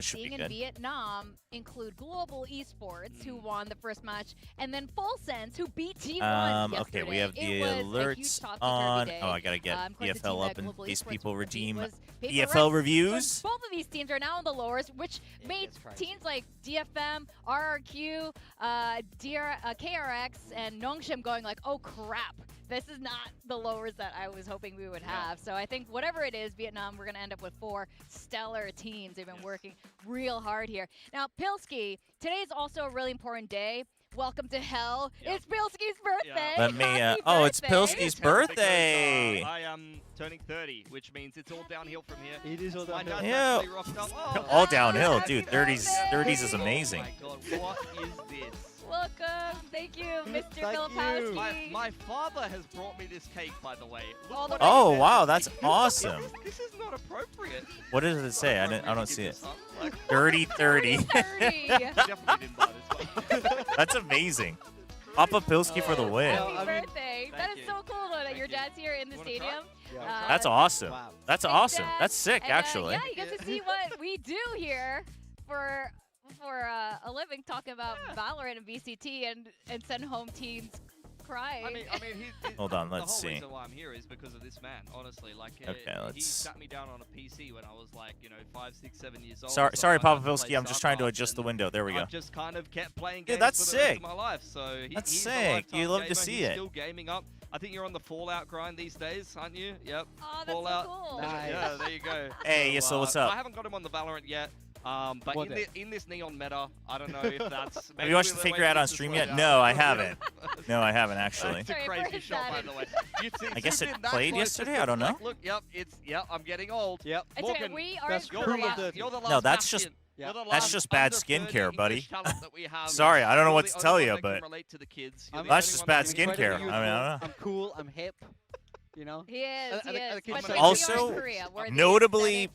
Should being be in good. Vietnam include Global Esports, who won the first match, and then Full Sense, who beat T1 yesterday. Okay, we have the It was a huge alerts topsy-turvy on. day. Oh, I gotta get Of course, the team DFL that up in Global case Esports people beat redeem was DFL KRX. reviews. So both of these teams are now in the lowers, which made teams like DFM, RRQ, KRX, and NONGSHIM going like, oh crap, this is not the lowers that I was hoping we would have. So I think whatever it is, Vietnam, we're going to end up with 4 stellar teams. They've been working real hard here. Now, Pilski, today's also a really important day. Welcome to hell. It's Pilski's birthday. Let me, Happy oh, it's birthday. Pilski's birthday. Because, I am turning 30, which means it's all downhill from here. It is all My downhill. dad's Yeah. actually rocked up. Oh, All downhill, Happy dude. 30s birthday. is amazing. Oh my God, what is this? Welcome. Thank you, Mr. Thank Filipowski. My father has brought me this cake, by the way. Look All the what way it Oh, says. wow, that's awesome. This is not appropriate. What does it say? I Really don't give see it. this up. Like, Dirty 30. 30. definitely didn't buy this one. That's amazing. Papa Pilski for the win. Happy I mean, birthday. That thank is you. so cool that Thank your you. dad's here in the Wanna try? stadium. Yeah. That's awesome. Wow. That's Thanks, awesome. Dad. That's sick, And, actually. yeah, you get to see what we do here for a living, talking about Valorant and VCT and send home teams crying. I mean, Hold on, the let's whole see. reason why I'm here is because of this man, honestly. Like, Okay, he let's- sat me down on a PC when I was like, 5, 6, 7 years old. Sorry, so sorry, I Papa got to Pilski. play I'm just trying to StarCraft, adjust the and window. There we go. I've just kind of kept playing Dude, games that's for the rest sick. of my life. So That's he's a sick. lifetime You love to gamer. see He's it. Still gaming up. I think you're on the Fallout grind these days, aren't you? Yep. Oh, that's Fallout. so cool. Nice. Yeah, there you go. Hey, so what's up? I haven't got him on the Valorant yet. But One day. in this neon meta, I don't know if that's. Have you watched the Faker ad on stream yet? No, I haven't. No, I haven't actually. That's a Sorry, crazy where's shot, by that? the way. I guess it zoomed in that played close, yesterday? just I don't know. like, look, yep, I'm getting old. Yep. It's okay, Morgan, we are best You're crew the of last, the- you're the last No, that's just- bastion. Yeah. You're the That's last just bad under 30 skincare, buddy. English talent that we have. Sorry, I don't know You're what the to only tell one you, that can but relate to the kids. I'm- You're the that's only just one bad that can relate to skincare. the I youth. mean, I don't know. I'm cool. I'm hip. You know. He is. And the kids But say- we are Also, in Korea, where the notably,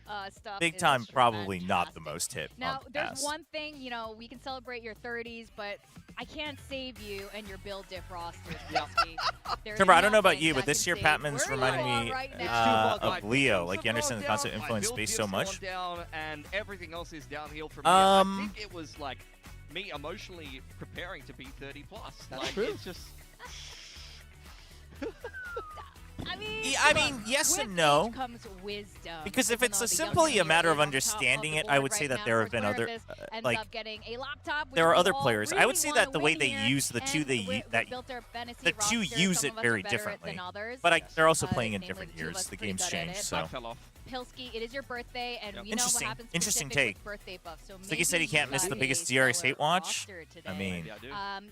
aesthetic, stuff big is time, just probably not the fantastic. most hip. Now, on the there's pass. one thing, we can celebrate your 30s, but I can't save you and your build diff rosters, Pilski. There's Trevor, I don't know about nothing you, but that this can year save Patman's where you reminding are me right It's now. too of Leo. Like, you understand the concept of influence space so much. Down, and everything else is downhill from here. I think it was like me emotionally preparing to be 30 plus. That's like, true. It's just. I mean, yes with and no. age comes wisdom. Because if Even it's though a the simply young a matter of player is on top understanding the it, I board would say right that now there for have been other, Twervis, ends like, up getting a laptop, which there are we other all players. I really would say wanna that the way win they here, use the two, and we that built our fantasy the two roster. use Some it of us very are better differently. than others. But they're also Uh, playing in namely different the two of years. us The pretty game's good at changed, it. so. I fell off. Pilski, it is your birthday, and Yep. we know what Interesting. happens Interesting specific take. with birthday buff. So Like you said, he can't miss the biggest DRX hate watch. I mean, Maybe I do.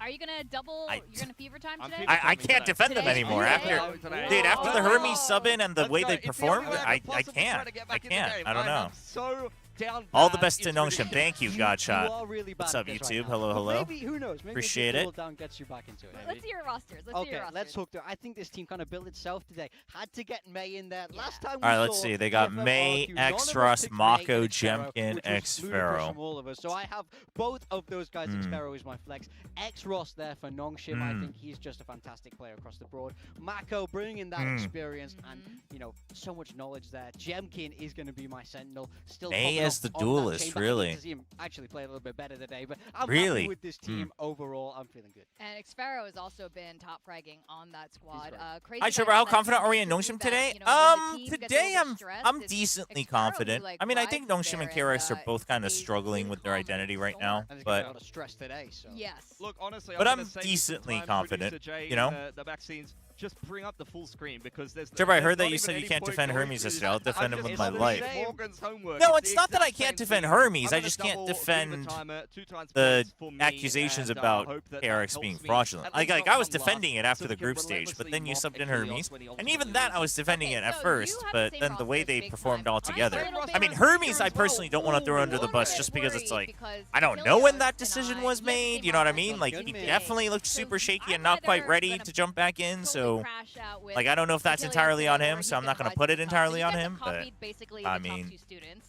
Are you gonna double? You're gonna fever time I'm today? fever I can't defend them Today? anymore. Today? After, Today? dude, after the Whoa. Hermes sub in and the Let's way go. they It's the performed, only way I I could possibly try can't. to get I back in the can't. game. I don't I know. am so down All the bad, best to it's NONGSHIM. ridiculous. Thank you, You Godshot. are really bad What's at up, this YouTube? right now. Hello, But hello. Maybe, who knows? Maybe Appreciate this it. double down gets you back into it. Let's see your rosters. Let's see Okay, your rosters. let's hook. I think this team kind of built itself today. Had to get May in there. Last time. All right, let's see. They got DFM May, RRQ. None of X us Ross, picked May Mako, and Xero, Jemkin, which was X ludicrous Pharaoh. from all of us. So I have both of those guys. Xero is my flex. X Ross there for NONGSHIM. I think he's just a fantastic player across the board. Mako bringing that experience and so much knowledge there. Jemkin is going to be my sentinel. Still May popping as off the on that duelist, chamber. I really. need to see him actually play a little bit better today, but I'm Really? happy with this team overall. I'm feeling good. And Xpharaoh has also been top fragging on that squad. right. Crazy Hi, that Chobra. How that's confident are we in true NONGSHIM that, today? when the team gets Today overstressed, I'm it's decently Xpharaoh who, confident. like, I mean, I think rides NONGSHIM and there KRX are and, both kind of stays struggling with their calm and identity right so now, on. And there's gonna be a but lot of stress today. So. Yes. Look, honestly, But I'm I'm gonna save decently you some time, confident, Producer Jay, you know? in the back scenes. Just bring up the full screen because there's. Trevor, I there's heard that not you even said you any can't point defend going Hermes through yesterday. I'll this. defend I'm him with just my doing life. Morgan's homework. No, It's it's the not that I exact can't same defend thing. Hermes. I'm I gonna just can't double Viva defend timer, 2 times the points for me, accusations and, about hope that KRX helps being me fraudulent. at Like, least like not I was come last, defending it after so the we can group stage, but relentlessly then you mock subbed in Achilles Hermes, when he and ultimately even that I was defending it Okay, at so first, you have but the then same the way roster they as Big performed Time. all together. I'm a little I mean, bit Hermes, I worried personally don't want to throw a under the little bus bit just because it's worried like, because I don't know when that Achilles decision and was I made, came you know what I off mean? as Like, good he mid. definitely looked So super shaky I'm and not quite either ready gonna to jump back in, totally so, crash out with like, I don't know if that's Achilles entirely on or him, he so I'm can not going to rise put to it the top. entirely So on you guys him, have but, copied basically I the top mean, 2 students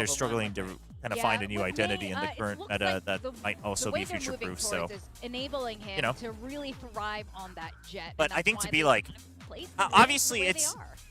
they're of a struggling man to like kind of Yeah, find a new with identity May, in the it current looks meta like that the- might also the be way they're future moving proof. So, towards is enabling him you know. to really thrive on that jet. But and I think that's to why be they like, kind of place uh, him obviously the way they it's- are.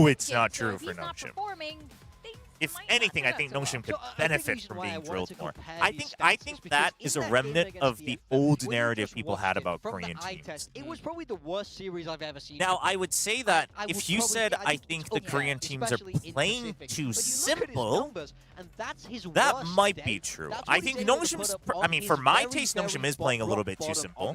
No, it's kid. not So true if for he's not NONGSHIM. performing, things if anything, I think NONGSHIM could benefit from being drilled more. I think that is a remnant of the old narrative people had about Korean teams. It was probably the worst series I've ever seen. Now, I would say that if you said I think the Korean teams are playing too simple, that might be true. I think NONGSHIM's, I mean, for my taste, NONGSHIM is playing a little bit too simple.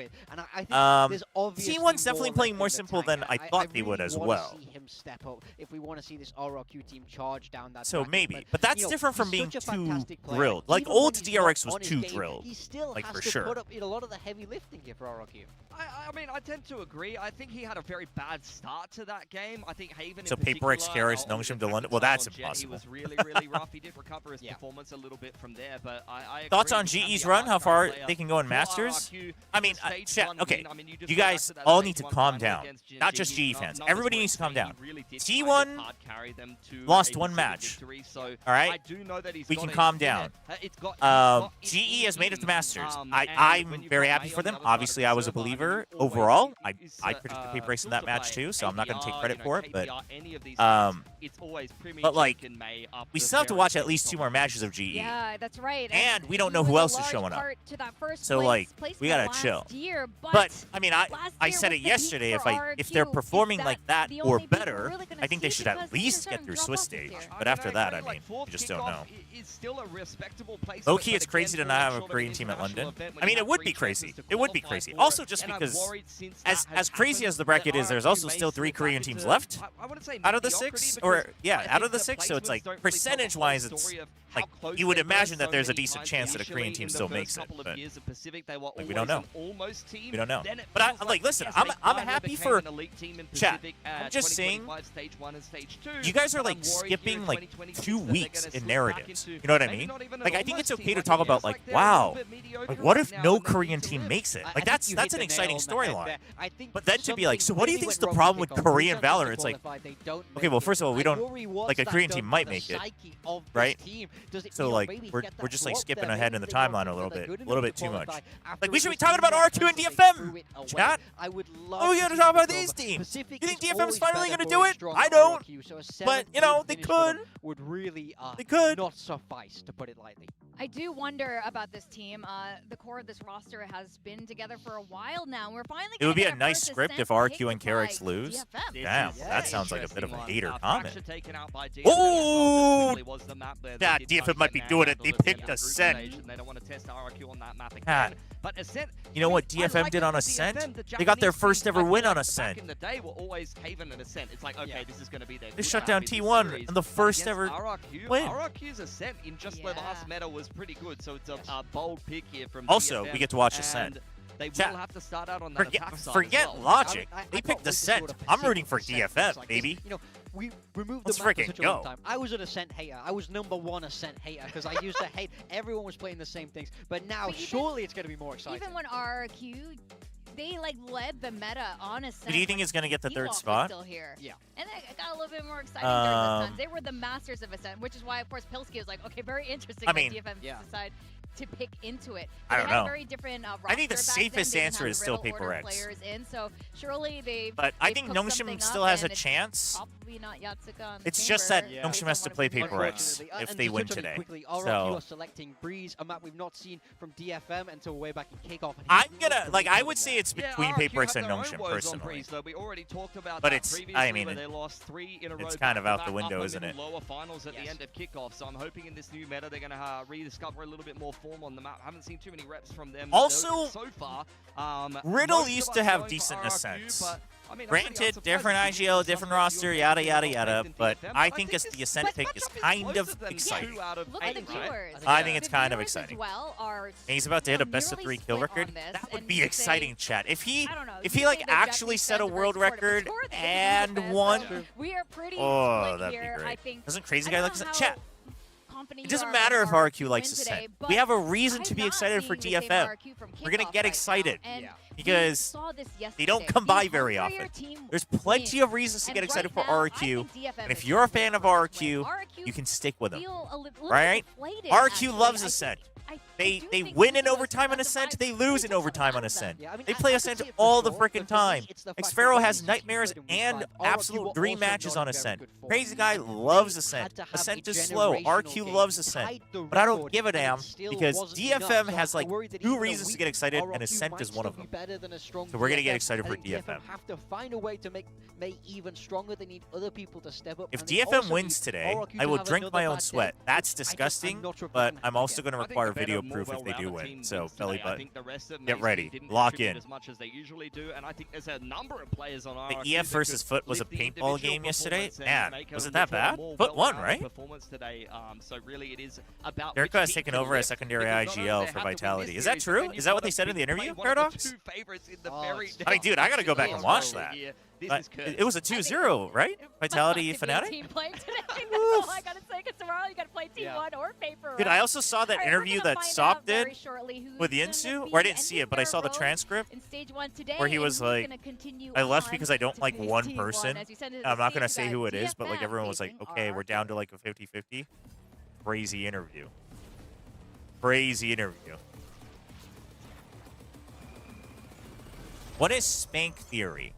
T1's definitely playing more simple than I thought they would as well. Step up if we want to see this RRQ team charge down that so bracket. maybe, but that's different from being too drilled. Like old DRX was too drilled, he still like has for to sure. put up a lot of the heavy lifting here for RRQ. I mean, I tend to agree. I think he had a very bad start to that game. I think Haven. So PaperX, KRX, NONGSHIM to London. Well, that's impossible. He was really, really rough. He did recover his performance a little bit from there, but I thoughts agree on with GE's the run? How far player they can go in for Masters? RRQ. I mean, Stage chat. one Okay, win, I mean, you you just go back guys to that all stage need to one calm final down. against Not just GE. GE fans. Not Everybody just needs to calm down. he really did T1 kind of hard carry them to lost a one Pacific match. victory, so All right? I do know that he's We got can it calm in down. it. It's got GE has made it to Masters. and I'm when you've very got happy May for on the them. other side of Obviously, the I was a server, I mean, believer you always overall. I use, predicted PaperX in that filter match play, too, so I'm not going to take credit APR, for it. But KPR, any of these it's always Premier but like, Jake and May up we the still have to very watch at top least 2 more matches of GE. Yeah, that's right. And we don't he know who was a else is large showing up. part to that first So, place like, placement we gotta last chill. Year, But I mean, I year said was it the yesterday. peak If for they're RRQ. performing Is like that that the or only people we're better, really gonna I think they see? should at Because least they're get through starting to Swiss drop off this stage. year. But after that, I mean, fourth you just don't kickoff know. Is still a respectable place. Low-key, it's crazy to not have a Korean team at London. I mean, it would be crazy. It would be crazy. Also, just because as crazy as the bracket is, there's also still 3 Korean teams left out of the 6, or yeah, out of the 6. So it's like percentage-wise, it's like you would imagine that there's a decent chance that a Korean team still makes it, but like, we don't know. We don't know. But I like listen. I'm happy for chat. I'm just saying, you guys are like skipping like 2 weeks in narratives. You know what I mean? Like I think it's okay to talk about like, wow, like what if no Korean team makes it? Like that's an exciting storyline. But then to be like, so what do you think is the problem with Korean Valorant? It's like, okay, well first of all, we don't like a Korean team might make it, right? So like we're just like skipping ahead in the timeline a little bit too much. Like we should be talking about RRQ and DFM. Chat. Oh, we gotta talk about these teams. You think DFM's finally gonna do it? I don't. But you know they could. Would really They could. not suffice, to put it lightly. I do wonder about this team. The core of this roster has been together for a while now. We're finally. It would be a getting nice our script first if ascent RQ and taken KRX by lose. DFM. Damn, that sounds like a bit of a hater comment. Oh, that DFM might be doing it. They picked Ascent. They don't want to test RRQ on that map God. again. But Ascent, You know what DFM did on Ascent? They got their first ever win on Ascent. Back in the day, were always Haven and Ascent. It's like, okay, this is going to be their. They shut down T1 in the first ever win. RRQ's Ascent in just the last meta was pretty good, so it's a bold pick here from Also, DFM, we get to watch and Ascent. They will Chat. have to start out on that attack side Forget as well. logic. I They thought picked this Ascent. sort of I'm Pacific rooting for Ascent was DFM, like baby. this. You know, we removed Let's the map for freaking such a long go. time. I was an Ascent hater. I was #1 Ascent hater because I used to hate everyone was playing the same things. But now, But even- surely it's going to be more exciting. Even when RRQ, they like led the meta on Ascent. Who do you think is going to get the Ewok third was spot? Still here. Yeah. And it got a little bit more exciting during this time. They were the masters of Ascent, which is why, of course, Pilsky was like, okay, very interesting. I mean, DFM decide to pick into it. I They don't had know. a very different I think the roster back then. safest They didn't answer have is the still Riddle Order PaperX. players in, so surely But I they've think cooked NONGSHIM something still up, has a and it's chance. Probably not Yatsuka on the It's just that chamber. NONGSHIM has to play PaperX Unfortunately. if And they to win touch on it today. Quickly, RRQ So are selecting Breeze, a map we've not seen from DFM until way back in kickoff. and I'm he gonna looked like I amazing would say there. it's Yeah, between RRQ PaperX have and their own NONGSHIM woes on personally. Breeze, though. We already talked about But that it's- previously, I mean, where they lost 3 in a row. it's kind of out the back-to-back window, upper isn't middle it? Lower finals at the end of kickoff. So I'm hoping in this new meta they're gonna rediscover a little bit more form on the map. Haven't seen too many reps from them Also, so far. Riddle Most of used us to have going for decent RRQ, ascents. but, I mean, I'm pretty Granted, unsurprised different because IGL, some different of you roster, have yada been yada more yada. effective in But DFM, I think this the Ascent this pick matchup is is kind closer of than exciting. 2 out of Look at the 8, right? viewers. I think it's The kind of viewers as exciting. well are And he's about to hit a best of nearly 3 kill split on record. this, That would and be you say- exciting, chat. If he I don't know, if you he like say the actually Japanese set a fans are world very supportive, record but sure, they can and do this, won, so we are pretty oh, split that'd be here, I great. think. Doesn't crazy I guy don't like know Ascent? how Chat. confident It you doesn't are matter if in RRQ likes win Ascent. today, We but have a reason to I'm be not excited for seeing the same DFM. RRQ from We're gonna kickoff get right now, excited and Yeah. we because saw this they don't yesterday. come by The very hungrier often. team There's plenty wins. of reasons to And get excited right for now, I RRQ. think DFM And if is you're a the fan of favorite to RRQ, win. RRQ you can stick with them. feel a little Right? deflated, RRQ actually. loves I Ascent. think They think win in Lulu is overtime on justified Ascent. They to lose take in overtime on someone out of them. Ascent. Yeah, I mean, They I play could Ascent see it for all the sure, but freaking for time. me, it's the fact Xpharaoh that has when nightmares he's good in and week 5, absolute RRQ dream also matches not on in very Ascent. good form. Crazy guy And loves they Ascent. had to have Ascent a is slow. generational RQ game, loves Ascent. tied the But I don't record, give a and it damn still because wasn't DFM enough. So has I like worry that 2 even a reasons to week get excited, and RRQ Ascent might is one of still them. be better than a strong So we're gonna get DFM. excited I for think DFM. have to find a way to make May even stronger. They need other people to step up. If and they DFM also wins need today, RRQ I to will have drink another my own bad day, sweat. That's which disgusting, I'm not sure if but we can I'm happen also again. going to I think require the better, video more proof if they do well-rounded win. team So, wins belly today. I button. think the rest of Get May's ready. team didn't Lock contribute in. as much as they usually do, and I think there's a number of players on The RRQ EF that versus could Foot was a lift the paintball individual game yesterday. performance and Man, make a was it that little bad? more Foot won, well-rounded right? performance today. So really, it is about Jericho which has team taken can over as lift, secondary because not only IGL they for have to win Vitality. this Is that series, but true? then Is you've that what got they to said in the play interview, one of the Paradox? two favorites in the Oh, very it's I mean, dude, I gotta go back and watch Here. that. This But is cursed. it was a 2-0, right? Vitality Must have to Fnatic? be a team play today. That's all I gotta say. Because tomorrow you gotta play Team Yeah. 1 or paper. Dude, I also saw that Alright, interview we're gonna that find Sop out very did shortly who's with gonna Yinsu, be or I didn't see ending it, but I their saw the road transcript. in stage 1 today, where he and was who's like, gonna continue I left on because I don't to like face one Team 1. person. As you said, I'm not going gonna to say who it is, but like DFM everyone was like, facing okay, we're RRQ. down to like a 50-50. Crazy interview. Crazy interview. What is spank theory?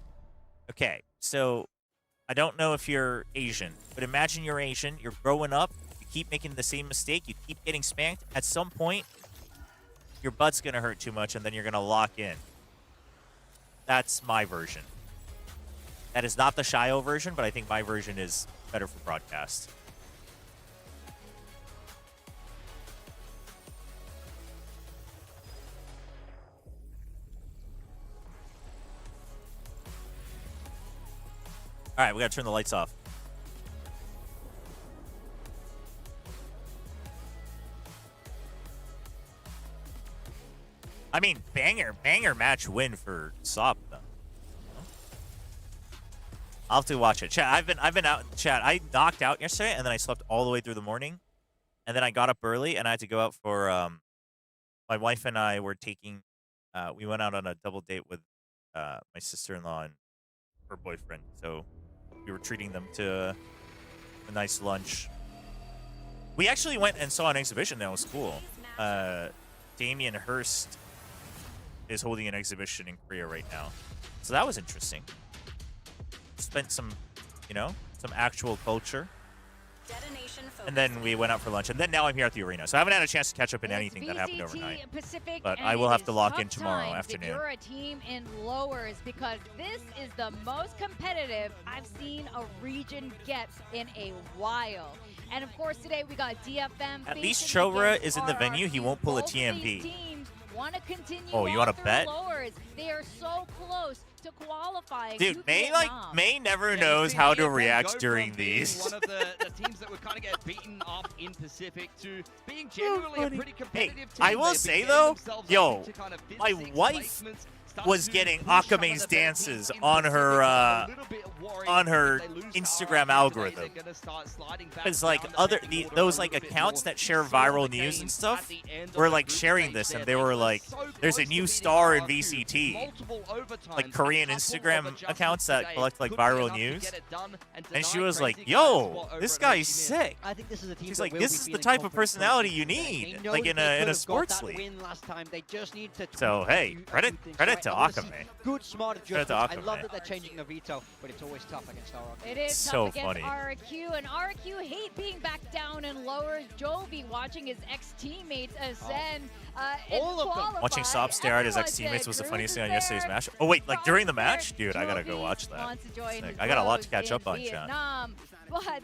Okay, so I don't know if you're Asian, but imagine you're Asian, you're growing up, you keep making the same mistake, you keep getting spanked. At some point, your butt's gonna hurt too much, and then you're gonna lock in. That's my version. That is not the Shio version, but I think my version is better for broadcast. All right, we gotta turn the lights off. I mean, banger match win for Sop though. I'll have to watch it. Chat, I've been out. Chat, I knocked out yesterday, and then I slept all the way through the morning, and then I got up early, and I had to go out for. My wife and I were taking. We went out on a double date with my sister-in-law and her boyfriend. So we were treating them to a nice lunch. We actually went and saw an exhibition that was cool. Damien Hirst is holding an exhibition in Korea right now, so that was interesting. Spent some, some actual culture. And then we went out for lunch, and then now I'm here at the arena. So I haven't had a chance to catch up in anything that happened overnight. Pacific, But and I will it have to is lock tough in tomorrow times afternoon. If you're a team in lowers, because this is the most competitive I've seen a region get in a while. And of course, today we got DFM. At least facing Chobra against is in the venue. He RRQ. won't pull a Both of these TMP. teams want to continue Oh, you want wanna to bet? Lowers. They are so close to qualifying. Dude, to May Vietnam. May never Yeah, knows we've seen how to DFM go react from during being these. One of the teams that would kind of get beaten up in Pacific to being genuinely a pretty competitive team. I will They've say, been though, getting themselves yo, up into kind of fifth, my sixth wife placements, start was to getting push some of Akame's the better dances teams in on Pacific. her, I'm a little bit worried on her if they lose to Instagram RRQ today, algorithm. they're gonna start sliding back Because like down the other pecking order those a like little bit accounts more. that share We saw viral the news game and at stuff the end of were the like group sharing stage this, there. and they They were were like, so "There's a close to new beating star in RRQ. VCT." Multiple overtimes, Like a Korean couple of Instagram adjustments accounts that today collect like could be viral enough to news. get it done and And she deny was like, Crazy "Yo, Guys' spot over this at guy's NONGSHIM. sick." I think this is a team She's that like, will "This be is the feeling type of confident personality going you into today. need, They know like that in they a could have sports got that league." win last time. They just need to So tweak hey, a few credit things. to I wanna see Akame. Good, smart Credit adjustments. to I love Akame. that they're changing the veto, but it's always tough against RRQ. It is So tough against funny. RRQ, and RRQ hate being back down and lowers. Jovi watching his ex-teammates ascend. All of them. Watching Sop stare at his ex-teammates was the funniest thing on yesterday's match. Oh wait, like during the match, dude, I gotta go watch that. Sick. I got a lot to catch up on, chat. But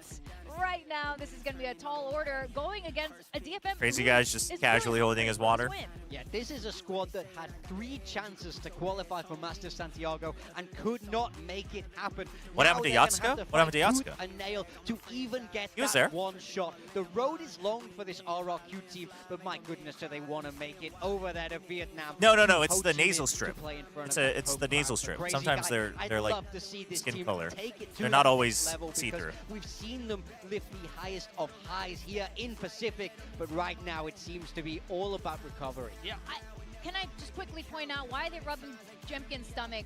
right now, this is going to be a tall order going against a DFM. Crazy who guy's just is casually good holding his for water. win. Yeah, this is a squad that had 3 chances to qualify for Masters Santiago and could not make it happen. What happened to Now they're gonna Yatsuka? have to What happened to fight Yatsuka? tooth and nail to even get He was that there. one shot. The road is long for this RRQ team, but my goodness, do they want to make it over there to Vietnam? No, to it's the Ho Chi Minh nasal to strip. play in front It's of a- that it's home the nasal crowd. So strip. Crazy Sometimes Guy, they're I'd like love to see this skin team color. take it to They're not that always next level see-through. because we've seen them lift the highest of highs here in Pacific, but right now it seems to be all about recovery. Yeah. Can I just quickly point out why they rubbing Jemkin's stomach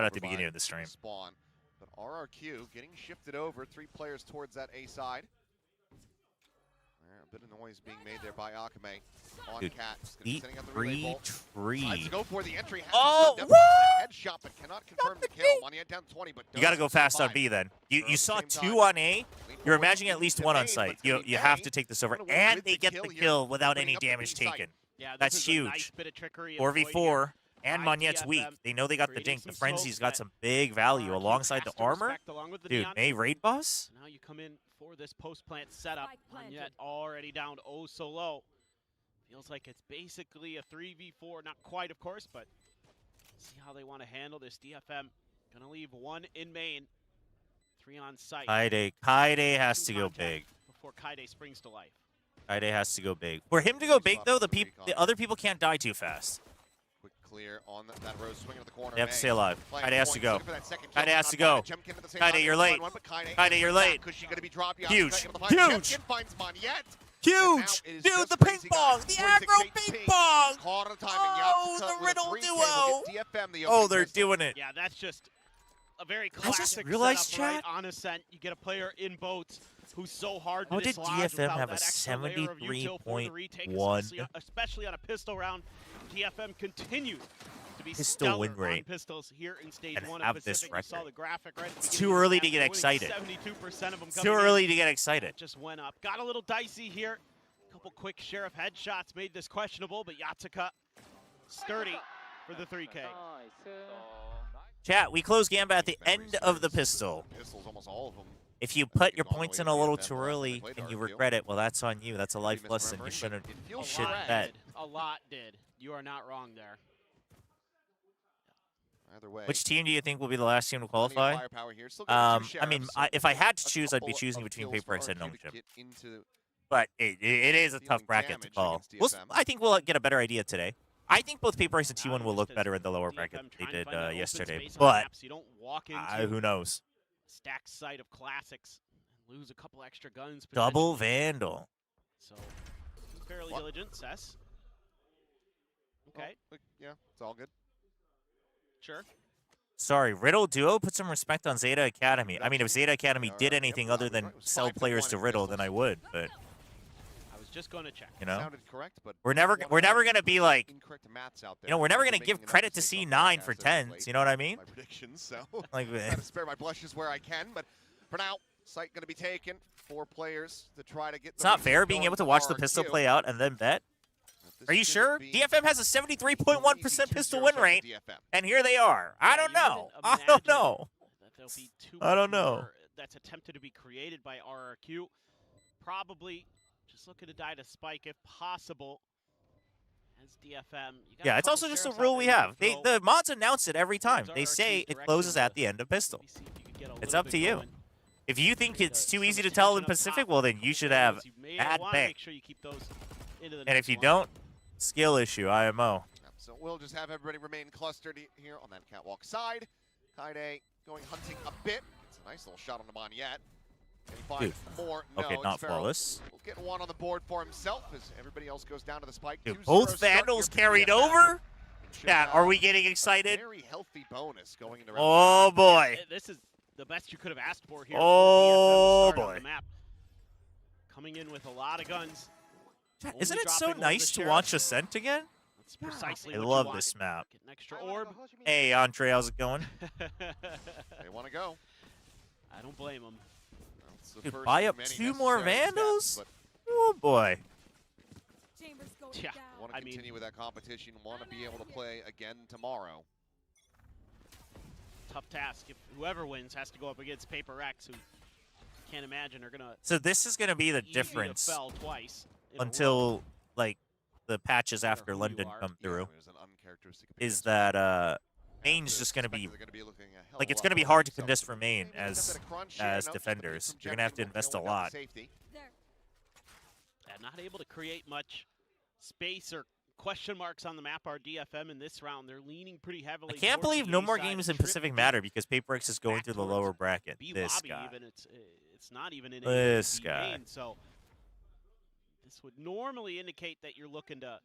about at the beginning of the stream. Spawn. But RRQ getting shifted over, 3 players towards that A side. A bit of noise being made there by Akame on Dude, Cat. eat Setting up the relay ball. tree. Decides to go for the entry. Oh, Has what? a headshot, but cannot confirm the kill. Monyet down 20, but You got to go does fast on survive. B then. You At the saw same 2 time, on A. lead You're forward imagining at least to 1 on Maine, site. but it's gonna be You have May. to take this over. Gonna win And with they the get kill the here, kill without opening any up the damage B site. taken. Yeah, That's this is a huge. nice bit of trickery 4v4. And by Monyet's weak. DFM, They know they got the creating dink. The some Frenzy's smoke got that some big value RRQ alongside the has to armor. respect along with the Dude, Neon. May raid boss? Now you come in for this post-plant setup. Monyet already down oh so low. Feels like it's basically a 3v4. Not quite, of course, but see how they want to handle this. DFM going to leave 1 in main. 3 on site. Kaide has to go big. Before Kaide springs to life. Kaide has to go big. For him to go big, though, the other people can't die too fast. Quick clear on that Rose swing at the corner. They have to May stay alive. playing Kaide has to points, go. looking for that second kill, Kaide has not to go. find it. Jemkin at the same time, Kaide, you're trying to late. find one, but Kaide, you're late. Because she's going to be dropped. Huge. Huge. Huge. Finds Monyet. Huge! it is Dude, just the ping crazy, pong! guys. The 46 aggro ping pong! Caught on timing. Oh, Yatsuka the with a Riddle 3K duo. will get DFM the Oh, opening they're pistol. doing it. Yeah, that's just a very I just classic realized, setup, right? chat. On Ascent, you get a player in boats who's so hard to How did dislodge DFM without have a that extra layer of util for the retake, 73.1 especially on a pistol round. DFM continues to be pistol stellar win rate on pistols here in stage and 1 have of this Pacific. You saw record? the graphic right at the It's beginning too of the early to match. get They're winning excited. 72% of them It's coming too in. early to get excited. Just went up. Got a little dicey here. A couple quick Sheriff headshots made this questionable, but Yatsuka sturdy for the 3K. Chat, we close Gamba at the end of the pistol. Pistols, almost all of them. If you put your Gone points away in a from little DFM too the last time early they played and you RRQ. regret it, well, that's on you. That's a life Maybe lesson. You misremembering, shouldn't. but it You feels should correct. bet. A lot did. You are not wrong there. Either way. Which team do you think will be the last team to plenty of qualify? firepower here. Still getting two I mean, sheriffs, so if I had to a choose, I'd be couple choosing of between kills for PaperX and RRQ to NONGSHIM. get into But it is a tough dealing bracket to damage call. against DFM. I think we'll get a better idea today. I think both PaperX and Now T1 will just look as better in the lower DFM bracket than trying they to did find that open yesterday. space on But maps. You don't walk into who knows? a stacked site of classics and lose a couple extra guns. Double potentially. Vandal. So, fairly What? diligent, Cess. Okay, yeah, it's all good. sure. Sorry, Riddle Duo, put some respect on Zeta Academy. I mean, if Zeta Academy Yeah, did yeah, anything yeah, other right, than it was sell 5 to players 1 to in Riddle, then pistols. I would. But I was just going to check. you know, Sounded correct, but we're never gonna be like, incorrect maths out there. you know, we're never They're gonna making give enough credit to mistakes on C9 for podcasts as of 10s. late. You know what I mean? My predictions, so Like, try to spare my blushes where I can, but for now, site going to be taken. 4 players to try to get. it's not fair being able to watch the pistol play out and then bet. Are you sure? DFM has a 73.1% pistol win rate, and here they are. I don't know. I don't know. That there'll be too I don't much know. more that's attempted to be created by RRQ. Probably just looking to die to spike if possible. As DFM, you got Yeah, it's also just a rule we have. The mods announce it every time. They say it closes at the end of pistol. It's up to you. If you think it's too easy to tell in Pacific, well, then you should have bad bet. Make sure you keep those into the And next if you one. don't, skill issue, IMO. So we'll just have everybody remain clustered here on that catwalk side. Kaide going hunting a bit. It's a nice little shot on the Monyet. Can he find Dude. more? Okay, No, not Sparrow flawless. will get one on the board for himself as everybody else goes down to the spike. Dude, 2-0 both start Vandals here for carried DFM. over? Should Chat, have are we getting a excited? very healthy bonus going into round Oh, boy. This is the best you could have asked for here. Oh, for DFM to start on the boy. map. Coming in with a lot of guns. Isn't Only it so dropping one of the nice to sheriffs. watch Ascent again? That's precisely I what love you this wanted. map. Get an extra orb. Hey, Andre, how's it going? They want to go. I don't blame him. That's the Dude, first buy of up many 2 more necessary steps, Vandals? but Oh, boy. Yeah. want to I mean- continue with that competition. Want to be able to play again tomorrow. Tough task. If whoever wins has to go up against PaperX, who can't imagine are gonna So this is going to be the easy to difference fell twice in a row. until, like, the patches matter after who you London are. come Yeah, through. there's an uncharacteristic Is appearance. that main's just going to be, They're gonna be looking a hell like, of a it's lot going to be more hard to themselves. contest for main Maybe attempt as at a crunch here. as No, defenders. from You're going to have to Jemkin, invest a going down lot. safety. Yeah, not able to create much space or question marks on the map. Our DFM in this round, they're leaning pretty heavily. I can't towards believe the no A more side, games in trip Pacific deep matter because PaperX is going back through the towards lower bracket. B This lobby guy. even. It's not even in This B guy. main, so this would normally indicate that you're looking to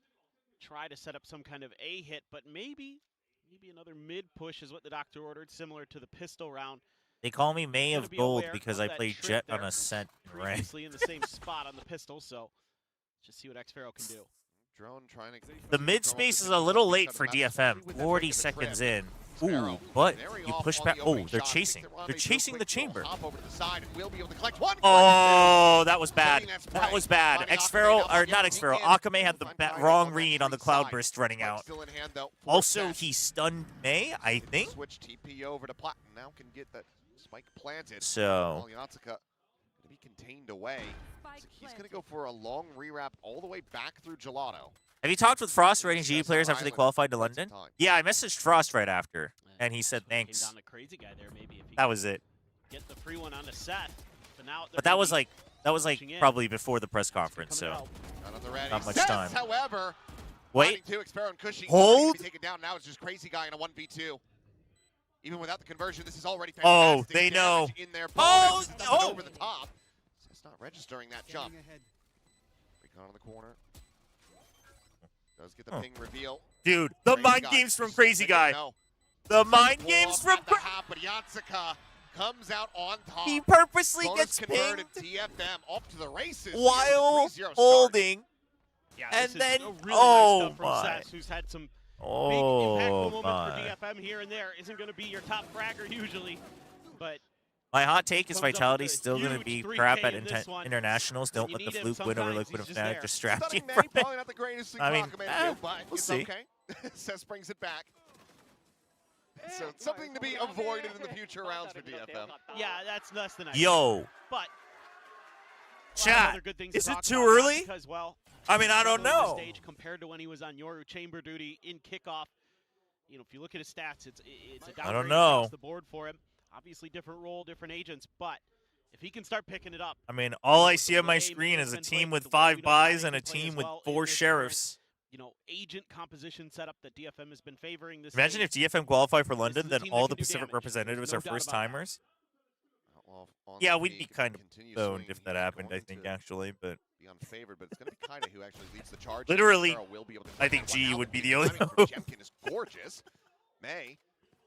try to set up some kind of A hit, but maybe another mid push is what the doctor ordered, similar to the pistol round. They call me May Gonna of be Gold aware because of I that play trip Jet on there Ascent and Rank. previously in the same spot on the pistol, so Just see what Xpharaoh can do. Drone trying to The mid space is a little late for DFM. 40 seconds in. Ooh, but you push back. Oh, they're chasing. They're chasing the chamber. Oh, that was bad. That was bad. Xpharaoh, or not Xpharaoh, Akame had the wrong read on the Cloudburst running out. Also, he stunned May, I think. Switch TP over to Platinum. Now can get that spike planted. So Yatsuka going to be contained away. So he's going to go for a long rewrap all the way back through Gelato. have you talked with Frost or any GE players after they qualified to London? Yeah, I messaged Frost right after, and he said thanks. Came down to Crazy Guy there, maybe if he That was it. get the free one on the set. But now But that was like probably before the press conference, so not much time. However, Wait, Xpharaoh and Cushy hold. taken down. Now it's just Crazy Guy in a 1v2. Even without the conversion, this is already Oh, fantastic they know. damage in their Oh, bonus. It's no. over the top. So it's not registering that jump. Recon on the corner. Does get the ping reveal. Dude, the Crazy mind Guy. games from Crazy They Guy. don't know. The mind Blow games up from at the half, but Yatsuka comes out on top. He purposely Bonus gets converted. pinged DFM off to the races here while with a 3-0 start. holding. Yeah, And this is then- a really oh nice stuff from my. Sess, who's had some big Oh impactful moments my. for DFM here and there. Isn't going to be your top fragger usually, but My hot take is Comes up with Vitality's a still going to huge be 3K crap at in this one. internationals. Don't You let the need him fluke win over sometimes, Liquid he's of just Fnatic there. distract you Stunning May, from it. probably not the greatest I mean, Akame eh, do, but we'll it's see. okay. Sess brings it back. So it's something to be avoided in the future rounds for DFM. yeah, that's less than I Yo, But a lot of chat, other good things to is it talk too about, early? Because, well, I mean, I don't on the know. Stage compared to when he was on Yoru chamber duty in kickoff, you know, if you look at his stats, it's a I don't downgrade know. across the board for him. Obviously, different role, different agents, but if he can start picking it up. I mean, all I with see the on my way screen is a May's been team played, with the way 5 we know buys Fnatic and a can play team as with well in 4 this current, sheriffs. You know, agent composition setup that DFM has been favoring this. Imagine if stage. DFM qualified for This London, is a then team all that the can do Pacific damage. representatives There's are no doubt first about that. timers. Well, on Yeah, the we'd be feed, kind of continues boned swing. if that He's happened, I going think, to actually. But be unfavored, but it's going to be Kaida who actually leads the charge. Literally, Xpharaoh will be able to I clear think that one GE out. would be The the only timing for hope. Jemkin is gorgeous. May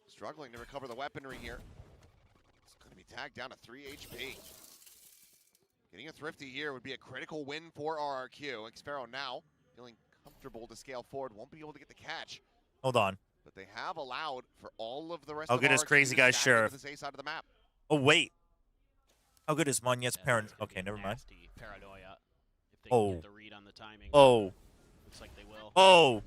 struggling to recover the weaponry here. It's going to be tagged down to 3 HP. Getting a Thrifty here would be a critical win for RRQ. Xpharaoh now feeling comfortable to scale forward. Won't be able to get the catch, hold on. but they have allowed for all of the rest How of good is RRQ Crazy to Guy stack Sheriff? into this A side of the map. Oh, wait. How good is Monyet's Yeah, parent? that's gonna Okay, be never mind. nasty paranoia if they Oh. can get the read on the timing. Oh. Looks like they will. Oh.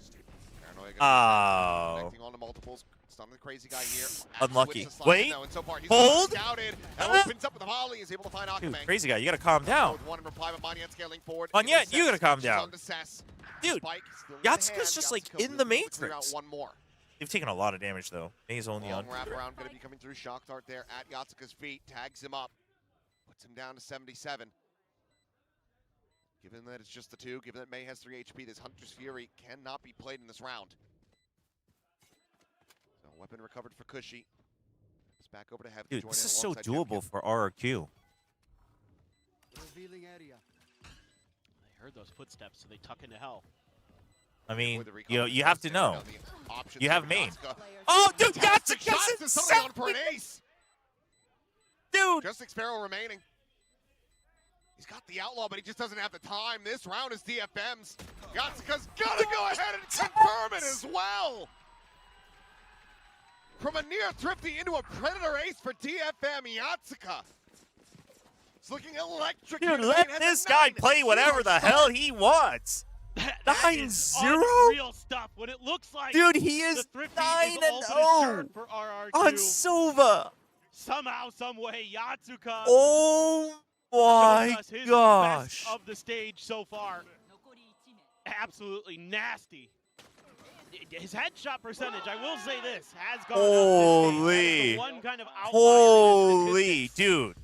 Paranoia gonna be Oh. connecting on to multiples. Stunning the Crazy Guy here. Unlucky. Switch to slide Wait. now, and so far he's Hold. scouted. Ah. Opens up with a volley. Is able to find Dude, Akame. Crazy Guy, you gotta calm down. With one in reply, but Monyet scaling forward. Monyet, Into you gotta Sess. calm She's down. on to Sess. Dude, Spike still in Yatsuka's hand. just, like, Yatsuka in the will be able to clear out Matrix. one more. They've taken a lot of damage, though. May's only Long on. wraparound going to be coming through. Shock Dart there at Yatsuka's feet. Tags him up. Puts him down to 77. Given that it's just the 2, given that May has 3 HP, this Hunter's Fury cannot be played in this round. So weapon recovered for Cushy. It's back over to Heaven. Dude, joining this in is so alongside doable Jemkin. for RRQ. They heard those footsteps, so they tuck into hell. I mean, Avoid the recall. you have to Now know. the options You have for main. Yatsuka. Oh, dude, Fantastic Yatsuka's shots to somebody on for an insane! ace. Dude! Just Xpharaoh remaining. He's got the outlaw, but he just doesn't have the time. This round is DFM's. Yatsuka's gotta go ahead and confirm it as well. From a near thrifty into a predator ace for DFM, Yatsuka. It's looking electric. Dude, let this guy play whatever the hell he wants. That is 9-0? unreal stuff. When it looks like Dude, he the is Thrifty 9-0 is ultimate turn for RRQ. on Sova. Somehow, some way, Yatsuka Oh shows my us his gosh. best of the stage so far. Absolutely nasty. His headshot percentage, I will say this, has gone up this stage. That is Holy. the one kind of outlier in Holy, statistics dude.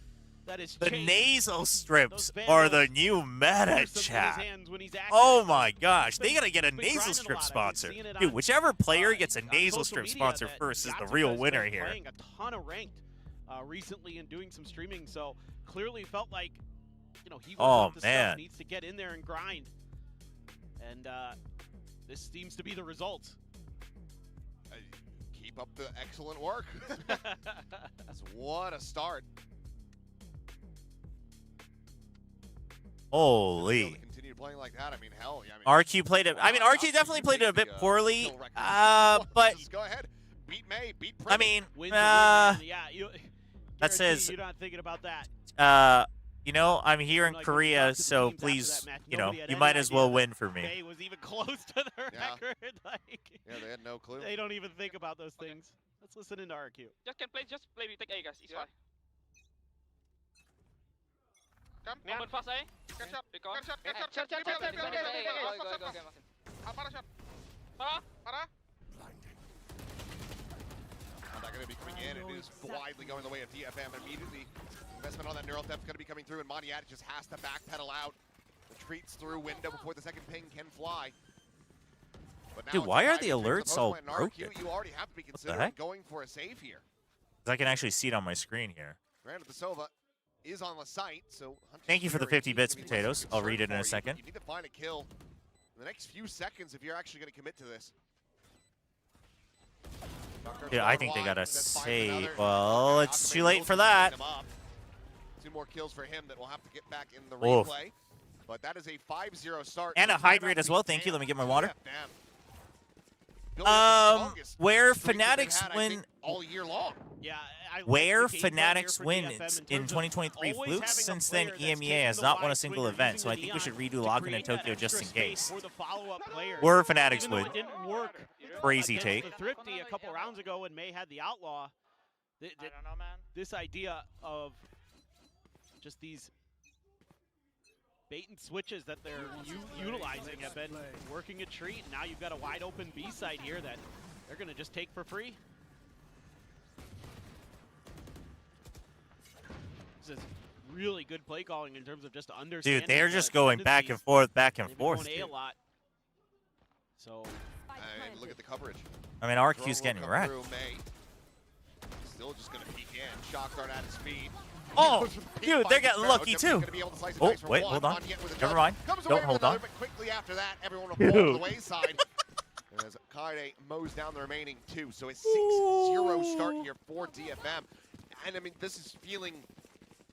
that is The changed. nasal strips Those are the vandals new meta force them in his chat. hands when he's Oh active. my gosh, they Been- gotta get a been nasal grinding a strip lot. I've been sponsor. seeing it Dude, on, whichever player gets a on nasal social strip media sponsor that first is the Yatsuka real has winner been here. Playing a ton of ranked recently and doing some streaming, so clearly felt like he Oh, wants the man. stuff, needs to get in there and grind, and this seems to be the result. Keep up the excellent work. What a start. Holy. Continue to play playing like that, I mean, hell, yeah. RQ played it. I mean, RQ definitely played it a bit poorly. But just go ahead, beat May, beat Prim. I mean, Win to win, man. Yeah, that says you're not thinking about that. you know, I'm here in Like, Korea, when you talk to the so teams after please, that match, you know, nobody had you any might as well idea win for that me. May was even close to their Yeah. record. Like, Yeah, they had no clue. they don't even think about those things. Let's listen into RQ. Just play with take A, guys. It's fine. Come, Open fast A. Catch up, Pick on. catch up, Go, catch up, go, catch go, up, go, catch go, up, go, catch up, go, catch go, up. go, go. Para shot. Para. Para. Not going to be coming in. It is widely going the way of DFM immediately. Investment on that neural depth going to be coming through, and Maniat just has to backpedal out. Retreats through window before the second ping can fly. But now Dude, it's why a are the 5-3 for alerts all post plant, and RRQ, broken? you already have to be the considering heck? going for a save here. 'Cause I can actually see it on my screen here. Granted, the Sova is on the site, so Hunter's Thank you for the Fury 50 is bits, gonna be less of a potatoes. I'll concern read it in a for you. second. You need to find a kill in the next few seconds if you're actually going to commit to this. Yeah, I think they gotta That's fine, save. another. Well, it's Alchemy too late will for clean that. him up. 2 more kills for him that will have to get back in the Oof. replay. But that is a 5-0 start. And a So hydrate timeout as well. being Thank you. Let me taken get my water. DFM. Building up the strongest Where streak that they've Fanatics had, I win, think, all year long. Yeah, I like where the game plan Fanatics here for win DFM in terms of 2023 always Flukes. having a Since then, player that's EMEA taking has the not won a wide single swing or event, so I using think the we should neon redo to Login create and that Tokyo just extra in space case. for the follow-up players. Where Fanatics Even though would. it didn't work Crazy against take. the Thrifty a couple rounds ago when May had the Outlaw. I don't know, man. This idea of just these bait and switches that they're utilizing have been working a treat. And now you've got a wide open B side here that they're going to just take for free. This is really good play calling in terms of just understanding. Dude, they're the just going back and tendencies. forth, back and They've been forth. going A a Dude. lot. So And look at the coverage. I mean, Drone RQ's will getting come wrecked. through, May. Still just going to peek in. Shock dart at his feet. Oh, Peek dude, by they're getting Sparrow. lucky Just too. gonna be able to slice and Oh, dice from wait, one. hold on. Yet with a Never judge. mind. Comes Don't away with hold another, on. but quickly after that, everyone will fall to the wayside. As Kaide mows down the remaining 2. So a 6-0 start here for DFM. And I mean, this is feeling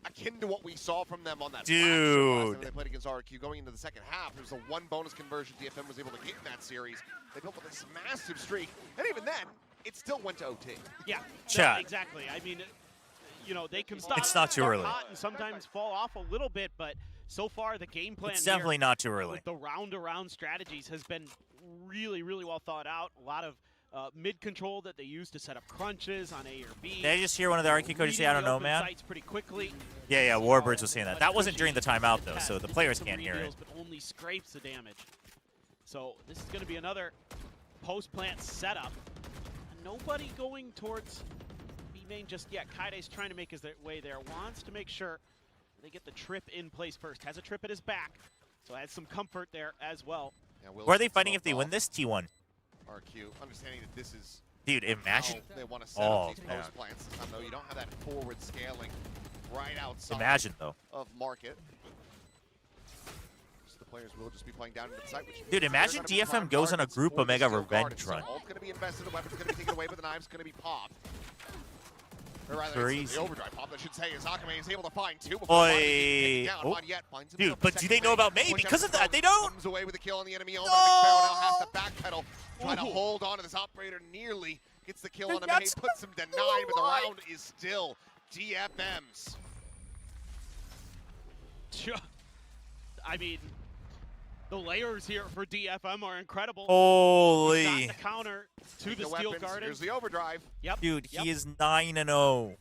akin to what we saw from them on that flagship last time they played against RRQ. Going into the second half, there was a 1 bonus conversion DFM was able to get in that series. They built up this massive streak, and even then, it still went to OT. yeah, Chat. exactly. I mean, you know, they can start. It's not too start early. hot and sometimes fall off a little bit, but so far the game plan It's here definitely not too early. with the round-around strategies has been really, really well thought out. A lot of mid-control that they use to set up crunches on A or B. Did I just hear one of the RQ coaches say, I don't know, man? Sites pretty quickly. Yeah, Warbirds was saying that. But That wasn't Cushy during the timeout, though, has so the just players some can't hear it. reveals, But only scrapes the damage. So this is going to be another post-plant setup. Nobody going towards B main just yet. Kaide's trying to make his way there. Wants to make sure they get the trip in place first. Has a trip at his back, so has some comfort there as well. Yeah, Where are they fighting if they win this? T1. RQ, understanding that this is Dude, imagine. how they want to set Oh, up these man. post plants this time, though. You don't have that forward scaling right outside Imagine, though. of market. So the players will just be playing down into the site. Which means Dude, they're imagine gonna be DFM prime goes on a targets group for the Omega Steel revenge Guardians. So run. ult's going to be invested, the weapon's going to be taken away, but the knive's going to be popped. Or rather, Crazy. it's the overdrive pop, I should say, as Akame is able to find 2 before Oi. finally getting taken down. Oh. Maniet finds Dude, himself a but do second they know range. about May? Push Because out of that, the they don't. Comes away with the kill on the enemy element. McSparrow now has to backpedal. Trying to Ooh. hold on to this operator. Nearly gets the kill They on him. got May some puts him denied, but the line. round is still DFM's. I mean, the layers here for DFM are incredible. Holy. Got the counter to the The Steel weapons. Garden. Here's the overdrive. Yep. Dude, Yep. he is 9-0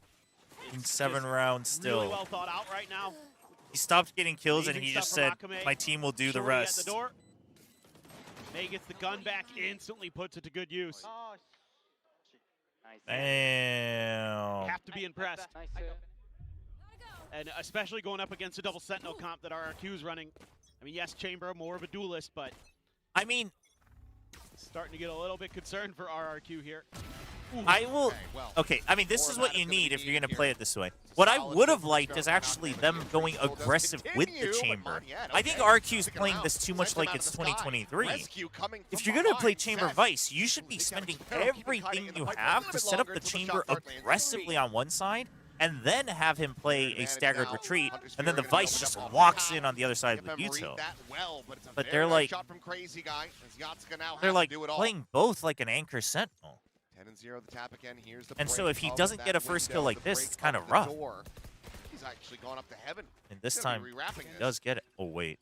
in It's 7 just rounds Really still. well thought out right now. He stopped getting kills and Amazing he just stuff said, from Akame. my team will do the Shorty rest. At the door. May gets the gun back, instantly puts it to good use. Oh, nice. Damn. Have to be impressed. Nice. And especially going up against a double Sentinel comp that RRQ is running. I mean, yes, Chamber, more of a duelist, but I mean, starting to get a little bit concerned for RRQ here. I will. Okay, well, Okay, I mean, this more is of what that you is gonna need be if you're going to needed play here. it this way. What I Solid would have focus liked going is on actually Akame. them going Still does aggressive with continue, the but chamber. Maniet, I think okay, RQ's sticking playing around. this too much Sends him like out it's of the sky. 2023. Rescue coming If from you're going to play behind. Chamber Seth. Vice, you should be He's gotta spending keep Sparrow, keeping Kaide everything in the you pipe a have little to bit set up longer the until the chamber shot dart lands. aggressively on one side and then have him play a Advantage staggered now. retreat, Hunter's and then the Fury gonna Vice open just up off walks the in on the other side of the DFM read util. that well, but it's a But very they're nice like- shot from Crazy Guy, as Yatsuka now They're has like to do it all. playing both like an anchor sentinel. 10-0 the tap again. Here's the And so break if he of doesn't that get a first kill window, like the this, break it's kind of of the rough. door. He's actually gone up to heaven. And this He's gonna time, be rewrapping he this. does get it. Oh, wait.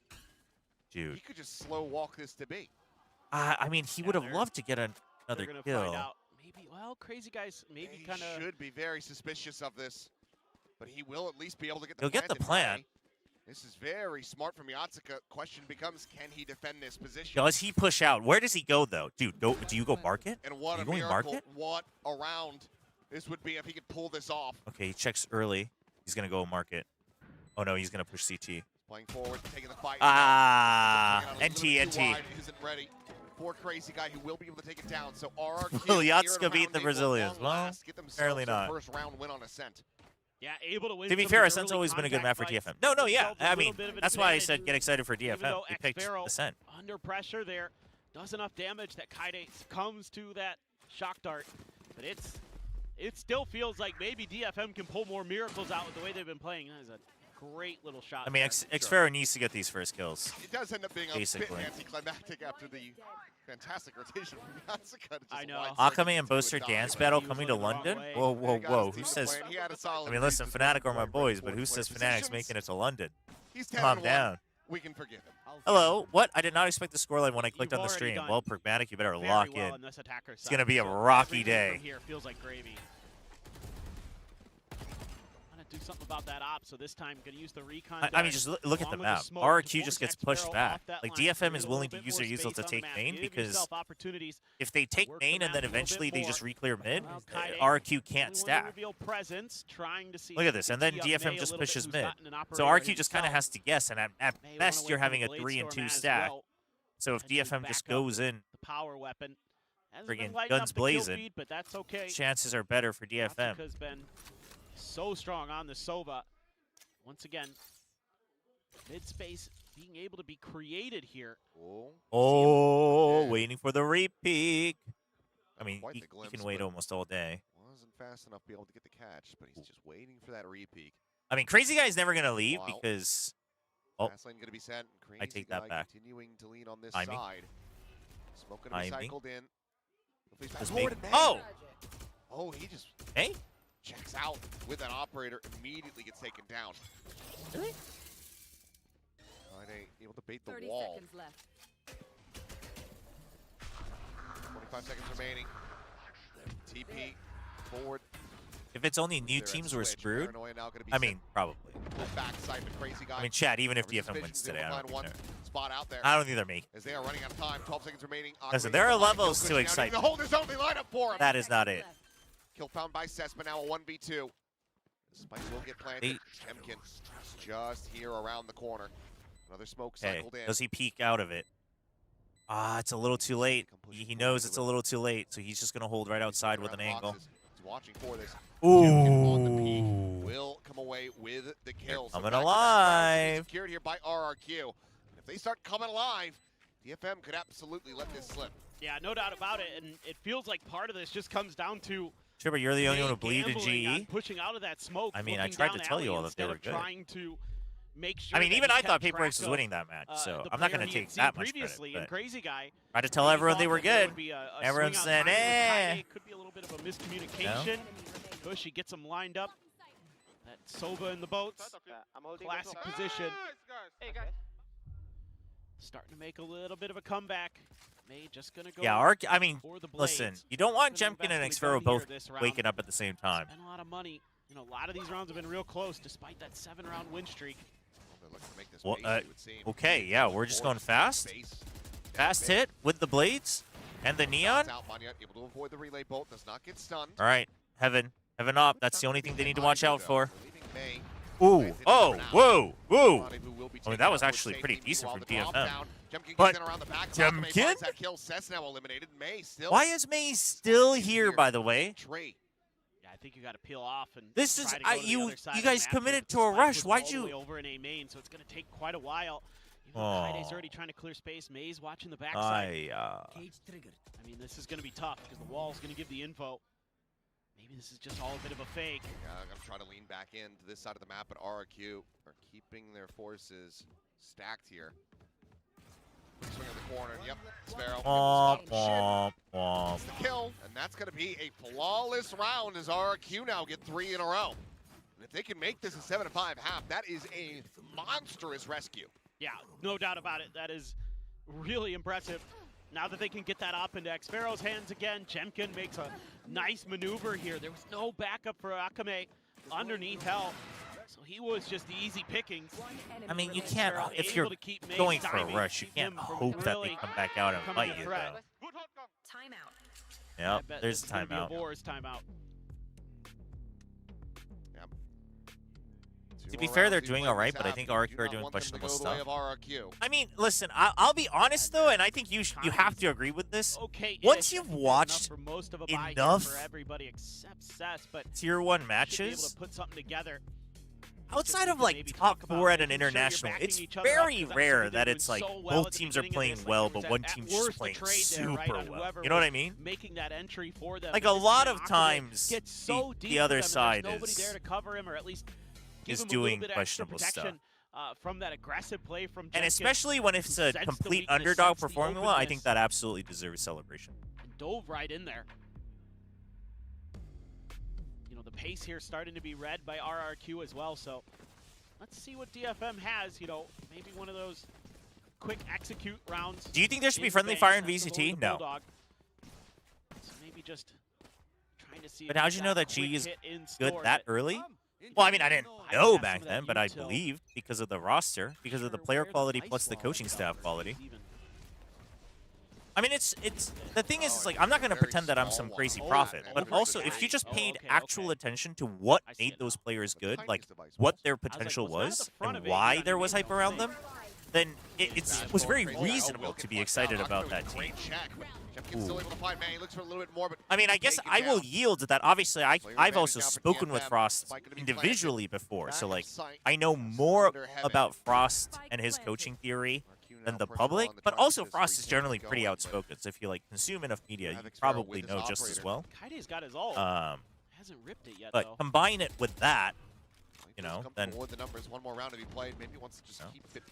He Dude. could just slow walk this to be. I mean, he would have they're- loved to get another They're gonna kill. find out. Maybe, well, Crazy Guys maybe He kind of. should be very suspicious of this, but he will at least be able to get the He'll get the in plant. play. This is very smart from Yatsuka. Question becomes, can he defend this position? Does he push out? Where does he go, though? Dude, do you go market? And what You a going miracle, market? what a round this would be if he could pull this off. Okay, he checks early. He's going to go market. Oh, no, he's going to push CT. Playing forward, taking the fight. Ah, Taking it out a little NT, bit too NT. wide, isn't ready. For Crazy Guy, who will be able to take it down. So RRQ Will here in Yatsuka round beat the 8 will Brazilians? long Well, last, get themselves apparently their not. First round win on Ascent. Yeah, able to win. To be some fair, of Ascent's these early always been a good map for contact DFM. fights, No, gives yeah. themselves a I little mean, bit of an that's why I advantage, said get excited for even DFM. though He picked Xfero Ascent. under pressure there does enough damage that Kaide comes to that shock dart, but it still feels like maybe DFM can pull more miracles out with the way they've been playing. That is a great little shot. I mean, there. Xfero needs to get these first kills. It does end up being a Basically. bit anticlimactic after the fantastic rotation from Yatsuka. to just I know. wide Akame circuit and to a Booster dive. dance He battle was coming to looking the wrong London? way. Whoa, Yeah, whoa, he got whoa. his Who team says... plan. He had a solid I mean, listen, reason Fnatic to are my play boys, right but who forward says play Fnatic's positions. making it to London? He's Calm 10-1. down. We can forgive him. Hello? What? I did not expect the scoreline when I clicked You've on the already stream. done Well, Pragmatic, you better Very lock well in. this attacker It's going to be a side. So rocky everything day. from here feels like gravy. Do something about that op, so this time going to use the recon. I mean, dart just look at the along with map. smoke, RRQ force just gets Xfero pushed off back. that Like, line, DFM give is it a willing little to bit use more their easel space to on the take map. main Give because yourself opportunities. if they take Work the main and map then a little eventually bit they just more. re-clear mid, Well, Kaide RRQ really can't wanna stack. reveal presence, trying to see Look at this, and then if DFM May just a little bit, pushes who's mid. gotten an So operator RRQ just kind of himself. has to guess, and at May wanna best wait you're for having the a Blade 3 and Storm 2 as stack. well. So if Potentially DFM back just up goes in, the power weapon. Hasn't friggin' been lighting guns up the kill blazing, feed, but that's okay. chances are better for DFM. Yatsuka's been so strong on the Sova. Once again, mid space being able to be created here. Oh, Yeah. waiting for the repeat. I mean, Quite he the glimpse, can wait but almost all day. wasn't fast enough to be able to get the catch, but he's just waiting for that repeat. I mean, Crazy Guy's never going to leave Wow. because... Oh. Fast lane gonna be set. Crazy I take that Guy back. Continuing to lean on this Timing. side. Smoke gonna be Timing. cycled in. Hopefully he's Does back make- forward and Oh! Oh, he just Hey? checks out with that operator, immediately gets taken down. Really? Friday able to bait the 30 wall. seconds left. 25 seconds remaining. TP forward. If it's only new They're at teams, we're switch. screwed. Paranoia now gonna be I set. mean, probably. Backside the Crazy Guy. I mean, Chad, even if Coverage DFM wins suspicions, today, able I to don't find one care. spot out there. I don't either, me. As they are running out of time, 12 seconds remaining. Listen, there are levels to Kill excitement. hold his only lineup for him. That is not it. Kill found by Sesma, now a 1v2. Spike will get planted. Temkin just here around the corner. Another smoke Hey, cycled in. does he peek out of it? Ah, it's a little too late. He knows it's a little too late, so he's just going to hold right outside with an angle. He's watching for this. Ooh. Will come away with the kill. So Coming back-to-back rounds alive. Secured here by RRQ. And if they start coming alive, DFM could absolutely let this slip. Yeah, no doubt about it, and it feels like part of this just comes down to Chobra, you're the only one who believed in gambling on GE. pushing out of that smoke. I mean, I looking tried down to tell you alley all that they instead were of good. Trying to make sure I mean, that even he I thought kept Paper X track was of, winning that match, so the I'm not player going to he had take seen that much previously, credit. and Crazy Guy. Tried to tell Maybe everyone thought they were that there good. would be a Everyone swing said, outside of eh. Kaide. Could be a little bit of a miscommunication. Bushy gets him lined up. That Sova in the boats. Classic position. Hey guys. Starting to make a little bit of a comeback. May just gonna go. Yeah, I mean, for the listen, blades. you don't want Gonna Jemkin and invest what Xfero we've done both here this round. waking up at the same time. Spent a lot of money. You know, a lot of these rounds have been real close, despite that 7-round win streak. They're looking to make this Well, pace, it would seem. okay, yeah, we're just going fast. Base. Fast hit with the blades and the neon. Out, Manya, able to avoid the relay bolt, does not get stunned. All right, Heaven up. That's the only thing they need to watch out for. Relieving May. Ooh, oh, whoa, whoa. Who will be I mean, taken that was out actually with pretty safety. decent from Meanwhile, the drop DFM. down. Jemkin But gets in around the back. Jemkin? May finds that kill. Sess now eliminated. May still. Why is May still here, by the way? Trey. Yeah, I think you got to peel off and This is try to go to the you other side you of the guys map here, committed but to the a spike rush. was Why'd all the you? way over in A main, so it's going to take quite a while. Even though Oh. Kaide's already trying to clear space. May's watching the backside. I I mean, this is going to be tough because the wall's going to give the info. maybe this is just all a bit of a fake. Yeah, I'm gonna try to lean back into this side of the map, but RRQ are keeping their forces stacked here. Swing in the corner. Yep, Sparrow. Womp, womp, womp. That's the kill, and that's going to be a flawless round as RRQ now get 3 in a row. And if they can make this a 7-5 half, that is a monstrous rescue. Yeah, no doubt about it. That is really impressive. Now that they can get that up into Xfero's hands again, Jemkin makes a nice maneuver here. There was no backup for Akame underneath Hell. So he was just the easy pickings. I mean, you can't, if you're going for a rush, you can't hope that they come back out and fight you, though. Timeout. Yep, there's a timeout. Timeout. Yep. To be fair, they're doing all right, but I think RRQ are doing questionable stuff. I mean, listen, I'll be honest, though, and I think you have to agree with this. Okay, once you've watched for most of enough for everybody except Cess, but Tier 1 be able matches, to put something together. outside of like top 4 at an international, it's very rare that it's like both teams are playing well, but one team's just playing super well. You know what I mean? Making that entry for them. Like a lot of times, so the other side nobody there to cover him, or at least give is him a little doing bit questionable extra stuff. protection, from that aggressive play from And Jenkins, especially when it's who a sensed the complete weakness, underdog sensed the performing well, I think openness, that absolutely deserves celebration. and dove right in there. You know, the pace here starting to be read by RRQ as well, so let's see what DFM has. You know, maybe one of those quick execute rounds. Do you think there should be in friendly bank fire in sensible VCT? with the No. Bulldog. So maybe just trying to see. But if how'd you know that quick G is hit in good store, that but early? Well, I mean, I didn't know have back some of then, that but I util. believed because of the roster, because of the player quality plus the coaching staff quality. I mean, it's the thing is, it's like I'm not gonna pretend that I'm some crazy prophet, but also if you just paid actual attention to what made those players good, like what their potential was and why there was hype around them, then it was very reasonable to be excited about that team. Great check, but Jemkin's still able to find man. He looks for a little bit more, but I mean, I guess I will yield to that. Obviously, I've also spoken with Frost individually before, so like I know more about Frost and his coaching theory than the public, but also Frost is generally pretty outspoken, so if you like consume enough media, you probably know just as well. Kaide's got his ult. Hasn't ripped it yet, But though. combine it with that, you know, then the numbers, one more round to be played. Maybe he wants to just keep it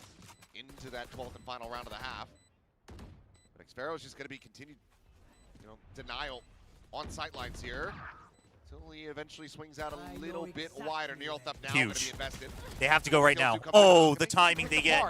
into that 12th and final round of the half. But Xfero's just going to be continued, you know, denial on sightlines here. Until he eventually swings out a little bit wider. Neural Theft now going to be invested. they have to go right now. Oh, the timing they get.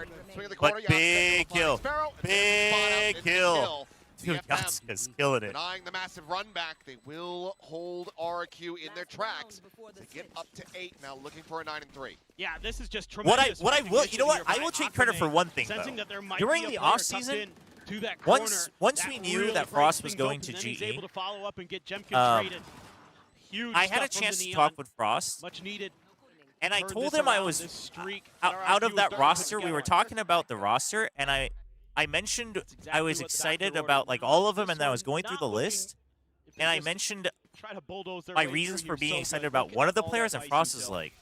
But big kill. Big kill. Dude, Yasuka's killing it. Denying the massive run back. They will hold RRQ in their tracks to get up to 8 now, looking for a 9-3. Yeah, this is just What I tremendous. will, you know what? I recognition will here take credit by for Akame, one thing sensing though. that there might During be a the player off tucked season, in to that once corner, we that knew really that breaks Frost was things going open, to then he's GE, able to follow up and get Jemkin traded. Huge I had a stuff from chance the to Neon. talk with Frost, Much needed. and I Turned told this him I around, was this streak out that of RRQ that was starting to put roster. We together. were talking about the roster, and I mentioned exactly I was what the excited doctor about ordered. like all of them, This and then I was one going through not the looking list, if they and I just mentioned try to bulldoze their my way reasons through for being here, so excited they're about looking one at of the all players, that and Frost ice is util. like,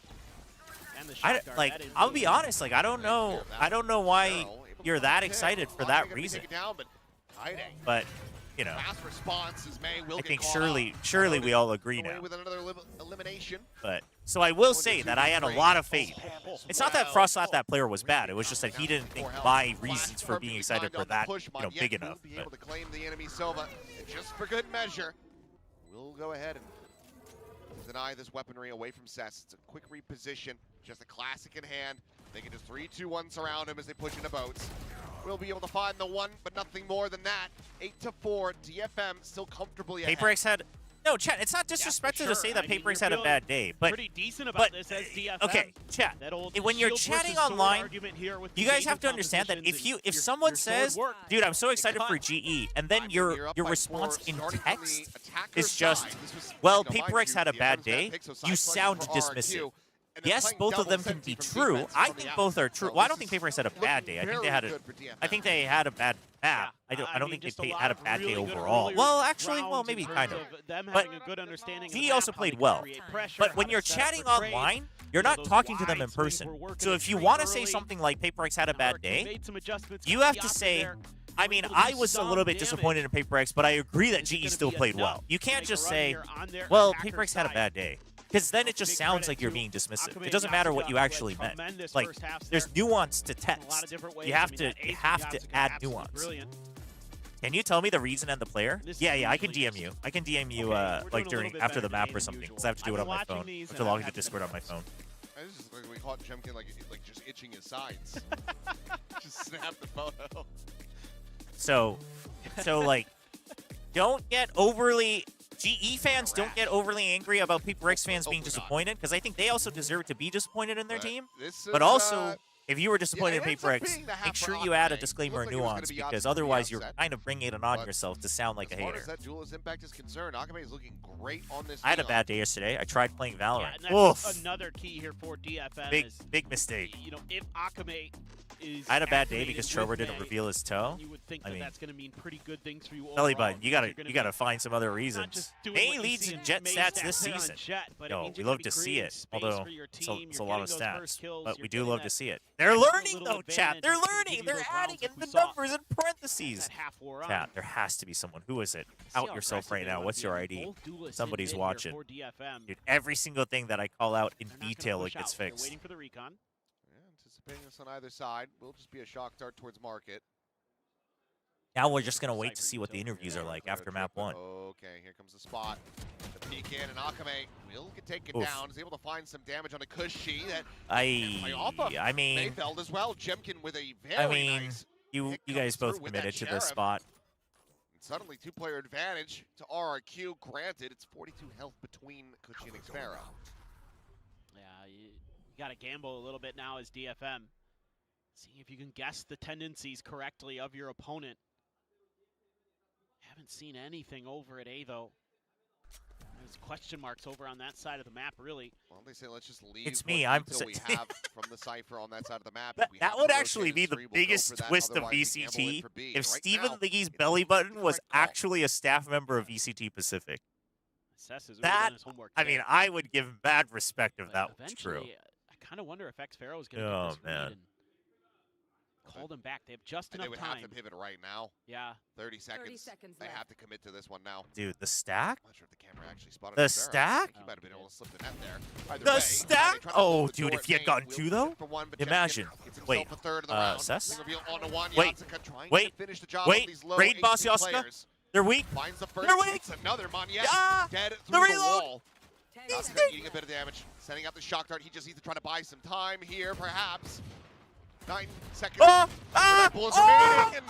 And the I shot guard, like that is I'll be really honest, like I don't know why you're that excited for that reason, but you know, Fast response as May will I get think caught surely up. we all agree Away now. with another elimination. But so I will say that I had a lot of faith. It's not that Frost thought that player was bad. It was just that he didn't think my reasons for being excited for that, you know, big enough. Be able to claim the enemy Silva, and just for good measure, we'll go ahead and deny this weaponry away from Cess. It's a quick reposition, just a classic in hand. They can just 3-2-1 surround him as they push into boats. We'll be able to find the one, but nothing more than that. 8-4, DFM still comfortably ahead. PaperX had no chat. It's not disrespectful to say that PaperX had a bad day, but pretty decent about this as DFM. okay, chat. That old When you're shield chatting versus sword online, argument here with you the guys game have to understand that compositions if and someone your sword says, work, "Dude, I'm so excited cut. for GE," and then your response in text is just, "Well, PaperX had a bad day," you sound dismissive. Yes, both of them can be true. I think both are true. Well, I don't think PaperX had a bad day. I think they had a bad map. I don't think they had a bad day overall. Well, actually, well, maybe kind of. But he also played well. But when you're chatting online, you're not talking to them in person. So if you want to say something like PaperX had a bad day, you have to say, I mean, I was a little bit disappointed in PaperX, but I agree that GE still played well. You can't just say, well, PaperX had a bad day. Because then it just sounds like you're being dismissive. It doesn't matter what you actually meant. Like, there's nuance to text. You have to add nuance. Can you tell me the reason and the player? Yeah, I can DM you. I can DM you like after the map or something, because I have to do it on my phone. I have to log into Discord on my phone. This is like we caught Jemkin like just itching his sides. Just snap the photo. So like, don't get overly. GE fans don't get overly angry about PaperX fans being disappointed, because I think they also deserve to be disappointed in their team. But also, if you were disappointed in PaperX, make sure you add a disclaimer or nuance, because otherwise you're kind of bringing it on yourself to sound like a hater. As far as that duelist impact is concerned, Akame is looking great on this. I had a bad day yesterday. I tried playing Valorant. Yeah, and that's another key here for DFM. Big mistake. You know, if Akame is I had a bad day because Chobra didn't reveal his toe. You would think that that's going to mean pretty good things for you. Belly button, you gotta find some other reasons. May leads in Jet stats this season. Yo, we love to see it. Although it's a lot of stats, but we do love to see it. They're learning though, chat. They're learning. They're adding in the numbers in parentheses. Chat, there has to be someone. Who is it? Out yourself right now. What's your ID? Somebody's watching. Dude, every single thing that I call out in detail, it gets fixed. Waiting for the recon. Anticipating this on either side. Will just be a shock start towards market. Now we're just going to wait to see what the interviews are like after map 1. Okay, here comes the spot. The peek in, and Akame will get taken down. Is able to find some damage on a Cushy. I mean, Mayfeld as well. Jemkin with a very nice you guys both committed to this spot. And suddenly, two-player advantage to RRQ. Granted, it's 42 health between Cushy and Xfero. Yeah, you got to gamble a little bit now as DFM. Seeing if you can guess the tendencies correctly of your opponent. Haven't seen anything over at A, though. There's question marks over on that side of the map, really. Well, they say let's just leave. It's me. We have from the Cypher on that side of the map. That would actually be the biggest twist of VCT if Steven Liggy's belly button was actually a staff member of VCT Pacific. That, I mean, I would give him bad respect if that was true. I kind of wonder if Xfero is going to get this read and call them back. They have just enough time. They would have to pivot right now. Yeah. 30 seconds. They have to commit to this one now. Dude, the stack? I'm not sure if the camera actually spotted the stack? He might have been able to slip the net there. Either the way, stack? Oh, dude, if he had gotten 2, though? Imagine. Wait, Cess? Wait, raid boss Yaska? They're weak. They're weak. Another Moniette dead the through the reload. wall. Eating a bit of damage. Setting up the shock dart. He just needs to try to buy some time here, perhaps. 9 seconds. Bullets remaining. And,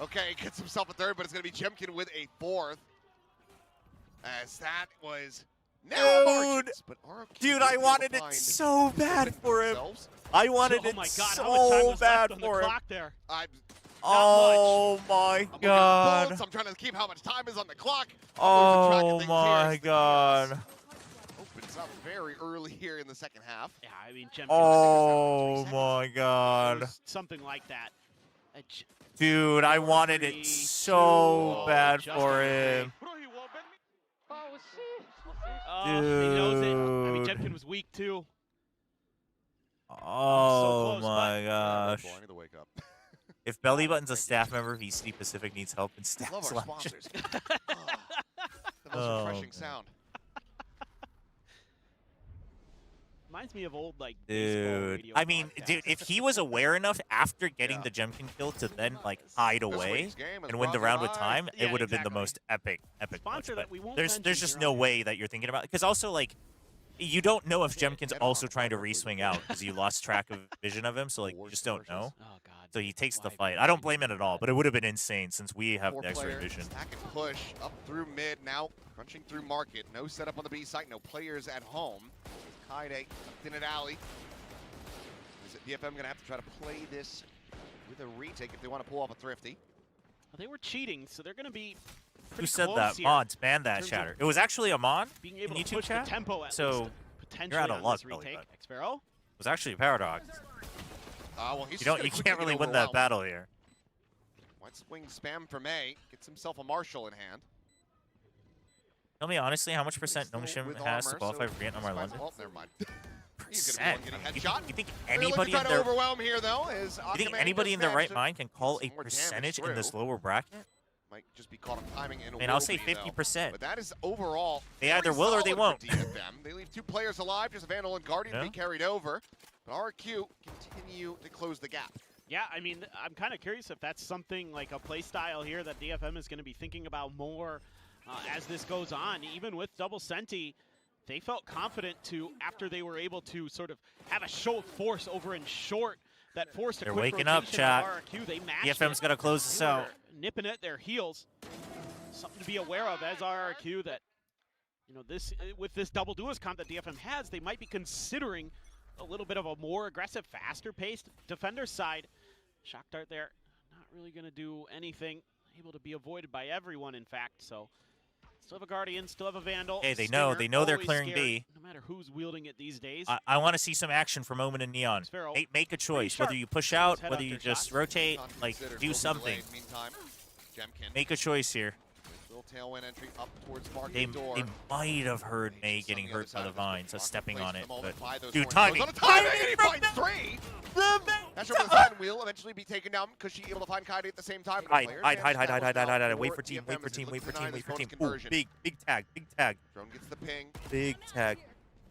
okay, gets himself a third, but it's going to be Jemkin with a fourth. As that was narrow margins, but dude, I wanted it so bad for him. I wanted it so bad for him. Oh my god. I'm trying to keep how much time is on the clock. Oh my god. Opens up very early here in the second half. Yeah, I mean, Jemkin. Oh my god. Something like that. Dude, I wanted it so bad for him. Dude. He knows it. I mean, Jemkin was weak too. Oh my gosh. I need to wake up. If Belly Button's a staff member, VCT Pacific needs help in staff Love our selection. sponsors. The most refreshing sound. Reminds me of old, like, dude. I mean, dude, if he was aware enough after getting the Jemkin kill to then, like, hide away and win the round with time, it would have been the most epic punch. But there's just no way that you're thinking about it. Because also, like, you don't know if Jemkin's also trying to re-swing out because you lost track of vision of him. So, like, you just don't know. So he takes the fight. I don't blame it at all, but it would have been insane since we have the X-ray vision. Stack and push up through mid, now crunching through market. No setup on the B site, no players at home. Kaide in an alley. Is it DFM going to have to try to play this with a retake if they want to pull off a thrifty? Well, they were cheating, so they're going to be Who said that? Mods, ban that chatter. It was actually a mod in YouTube chat, so you're out of luck, Belly Button. It was actually a Paradox. Well, you can't really win that battle here. White swing spam for May. Gets himself a Marshall in hand. Tell me honestly, how much percent NONGSHIM has to qualify for Vietnam or London? Oh, never mind. He's gonna be one getting headshot. You think They're looking anybody to in try to their overwhelm here though? you think anybody in their right mind can call a percentage in this lower bracket? Might just be caught on timing and I mean, I'll say 50%. But that is overall. They either will or they won't. DFM. They leave 2 players alive, just Vandal and Guardian be carried over. But RRQ continue to close the gap. Yeah, I mean, I'm kind of curious if that's something like a play style here that DFM is going to be thinking about more as this goes on. Even with double Senti, they felt confident to, after they were able to sort of have a show of force over in short, that forced a They're quick waking up, rotation chat. of RRQ. They matched DFM's got to close this out. Nipping at their heels. Something to be aware of as RRQ that, you know, this with this double duelist comp that DFM has, they might be considering a little bit of a more aggressive, faster-paced defender side. Shock dart there, not really going to do anything. Able to be avoided by everyone, in fact. So, still have a Guardian, still have a Vandal. Hey, they Stinger, know they're always clearing scared, B. no matter who's wielding it these days. I want to see some action from Omen and Neon. Sparrow, Make a choice, sharp. whether you push out, Head whether up you their just shots. rotate, Not like considered, do will be something. delayed. Meantime, Jemkin. Make a choice here. Little tailwind entry up towards They, market door. they might have heard May Just on getting the other hurt by side the of this vine, bridge. so Mark stepping plays on the it. moment But by those dude, horns. timing. Goes on a timing, and he finds 3. Not sure if the sign will eventually be taken down because she's able to find Kaide at the same time. Hide. Wait for team. Ooh, big tag. Drone gets the ping. Big tag.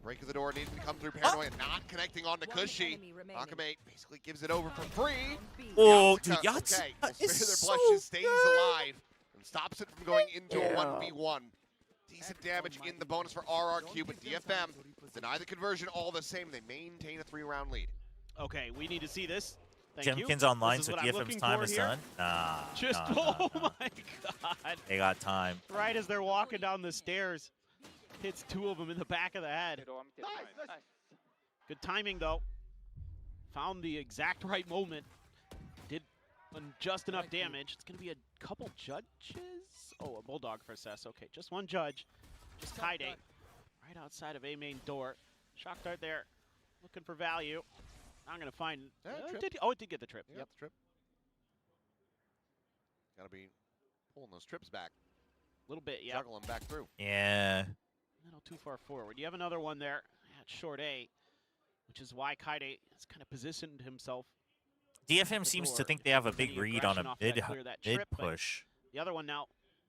Break of the door needs to come through Paranoia, not connecting on to Cushy. Akame basically gives it over for free. Oh, dude, Okay, Yatsuka will spare is their so blushes, stays good. alive, and stops it from going into a 1v1. Decent damage in the bonus for RRQ, but DFM deny the conversion all the same. They maintain a 3-round lead. Okay, we need to see this. Thank you. Jemkin's online, This so is what I'm DFM's looking time for is here. done. Nah. Just, nah. oh my god. They got time. Right as they're walking down the stairs, hits 2 of them in the back of the head. Good timing, though. Found the exact right moment. Did just enough damage. It's going to be a couple judges. Oh, a Bulldog for Cess. Okay, just one judge. Just Kaide. Right outside of A main door. Shock dart there. Looking for value. I'm going to find... it did get the trip. Yeah, yep. Trip. Gotta be pulling those trips back. A little bit, yeah. Juggling back through. Yeah. A little too far forward. You have another one there at short A, which is why Kaide has kind of positioned himself. DFM seems to think they have a big read on a mid trip, push. The other one now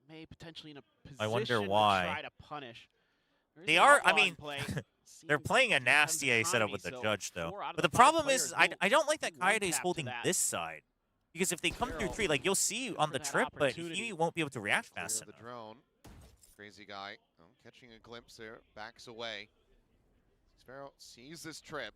may potentially in a position I wonder to why. try to punish. They are, I mean, they're playing a nasty A setup with the judge, though. But the problem is, I don't like that Kaide is holding this side. Because if they come through 3, like, you'll see on the trip, but he won't be able to react fast enough. The drone. Crazy guy. Oh, catching a glimpse there. Backs away. Sparrow sees this trip.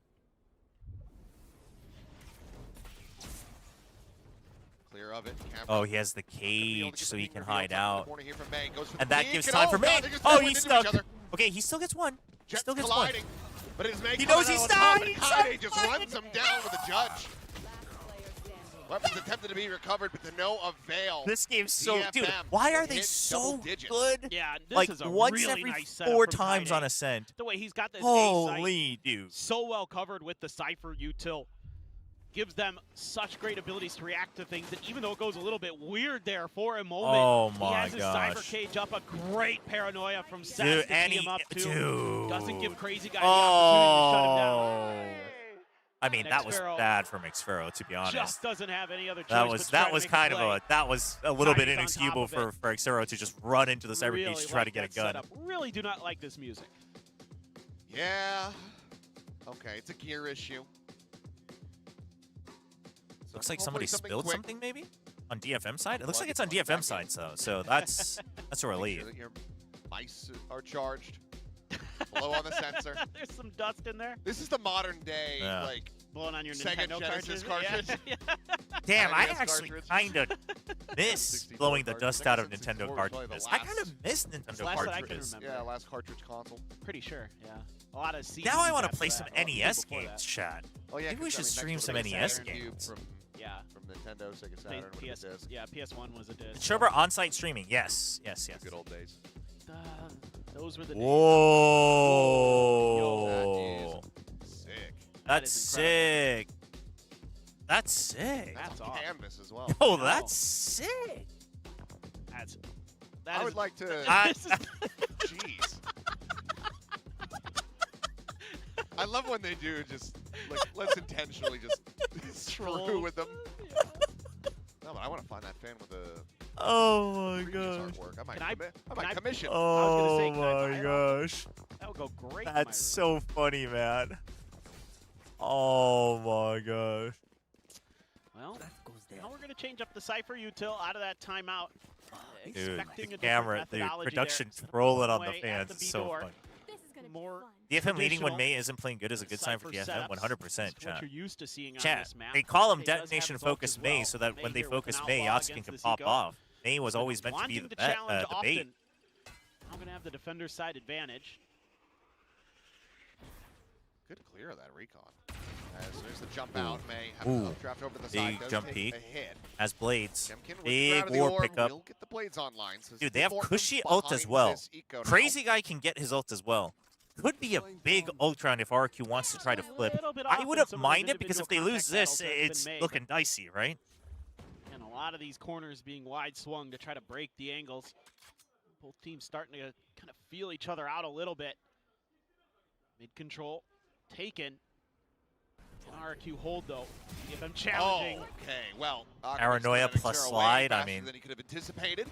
Clear of it. Oh, he has the cage so he can hide out. May, and that gives time for May. Oh, he's stuck. Okay, he still gets one. He still gets one. But his May he knows he's stuck. Kaide just runs him down with a judge. Weapons attempted to be recovered, but to no avail. This game's so... DFM dude, why are they so good? Yeah, this like, is a once really every nice 4 from times Kaide. on Ascent. The way he's got this Holy dude. So well covered with the Cypher util. Gives them such great abilities to react to things that even though it goes a little bit weird there for a moment, oh my he has his gosh. Cypher cage up. A great paranoia from Seth Dude, to tee him up too. Dude. Doesn't give Crazy Guy the opportunity to shut him down. I mean, that was bad for Mixfero, to be honest. Just doesn't have any other choice. That was kind of a little bit inexcusable for Xero to just run into the Cyber Cage to try to get a gun. Setup. Really do not like this music. Yeah. Okay, it's a gear issue. So looks like somebody spilled something, maybe? On DFM side? It looks like it's on DFM side, so that's a relief. Sure that your mice are charged. Below on the sensor. There's some dust in there. This is the modern day, like, blowing on your Sega Nintendo Genesis cartridge. cartridge. Damn, I actually kind of miss blowing the dust out of Nintendo cartridges. I kind of miss Nintendo cartridges. Yeah, last cartridge console. Pretty sure, yeah. A lot of CDs. Now I want to play after some that. NES games, chat. Oh, yeah, maybe we should stream some NES games. From Nintendo, Sega Saturn, PS, yeah, PS1 was a disc. Chobra on-site streaming, yes. Good old days. Those were the Whoa. Days. Sick. That's sick. That's sick. That's on canvas as well. Oh, that's sick. I would like to. Jeez. I love when they do just, like, let's intentionally just screw with them. No, but I want to find that fan with the Oh my previous gosh. artwork. I might, Can I might commission. Oh say, can I buy my it? gosh. That would go great. in my That's room. so funny, man. Oh my gosh. Well, now we're going to change up the Cypher util out of that timeout. Dude, Expecting the a different camera, the methodology production there. trolling on the Away at fans the is B so door. funny. More DFM leading when traditional May isn't playing good is a good sign for Cypher DFM, setups. 100%, It's what chat. you're used to seeing on Chat, this map. they call him May does have Detonation the bulk Focus as May well. so that May when they here with focus an May, outlaw Yatsukin against can this pop Eco. off. May was always meant to be Wanting the, challenge the bait. often. I'm going to have the defender's side advantage. Good clear of that recon. As there's the jump out, May have Ooh. a draft over to the Big side. Does jump take peek. a hit. As Blades. Jemkin with the Big ground of the war orb pickup. will get the Blades online. So Dude, they have Morton cushy ult as behind well. this eco now. Crazy Guy can get his ult as well. Could be a big ult round if RRQ wants to try to flip. I wouldn't mind it because if they lose this, it's looking dicey, right? And a lot of these corners being wide swung to try to break the angles. Both teams starting to kind of feel each other out a little bit. Mid control taken. RRQ hold though. DFM challenging. Oh, okay, well. Paranoia plus slide, I mean. Than he could have anticipated.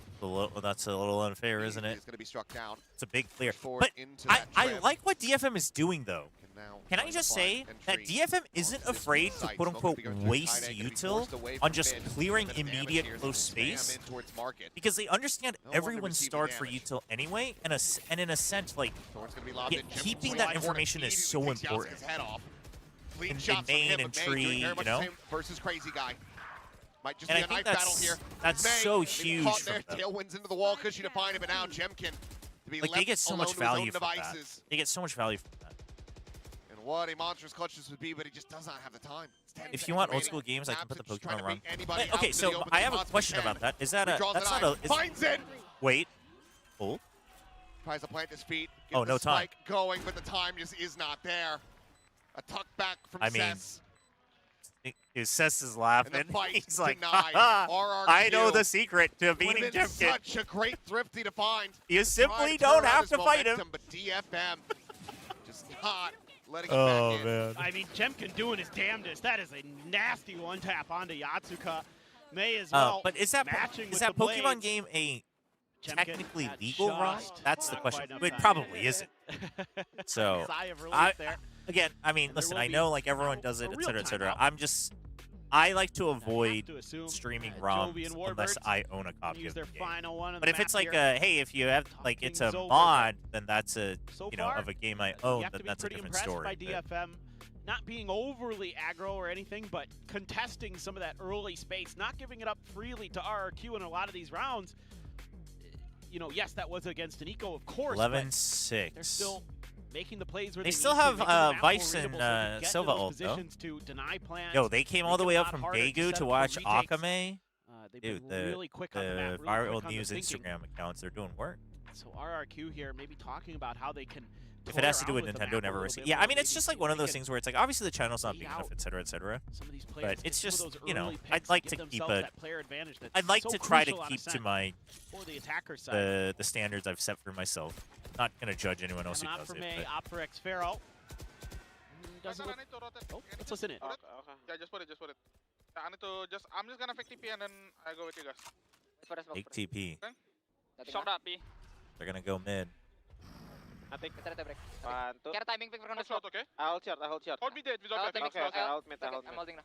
That's a little unfair, isn't it? He's going to be struck down. It's a big clear. Forward But into I that trim. like what DFM is doing, though. Now Can I trying just to say find that entry DFM isn't onto this afraid to site. quote-unquote Smoke will be going waste to be util forced away on from just mid. clearing The damage immediate here is close spam space? in towards market. Because they understand No longer everyone's receiving starred for damage. util anyway, and in a sense, like, Thorn's going to be lobbed yeah, in. Jim keeping Slide that corner information is so immediately takes important. Yasuke's head off. Clean In shots from main him, and but May tree, doing very you much know? the same versus Crazy Guy. Might just And be I a think knife battle here. that's May so getting huge caught from there, them. tailwinds into the wall, cushy to find him, but now Jemkin to be Like, left they get so alone much to his own value from that. devices. They get so much value from that. And what a monstrous clutch this would be, but he just does not have the time. It's 10 If you seconds want old remaining. school games, I can put the Absent just trying Pokemon to run. beat anybody out Okay, into so the open I as have a much as question he can. about that. Is that He a, draws that's an not eye, a, is, finds it! wait, hold. Tries to plant his feet. Get Oh, the no time. spike going, but the time just is not there. A tuck back from I mean, Cess. Cess is laughing. And the fight He's like, denied. "Ha, RRQ I know the secret to would beating have been Jemkin. such a great thrifty to find. You Tried simply to turn don't around have his to fight him. momentum, But DFM just not letting him Oh, back in. man. I mean, Jemkin doing his damnedest. That is a nasty one tap onto Yatsuka. May as well. But is that matching with that the Pokemon blades. game a Jemkin technically had legal ROM? just That's the not question. quite enough It time. probably isn't. So, Sigh of relief there. again, I mean, And there listen, will I be know like everyone now does it, a et real cetera, et cetera. timeout. I like to I have avoid to assume streaming that ROMs Jovi and unless Warbirds I own a copy use of their the game. final one on But the if it's map like here. hey, if you have like it's a things over, mod, then that's a So you know far, of a game I you own, have then to be that's a pretty different impressed story. by but- DFM not being overly aggro or anything, but contesting some of that early space, not giving it up freely to RRQ in a lot of these rounds. You know, yes, that was against an eco, of course. but 11-6. they're still making the plays where They they still need to, have, making the map more Vice and, readable so they can get to Silva those ult, though. positions to deny plans. Yo, they came all the make way it a up lot from harder to Daegu set to up watch for retakes. Akame. They've Dude, been really quick on the map, the really viral quick on the news thinking. Instagram accounts, they're doing work. So RRQ here maybe talking about how they can If toy it has to do around with the map Nintendo, a never little received. bit Yeah, more, I mean, it's maybe just see like if one of they those can things where it's like, obviously the channel's not weed big out enough, et cetera, et cetera. some of these players But get it's some of just, those you know, early I'd picks like give to keep themselves a, that player advantage that's I'd like so to try to crucial on keep to ascent my for the attacker side. the standards I've set for myself. Not gonna judge anyone else who Coming out does from it. a But Op for X Pharaoh. Doesn't look... Oh, let's listen in. Okay, okay. Yeah, just put it. I need to I'm just gonna fake TP and then I go with you guys. For the smoke. take TP. Shock that B. They're gonna go mid. Natik. One, two. Care timing pick from the One shot, smoke. okay? I hold short, I hold short. Hold me dead without I'll flapping. take Okay, it. okay. I hold mid, I hold mid. I'm holding now.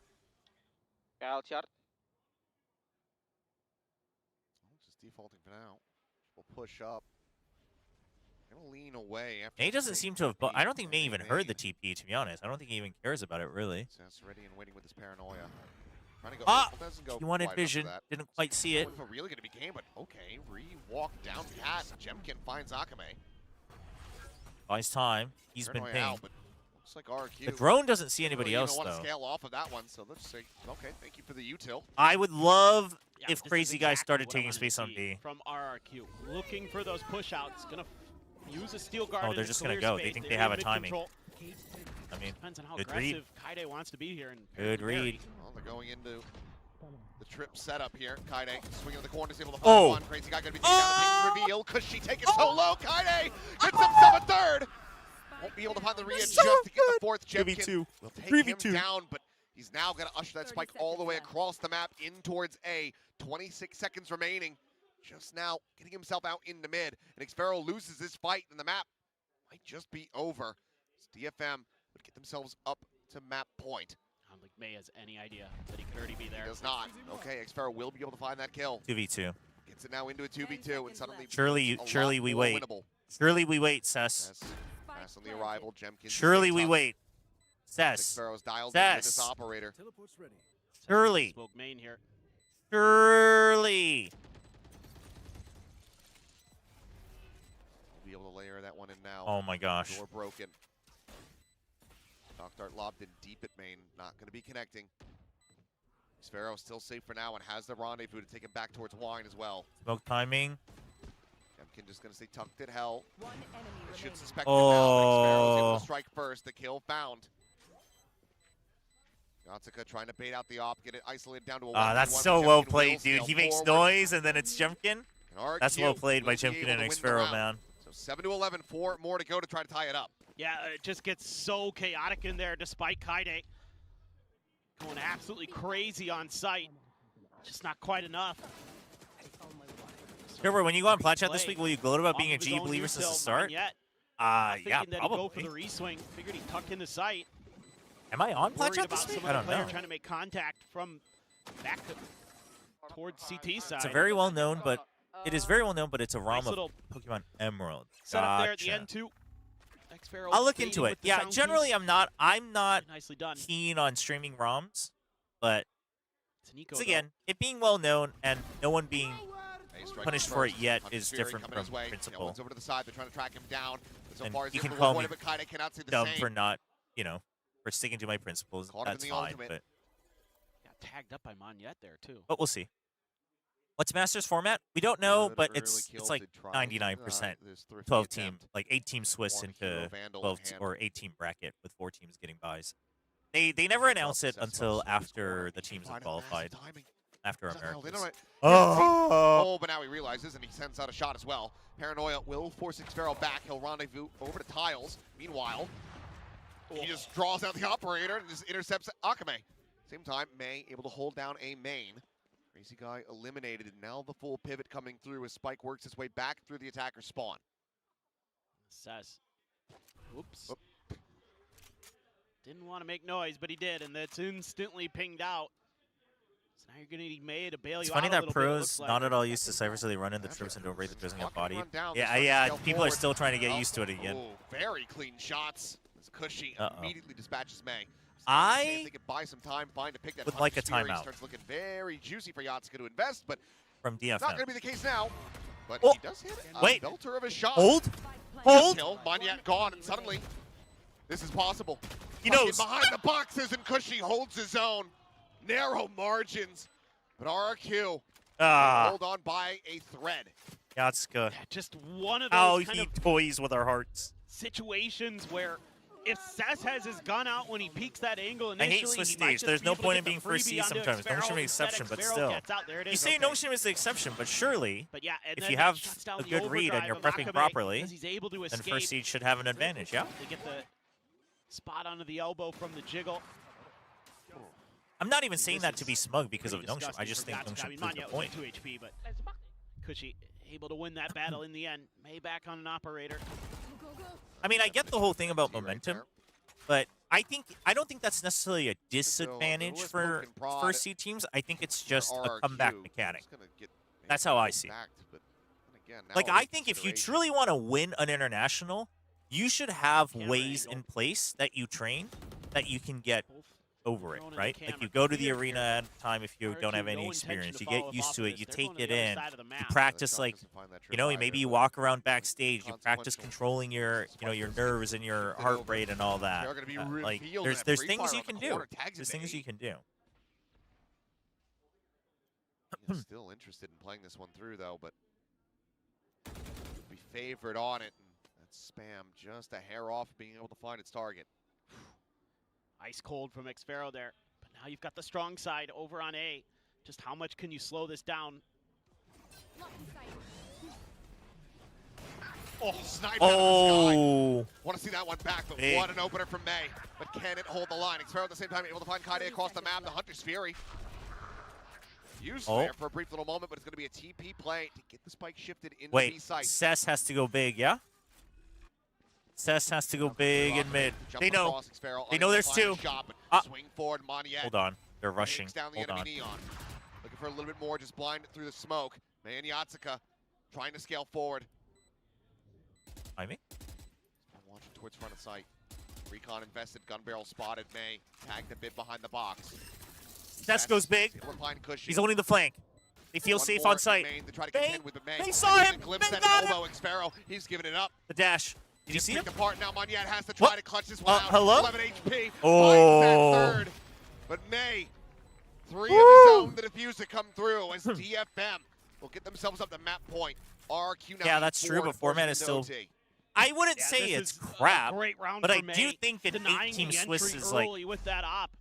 Okay, I hold short. Just defaulting for now. We'll push up. Gonna lean away. After May doesn't taking seem to have. I don't think May even heard the main. TP. To be honest, I don't think he even cares about it really. That's ready and waiting with his paranoia. Trying to go. Ah! Doesn't go He wanted quite up to vision, that. didn't quite see it. Wasn't really gonna be game, but okay. Re-walk down pat. Jemkin finds Akame. Buys time. He's been Paranoia out, pinged. but looks like RRQ. The drone doesn't see anybody really else want to though. scale off of that one, so let's say, okay, thank you for the util. I would love Yeah, if this is Crazy Guy exactly started what I taking wanted to space on see B. From RRQ, looking for those push outs, gonna use a steel guard. Oh, in they're a just gonna clear go. They space. think They're they in have a mid timing. control. I mean, Depends on how good read. aggressive Kaide wants to be here. And Good read. Well, they're going into the trip setup here. Kaide swinging in the corner, is able to find Oh. one. Crazy Guy gonna be taking down the pink reveal. Could she take it so low? Kaide gets himself a third. Won't be able to find the readjust so to get the fourth. Jemkin 2v2. will take 3v2. him down, but he's now going to usher that spike all the way across the map in towards A. 26 seconds remaining. Just now getting himself out into mid. And Xfero loses this fight, and the map might just be over. As DFM would get themselves up to map point. I don't think May has any idea that he could already be there. He does not. Okay, Xfero will be able to find that kill. 2v2. Gets it now into a 2v2, and suddenly Surely we wait. Winnable. Surely we wait, Cess. Pass on the arrival. Jemkin. Surely we wait. Cess. Xfero's dialed in with this Cess. operator. Surely. Smoke main here. Surely. Be able to layer that one in now. Oh my gosh. Door broken. Knock dart lobbed in deep at main. Not going to be connecting. Xfero still safe for now and has the rendezvous to take him back towards wine as well. Smoke timing. Jemkin just going to stay tucked at hell. Should suspect Oh. it now. Xfero's able to strike first. The kill found. Yatsuka trying to bait out the op, get it isolated down to a 1v1. That's so Jemkin well will played, dude. sail He makes forward. noise and then it's Jemkin. And That's RRQ well played by will be Jemkin able and to win the Xfero, round. man. So 7-11, 4 more to go to try to tie it up. Yeah, it just gets so chaotic in there despite Kaide going absolutely crazy on site. Just not quite enough. Trevor, when you go on Plat Chat this Play week, will you gloat about off being a of his G own believer since the util, start? not yet. Yeah, Thinking that he'd go for probably. the reswing. Figured he'd tuck in the site. Am I on Plat Worried Chat about this week? some I other don't player know. trying to make contact from back to towards CT side. It's a very well known, but it is very well known, but it's a ROM Nice of little Pokemon Emerald. set up there at the Gotcha. end too. Xfero I'll look baiting into it. with the Yeah, sound generally piece. I'm not Nicely done. keen on streaming ROMs, but It's Nico, once though. again, it being well known and no one being Ace strikes punished for it first. yet Hunter's is Fury different coming his from way. principle. One's over to the side. They're trying to track him down. But so And far, he's you able can to call avoid me it, but Kaide cannot say the dumb same. for not, for sticking to my principles. Caught him in That's the fine, ultimate. Got tagged up by Monyet there too. but we'll see. What's Masters format? We don't know, Good but early it's kills. like They tried, 99%. this thrifty 12 team, attempt. like 8 team Swiss One into hero Vandal 12 in hand. or 8 team bracket with 4 teams getting buys. They never announce it until after the teams have qualified, after Americans. Oh, but now he realizes, and he sends out a shot as well. Paranoia will force Xfero back. He'll rendezvous over to Tiles. Meanwhile, he just draws out the operator and just intercepts Akame. Same time, May able to hold down a main. Crazy guy eliminated, and now the full pivot coming through as Spike works his way back through the attacker spawn. Says. Oops. Didn't want to make noise, but he did, and that's instantly pinged out. So now you're going to need May to bail It's you funny out a that little bit, it pros looks like. not at all used to Cypher, so they run into trips and don't break the doesn't get bodied. Run down, Yeah, they yeah. start to People scale are still trying to get forward. used to it again. Oh, very clean shots. As Cushy immediately dispatches May. I They could buy some time, find to pick that would like a Hunter's Fury. timeout. Starts looking very juicy for Yatsuka to invest, but from not DFM. going to be the case now. But Oh, he does hit a wait. belter of a shot. Hold, hold. Kill, Monyet gone, and suddenly this is possible. He Tucking knows. behind the boxes, and Cushy holds his own. Narrow margins, but RRQ hold on by a thread. Yatsuka. Yeah, just one of those How kind he of toys with our hearts. situations where if Sess has his gun out when he peeks that angle I initially, hate Swiss he might stage. just There's be no able to point get in the being first freebie C onto sometimes. Xfero. Nongshim is the Instead, exception, but Xfero still. gets out. There it You is, say okay. Nongshim is the exception, but surely, But yeah, and if then you that have shuts down a the good read and overdrive you're of prepping Akame properly, as he's able to then escape. first seed should have an advantage, yeah? They get the spot onto the elbow from the jiggle. I'm not even saying This that to is be smug because of pretty Nongshim. I disgusting just for think Yatsuka. I Nongshim mean, proved the Monyet was point. 2 HP, but Cushy able to win that battle in the end. May back on an operator. I mean, I get the whole thing about Right momentum, there. but I don't think that's necessarily a disadvantage was for poking prod first seed teams. I think it's for just a RRQ. comeback mechanic. It's gonna get That's how I see it. backed, but then again, now Like, under I think if you consideration. truly want to win an international, you should have Camera ways angle. in place that you train that you can get Both over it, thrown in the right? Like, camera. you go to the Here, arena here. at a time if you don't RRQ, have any no intention experience. to You follow get up used off to of it, this. you They're take going to it the other in, side of the you map. practice, Shot like, doesn't find that you know, trip maybe either, you but walk around backstage, you practice consequential. controlling your, your nerves and your Flip it heart over. rate and all that. They're gonna be Like, revealed there's in a there's free things fire you on can the do. corner, tags There's it things to you can do. He's still interested in playing this one through, though, but be favored on it. And that's spam just a hair off being able to find its target. Ice cold from Xfero there. But now you've got the strong side over on A. Just how much can you slow this down? Oh, sniped out of the sky. Oh. Want to see that one back, but Big. what an opener from May. But can it hold the line? Xpero at the same time able to find Kaide across the map. The Hunter's Fury. Used there for a brief little moment, but it's going to be a TP play to get the spike shifted into B Wait, site. Cess has to go big, yeah? Cess has to go big in mid. They know. They know there's two. Swing forward, Moniette. Hold on. They're rushing. Takes down the Hold enemy on. Neon. Looking for a little bit more, just blinded through the smoke. May and Yatsuka trying to scale forward. Timing? Watching towards front of sight. Recon invested, gun barrel spotted. May tagged a bit behind the box. Cess goes big. He's holding the flank. They feel One safe more on site. in Main to try to May, contend with the May. they saw him. Glimpse They at got an him. elbow. Xpero, he's giving it up. The dash. Did you see him? Apart now. Moniette has to try What? to clutch this one out. Hello? 11 HP. Oh. Finds that third. But May, 3 of his own, the diffuser come through as DFM will get themselves up to map point. RRQ now. Yeah, that's true, but format is still... I wouldn't say it's crap, Great round but for I do May. think an Denying 8-team the Swiss entry is like... early with that op.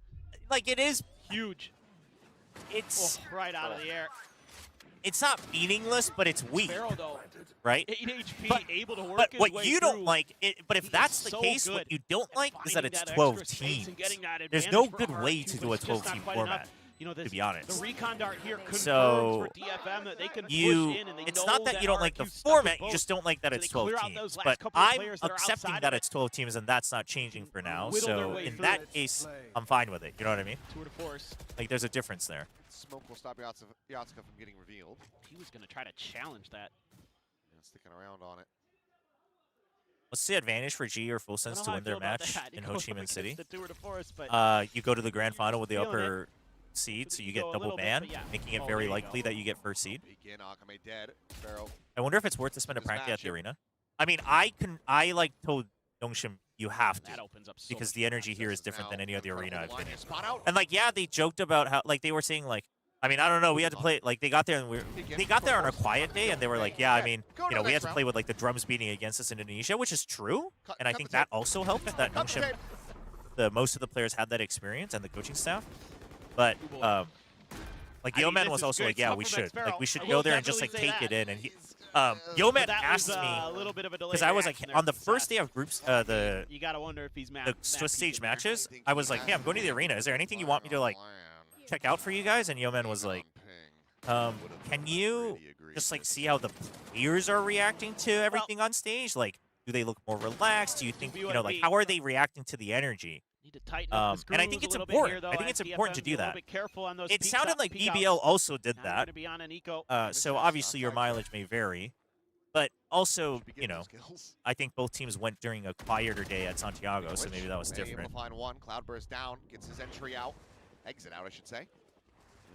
Like, it is... Huge. It's... Right out of the air. It's not meaningless, but it's weak, Xpero, though, right? 8 HP, But- able to work But his what way you don't through. like, but if that's the so case, good what you don't like is that finding it's that 12 extra space teams. and getting that There's advantage no for good way RRQ, to do but a it's just 12-team not quite format, enough. You know, to be honest. The recon dart here confirms So, for DFM that they can push you, in and they it's know not that you don't like the RRQ stuck with format, you both. just don't like that So it's they 12 clear out teams. those last But couple of I'm players that are accepting outside that of it. it's 12 teams, and that's not changing for now. Whittle their So way in through that it. case, I'm fine with it. You know what I mean? Tour de force. Like, there's a difference there. Smoke will stop Yatsuka from getting revealed. He was going to try to challenge that. And sticking around on it. What's the advantage for G or Full Sense to win their match in Ho Chi Minh City? The Tour de force, but You go to the grand final with the Feeling upper seed, so you get go a double little bit, ban, but yeah. making it Oh, very there you likely go. that you get first seed. Begin Akame dead. Xpero. I wonder if it's worth to spend a Just practice at match the it. arena. I mean, I like told NONGSHIM you have to, that opens up so because much the energy here is Now different than any other arena I've been in. Spot out. And like, yeah, they joked about how, like, they were saying like, I mean, I don't know, we had to play, like, they got there on a quiet day, and they were like, yeah, I mean, you know, we had to play with like the drums beating against us in Indonesia, which is true, and I think that also helped that NONGSHIM, most of the players had that experience and the coaching staff, but like I mean, Yeoman this was is also good like, yeah, stuff we from should, Xpero. like, we should I go will there and just like definitely take say it that. in, and he, Yeoman that asked was, me, a little bit of a delay because I was like, reaction there on the from first Seth. day of groups, the You gotta wonder if he's mad. Swiss stage matches, I was like, hey, I'm going to the arena. Is there anything you want me to like check out for you guys? And Yeoman was like, can you just like see how the players are reacting to everything on stage? Like, do they look more relaxed? Do you think, you know, like, how are they reacting to the energy? Need to tighten up the And I screws think a it's little bit important. here, though, I think as it's important to DFM do be a little that. bit careful on those It peak sounded shot- like peak BBL outs. also did Now that. gonna be on an eco. So obviously your mileage may vary, but also, you know, I think both teams went during a quieter day at Santiago, so maybe that was May able different. to find one. Cloudburst down, gets his entry out. Exit out, I should say.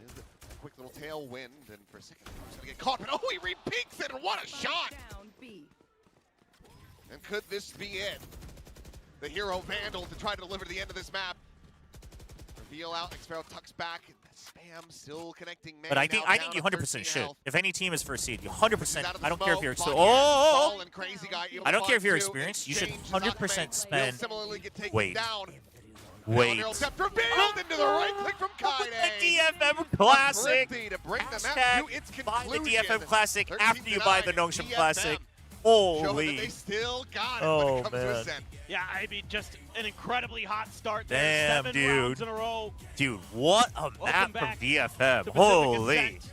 With a quick little tailwind, and for a second, he's going to get caught, but oh, he re-peeks it, and what a shot! And could this be it? The hero Vandal to try to deliver to the end of this map. Reveal out, Xpero tucks back, and Spam still connecting May. But I now think down you to 100% 13 should. health. If any team is first seed, you 100%. Out of the I don't care if smoke, you're Bonnie oh, and Crazy Guy able I to don't care if you're find two, experienced. You should exchange 100% Akame. Will spend. similarly get taken Wait. down. Wait. Now depth revealed into the right click from Kaide. The DFM Classic. Thrifty to bring the map Hashtag to its buy the conclusion. DFM Classic 13 after you buy the denied. NONGSHIM DFM Classic. showing that Holy. they still got it Oh, when it comes to man. Ascent. Yeah, I mean, just an incredibly hot start there. Damn, 7 dude. rounds in a row. Dude, what a Welcome map from back DFM. to Pacific Holy. Ascent.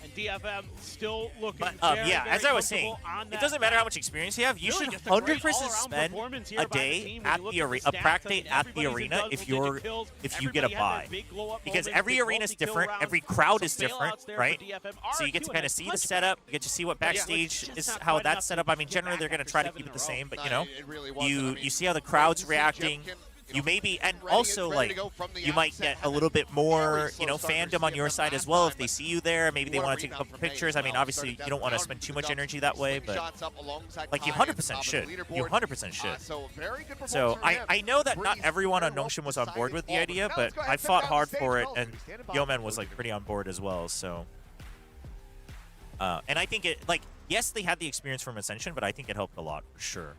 And DFM still looking But very, yeah, very as I was saying, comfortable on it that doesn't matter how map. much experience you have. You Really should just a great 100% all-around spend performance here a by the day team. When at you look the at arena, the a stats, practice I mean, at the everybody's arena in if double-digit kills. you get a Everybody had buy. that big glow-up Because moments, every big arena is multi-kill different, rounds. every crowd Some is different, bailouts there for right? DFM. So you get to RRQ kind had of see the punch setup, you get to see what Yeah, backstage just is, not how quite that's enough set to up. I mean, get generally back they're going to after try to 7 keep it in the a row. same, but you know, It really wasn't. I mean, you see how the crowd's Jimkin, reacting. You maybe, and also ready like, to go from the you might outset. get a little bit more, Very slow you know, start fandom for on your DFM side last as well. time, If they but see you there, maybe they what a want to take a rebound couple from May pictures. as I mean, well. obviously, Started you don't want to down, spend too moved much up, energy that way, but slingshots up alongside like you Kaide at the 100% top of should. the You leaderboard. 100% should. So very good performance So from him. I know that not Breeze everyone on very well NONGSHIM was on board decided with the ball, idea, now but let's go ahead I and fought check out hard the for stage. it, Well, and standing by. Yeoman was like pretty on board as well. So, and I think it, like, yes, they had the experience from Ascension, but I think it helped a lot for sure.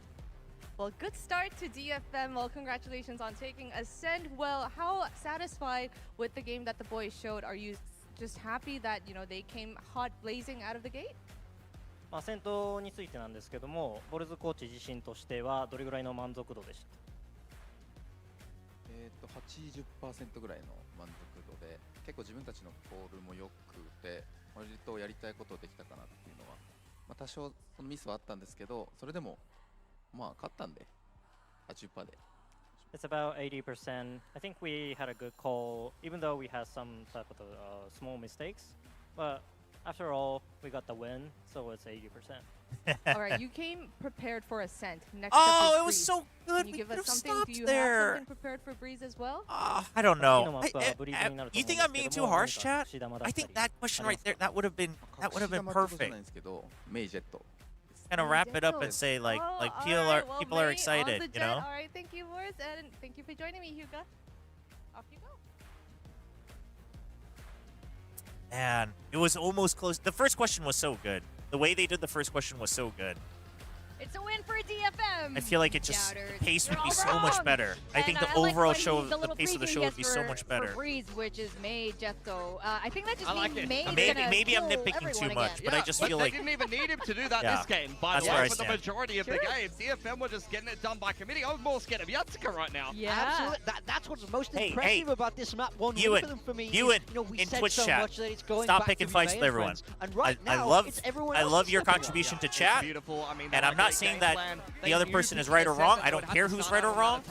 Well, good start to DFM. Well, congratulations on taking Ascend. Well, how satisfied with the game that the boys showed? Are you just happy that, you know, they came hot blazing out of the gate? まあ、戦闘についてなんですけども、ボルズコーチ自身としてはどれぐらいの満足度でした80% ぐらいの満足度で、結構自分たちのコールも良くて、割とやりたいことできたかなっていうのは、まあ、多少そのミスはあったんですけど、それでもまあ勝ったんで、80% で。It's about 80%. I think we had a good call, even though we had some type of small mistakes. But after all, we got the win, so it's 80%. All right, you came prepared for Ascent. Next Oh, up it was Breeze. so good. Can you We give could us have something? stopped Do you there. have something prepared for Breeze as well? I don't know. You think I'm being too harsh, chat? I think that question right there, that would have been perfect. Kind of wrap it up and say like people are excited, you know? All right, thank you, Boris, and thank you for joining me, Hyuga. Off you go. Man, it was almost close. The first question was so good. The way they did the first question was so good. It's a win for DFM. I feel like it just the pace would be You're so all much wrong. better. I think the And like overall what show, the the little pace of the preview show he would be has so for- much For better. Breeze, which is May Jetso. I think that just I like means it. May is Maybe gonna maybe I'm kill nitpicking everyone too much, again. but I just feel they like didn't even need him to do that Yeah, this game, by that's the where way, I for the stand. majority of the games. DFM were just getting it done by committee. I was more scared of Yatsuka right now. Yeah. Absolutely. That's what's most Hey, impressive hey, about this map. One Ewan, win for them for me is, Ewan, you know, we in said Twitch so chat, much that it's going stop back picking to fights May with and everyone. friends. And right I now, love it's everyone I else's love your stepping up. contribution to It's chat. beautiful. I mean, And I'm not saying that the other person is right or wrong. I don't care who's right or wrong.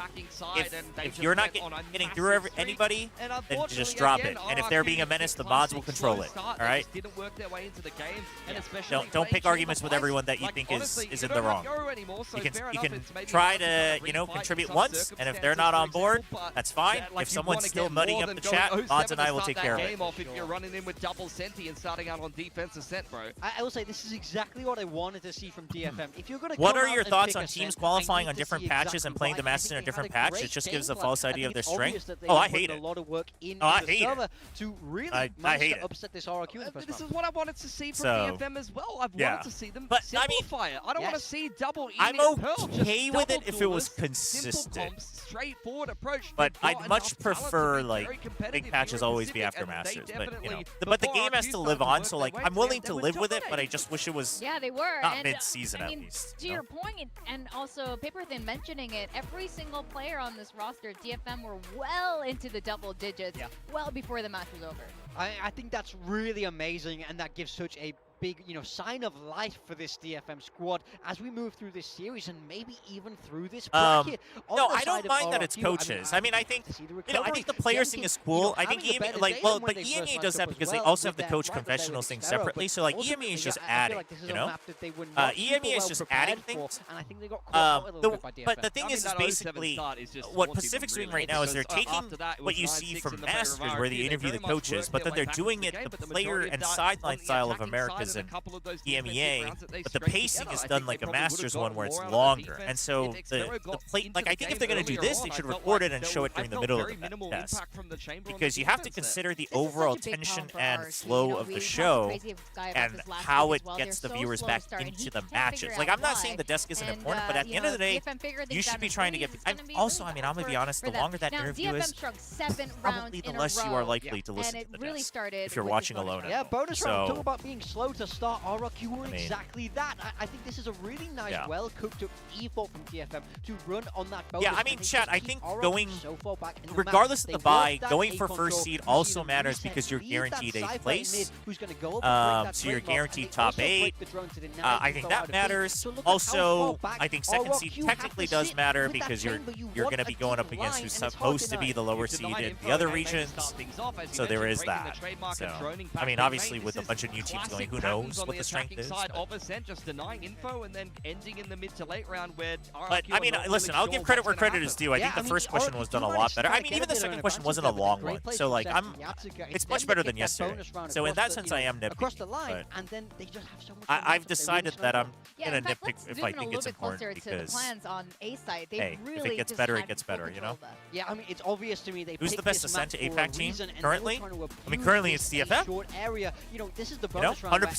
If you're not getting through anybody, then just drop it. And if they're being a menace, the mods will control it. All right? Don't pick arguments with everyone that you think is in the wrong. You can try to contribute once, and if they're not on board, that's fine. If someone's still muddying up the chat, mods and I will take care of it. If you're running in with double Senti and starting out on defense Ascent, bro. I will say this is exactly what I wanted to see from DFM. If you're going to What are your thoughts on teams qualifying on different patches and playing the matches in a different patch? It just gives a false idea of their strength. Oh, I hate it. I hate it. To really I hate it. upset this RRQ in the first This round. is what I wanted to see from So, DFM as well. I've yeah. wanted to see them But, I mean, simplify it. I don't want to see double I'm Pearl, just okay with it double if it was duelist, simple consistent. comps, straightforward approach. But They've got I'd much enough talent to prefer be like very competitive big patches here in always be Pacific, after and they Masters, but definitely, but the before game has RRQ to live started on. work So their like way I'm willing together, to they were live with it, but I dominating. just wish it was Yeah, they were. not And, mid-season I at mean, least. To your point, and also Paperthin mentioning it, every single player on this roster, DFM, were well into the double digits, well before the match was over. I think that's really amazing, and that gives such a big, sign of life for this DFM squad as we move through this series and maybe even through this bracket. No, I don't mind that it's coaches. I mean, I think I think the players thing is cool. I think EME but EME does that because they also have the coach confessionals thing separately. So like EME is just adding, EME is just adding things. But the thing is basically what Pacific's doing right now is they're taking what you see from Masters where they interview the coaches, but then they're doing it the player and sideline style of America's and EMEA, but the pacing is done like a Masters one where it's longer. And so the play, like I think if they're going to do this, they should record it and show it during the middle of the test. Because you have to consider the overall tension and flow of the show and how it gets the viewers back into the matches. Like I'm not saying the desk isn't important, but at the end of the day, you should be trying to get. I'm going to be honest, the longer that interview is, probably the less you are likely to listen to the desk if you're watching alone. Yeah, bonus round. Talk about being slow to start. RRQ were exactly that. I think this is a really nice, well-cooked up effort from DFM to run on that bonus. Yeah, I mean, chat, I think going, so far back in the regardless match, of the bye, they going worked for that first A seed control, also you matters reset, because you're leave guaranteed that a Cypher place. mid who's gonna go up and break that So you're trade block, guaranteed and they top also 8. break the drone to the net I and think go that out of matters. So look at how Also, far back I think second seed RRQ technically have to does sit matter with that because chain, but you you're want going to a be going up deep against line, who's and it's hard supposed to to be deny. the lower You've seed denied in info, the other and they regions. start things off. As you So there mentioned, is breaking the that. trademark So, and droning I back mean, in obviously range. with a This bunch is of new teams classic going, who patterns knows on what the the strength attacking is. side But, of Ascent, just denying info and then ending in the mid to late round where but I mean, listen, I'll give credit where credit is due. I think the first question was done a lot better. I mean, even the second question wasn't a long one. So like, it's much better than yesterday. So in that sense, I am across the nitpicking. line, But and then they just have so much I've decided that I'm Yeah, gonna in fact, nitpick let's if zoom I in a think little it's bit closer important to the because plans on A side. They hey, really if it gets just better, had it gets full better, you know? control of that. Yeah, I mean, it's obvious to me they Who's the picked best this map Ascent for a APAC team reason, and they were currently? trying to I mean, abuse currently this it's DFM. short area. This is the You know, bonus round where 100%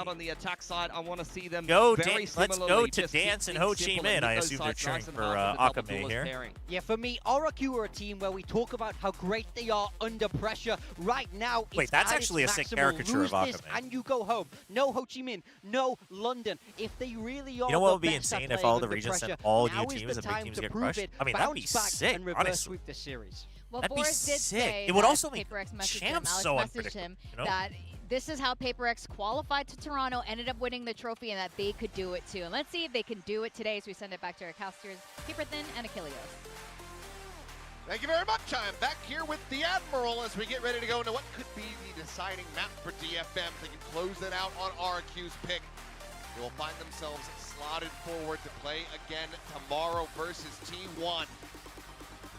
out on the attack side. I want to see them Go very let's similarly go to just Dance keep and Ho things Chi simple and Minh. I hit those assume they're sides cheering nice and for hard with the double Akame duelist here. pairing. Yeah, for me, RRQ are a team where we talk about how great they are under pressure. Right now, Wait, it's that's at actually a its sick maximal. caricature Lose of this Akame. and you go home. No Ho Chi Minh, no London. If they really are You know what the would be best at insane if playing all the under regions sent pressure, all now new is teams the and big time teams to get prove crushed? it, I mean, that'd be bounce back sick, and reverse honestly. sweep the series. Well, That'd be Boris did sick. say It would that also make PaperX messaged champs him, so Alex messaged unpredictable, him you know? that this is how PaperX qualified to Toronto, ended up winning the trophy, and that they could do it too. And let's see if they can do it today as we send it back to our casters, Paperthin and Achilleos. Thank you very much. I'm back here with the Admiral as we get ready to go into what could be the deciding map for DFM. They can close it out on RRQ's pick. They will find themselves slotted forward to play again tomorrow versus T1.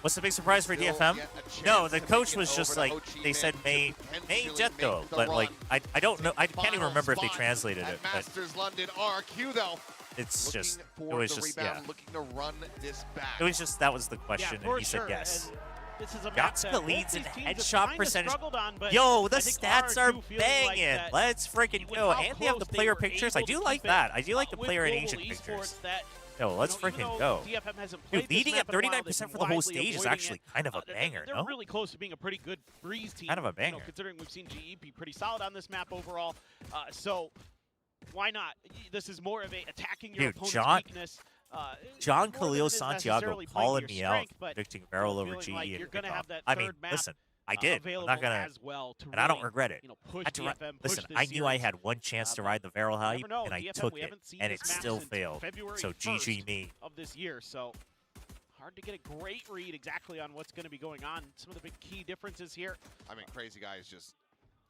What's the big surprise for DFM? No, the coach was just like, they said May Jetto, but like, I don't know, I can't even remember if they translated it. But Masters London RRQ though. it's just, it was just, yeah. Looking to run this back. It was just, that was the question, and he said yes. This is a map that Yatsuka leads in both these teams have headshot kinda percentage. struggled on, but Yo, the I think stats are RRQ feeling banging. like Let's freaking with go. how And they have the close they player were pictures. I able to do like keep it, that. I do like the with player and global agent pictures. esports that, Yo, let's even freaking though go. DFM hasn't played Dude, this leading map at in a while, 39% they've for the whole widely stage is avoiding actually it. kind of a banger, They're no? really close to being a pretty good Breeze team. Kind of a You banger. know, considering we've seen GE be pretty solid on this map overall. So why not? This is more of a attacking your Dude, opponent's weakness. John more than Khalil it is Santiago necessarily calling playing to me your out, strength, but predicting barrel over feeling GE like and you're gonna kickoff. have that I mean, third map, listen, I did. I'm available not gonna, as well to and I don't really, regret it. you know, push Had to DFM, push listen, this I knew I series. had one chance to but ride the barrel you hype, never know. and I DFM, took we it, haven't seen and this it map still since failed. February So 1st GG me. of this year. So hard to get a great read exactly on what's going to be going on. Some of the big key differences here. I mean, crazy guy is just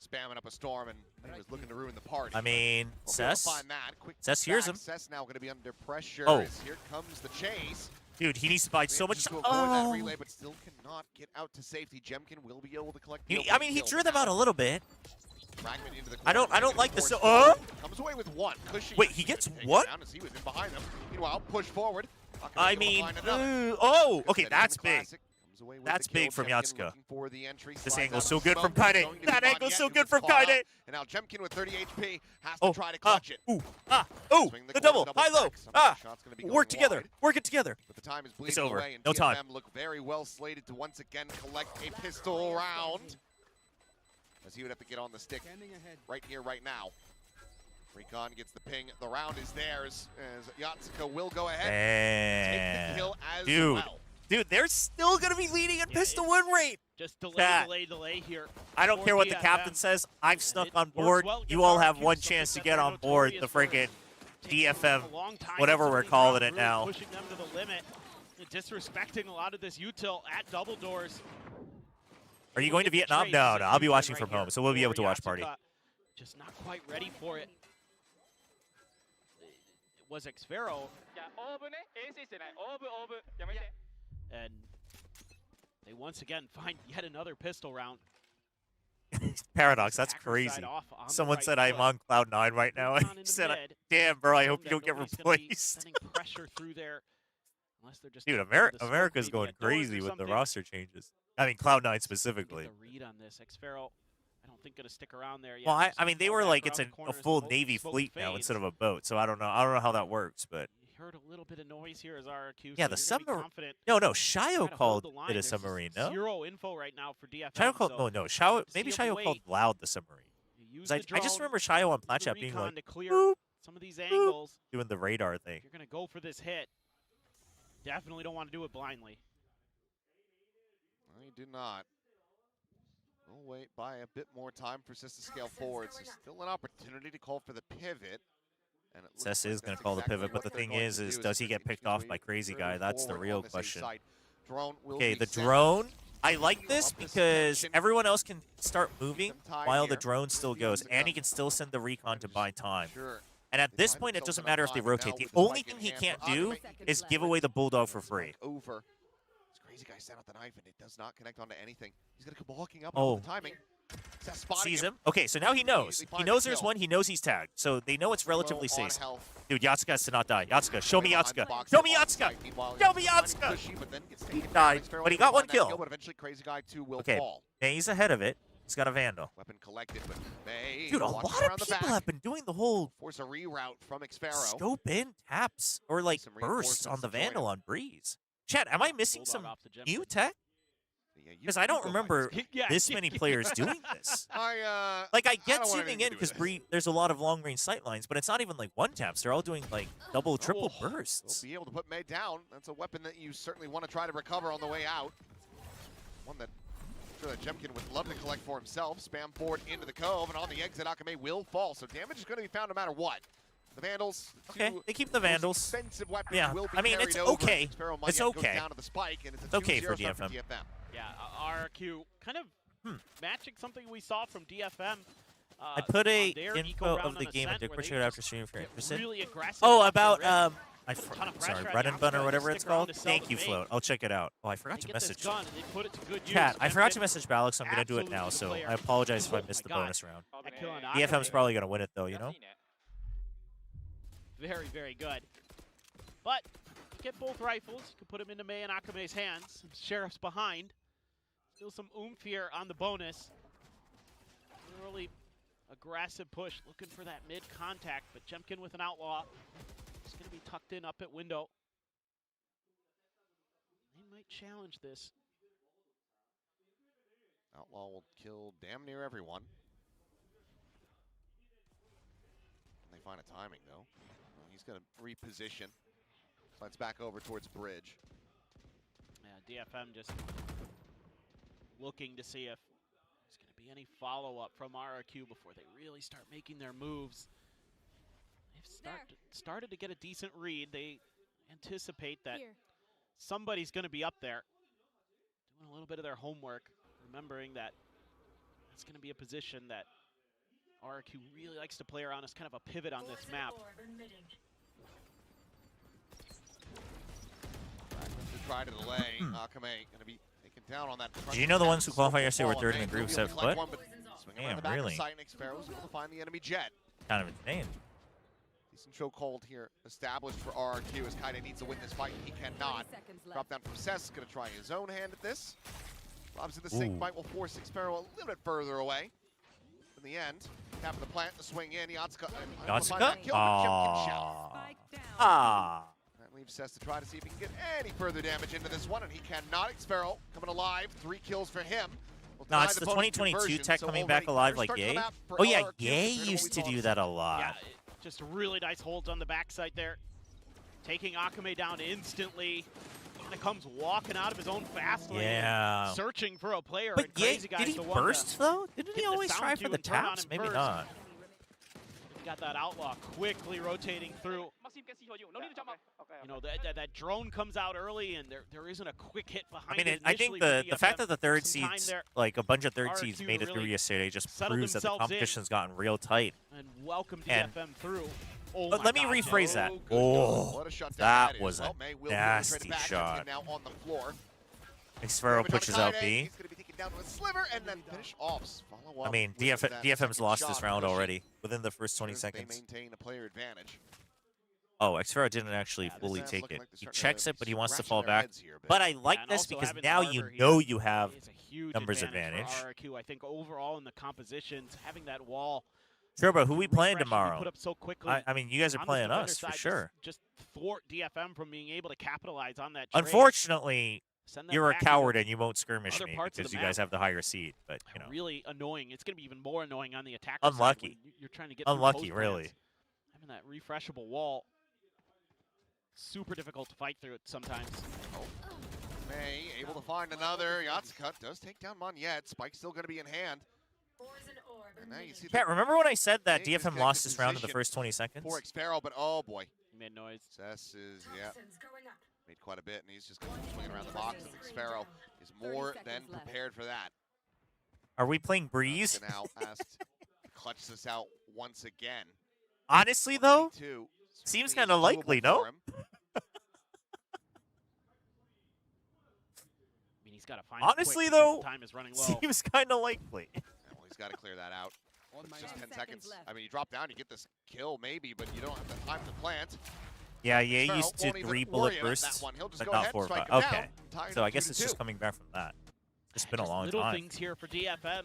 spamming up a storm, and he was looking to ruin the party. I mean, We'll be able to Cess. find that. Quick Cess hears back. him. Cess now going to be under pressure. Oh. As here comes the chase. Dude, he needs to buy so much. To avoid that relay, but still cannot get out to safety. Jemkin will be able to collect. The I mean, he drew them out a little bit. Fragment into the I don't corner, like this. comes away with one. Cushy Wait, he gets taken what? down as he was in behind them. Meanwhile, push forward. Not gonna I be able to mean, find another. oh, Good okay, setting that's from the big. Classic. Comes away with That's the kill. big from Jemkin Yatsuka. looking for the entry. This Slides angle's out so of good smoke. from Going Kaide. to be That fun angle's yet. so He good was from caught Kaide. out. And now Jemkin with 30 HP has to try to clutch it. Ooh, Swing the corner, double, high low. stack. Some of the shots gonna be going Work together, wide. work it together. But the time is bleeding It's over. away, and No time. DFM look very well slated to once again collect a pistol round. As he would have to get on the stick right here, right now. Recon gets the ping. The round is theirs as Yatsuka will go ahead and take the kill as Dude, well. dude, they're still going to be leading in pistol win rate. Just Chat. delay here. I don't for care what the DFM. captain says. I've snuck on works board. well You against all have RRQ, one something chance to that get they're on board the notorious for. freaking Takes DFM, them a long time whatever to we're really calling round, it now. Pushing them to the limit. Disrespecting a lot of this util at double doors. Are you going to Vietnam? No, no. I'll be watching from home, so we'll be able to watch party. Just not quite ready for it. It was Xfero. And they once again find yet another pistol round. Paradox, that's Backer crazy. side off on the Someone right said I'm foot. on cloud 9 right now. And Recon he in the said, mid. damn, bro, I hope you That don't get nobody's gonna be replaced. Sending pressure through there. Unless they're just Dude, taking the smoke America's maybe going at doors or crazy with the something. roster changes. I mean, Cloud9 Get specifically. the read on this. Xfero, I don't think gonna stick around there yet. Well, Just I mean, they fall were back like, around it's the a corners and full smoke Navy fleet now fades. instead of a boat. So I don't know how that works, but You heard a little bit of noise here as RRQ. yeah, so the you're gonna be submarine. confident. No, Try Shayo to hold called the line. it a There's submarine. No, Zero info right now for DFM. Shayo called so no. Shayo maybe see him Shayo called wait. Loud the submarine. You use 'Cause the I just drone, remember Shayo on use Plat the Chat being recon like to clear boop, some of these angles. doing the radar thing. If you're gonna go for this hit, definitely don't want to do it blindly. I do not. We'll wait by a bit more time for Sis to scale forward. So still an opportunity to call for the pivot. And it looks Cess like is going that's to call the exactly pivot, but what the they're thing going is to do does he as get picked Christian off by Sweet Crazy moving Guy? That's the forward real on the safe question. side. Drone will Okay, be the sent. drone. I like this Up the because suspension. everyone else can start moving Some time while the here. drone still goes, and he can still send the recon to buy time. Sure. And at They this find point, it themselves doesn't in a matter if they bind, and rotate. now The with the only mic thing in he hand can't for do Ottoman, is give away the Bulldog for free. Over. This Crazy Guy sent out the knife, and it does not connect onto anything. He's going to come walking up Oh. on the timing. Seth spotting Sees him. Okay, so now he knows. Immediately He finds knows the there's kill. one. He knows he's tagged. So they know it's relatively Well, on safe. health. Dude, Yatsuka has to not die. Yatsuka, show me Behind the Yatsuka. box, Show me on Yatsuka. site. Meanwhile, Show me finding Yatsuka. Cushy, but then gets He taken down. died, Xfero but he will got one find that kill. But eventually Crazy Guy 2 will Okay, fall. yeah, he's ahead of it. He's got a Vandal. Weapon collected, but May Dude, a walks lot around of the people back. have been doing the whole Force a reroute from Xfero. scope in taps or like Some bursts on reinforcements the to join Vandal him. on Breeze. Chat, am I missing Bulldog some off the jump. new tech? Yeah, Because I don't remember Yeah. this many players doing this. I Like, I get don't want zooming anything to in do because with it. there's a lot of long-range sight lines, but it's not even like one taps. They're all doing like double, triple They'll bursts. be able to put May down. That's a weapon that you certainly want to try to recover on the way out. One that Sure that Jemkin would love to collect for himself. Spam forward into the cove, and on the exit, Akame will fall. So damage is going to be found no matter what. The Vandals. Okay, they keep the Vandals. Expensive weapons Yeah, will be I mean, carried it's over. okay. Sparrow It's Munyet goes okay. down to the spike, and it's It's okay for 2-0 start DFM. Yeah, RRQ kind of matching something we saw from DFM. I put a on their info eco round of the on game in Ascent where Discord they chat after just stream if you're get interested. really aggressive Oh, off the about rip. I'm Ton of sorry, pressure at Run the and Bun or outside, whatever they it's stick around called. to sell Thank the you, main. Float. I'll check it out. Oh, I forgot They to get this message. gun and they put it to good use. Chat, I forgot to Jemkin, message Balak, so I'm gonna do it absolutely now. the So player. I apologize if I Oh missed the my God. bonus round. That kill on DFM's Akame. probably gonna win it though, you know. Very, very good. But you get both rifles. You can put them into May and Akame's hands. Sheriff's behind. Still some oomph here on the bonus. Really aggressive push, looking for that mid contact, but Jemkin with an outlaw. He's going to be tucked in up at window. They might challenge this. Outlaw will kill damn near everyone. Can they find a timing, though? Well, he's going to reposition. Slides back over towards bridge. Yeah, DFM just looking to see if there's going to be any follow-up from RRQ before they really start making their moves. They've started to get a decent read. They anticipate that somebody's going to be up there doing a little bit of their homework, remembering that it's going to be a position that RRQ really likes to play around as kind of a pivot on this map. To try to delay, Akame going to be taken down on that. Do you know the ones who qualified yesterday were third in the group except Foot? Damn, really? Sparrow's able to find the enemy jet. Kind of insane. Decent chokehold here established for RRQ as Kaide needs to win this fight. He cannot. Drop down from Cess, going to try his own hand at this. Robs in the sink fight will force Sparrow a little bit further away. In the end, cap of the plant, the swing in, Yatsuka. Yatsuka? Ah. That leaves Cess to try to see if he can get any further damage into this one, and he cannot. Sparrow coming alive, 3 kills for him. No, it's the 2022 tech coming back alive like Ye. Oh yeah, Ye used to do that a lot. Yeah, just really nice holds on the backside there. Taking Akame down instantly. Kind of comes walking out of his own fast lane. Yeah. Searching for a player. But and Ye, Crazy Guy's did he the one burst though? Didn't he hit the always sound try cue for the and turn on taps? him Maybe first. not. He got that outlaw quickly rotating through. You know, that drone comes out early, and there isn't a quick hit behind I mean, it. I think initially the for fact DFM. that the third Some time seeds, there. like a bunch of third RRQ seeds, made it through really yesterday just settled proves that the themselves in. competition's gotten real tight. And welcome And- DFM through. Oh But my let me God, rephrase that. What Oh, a shutdown that is. was a Well, May will be able to trade nasty it back. shot. Now on the floor. Sparrow Damage on pushes out Kaide. B. He's going to be taken down to a sliver and then finish off. Follow up I mean, with that DFM's second lost shot, this round pushing. already within the first 20 They seconds. maintain a player advantage. Oh, Xferro didn't actually this fully is take looking it. like they're He starting checks to it, but he wants to scratching fall their back. heads here a bit. But I like and this also because having now the you Arbor know here you have is a huge numbers advantage. advantage. For RRQ. I think overall in the compositions, having that wall. Chobra, who we playing refreshing, tomorrow? Put up so quickly. I mean, you guys are on this playing defender us for side, sure. Just thwart DFM from being able to capitalize on that trade. Unfortunately, Send them you're a back into coward and you won't skirmish other me parts of because the you guys map. have the higher seed. But you know, Really annoying. It's going to be even more annoying on the attacker Unlucky. side when you're trying to get through unlucky, post really. plants. Having that refreshable wall, super difficult to fight through it sometimes. May able to find another. Yatsuka does take down Munyet. Spike's still going to be in hand. And now you see Pat, remember when I said that May DFM disconnect lost the this round in the position first 20 seconds? for Sparrow, but oh boy. He made noise. Cess is, yeah, made quite a bit, and he's just going to swing around the box. And Sparrow is more than prepared for that. Are we playing Breeze? Now asked to clutch this out once again. Honestly, though, 22 seems is kind of likely, doable no? for him. I mean, he's got to find. Honestly, it quick because though, the time is running low. seems kind of likely. Yeah, well, he's got to clear that out. It's just 10 seconds. I mean, you drop down, you get this kill maybe, but you don't have the time to plant. Yeah, yeah, Sparrow used to won't even 3 worry bullet about bursts, that one. He'll just but go not ahead 4 or and 5. strike him Okay, down. Tied so up I guess it's 2-2. just coming back from that. It's been a Just long little time. things here for DFM.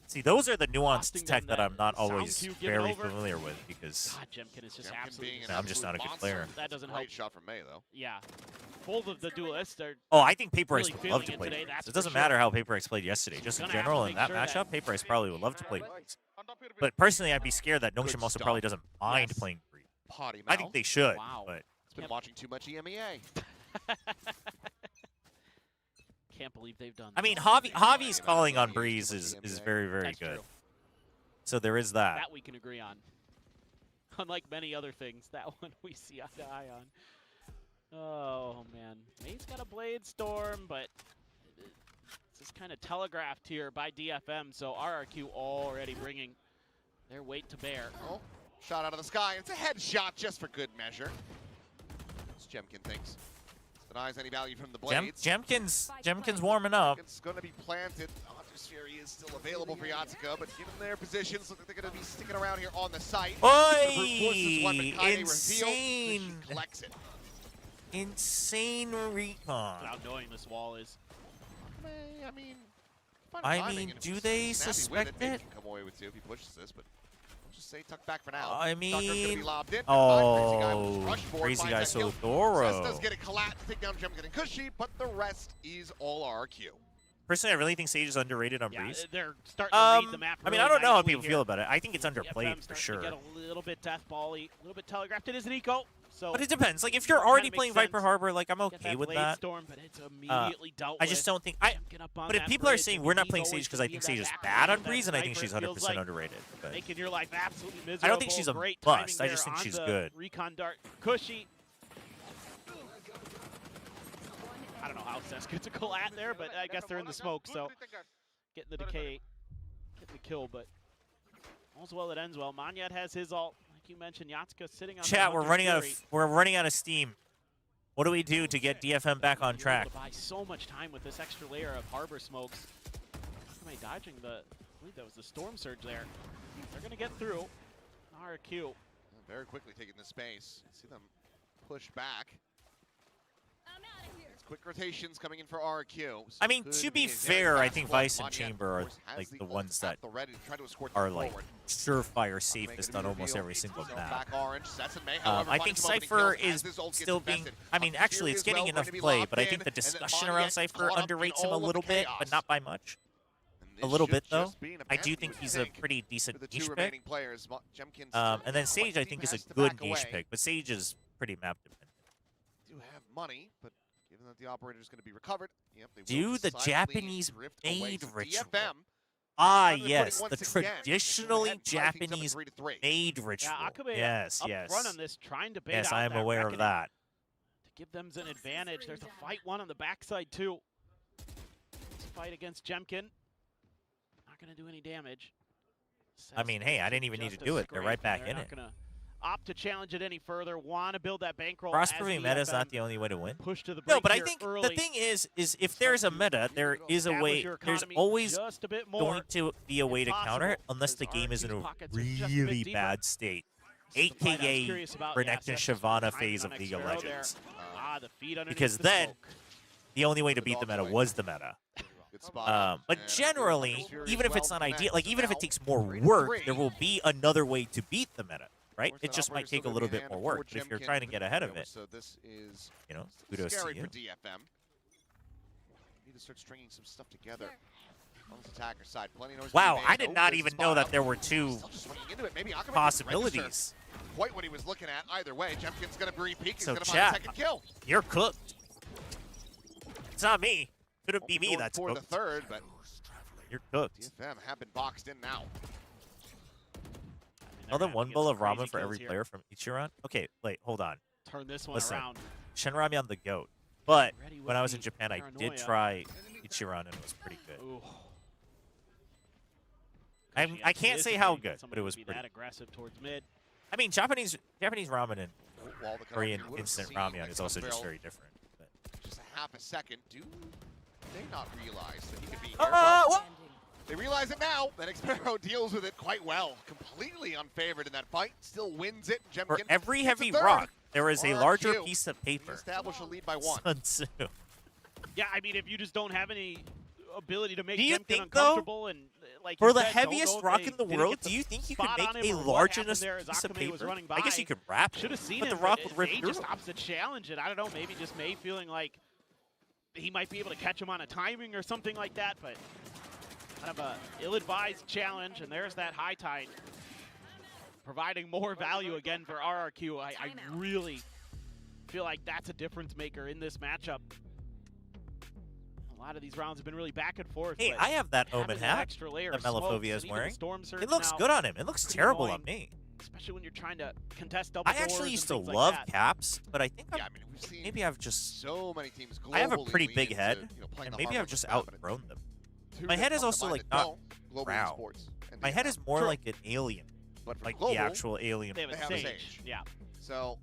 See, those are the nuanced Costing tech them that I'm not sound always cue given very over. familiar with because God, Jemkin is just Jemkin absolutely. being an I'm just not a good absolute player. monster. That doesn't Great help. shot from May, though. Yeah, both of the duelists are. Oh, I think Paper Ice Really would love feeling to it play today, Breeze. that's It for doesn't sure. matter how Paper Ice played yesterday. Just in Gonna have general, to in make that sure matchup, that- Paper Ice probably would love to play Breeze. On top of your But personally, I'd be scared that NONGSHIM Good also stuff. probably doesn't mind Yes. playing Breeze. Potty I mouth. think they should, Wow. but He's been watching too much EMEA. can't believe they've done. I mean, this. Javi's calling on Breeze is very, very That's good. true. So there is that. That we can agree on. Unlike many other things, that one we see eye to eye on. Oh, man. Mate's got a Blade Storm, but this is kind of telegraphed here by DFM, so RRQ already bringing their weight to bear. Oh, shot out of the sky. It's a headshot just for good measure. As Jemkin thinks. Denies any value from the blades. Jemkin's warming up. It's going to be planted. Hunter's Fury is still available for Yatsuka, but given their positions, look like they're going to be sticking around here on the site. Oi! Insane! Collects it. Insane recon. How annoying this wall is. I mean, I mean, do they suspect it? Can come away with two if he pushes this, but I'll just say tuck back for now. I Tucker's gonna be mean, lobbed in. oh, Crazy Guy so Cess thorough. does get a collapse to take down Jemkin and Cushy, but the rest is all RQ. Personally, I really think Sage is underrated on Breeze. They're starting to read the map. I mean, really I don't know how nicely people here. feel about it. I think it's underplayed DFM for starting sure. to get a little bit deathball-y, a little bit telegraphed. It is an eco. So But it depends. Like, if you're already kinda playing makes Viper sense. Harbor, like, I'm Get okay with Blade that. Storm, but it's immediately dealt I just with. don't think Get up on But if that people are bridge, saying and we're not he's playing always Sage because gonna I be think that Sage is back bad line on that Breeze, and I think Viper she's 100% feels like underrated. But making your life absolutely miserable. I don't think she's a Great bust. timing I just there think she's on the good. Recon dart. Cushy. I don't know how Cess gets a collat there, but I guess they're in the smoke, so getting the decay, getting the kill, but all's well that ends well. Manyad has his ult. Like you mentioned, Yatsuka sitting on Chat, the we're running out of steam. What do we do to get DFM back on track? To buy so much time with this extra layer of harbor smokes. Am I dodging the? I believe that was the storm surge there. They're gonna get through. RRQ. Very quickly taking the space. See them push back. It's quick rotations coming in for RRQ. I mean, to be fair, I think Vice and Chamber are like the ones that are like surefire safest on almost every single map. I think Cypher is still being, I mean, actually it's getting enough play, but I think the discussion around Cypher underrates him a little bit, but not by much. A little bit, though. I do think he's a pretty decent niche pick. And then Sage, I think, is a good niche pick, but Sage is pretty map dependent. Do have money, but given that the operator is going to be recovered, Do the Japanese maid ritual. DFM. Ah, yes, the traditionally Japanese maid ritual. Yes, yes. Run on this, trying to bait yes, out I am that aware of reckoning that. to give them an advantage. There's a fight one on the backside too. This fight against Jemkin. Not gonna do any damage. I mean, hey, I didn't even need to do it. They're right back in it. Gonna opt to challenge it any further. Want to build that bankroll. Cross-proving meta is not the only way to win. Push to the No, break but I here think early. the thing is if there's a meta, there is a way. There's always just a bit more going to be a way to counter it, unless the game is in a really bad state. AKA Renekton Shyvana phase of League of Legends. Because then, the only way to beat the meta was the meta. But generally, even if it's not ideal, like even if it takes more work, there will be another way to beat the meta, right? It just might take a little bit more work. But if you're trying to get ahead of it, you know, kudos to you. DFM. Need to start stringing some stuff together. On this attacker side, plenty knows Wow, I did not even know that there were two possibilities. Quite what he was looking at either way. Jemkin's going to re-peek. He's So going to find a chat, second kill. you're cooked. It's not me. Couldn't be me. Going That's for cooked. the third, but You're cooked. DFM have been boxed in now. Another one bowl of ramen for every player from Ichiran? Okay, wait, hold on. Turn this one Listen, around. Shenrami on the GOAT. But when I was in Japan, I did try Ichiran and it was pretty good. I can't say how good, but it was pretty that aggressive towards mid. I mean, Japanese ramen and Korean instant ramen is also just very different. But. Just a half a second. Do they not realize that he could be here? Well, they realize it now. That Xpero deals with it quite well. Completely unfavored in that fight. Still wins it. Jemkin For every gets a heavy third. rock, there is a RRQ larger piece of paper. Establish a lead by one. Sun Tzu. Yeah, I mean, if you just don't have any ability to make Do you Jemkin think, uncomfortable and like For you the said, heaviest Dodo, rock they in the didn't world, get the do you think you could spot on make him a or what large happened enough there as piece of Akame was paper? running I guess by. you could wrap Should have it, seen but him, the rock would rip May through just it. opts to challenge it. I don't know, maybe just May feeling like he might be able to catch him on a timing or something like that, but kind of a ill-advised challenge, and there's that high tide. Providing more value again for RRQ. I really feel like that's a difference maker in this matchup. A lot of these rounds have been really back and forth. Hey, but I have that having Omen that hat extra layer that of smokes Melophovia is and even the wearing. storm surge It looks now, good on him. It looks pretty terrible annoying, on me. especially when you're trying to contest double I doors actually and used to things like love that. caps, but I think Yeah, I mean, we've seen maybe I've just so many teams globally I have a pretty lean big into, head, you know, playing and the maybe hard I've just map, and outgrown them. two My that head is come to also mind like that not don't, global round. esports and My head is DFM. more True. like an alien, But for like global, the actual alien. They have They a have a sage. sage. Yeah. so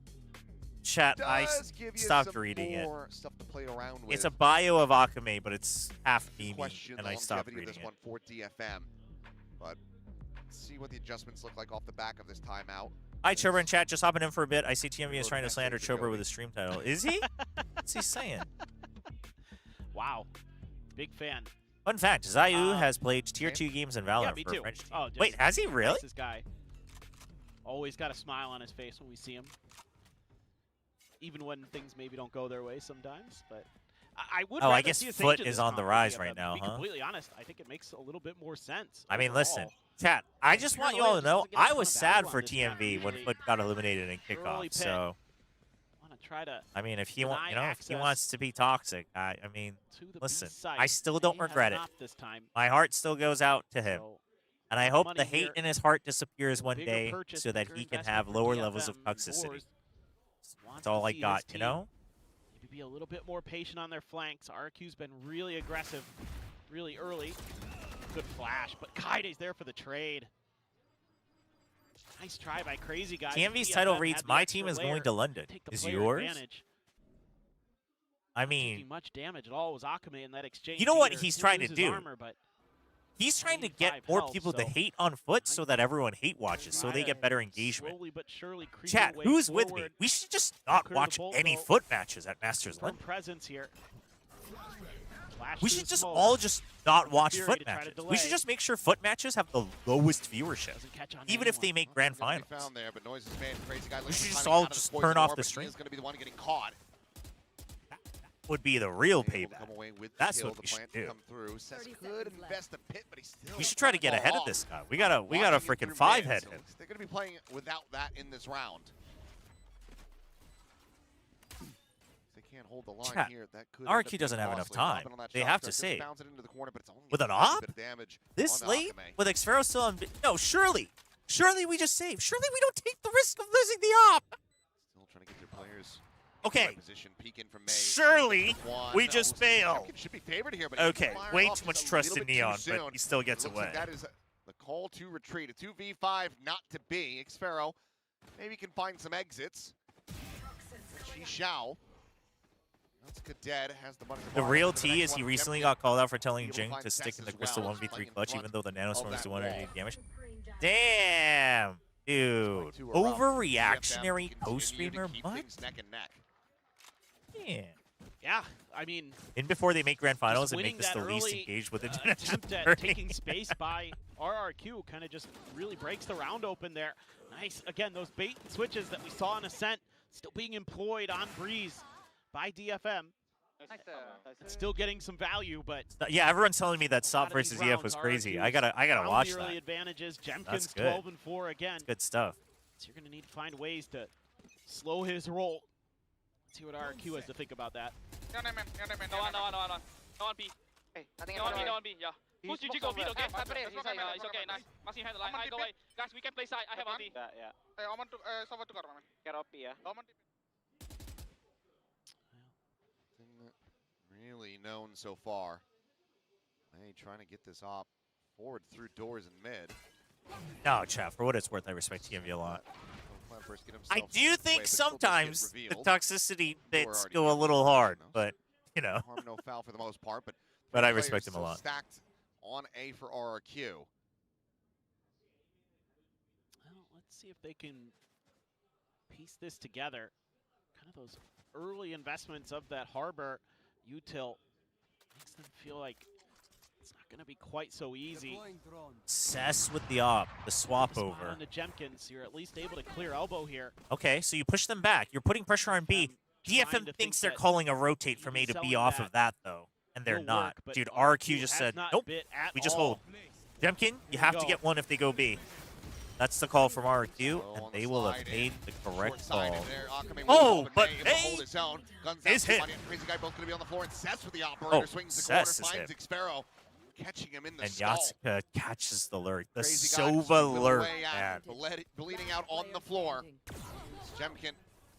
Chat, I does give you stopped some reading it. more stuff to play around with. It's a bio of Akame, but it's half Mimi, Question and the I stopped longevity of reading this it. one for DFM, but let's see what the adjustments look like off the back of this timeout. Hi, Chobra in chat, just hopping in for a bit. I see TMV is Reload trying to message slander to Chobra Joey. with a stream title. Is he? What's he saying? Wow. Big fan. Fun fact, Zayu has played Tier same. 2 games in Valorant Yeah, me for a too. French team. Oh, just Wait, has he really? nicest guy. Always got a smile on his face when we see him. Even when things maybe don't go their way sometimes, but I would. Oh, I rather guess see a Foot Sage in is this on the comp rise than right DFM. now, To be huh? completely honest, I think it makes a little bit more sense. I mean, listen, overall. chat, I just want you all to know, Paranoia just doesn't get a I ton was of sad value for on this map TMV when usually. Foot got eliminated in Surely kickoff, Pitt so, Want to try to I mean, if he, deny if he access wants to be toxic, I mean, to the listen, B site. I still don't He has regret it. not this time. My heart still goes out to him. So, And I hope money the hate here. in his heart disappears one Bigger day purchase, so that bigger he can investment have for lower levels of DFM. toxicity. Wars wants That's all to I see his got, you team know? Maybe be a little bit more patient on their flanks. RRQ's been really aggressive, really early. Good flash, but Kaide's there for the trade. Nice try by Crazy Guys. TMV's DFM title had reads, the "My extra team is layer going to London." take the Is player yours? advantage. I Not taking mean, much damage at all was Akame in that exchange. you know what either. he's Didn't trying to lose his do? armor, but he's trying to 85 get more health, people to so hate on Foot so that everyone hate watches, so they get better engagement. slowly but surely creeping Chat, away who's with me? forward. We should just not Clear the watch bolt, any though. Foot matches at Masters Firm London. presence here. Flash We through should the just smoke. all just not watch Fury Foot to try to matches. We delay. should just make sure Foot matches have the lowest viewership, Doesn't catch on even if they anyone. make grand Gonna be finals. found there, but Noise is made. Crazy guy We looking should for just timing all out of just this turn poison off orb, the but he stream. is going to be the one getting caught. Would be the real Able to payback. come away with the That's kill. what The we should plant to do. come through. Says could invest a pit, but he's still We should try to get fall ahead of off. this guy. We gotta Watching freaking him through five mid, head so him. they're going to be playing without that in this round. They can't hold the line Chat, here. That could RRQ doesn't have enough time. They have to save. Bounce it into the corner, but it's only With an a tiny op? bit of damage This on the late? Akame. With Xfero still on... No, surely we just save. Surely we don't take the risk of losing the op. Still trying to get their players Okay. in the right position. Peek in from May. Surely One. we just fail. Champion should be favored here, but he Okay, fired way off too just much a trust little in bit too Neon, but soon. he still gets Looks away. like that is the call to retreat. A 2v5 not to be. Xfero maybe can find some exits. She shall. That's Cadet has the money. The real T is he recently got called out for telling Jing to stick in the Crystal 1v3 clutch even though the Nanoswarm is the 180 damage. Damn, dude. Overreactionary co-streamer? What? Neck and neck. Yeah. Yeah, I mean, And before they make grand finals just and make winning this the that least early, engaged with attempt at taking space by RRQ kind of just really breaks the round open there. Nice. Again, those bait switches that we saw in Ascent still being employed on Breeze by DFM. Still getting some value, but Yeah, everyone's telling me that a lot SOP of these versus EF was rounds, crazy. RRQ's I gotta found watch the early that. advantages. That's Jemkin's good. 12-4 again. That's good stuff. So you're gonna need to find ways to slow his roll. Let's see what RRQ has to think about that. No one B. Hey, no one B, yeah. Push GG go mid, okay? It's okay, nice. Masih handle line. I go away. Guys, we can play side. I have ulti. Yeah. Oman to Sova to man. Get OP, yeah. Oman Really known so far. Hey, trying to get this op forward through doors and mid. No, chat, for what it's worth, I respect TMV a lot. Plan first, get I himself do away, think but still does get sometimes the revealed. toxicity bits already go a little hard, but, you know. Harm, no foul for the most part, but But I players respect him a still lot. Stacked on A for RRQ. Well, let's see if they can piece this together. Kind of those early investments of that Harbor util makes them feel like it's not going to be quite so easy. Cess with the op, the swap over. On the Jemkins, you're at least able to clear elbow here. Okay, so you push them back. You're putting pressure on B. trying DFM to thinks think they're that calling a rotate from A to selling B off that of that, though. And they're will not. work, but Dude, RRQ RRQ just has said, not nope, bit at we just all. hold. Jemkin, you Here have we to go. get one if they go B. That's the call from RRQ, and they will have made the correct call. There. Oh, but able to hold his own. Guns is out, hit. Crazy Guy both going to be on the floor, and Cess with the operator swings the corner, finds Xpero, catching him in the and skull. Yatsuka catches the lurk. The Crazy Guy Sova swinging lurk, way out, man. bleeding out on the floor. Jemkin.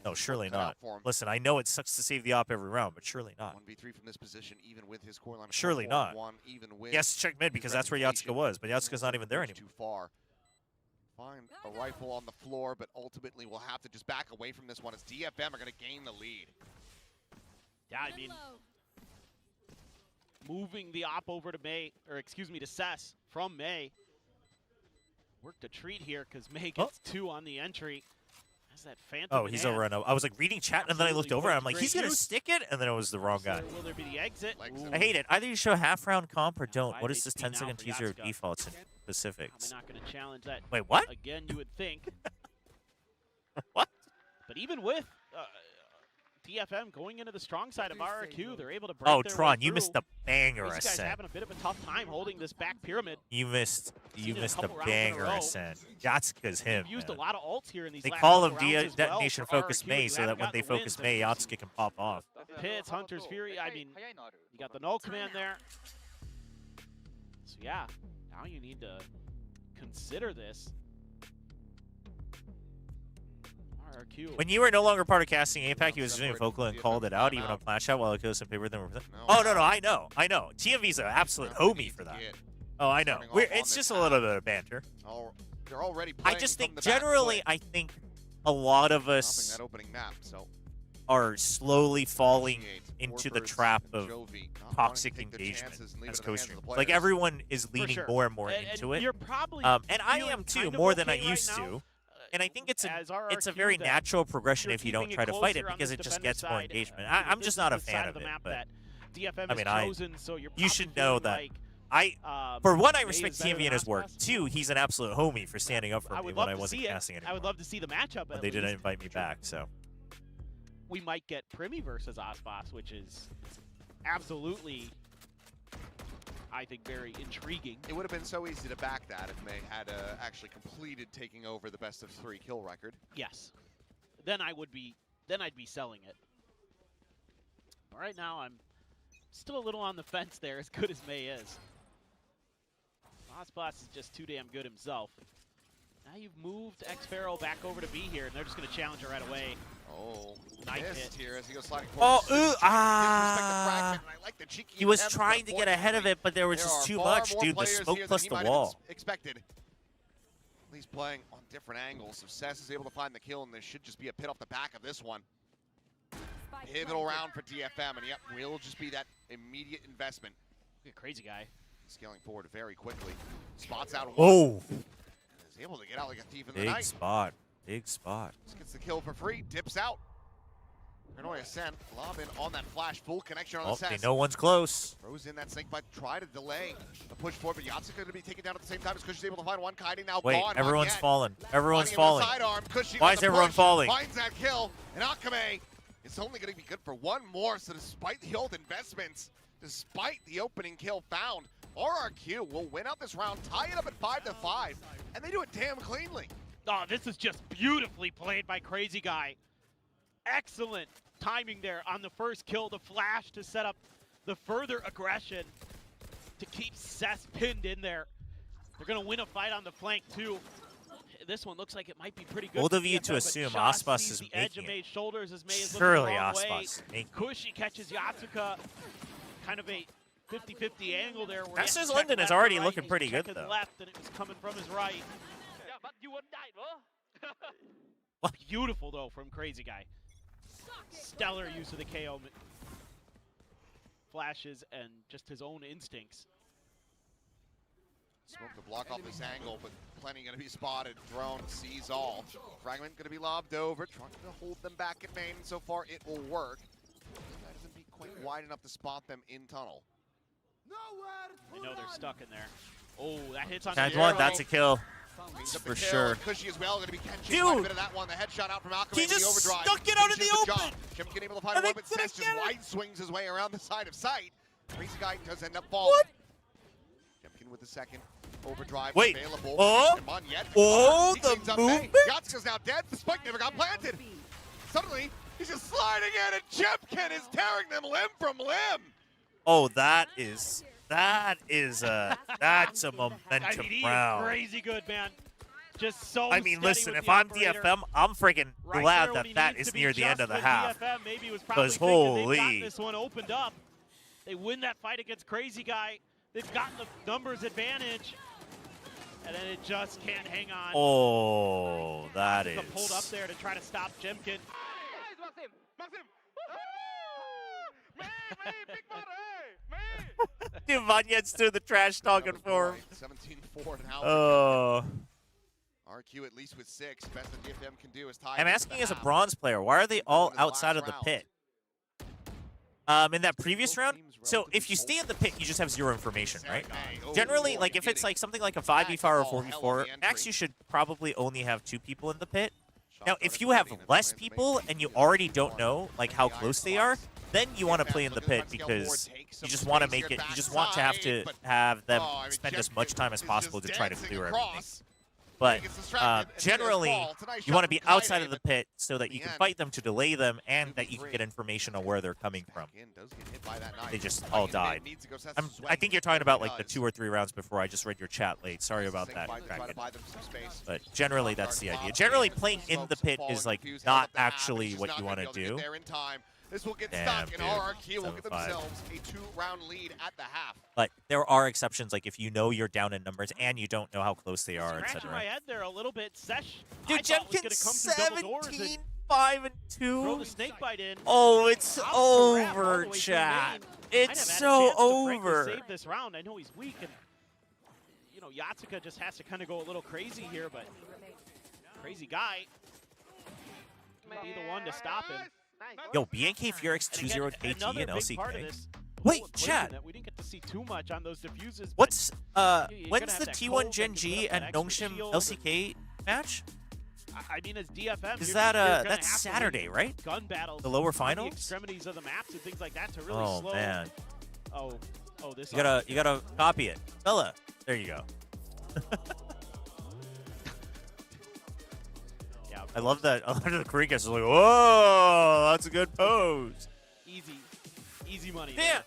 No, surely cut out not. for him. Listen, I know it sucks to save the op every round, but surely not. 1v3 from this position, even with his core line. Surely not. Even with He has to check mid because that's where Yatsuka was, but Yatsuka's not even there anymore. Too far. Find a rifle on the floor, but ultimately we'll have to just back away from this one as DFM are going to gain the lead. Yeah, I mean, moving the op over to May, or excuse me, to Cess from May. Worked a treat here because May gets 2 on the entry. Has that phantom. Oh, he's over on. I was like reading chat, and then I looked over, and I'm like, he's gonna use. stick it, and then it was the wrong guy. Will there be the exit? I hate it. Either you show half round comp or don't. What is 5 this HP now 10-second for teaser of Yatsuka. defaults in Pacifics? I'm not going to challenge that. Wait, what? Again, you would think. What? But even with DFM going into the strong side of RRQ, they're able to break Oh, their Tron, way you missed the through. banger These guys ascent. having a bit of a tough time holding this back pyramid. You missed Seen it a the couple rounds in a banger row. ascent. Yatsuka's him. They've used man. a lot of ults here in these They last call him couple rounds as well detonation for focus RRQ. May You so haven't that when they gotten the focus wins, May, and Yatsuka can pop off. Pits, Hunter's Fury, I mean, you got the null command there. So yeah, now you need to consider this. RRQ. When you were no longer part of casting APAC, he was doing vocal and called it out, even on Flash Out while it goes some paper than Oh, no, I know. TMV's an absolute homie for that. Oh, I know. It's just a little bit of banter. They're already I playing just from think the back generally, foot. I think a lot of Stopping us that opening map, so are slowly falling into the Warfords trap and of Jovi not toxic wanting to take the engagement chances and leave as it in the hands of co-streamers. the Like players. everyone is leaning sure. more and more And into it. you're probably And I feeling am too, kind of more than I okay right used now, to. And I think it's a as it's a RRQ very that natural progression you're if you don't keeping try to fight it closer on because this it just defender gets more side. engagement. I'm This just is not a the side fan of the it, map but that DFM I mean, has chosen, so you're you should probably know feeling that like, for one, I May respect is better TMV than and his work. Aspas. 2, he's an absolute homie for standing up for me when I wasn't casting anymore. I would love to see the matchup. But at they didn't least. invite me back, so. We might get Primi versus Aspas, which is absolutely, I think, very intriguing. It would have been so easy to back that if May had actually completed taking over the best of 3 kill record. Yes. Then I'd be selling it. But right now, I'm still a little on the fence there, as good as May is. Aspas is just too damn good himself. Now you've moved Xpero back over to B here, and they're just going to challenge her right away. Oh, Knife missed hit. here as he goes sliding Oh, forward. He was trying to get ahead of it, but there was just too much, dude. The smoke plus the wall. Expected. He's playing on different angles, so Cess is able to find the kill, and there should just be a pit off the back of this one. Pivotal round for DFM, and yep, will just be that immediate investment. Look at Crazy Guy. Scaling forward very quickly. Spots out one. Oh! Is able to get out like a thief in the Big night. spot. Big spot. Just gets the kill for free, dips out. Hanoi Ascent, lob in on that flash, full connection on the Oh, they Cess. know one's close. Throws in that snake bite, try to delay the push forward, but Yatsuka going to be taken down at the same time as Kush is able to find one. Kaidi now Wait, gone. everyone's again. falling. Everyone's falling. Finding him with a sidearm. Kushi Why with is the everyone push, falling? Finds that kill, and Akame is only going to be good for one more, so despite the old investments, despite the opening kill found, RRQ will win out this round, tie it up at 5-5, and they do it damn cleanly. Oh, this is just beautifully played by Crazy Guy. Excellent timing there on the first kill, the flash to set up the further aggression to keep Cess pinned in there. They're going to win a fight on the flank, too. This one looks like it might be pretty good. Bold for of you DFM, to but assume Josh Aspas sees is the edge of making it. May's shoulders as May is Surely looking the wrong way. Aspas is making it. Kushi catches Yatsuka. Kind of a 50-50 angle there. Where Masters he checked London is left already and right, looking and pretty he's good, checking though. left, and it was coming from his right. Yeah, but you won't die, bro. Beautiful, though, from Crazy Guy. Stellar use of the KO flashes and just his own instincts. Smoke to block off this angle, but plenty going to be spotted. Drone sees all. Fragment going to be lobbed over, trying to hold them back in main. So far, it will work. That doesn't be quite wide enough to spot them in tunnel. They know they're stuck in there. Oh, that hits on Tag the one, arrow. that's a kill. Cleans up the For kill, sure. and Cushy as well, going to be catching Dude! quite a bit of that one. The headshot out from Alchemy He with the just overdrive. stuck it out in Finishes the job. open! Jemkin able to find And one, they but Cess couldn't just get it. wide swings his way around the side of sight. Crazy Guy does end up falling. What? Jemkin with the second. Overdrive Wait. available. Oh. Come on yet. Oh, He the cleans up movement? May. Yatsuka's now dead. The spike never got planted. Suddenly, he's just sliding in, and Jemkin is tearing them limb from limb. Oh, that's a momentum I mean, he round. is crazy good, man. Just so I mean, steady listen, with if the I'm operator. DFM, I'm freaking Right glad there that when he that needs is to be near the end just of the with half. DFM, maybe he was probably 'Cause thinking they've got holy. this one opened up. They win that fight against Crazy Guy. They've gotten the numbers advantage. And then it just can't hang on. Oh, that Asuka pulled up is. there to try to stop Jemkin. Dude, Vanyet's doing the trash talking for him. 17-4 now. Oh. RQ at least with 6. Best that DFM can do is tie. I'm it asking to as a half. bronze player, why are they all in the outside last of the round. pit? In that previous round, so if you stay in the pit, you just have 0 information, right? Oh, Generally, boy, like if it's getting like something like a 5v5 or all hell on 4v4, the max entry. you should probably only have 2 people in the pit. Shot Now, on if it you have already, and less plans to make people it and you easy. already don't know like how close they are, then you want to play in the pit because you just want to make it. You just want to have them spend as much time as possible to try to clear everything. But generally, you want to be outside of the pit so that you can fight them to delay them and that you can get information on where they're coming from. They just all died. I think you're talking about like the 2 or 3 rounds before. I just read your chat late. Sorry about that, Kraken. But generally, that's the idea. Generally, playing in the pit is like not actually what you want to do. This will get Damn, stuck, and dude. RRQ will get 7-5. themselves a 2-round lead at the half. But there are exceptions, like if you know you're down in numbers and you don't know how close they are, Scratching my etc. head there a little bit. Sesh, Dude, I thought was Jemkin gonna come through double doors and 17, 5 and throw 2. the snake bite in. Oh, it's Out to wrap all the over, way through chat. main. It's Might have had a so chance to frankly over. save this round. I know he's weak, and you know Yatsuka just has to kind of go a little crazy here, but Crazy Guy might be the one to stop him. Yo, BNK Furix And again, 2-0 KT another and big part of LCK. this Wait, whole equation chat. that we didn't get to see too much on those diffuses. but What's you're when's gonna the have that T1 cold Gen and you G put up and that extra NONGSHIM shield LCK match? I mean, as DFM, Is you're that gonna that's have to Saturday, win right? Gun battles, The lower on finals? the extremities of the maps and things like that to really Oh slow. man, Oh, this. you gotta copy it, Bella. There you go. Yeah, I love that. I love that the Korean guys are like, whoa, that's a good pose. easy money. Damn,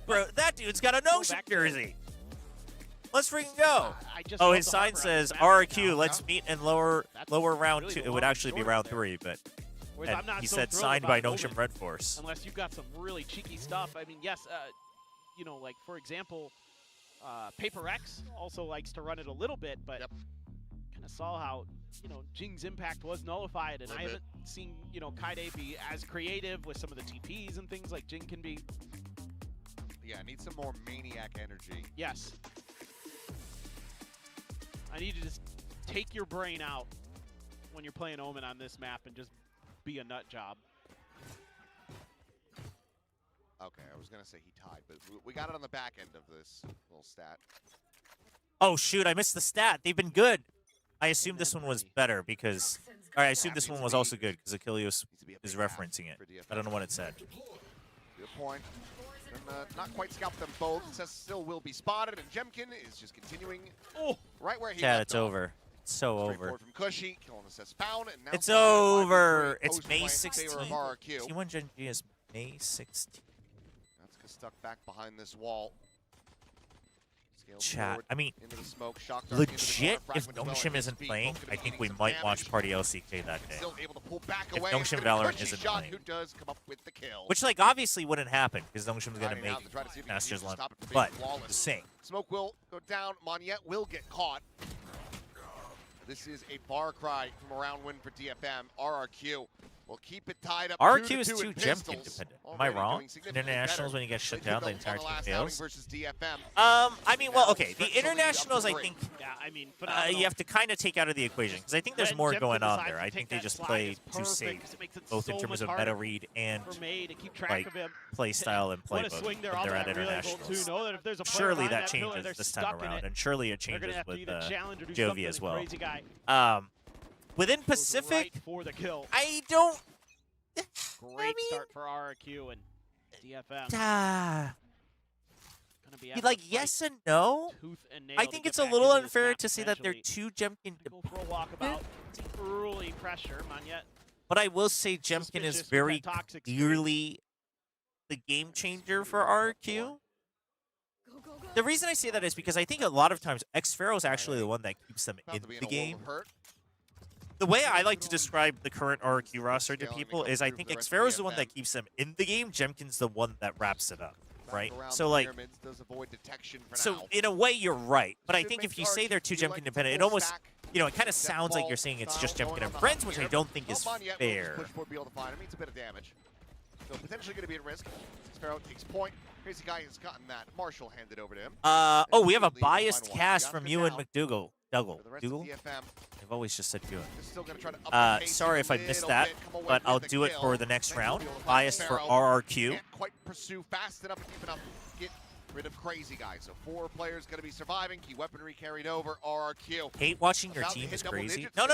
there. that dude's got a NONGSHIM back to- jersey. Let's freaking go. I just Oh, love his the sign hopper on says the map right RRQ. now. Let's meet in lower round really 2. the It would long actually be short round there. 3, but Whereas and I'm not he so said thrilled signed about by Nolan, NONGSHIM Red Force. Unless you've got some really cheeky stuff. I mean, yes, you know, like for example, Paper X also likes to run it a little bit, but kind of saw how, you know, Jing's impact was nullified, and I haven't seen, you know, Kaide be as creative with some of the TPs and things like Jing can be. Yeah, I need some more maniac energy. Yes. I need to just take your brain out when you're playing Omen on this map and just be a nut job. Okay, I was gonna say he tied, but we got it on the back end of this little stat. Oh shoot, I missed the stat. They've been good. I assumed this one was better because, or I assumed this one was also good because Achilles is referencing it. I don't know what it said. Good point. And, not quite scalp them both. Says still will be spotted, and Jemkin is just continuing right where he Chad, left it's off. over. It's so over. Straightforward from Cushy, killing the says found, and now It's Sky five over. three, It's post May point in favor of 16th. RRQ. T1 Gen G is May 16th. Natsuka stuck back behind this wall. Scales Chat. forward I mean, into the smoke, shock dart into the legit, corner, if fragment as well, NONGSHIM and isn't his playing, feet both I think eating we some might damage. watch Party LCK that day. Still able to pull back If away. NONGSHIM It's gonna be Valorant Cushy isn't shot playing. who does come up with the kill. Which, like, obviously wouldn't happen because NONGSHIM's going to Grinding out make to try to see if he can Masters use to Lunch. stop it from being But, flawless. just saying. Smoke will go down. Monyet will get caught. This is a far cry from a round win for DFM. RRQ will keep it tied up. RRQ is 2-2 too in Jemkin pistols. dependent. Am I Already wrong? doing In significantly internationals, better. when you get shut They down, took the on entire team last fails. outing versus DFM. I mean, well, okay. The Stretch the lead up internationals, to I 3. think, Yeah, I mean, phenomenal. you have to kind of take out of the equation because I think there's When more Jemkin going on decides there. to I take think they that just slide, play it's too perfect safe, 'cause it makes it both in so terms much of harder meta read and for May to keep track like of him. play style and What a playbook swing there when off they're at that relay goal internationals. too. Know that if there's a player Surely behind that pillar, they're changes this time stuck in around, it. and surely it They're gonna changes have to with either challenge or do Jovi something as well. Crazy Guy. Within Goes Pacific, right for the kill. I don't. Great start for RRQ and DFM. Ah, Gonna Like, yes and no. I think it's a little unfair to say that they're too Jemkin dependent. Early pressure, Monyet. But I will say Jemkin is very clearly the game changer for RRQ. The reason I say that is because I think a lot of times Xpharaoh is actually the one that keeps them in the game. The way I like to describe the current RRQ roster to people is I think Xpharaoh is the one that keeps them in the game. Jemkin's the one that wraps it up, right? So like, in a way you're right. But I think if you say they're too Jemkin dependent, it almost, you know, it kind of sounds like you're saying it's just Jemkin and friends, which I don't think is fair. So potentially going to be at risk. Xpharaoh takes point. Crazy Guy has gotten that. Marshall handed over to him. Oh, we have a biased cast from you and McDougal. Dougal. I've always just said Ewan. Sorry if I missed that, but I'll do it for the next round. Biased for RRQ. Can't quite pursue fast enough and deep enough to get rid of Crazy Guy. So 4 players going to be surviving. Key weaponry carried over. RRQ. Hate watching your team is crazy. No.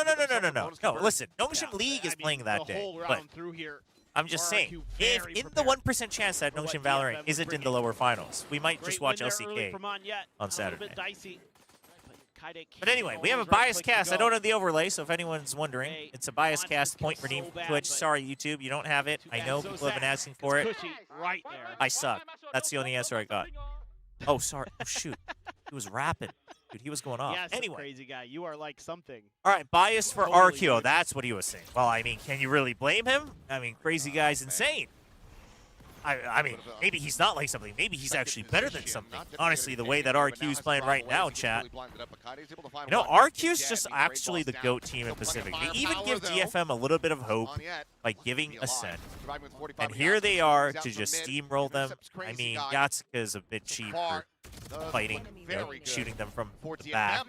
Listen, NONGSHIM League is playing that day, but I'm just saying, if in the 1% chance that NONGSHIM Valorant isn't in the lower finals, we might just watch LCK on Saturday. But anyway, we have a biased cast. I don't have the overlay, so if anyone's wondering, it's a biased cast. Point redeem from Twitch. Sorry, YouTube, you don't have it. I know people have been asking for it. I suck. That's the only answer I got. Oh, sorry. Oh, shoot. He was rapping. Dude, he was going off. Yes, anyway. Crazy Guy, you are like something. All right, bias for RRQ. That's what he was saying. Well, I mean, can you really blame him? I mean, Crazy Guy's insane. I mean, maybe he's not like something. Maybe he's actually better than something. Honestly, the way that RRQ is playing right now, chat. You know, RRQ's just actually the GOAT team in Pacific. They even give DFM a little bit of hope by giving Ascent. And here they are to just steamroll them. I mean, Yatsuka's a bit cheap for fighting, you know, shooting them from the back.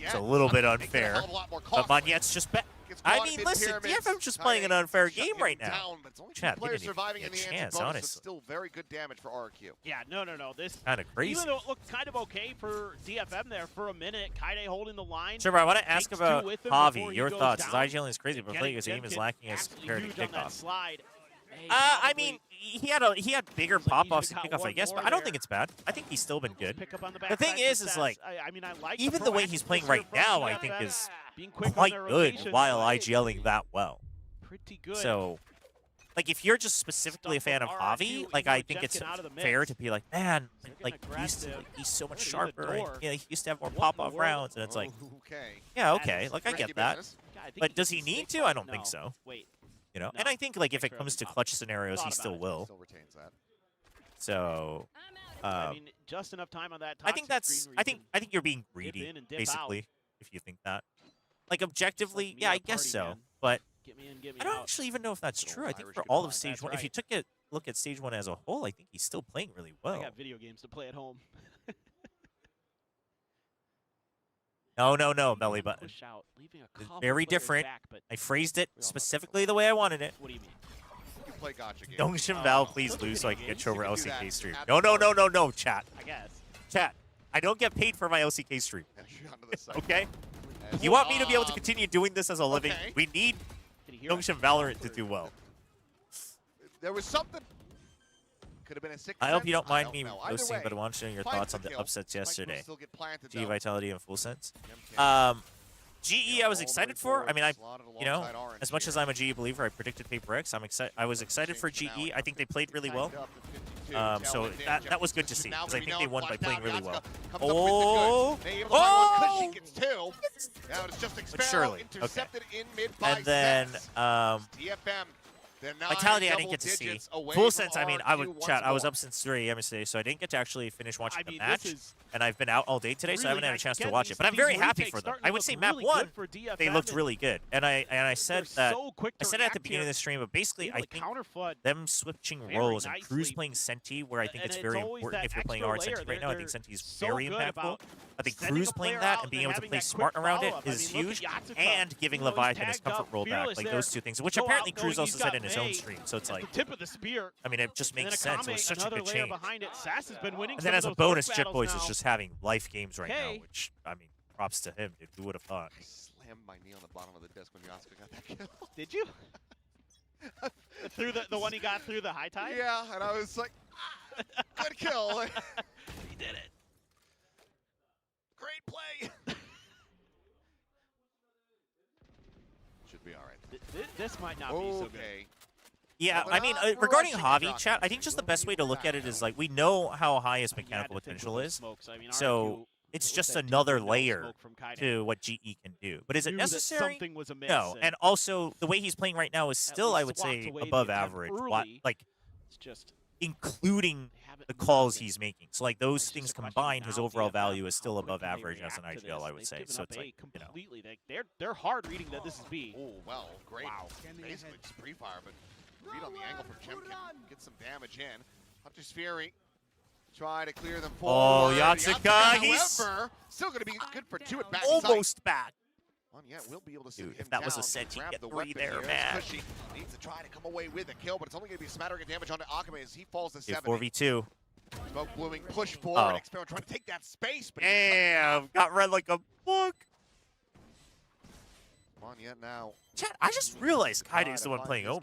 It's a little bit unfair. But Monyet's just better. I mean, listen, DFM's just playing an unfair game right now. Chat, they didn't even get a chance, honestly. Still very good damage for RRQ. Yeah, no. This kind of crazy. Even though it looked kind of okay for DFM there for a minute, Kaide holding the line. Chobra, I want to ask about Javi. Your thoughts? His IGL is crazy, but playing his aim is lacking as compared to kickoff. I mean, he had bigger pop-offs and kickoff, I guess, but I don't think it's bad. I think he's still been good. The thing is like, even the way he's playing right now, I think is quite good while IGLing that well. Pretty good. So, like, if you're just specifically a fan of Javi, like, I think it's fair to be like, man, like, he's so much sharper. And, you know, he used to have more pop-off rounds, and it's like, yeah, okay, like, I get that. But does he need to? I don't think so. You know, and I think like if it comes to clutch scenarios, he still will. So, I mean, just enough time on that. I think that's. I think you're being greedy, basically, if you think that. Like objectively, yeah, I guess so. But I don't actually even know if that's true. I think for all of Stage 1, if you took a look at Stage 1 as a whole, I think he's still playing really well. I got video games to play at home. No, belly button. It's very different. I phrased it specifically the way I wanted it. What do you mean? You play gotcha games. NONGSHIM Val, please lose so I can get Chobra LCK stream. No, chat. I guess. Chat, I don't get paid for my LCK stream. Okay? You want me to be able to continue doing this as a living? We need NONGSHIM Valorant to do well. There was something. Could have been a 6. I hope you don't mind me roasting, but I want to know your thoughts on the upsets yesterday. GE Vitality and Full Sense. GE I was excited for. I mean, you know, as much as I'm a GE believer, I predicted Paper X. I was excited for GE. I think they played really well. So that was good to see, because I think they won by playing really well. Oh! But surely. Okay. And then, Vitality I didn't get to see. Full Sense, I mean, I was up since 3 AM yesterday, so I didn't get to actually finish watching the match. And I've been out all day today, so I haven't had a chance to watch it. But I'm very happy for them. I would say map 1, they looked really good. And I said that at the beginning of the stream, but basically I think them switching roles and Cruz playing Senti, where I think it's very important if you're playing RRQ Senti right now. I think Senti is very impactful. I think Cruz playing that and being able to play smart around it is huge. And giving Leviathan his comfort roll back, like those two things, which apparently Cruz also said in his own stream. So it's like, tip of the spear. I mean, it just makes sense. It was such a good change. And then as a bonus, Jet Boys is just having life games right now, which, I mean, props to him, dude. Who would have thought? I slammed my knee on the bottom of the desk when Yasuka got that kill. Did you? Through the one he got through the high tide? Yeah, and I was like, good kill. did it. Great play. Should be all right. This might not be so good. Yeah, Well, I mean, they're not regarding rushing Javi, Androx. chat, I think just the best way to look at it is, like, we know how high his mechanical potential is, so it's just another layer to what GE can do. But is it Knew that necessary? something was amiss, No, and also, the way he's playing right now is still, I would swapped say, away the above attempt average, early. like, It's just including the calls he's making. So, like, those things combined, his overall value is still above average as an IGL, I would say. So it's like, you know. completely. They're hard reading that this is B. Oh, well, great. Wow. Basically just pre-fire, but read on the angle from Jim can get some damage in. Hunter's Fury try to clear them forward. Oh, Yatsuka, he's however, still going to be good for 2 at back. almost back. Well, yeah, we'll be able to see Dude, him if that was a down, set, he'd grab get the 3 weapon there, here. man. Cushy needs to try to come away with a kill, but it's only going to be a smattering of damage onto Akame as he falls to 7. 4v2. Smoke blooming, push forward. Oh. Experiment trying to take that space, but Damn, got read like a book. come on, yet now. Chat, I just realized Kaide is the one playing Omen.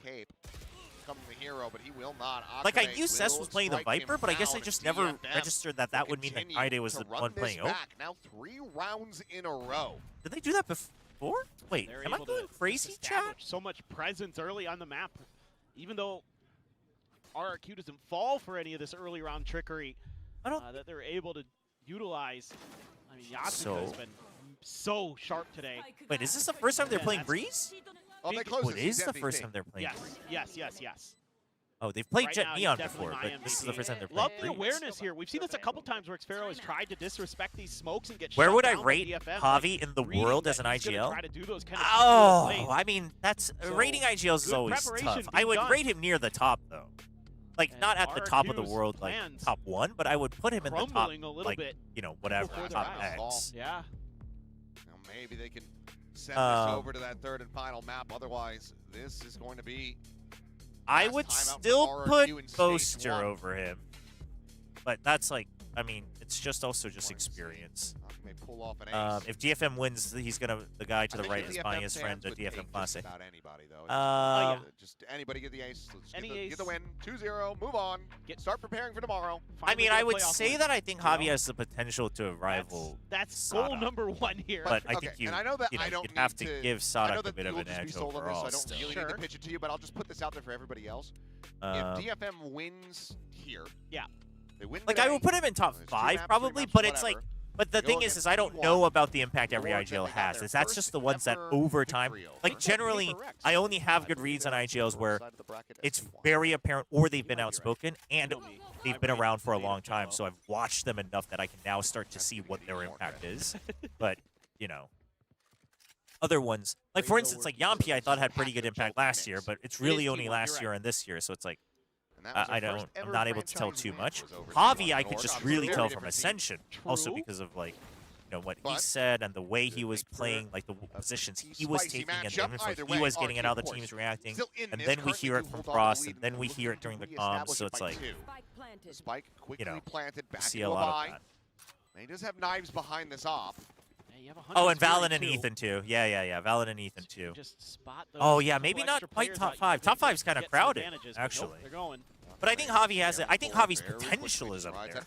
Becoming the hero, but he will not. Like, I Akame knew Cess will was playing the strike him Viper, but I guess I down. just never DFM registered that that would mean that continue Kaide was to the run one this playing Omen. back. Now 3 rounds in a row. Did they do that before? Wait, They're am I able going to crazy, chat? establish so much presence early on the map, even though RRQ doesn't fall for any of this early round trickery that they're able to utilize. I mean, Yatsuka has been so sharp today. Wait, is this the first time they're playing Breeze? Oh, they closed It this. is the first time they're playing Yes, Breeze. yes. Oh, they've played Right Jet now, Neon he's definitely before, my but this is the MVP. first time they're Love playing the Breeze. awareness here. We've seen this a couple times where Xfero has tried to disrespect these smokes and get Where shut would I down by rate DFM, Javi like, in the reading world that as an he's gonna IGL? try to do those kind of Oh, plays. I mean, that's So, rating IGLs is good always preparation tough. I would being rate him near the top, though. Like, And not at the top of the RRQ's world, like plans top 1, but I would put him in the top, crumbling a little like, bit you know, whatever, before the top round. X. Yeah. Now maybe they can send this over to that 3rd and final map. Otherwise, this is going to be. I last would time out for still RRQ put in stage Boaster 1. over him. But that's like, I mean, it's just also just experience. May pull off an ace. If DFM wins, he's gonna. The guy to I the think right the is DFM buying his friend fans a would DFM take Classic. Just about anybody, though. Just anybody get the ace. Let's Any get the ace. win. 2-0. Move on. Start preparing for tomorrow. I mean, Finally I get a would playoff say win. that I think Javi has the potential to rival. That's goal Sada. number 1 here. But I Okay, think you, and I know that you know, I don't you'd have need to give I Sadak know a that bit of you'll an just be edge sold on this, overall. so I don't Still. really need to pitch it to you, but I'll just put this out there for everybody else. Um, If DFM wins here, yeah, they win. Like I would put him in top There's 2 5 maps, 3 probably, maps, but it's like, whatever. but the Go thing is against I don't T1. know about the impact every Lords, and IGL they got has. their Is that's first just the ones that ever over time, victory over like generally, I only have good reads on IGLs where it's very apparent, or they've been outspoken and they've been around for a long time. So I've watched them enough that I can now start to see what their impact is. But you know, other ones, like for instance, like Yampi, I thought had pretty good impact last year, but it's really only last year and this year. So it's like. I'm not able to tell too much. Javi, I could just really tell from Ascension, also because of like, you know, what he said and the way he was playing, like the positions he was taking and the info he was getting and how the team's reacting. And then we hear it from Frost, and then we hear it during the comms. So it's like, Spike quickly you know, planted back see into a lot of buy. that. He does have knives behind this op. Oh, and Valen and Ethan too. Yeah. Valen and Ethan too. Oh yeah, maybe not quite top 5. Top 5's kind of crowded, actually. But I think Javi has it. I think Javi's potential is up there.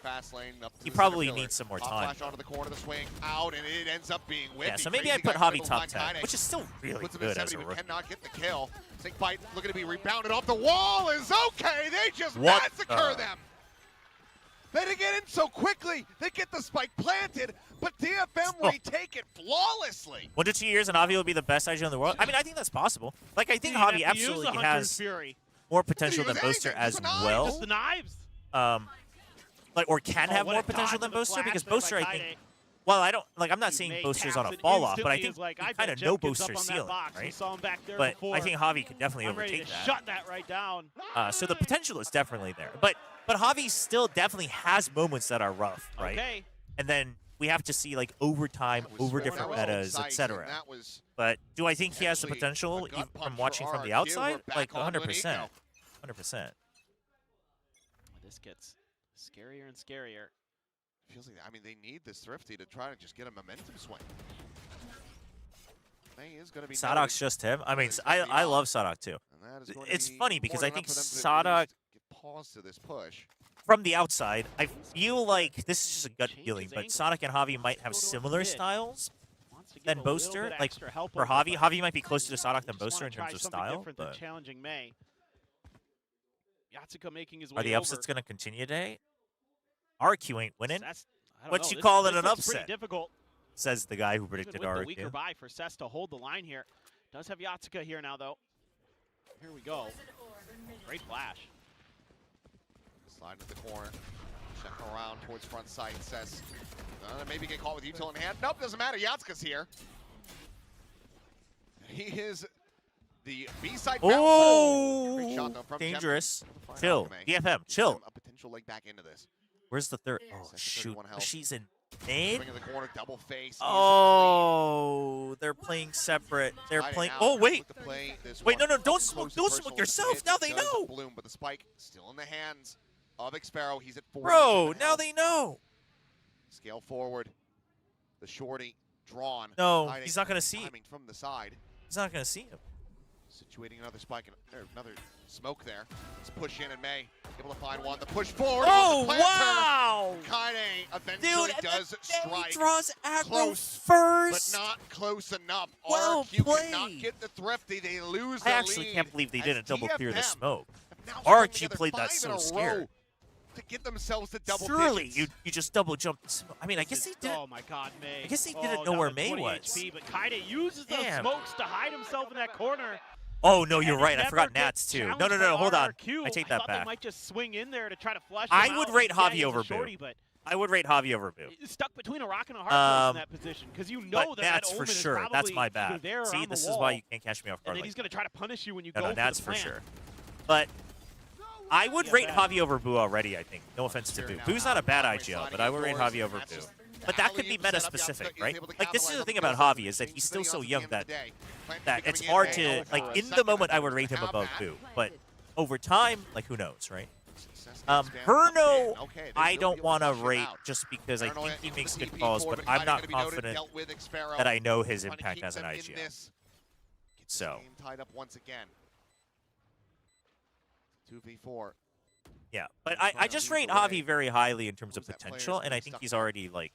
He probably needs some more time. Flash onto the corner of the swing, out, and it ends up being whipped. Yeah, so maybe I'd put Javi top 10, which is still really Puts him at good as 70, a but rookie. cannot get the kill. Sink fight looking to be rebounded off the wall is okay. They just What massacre the- them. They didn't get in so quickly. They get the spike planted, but DFM retake it flawlessly. 1 to 2 years and Javi will be the best IGL in the world. I mean, I think that's possible. Like, I think Javi absolutely has more potential than Boaster as well. Just the knives. Like, or can have what more a potential dodge than on the Boaster, because flash there Boaster, by I think, Kaide. well, I don't, like, I'm not He saying may Boaster's on a taps it fall off, but I instantly. think He's like, you I kind bet of know Jenkins up Boaster's on that ceiling, box. We right? saw him back there But before. I think Javi could definitely I'm ready overtake to that. shut that right down. So the potential is definitely there. But Javi still definitely has moments that are rough, right? Okay. And then we have to see, like, over time, over different metas, etc. But do I think he has the potential from watching from the outside? Like, 100%. 100%. This gets scarier and scarier. Feels like, I mean, they need this Thrifty to try to just get a momentum swing. May is going to be Sadok's just him. I mean, I love Sadok too. It's funny because I think Sadok, get pause to this push. from the outside, I feel like this is just a gut feeling, but Sonic and Javi might have similar styles than Boaster. Like for Javi, Javi might be closer to Sonic than Boaster in terms of style. But challenging May. Yatsuka making his way are the upsets over. going to continue today? RRQ ain't winning. What you This- call this it an looks upset? pretty difficult. Says the guy who Even predicted with the weaker RRQ. buy for Cess to hold the line here. Does have Yatsuka here now, though. Here we go. Great flash. Slide into the corner. Check around towards front side. Says, maybe get caught with util in hand. Nope, doesn't matter. Yatsuka's here. He is the B-side bouncer. Oh, Great shot, though, from dangerous. Gem. Chill. DFM, chill. A potential leg back into this. Where's the third? Oh, Second shoot. 31 health. She's in mid? Swing in the corner, double face. Oh, they're playing separate. They're playing. Oh, wait. Wait, no, don't smoke. Don't smoke yourself. Now they know. Bloom, but the spike still in the hands of Xparrow. He's at 40. Bro, now they know. Scale forward. The shorty drawn. No, he's not going to see it. Timing from the side. He's not going to see him. Situating another spike and another smoke there. Let's push in and May able to find one. The push forward. Oh, the planter. wow. Kaine eventually does strike. Draws aggro close, first. but not close enough. Well RRQ played. cannot get the thrifty. They lose I the actually lead can't believe they didn't double clear the DFM smoke. now RRQ together played that 5 in a so row scared. to get themselves to double Surely digits. you just double jumped the smoke. I mean, I guess they did. Oh my God, May. I guess they didn't know down where to May 20 was. HP, but Kaide uses those Damn. smokes to hide himself in that corner. Oh, no, you're And right. I never forgot get Nats, too. challenged No, by hold on. RRQ. I take I that thought back. They might just swing in there to try to flush I him would out. rate Yeah, Javi he's a over shorty, Boo. but I would rate Javi over Boo. stuck between a rock and a hard place in that position because you know But that Nats that for Omen is sure. probably That's my either bad. there or See, on this the is why wall. you can't catch me off And guard then like he's going to try to punish you when you No, go no, for Nats the for plant. sure. But I would rate Javi over Boo already, I think. No offense to Boo. Boo's not a bad IGL, but I would rate Javi over Boo. But that could be meta-specific, right? Like, this is the thing about Javi, is that he's still so young that it's hard to, like, in the moment, I would rate him above Boo. But over time, like, who knows, right? Herno, I don't want to rate just because I think he makes good calls, but I'm not confident that I know his impact as an IGL. So, tied up once again. 2v4. yeah. But I just rate Javi very highly in terms of potential, and I think he's already, like,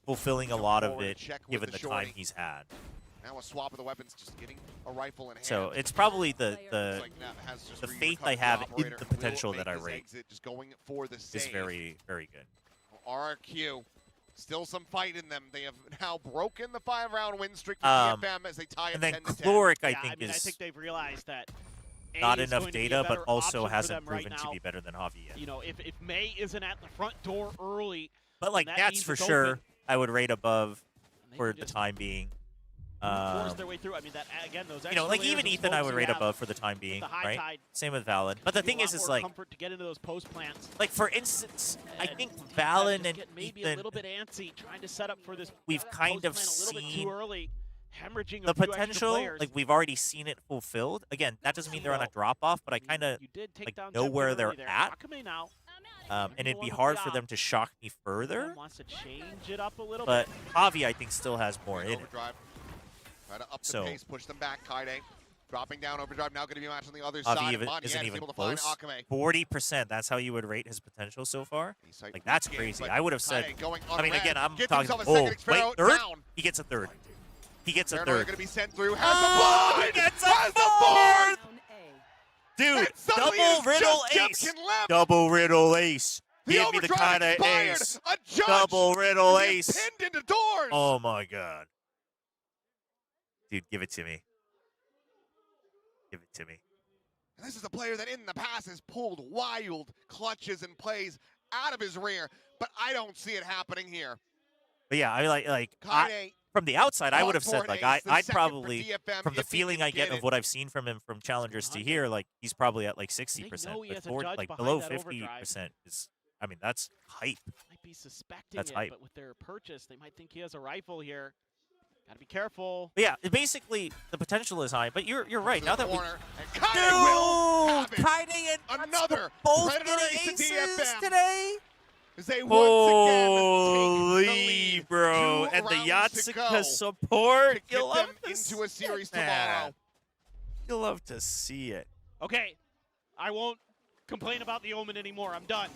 fulfilling a lot of it given the time he's had. Now a swap of the weapons, just getting a rifle in hand. So it's probably the faith I have in the potential that I rate just going for the is save. very, very good. RRQ, still some fight in them. They have now broken the 5-round win streak for Um, DFM as they tie and it then 10-10. Chloric, I Yeah, think, I mean, I is think they've realized that A not is enough going to be a data, but better also option for hasn't them right proven to now. be better than Javi yet. You know, if May isn't at the front door early, But, like, that that's means for it's sure open. I would rate above They for can the just time being. force their way through. I mean, that again, those You know, like, extra even layers of Ethan I smokes would you rate have above for the time with being, the high right? tide, Same with Valen. But the gives you thing a is, lot is more like, comfort to get into those post plants. like for instance, I And think just Valen and get maybe a Ethan, little bit antsy trying to set up for this. we've kind post of plant a little bit seen too early, hemorrhaging the a few extra potential. players. Like, we've already seen it fulfilled. Again, that doesn't mean they're on a drop off, but I kind of You did take like down know Gem where early they're there. at. Akame now. And it'd be One hard with for the them op. to shock me further. Wants to change it up a little But bit. Javi, I think, still has more in it. Overdrive. Try to up the So- pace, push them back. Kaide dropping down overdrive, now going to be matched on the other Javi side. even, Monier isn't is even able to find close. Akame. 40%. That's how you would rate his potential so far. He's Like, that's game, crazy. but I would have said. Kaide going I mean, on again, red. I'm Gets talking. himself a Oh, second wait, Xparrow third? down. He gets a third. He gets a Paranoia third. going to be sent through. Has Oh, the he blood! gets a Has the fourth! Dude, And suddenly double it's riddle just ace. Jepkin left. Double riddle ace. The Give me the overdrive kind of expired. ace. A judge Double riddle is ace. pinned into doors. Oh my god. Dude, give it to me. Give it to me. And this is a player that in the past has pulled wild clutches and plays out of his rear, but I don't see it happening here. But yeah, I Kaide from the outside, I would have said, for like, an ace, the I'd second for probably, DFM from the if he feeling can I get get of it. what I've seen from him from challengers to here, like, he's probably at like 60%. know he But has a for, judge like, behind below that 50% is, I mean, that's hype. Might be suspecting That's it, hype. but with their purchase, they might think he has a rifle here. Gotta be careful. But yeah, basically, the potential is high, but you're right. Now that we... Corner, and Kaide will have it. Kaide and Another both Predator getting ace to aces DFM. today? As they once again take the Holy, lead. bro. 2 And the rounds to Yatsuka go support. to You'll get love them to into a see series it, man. tomorrow. You'll love to see it. Okay, I won't complain about the Omen anymore. I'm done.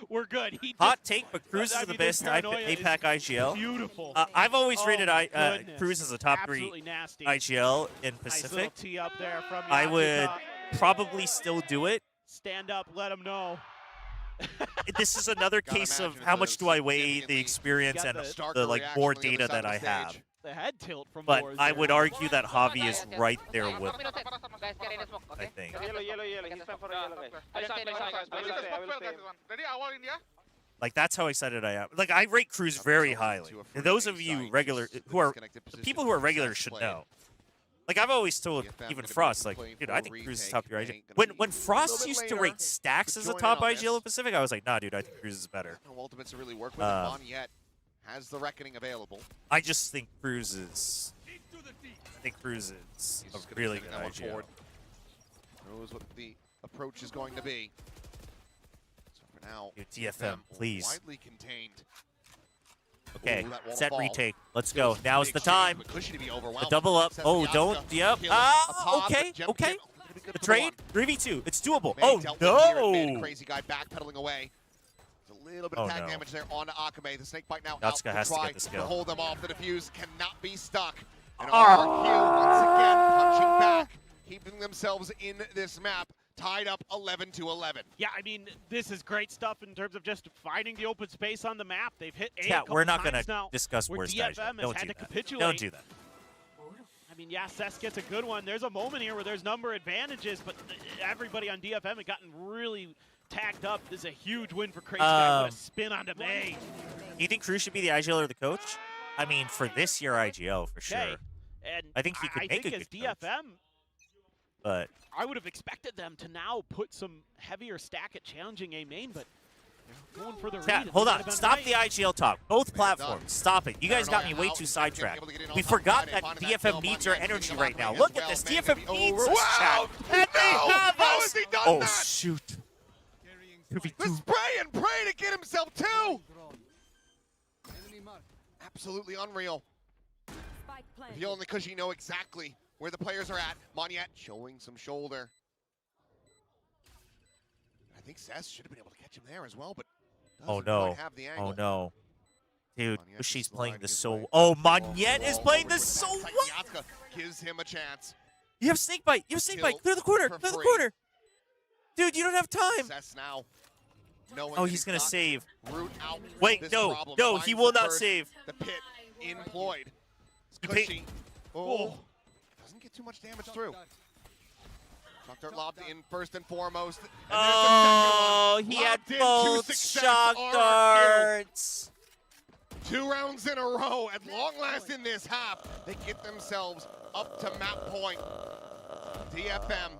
we're good. Hot take, but Cruz is the best APAC IGL. Beautiful. I've always rated goodness. Cruz as a top Absolutely 3 nasty. IGL in Nice Pacific. little tee up there from I would Yakuza. probably still do it. Stand up, let him know. This is another case of how much do I weigh the experience and the like more data that I have. The head tilt from But Boars I there. would argue that Javi is right there with him, Guys, carry in the smoke, I okay? think. Yellow. He's fine for yellow, guys. I Just stay in the smoke, guys. will stay, I will stay. Ready? Our India? Like that's how excited I am. Like I rate Cruz very highly. And those of you regular who are the people who are regular should know. Like I've always told even Frost, like, dude, I think Cruz is top 3 IGL. When Frost used to rate Stacks as a top IGL in Pacific, I was like, nah, dude, I think Cruz is better. Ultimates to really work with Monyet has the Reckoning available. I just think Cruz is. I think Cruz is a really good IGL. Knows what the approach is going to be. So for now, DFM, please. Widely contained. Okay, Ooh, that won't set fall. retake. Let's go. Now is the time. The The double up. Oh, don't. Yep. Okay. Okay. The trade. 3v2. It's doable. Oh, no. Crazy guy backpedaling away. There's a little bit of tag damage there on Akame. The snake bite now Natsuka out has to try get the skill. hold them off. The defuse cannot be stuck. And RRQ once again punching back, keeping themselves in this map. Tied up 11-11. Yeah, I mean, this is great stuff in terms of just finding the open space on the map. They've hit A Yeah, a couple we're not times to now discuss where worst DFM IGL. has Don't had do to that. capitulate. Don't do that. I mean, yeah, Cess gets a good one. There's a moment here where there's number advantages, but everybody on DFM had gotten really tagged up. This is a huge win for Crazy Guy. What a spin onto May. Do you think Cruz should be the IGL or the coach? I mean, for this year IGL, for sure. And I think he could make a good DFM, coach. But I would have expected them to now put some heavier stack at challenging A main, but they're going for the Chat, read. hold on. Stop the IGL talk. Both platforms. Stop it. You guys got me way too sidetracked. We forgot that DFM needs our energy right now. Look at this. DFM needs us, chat. And they have us. Oh, shoot. 2v2. The spray and pray to get himself two. Absolutely unreal. If you only because you know exactly where the players are at. Monyet showing some shoulder. I think Cess should have been able to catch him there as well, but Oh doesn't no. quite have the angle. Oh no. Dude, Monyet she's is playing sliding this his so way. Oh, Monyet is playing this so Looks like well. Yatsuka gives him a chance. You have snake bite. You have snake bite. Clear the corner. for Clear the free. corner. Dude, you don't have time. Cess now. knowing Oh, that he's gonna got save. Root out Wait, this no, problem. no, Finds he will the not first, save. The pit employed. You pay- Cushy. Oh, doesn't get too much damage through. Shock dart lobbed in first and foremost. And Oh, there's a second one. he had Lobbed in to both success. shock RRQ. darts. 2 rounds in a row. At long last in this half, they get themselves up to map point. DFM,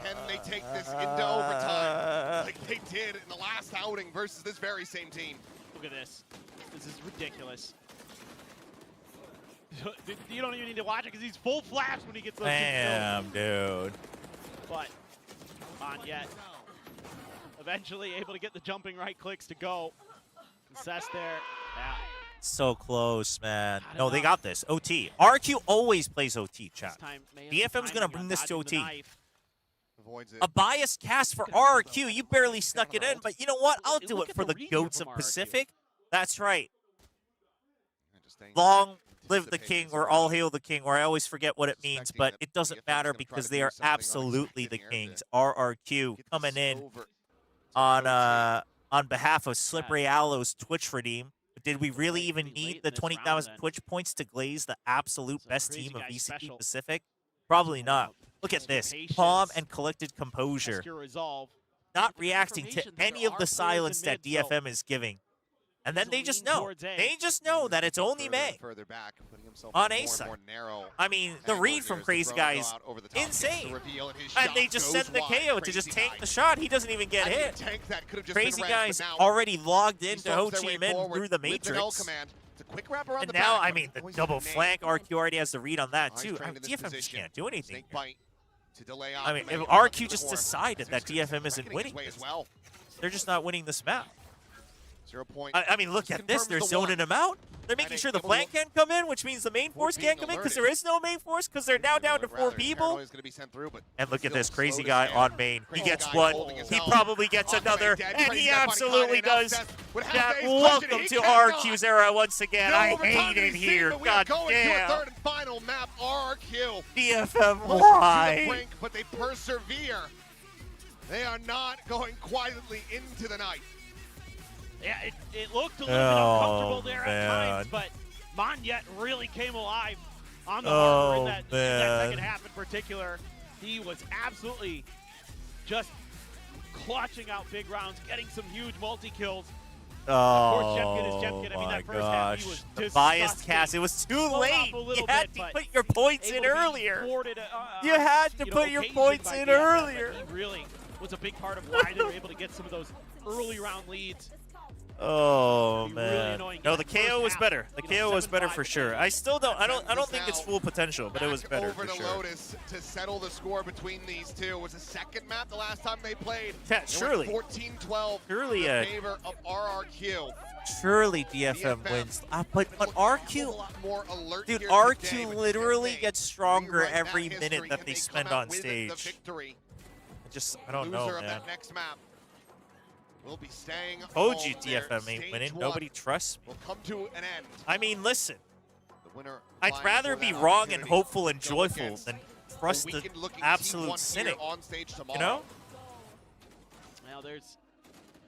can they take this into overtime like they did in the last outing versus this very same team? Look at this. This is ridiculous. You don't even need to watch it because he's full flash when he gets those two kills. Damn, dude. But on yet. Eventually able to get the jumping right clicks to go. Cess there. Yeah. So close, man. Not No, they enough. got this. OT. RRQ always plays OT, chat. Time, may have DFM's time going to here, bring this to dodging the OT. knife. Avoids it. A biased cast for RRQ. You barely snuck it in, but you know what? I'll do Look it at for the the read here goats of from RRQ. Pacific. That's right. Just staying Long back, live the anticipating king, this or round. all hail the king, or I always forget what it means, Expecting but that it doesn't DFM's matter gonna try because to they do are something absolutely the unexpected here kings. to RRQ get coming this in over. on behalf of Slippery Aloe's Twitch redeem. Did we really even Pretty late need in the this round, 20,000 then. Twitch points to glaze the absolute So best Crazy team of Guy VCT special. Pacific? Probably not. Look at Just this. patience. Calm and collected composure. Test your resolve. Not the reacting to confirmation that any there of are the players in silence that mid, so DFM is giving. And then there's a they just lean know. towards A. They just know that it's only Further and May. further back, putting himself On in A more side. and more narrow I mean, the angle read here from as the Crazy throws Guy go is out over the top, gets the insane. reveal, and his And they shot just goes send the wide. KO to Crazy just tank Guy. the shot. He doesn't even get Had hit. the tank that could have just Crazy been Guy's ranked, but now already logged he into storms their Ho way Chi Minh forward through the with the null Matrix. command. It's a quick wrap around And the now, back, I but mean, the poison double May. flank, RQ already has the read on that, Eyes too. trained in this DFM just position. can't do anything Snake here. bite to delay out I mean, May if up RQ into just the corner. decided that He's gonna DFM isn't reckoning winning his way this, as well. they're just not winning this map. 0 point. I mean, look at this. They're zoning them out. They're making sure the flank can't come in, which means the main force can't come in because there is no main force because they're now down to 4 people. And look at this crazy guy on main. He gets one. He probably gets another. And he absolutely does. Welcome to RRQ's era once again. I hate it here. God damn. Third and final map, RRQ. DFM, why? But they persevere. They are not going quietly into the night. Yeah, it looked a little bit uncomfortable there at times, but Monyet really came alive on the harbor in that second half in particular. He was absolutely just clutching out big rounds, getting some huge multi-kills. Oh, Jemkin. I mean, that first half, he was the biased cast. It was too late. You had to put your points in earlier. You had to put your points in earlier. He really was a big part of why they were able to get some of those early round leads. Oh man! No, the KO was better. The KO was better for sure. I still don't. I don't think it's full potential, but it was better for sure. Lotus to settle the score between these two. It was the second map the last time they played. Yeah, surely. 14-12 surely in favor of RRQ. Surely DFM wins. But RQ, dude, RQ literally gets stronger every minute that they spend on stage. I don't know, man. That next map will be staying. Told you DFM ain't winning. Nobody trusts me. Will come to an end. I mean, listen. I'd rather be wrong and hopeful and joyful than trust the absolute cynic. You know? Well, there's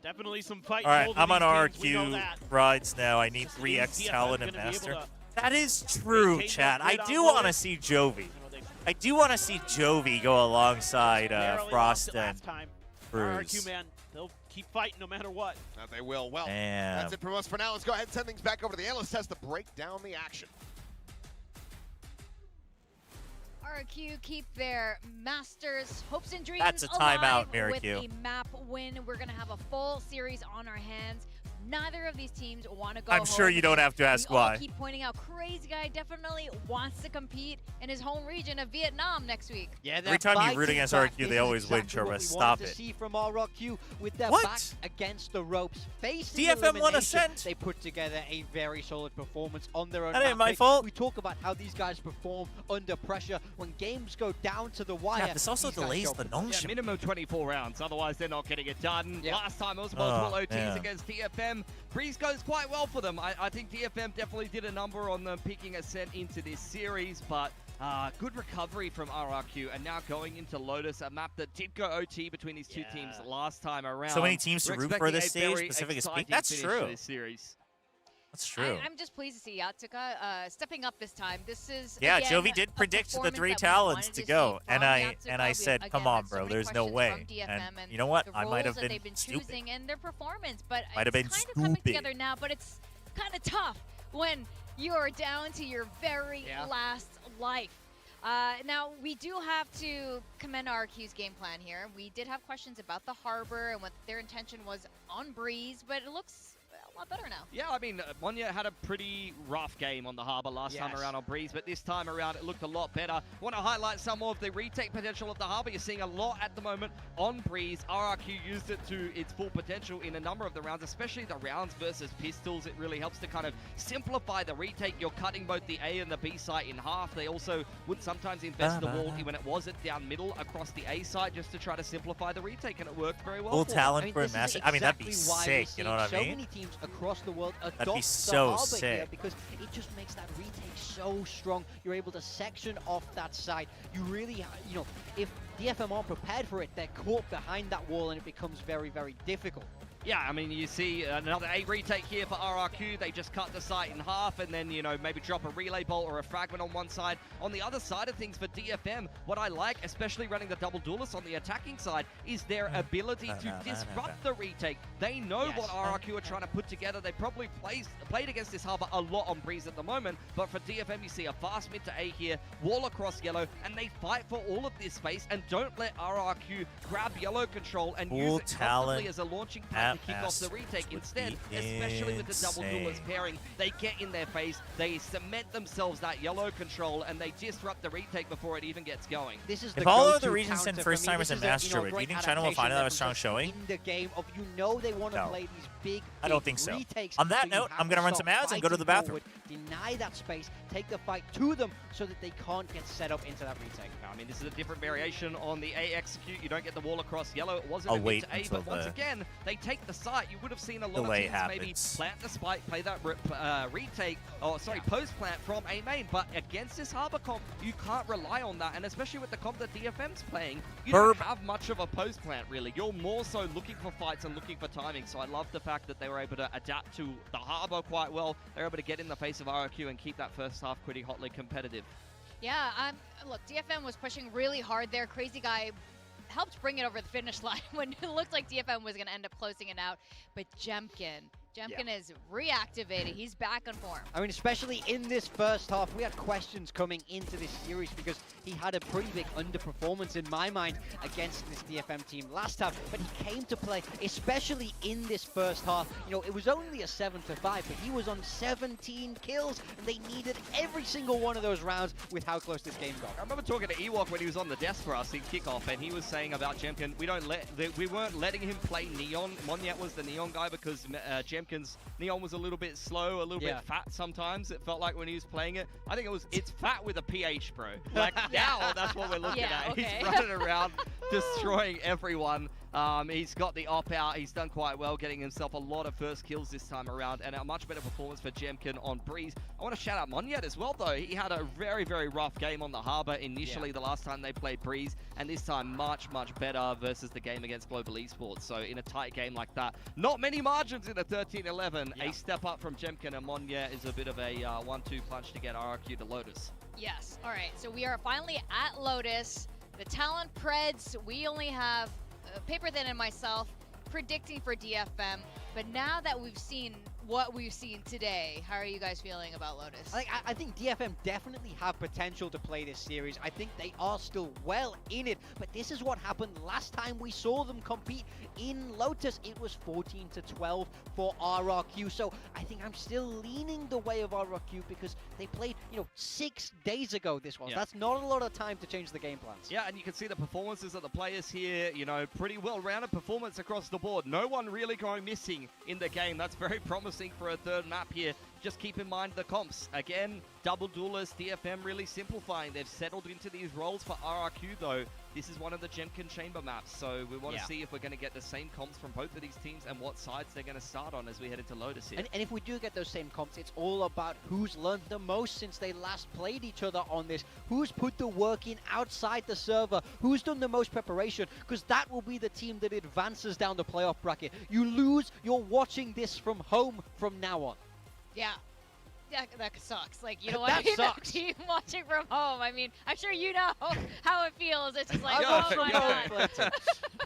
definitely some fight. All right, I'm on RRQ rides now. I need 3x talent and master. That is true, chat. I do want to see Jovi. I do want to see Jovi go alongside Frost and Cruz. RRQ, man, they'll keep fighting no matter what. They will. Well, that's it from us for now. Let's go ahead and send things back over to the analyst test to break down the action. RRQ keep their Masters hopes and dreams That's a timeout, alive with RRQ. a map win. We're going to have a full series on our hands. Neither of these teams want to go I'm sure you don't have to ask why. We all keep pointing out Crazy Guy definitely wants to compete in his home region of Vietnam next week. Yeah, every time you root against RRQ, they always win, Chobra. Stop it. See from RRQ with their What? backs against the ropes, facing DFM won elimination, Ascent. They put together a very solid performance on their own. That ain't map my pick. fault. We talk about how these guys perform under pressure when games go down to the wire. Yeah, this also these guys delays show the up. NONGSHIM. Minimum 24 rounds, otherwise they're not getting it done. Last time it was multiple OTs man. against DFM. Breeze goes quite well for them. I think DFM definitely did a number on them picking Ascent into this series, but good recovery from RRQ, and now going into Lotus, a map that did go OT between these two teams last time around. So many teams to We're root for expecting this a stage, very Pacific is exciting That's finish true. for this series. That's true. I'm just pleased to see Yatsuka stepping up this time. This is Yeah, again, Jovi did a predict the performance 3 that we talents wanted to see go, from and I Yatsuka. said, We, come again, on, had so bro, many there's no questions way. from DFM And you know what? the I might roles have that been they've been stupid. choosing and their performance, but Might have it's been kind of coming stupid. together now. But it's kind of tough when you're down to your very last life. Now, we do have to commend RRQ's game plan here. We did have questions about the harbor and what their intention was on Breeze, but it looks a lot better now. Yeah, I mean, Monya had a pretty rough game on the harbor last time around on Breeze, but this time around it looked a lot better. Want to highlight some more of the retake potential of the harbor. You're seeing a lot at the moment on Breeze. RRQ used it to its full potential in a number of the rounds, especially the rounds versus pistols. It really helps to kind of simplify the retake. You're cutting both the A and the B site in half. They also would sometimes invest the wall when it wasn't down middle across the A site just to try to simplify the retake, and it worked very well. Full for talent for a this is massive. I mean, that'd be exactly why sick. we're You know what I seeing mean? So many teams across the world adopt That'd be the so harbor sick. here because it just makes that retake so strong. You're able to section off that side. You really, you know, if DFM aren't prepared for it, they're caught behind that wall and it becomes very, very difficult. Yeah, I mean, you see another A retake here for RRQ. They just cut the site in half and then, you know, maybe drop a relay bolt or a fragment on one side. On the other side of things for DFM, what I like, especially running the double duelist on the attacking side, is their ability to disrupt the retake. They know what RRQ are trying to put together. They probably played against this harbor a lot on Breeze at the moment, but for DFM, you see a fast mid to A here, wall across yellow, and they fight for all of this space and don't let RRQ grab yellow control and use it constantly as a launching pad that to kick off the retake. Instead, especially with the double duelist pairing, they get in their face, they cement themselves that yellow control, and they disrupt the retake before it even gets going. This is if the all of go-to the regions counter and for first me. timers This in is a, Master, do you great think China will find adaptation another that strong comes showing? in the game of they want to No. play these big I don't think so. retakes, On that you note, have I'm going to run stop some ads and go to the fighting bathroom. forward, deny that space, take the fight to them so that they can't get set up into that retake. I mean, this is a different variation on the A execute. You don't get the wall across yellow. It wasn't I'll a mid wait to A, until but once the again, they take the site. You would have seen a lot of delay teams maybe happens. plant the spike, play that retake, post plant from A main, but against this Harbor comp, you can't rely on that, and especially with the comp that DFM's playing, you don't have much of a post plant, really. You're more so looking for fights and looking for timing, so I love the fact that they were able to adapt to the Harbor quite well. They're able to get in the face of RRQ and keep that first half pretty hotly competitive. Yeah, look, DFM was pushing really hard there. Crazy Guy helped bring it over the finish line when it looked like DFM was going to end up closing it out. But Jemkin is reactivated. He's back on form. I mean, especially in this first half, we had questions coming into this series because he had a pretty big underperformance in my mind against this DFM team last half, but he came to play, especially in this first half. You know, it was only a 7-5, but he was on 17 kills, and they needed every single one of those rounds with how close this game got. I remember talking to Ewok when he was on the desk for us in kickoff, and he was saying about Jemkin, we weren't letting him play Neon. Monyet was the Neon guy because Jemkin's Neon was a little bit slow, a little bit fat sometimes. It felt like when he was playing it. I think it's fat with a PH, bro. Like now, that's what we're looking at. Okay. He's running around, destroying everyone. He's got the op out. He's done quite well, getting himself a lot of first kills this time around, and a much better performance for Jemkin on Breeze. I want to shout out Monyet as well, though. He had a very, very rough game on the Harbor initially the last time they played Breeze, and this time much, much better versus the game against Global Esports. So in a tight game like that, not many margins in a 13-11. A step up from Jemkin, and Monyet is a bit of a 1-2 punch to get RRQ to Lotus. Yes. All right. So we are finally at Lotus. The Talent Preds, we only have Paper Thin and myself predicting for DFM. But now that we've seen what we've seen today, how are you guys feeling about Lotus? I think DFM definitely have potential to play this series. I think they are still well in it, but this is what happened last time we saw them compete in Lotus. It was 14-12 for RRQ, so I think I'm still leaning the way of RRQ because they played, 6 days ago this was. That's not a lot of time to change the game plans. Yeah, and you can see the performances of the players here, pretty well-rounded performance across the board. No one really going missing in the game. That's very promising for a third map here. Just keep in mind the comps. Again, double duelist, DFM really simplifying. They've settled into these roles for RRQ, though. This is one of the Jemkin chamber maps, so we want to see if we're going to get the same comps from both of these teams and what sides they're going to start on as we head into Lotus here. And if we do get those same comps, it's all about who's learned the most since they last played each other on this, who's put the work in outside the server, who's done the most preparation, because that will be the team that advances down the playoff bracket. You lose, you're watching this from home from now on. Yeah. That sucks. Like, you know what? That sucks. Team watching from home. I mean, I'm sure you know how it feels. It's just like, oh my god.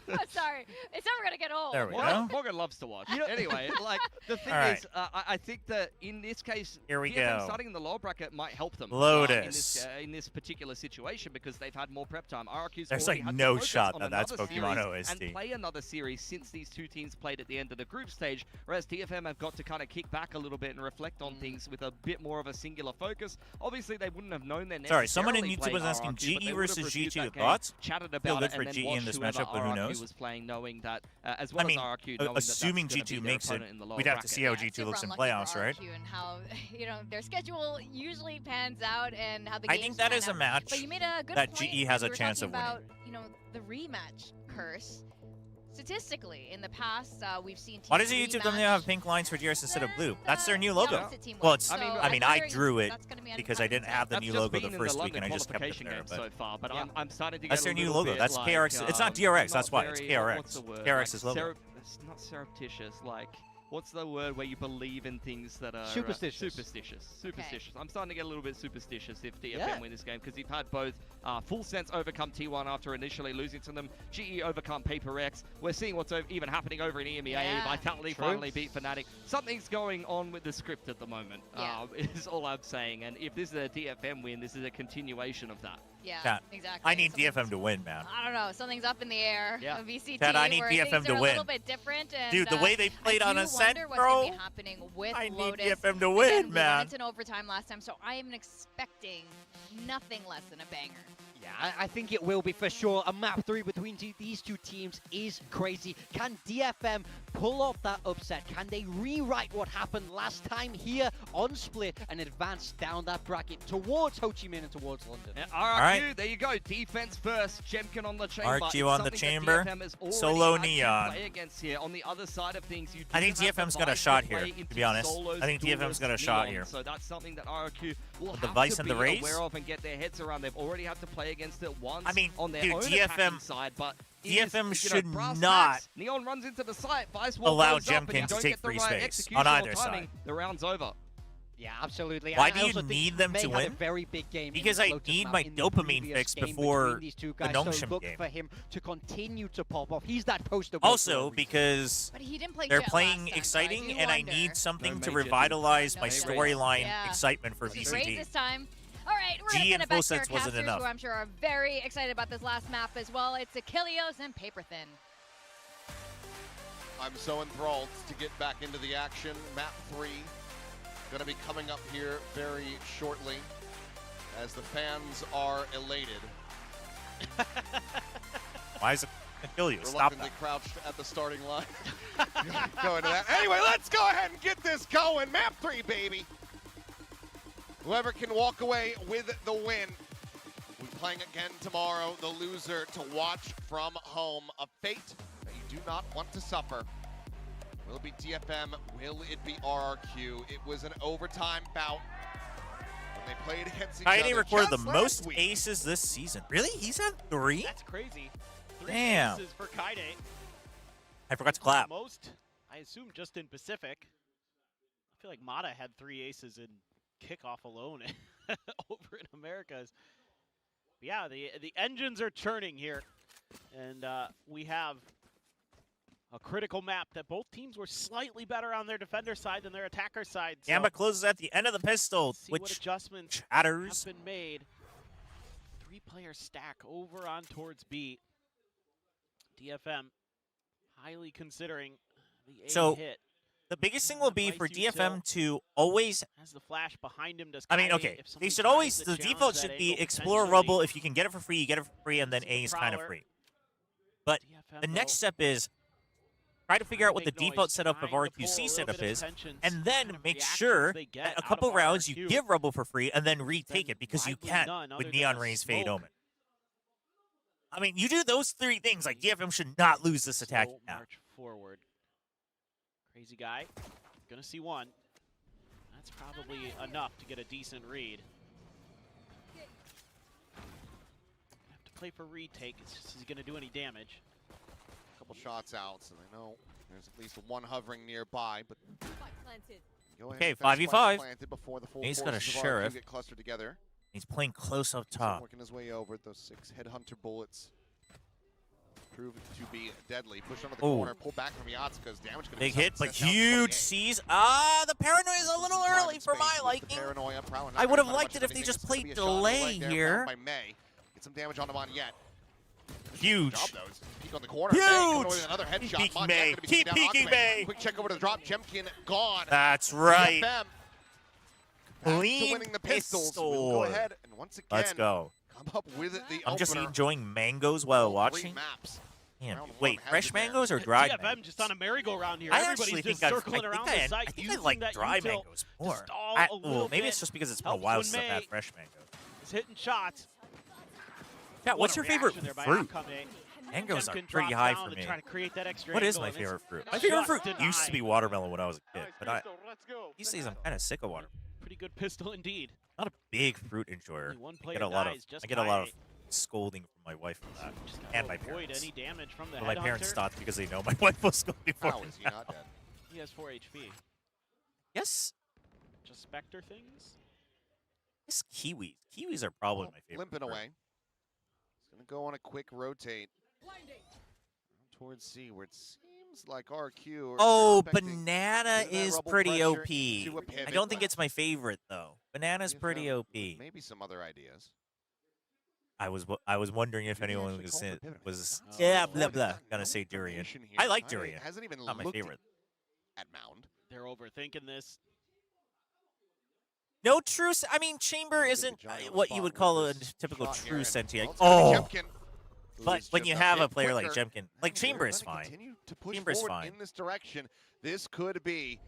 I'm sorry. It's never going to get old. There we go. Morgan loves to watch. Anyway, like, the thing is, I think that in this case, here we DFM go. starting in the lower bracket might help them. Lotus. In this particular situation because they've had more prep time. RRQ's There's already like had to no focus shot on that that's another Pokemon series OST. and play another series since these two teams played at the end of the group stage, whereas DFM have got to kind of kick back a little bit and reflect on things with a bit more of a singular focus. Obviously, they wouldn't have known their Sorry, someone in YouTube was asking GE versus G2 thoughts. Chatted Feel about good it for and then GE in watched this whoever matchup, but who RRQ knows? was playing, knowing that as well as RRQ, knowing assuming that that's G2 gonna be their makes it, opponent in the lower we'd have to bracket. see how It's G2 super looks in unlucky playoffs, for right? RRQ and how their schedule usually pans out and how the I games think that pan is a out. match But you made a good that point GE has when a we were chance of talking winning. about, the rematch curse. Statistically, in the past, we've seen teams Why does the YouTube thumbnail have pink lines for GRS instead of blue? That's their new logo. Well, it's. I mean, I drew it because I didn't have the new logo the first week, and I just kept it there. But so far, but I'm starting to get that's their new logo. That's KRX. It's not DRX. That's why it's KRX. KRX's logo. It's not surreptitious. Like, what's the word where you believe in things that are superstitious? Superstitious. I'm starting to get a little bit superstitious if DFM win this game because you've had both Full Sense overcome T1 after initially losing to them. GE overcome Paper X. We're seeing what's even happening over in EMEA. Vitality finally beat Fnatic. Something's going on with the script at the moment. Is all I'm saying. And if this is a DFM win, this is a continuation of that. Yeah, Chat, exactly. I need DFM to win, man. I don't know. Something's up in the air. Yeah. VCT, Chat, I need where DFM things to are a win. little bit different. And, Dude, the way they played on Ascent, what's bro. Gonna be happening with I need Lotus. DFM to Again, win, we man. went into overtime last time, so I am expecting nothing less than a banger. Yeah, I think it will be for sure. A map 3 between these two teams is crazy. Can DFM pull off that upset? Can they rewrite what happened last time here on Split and advance down that bracket towards Ho Chi Minh and towards London? Yeah, RRQ, there you go. Defense first. Jemkin on the chamber. RQ on the chamber. Solo Neon. Play against here. On the other side of things, you I think do have DFM's the got a Vice shot to here, play to into be honest. solos, I think DFM's duelists, got a shot Neon. here. So that's something that RRQ will With the have Vice to and be the Raze? aware of and get their heads around. They've already had to play against it once I mean, on their dude, own DFM attacking side, but DFM is, should brass not tacks. Neon runs into the site. Vice wall allow goes up, and you Jemkin to don't take get the free right space execution on or either timing. side. The round's over. Yeah, absolutely. Why And do I you also think need them May to had a win? very big game Because in I the Lotus need map my in the dopamine previous fix game before between these two the guys, so NONGSHIM look game. for him to continue to pop off. He's that poster boy for a Also, reason. because But he didn't play they're Jet playing last time, exciting, so I do and I wonder. need something No to major revitalize No my Raze. storyline Yeah. excitement for Raze VCT. this time. All right, we're G going to and send it back full to our sets wasn't casters, enough. who I'm sure are very excited about this last map as well. It's Achilleos and Paperthin. I'm so enthralled to get back into the action. Map 3 going to be coming up here very shortly as the fans are elated. Why is it kill you? Stop Reluctantly that. crouched at the starting line. Go into that. Anyway, let's go ahead and get this going. Map 3, baby. Whoever can walk away with the win. We're playing again tomorrow. The loser to watch from home. A fate that you do not want to suffer. Will it be DFM? Will it be RRQ? It was an overtime bout when they played against each Kaede other. recorded the just most last week. aces this season. Really? He's had 3? That's crazy. 3 Damn. aces for Kaede. I forgot to clap. Most, I assume, just in Pacific. I feel like Mata had 3 aces in kickoff alone over in Americas. But yeah, the engines are churning here, and we have a critical map that both teams were slightly better on their defender side than their attacker side. So Gamba closes at the end of the pistol, see what which adjustments chatters. have been made. 3-player stack over on towards B. DFM highly considering the A So, hit. The biggest thing will be Vice for util DFM to always. Has the flash behind him. Does I mean, Kaede, okay, if they somebody should tries always. to The challenge default that should be angle, explore potentially rubble. If you can get it for free, you get it for free, and then A is kind of Prowler. free. But DFM, the next though, step is try to figure out what the make noise, default setup of trying to pull a RQC little setup bit of is, attention, and see then kind of make reactions sure they get that a out couple of rounds you RRQ. give rubble for free, and then retake Been it because you widely can't done other with than Neon a Rays Fade smoke. Omen. I mean, you do those 3 things, like DFM should not lose this attack Slow now. march forward. Crazy guy. Gonna see one. That's probably enough to get a decent read. Have to play for retake. It's just, is he gonna do any damage? Couple shots out, so they know there's at least one hovering nearby. But go ahead Okay, and finish 5v5. spike planted before the full He's got a forces of RRQ sheriff. get clustered together. He's playing close up He's top. working his way over. Those 6 headhunter bullets prove to be deadly. Push onto the Ooh. corner, pull back from Yatsuka's damage. Gonna Big be hit, but sent down huge 28. C's. Ah, the paranoia is a little Time early and for space my with the liking. paranoia. Prowler not I gonna would have find liked much it of if they anything. just It's gonna played be a shot on the delay leg there, here. found by May. Get some damage on Moniette. Huge. Job, though. It's peek on the corner. Huge. May coming away with another Keep headshot. peeking, Moniette May. gonna be Keep taken down. peeking, Akame. May. Quick check over to the drop. Jemkin gone. That's right. DFM back to Clean winning the pistols. We'll pistol. go ahead and once again Let's go. come up with the I'm just opener. enjoying mangoes while All 3 watching. maps. Man, Round wait, one has fresh it there. mangoes or dried DFM mangoes? just on a merry-go-round here. I Everybody's actually just think circling around the site. I think I using like that dry util mangoes more. stall a Ooh, little maybe bit. it's just because it's been a Helps while when since I've had May fresh mango. is hitting shots. Yeah, What what's a your favorite reaction there by fruit? Akame. Mangoes are Jemkin pretty drops high down for to me. try to create that extra What is angle, my and it's favorite fruit? My just favorite fruit denied. used to be watermelon when I was a kid, but these days I'm kind of sick of watermelon. Pretty good pistol indeed. Not a big fruit enjoyer. Only one I player get a lot dies, of just I get a lot of Kaede. scolding from my wife for that, Just gotta and my avoid parents. any damage from the But my parents headhunter. stopped because they know my wife will scold me for How is he not dead? He has 4 HP. Yes, Just Spectre things. yes, kiwis. Kiwis are probably my favorite. Limping fruit. away. He's going to go on a quick rotate towards C, where it seems like RQ. Oh, expecting banana bit of that is rubble pretty pressure OP. into a I pivot. don't think it's my favorite though. Banana's pretty DFM, OP. Maybe some other ideas. I was wondering if anyone was Oh, yeah, Lord, blah, not gonna no say Durian. information here. I like Knight Durian. hasn't even Not my looked favorite. at Mound. They're overthinking this. No true. I mean, Chamber isn't what you would call a typical true sentient. Oh, but when you have a player like Jemkin, like Chamber is fine. Chamber's fine. In this direction, this could be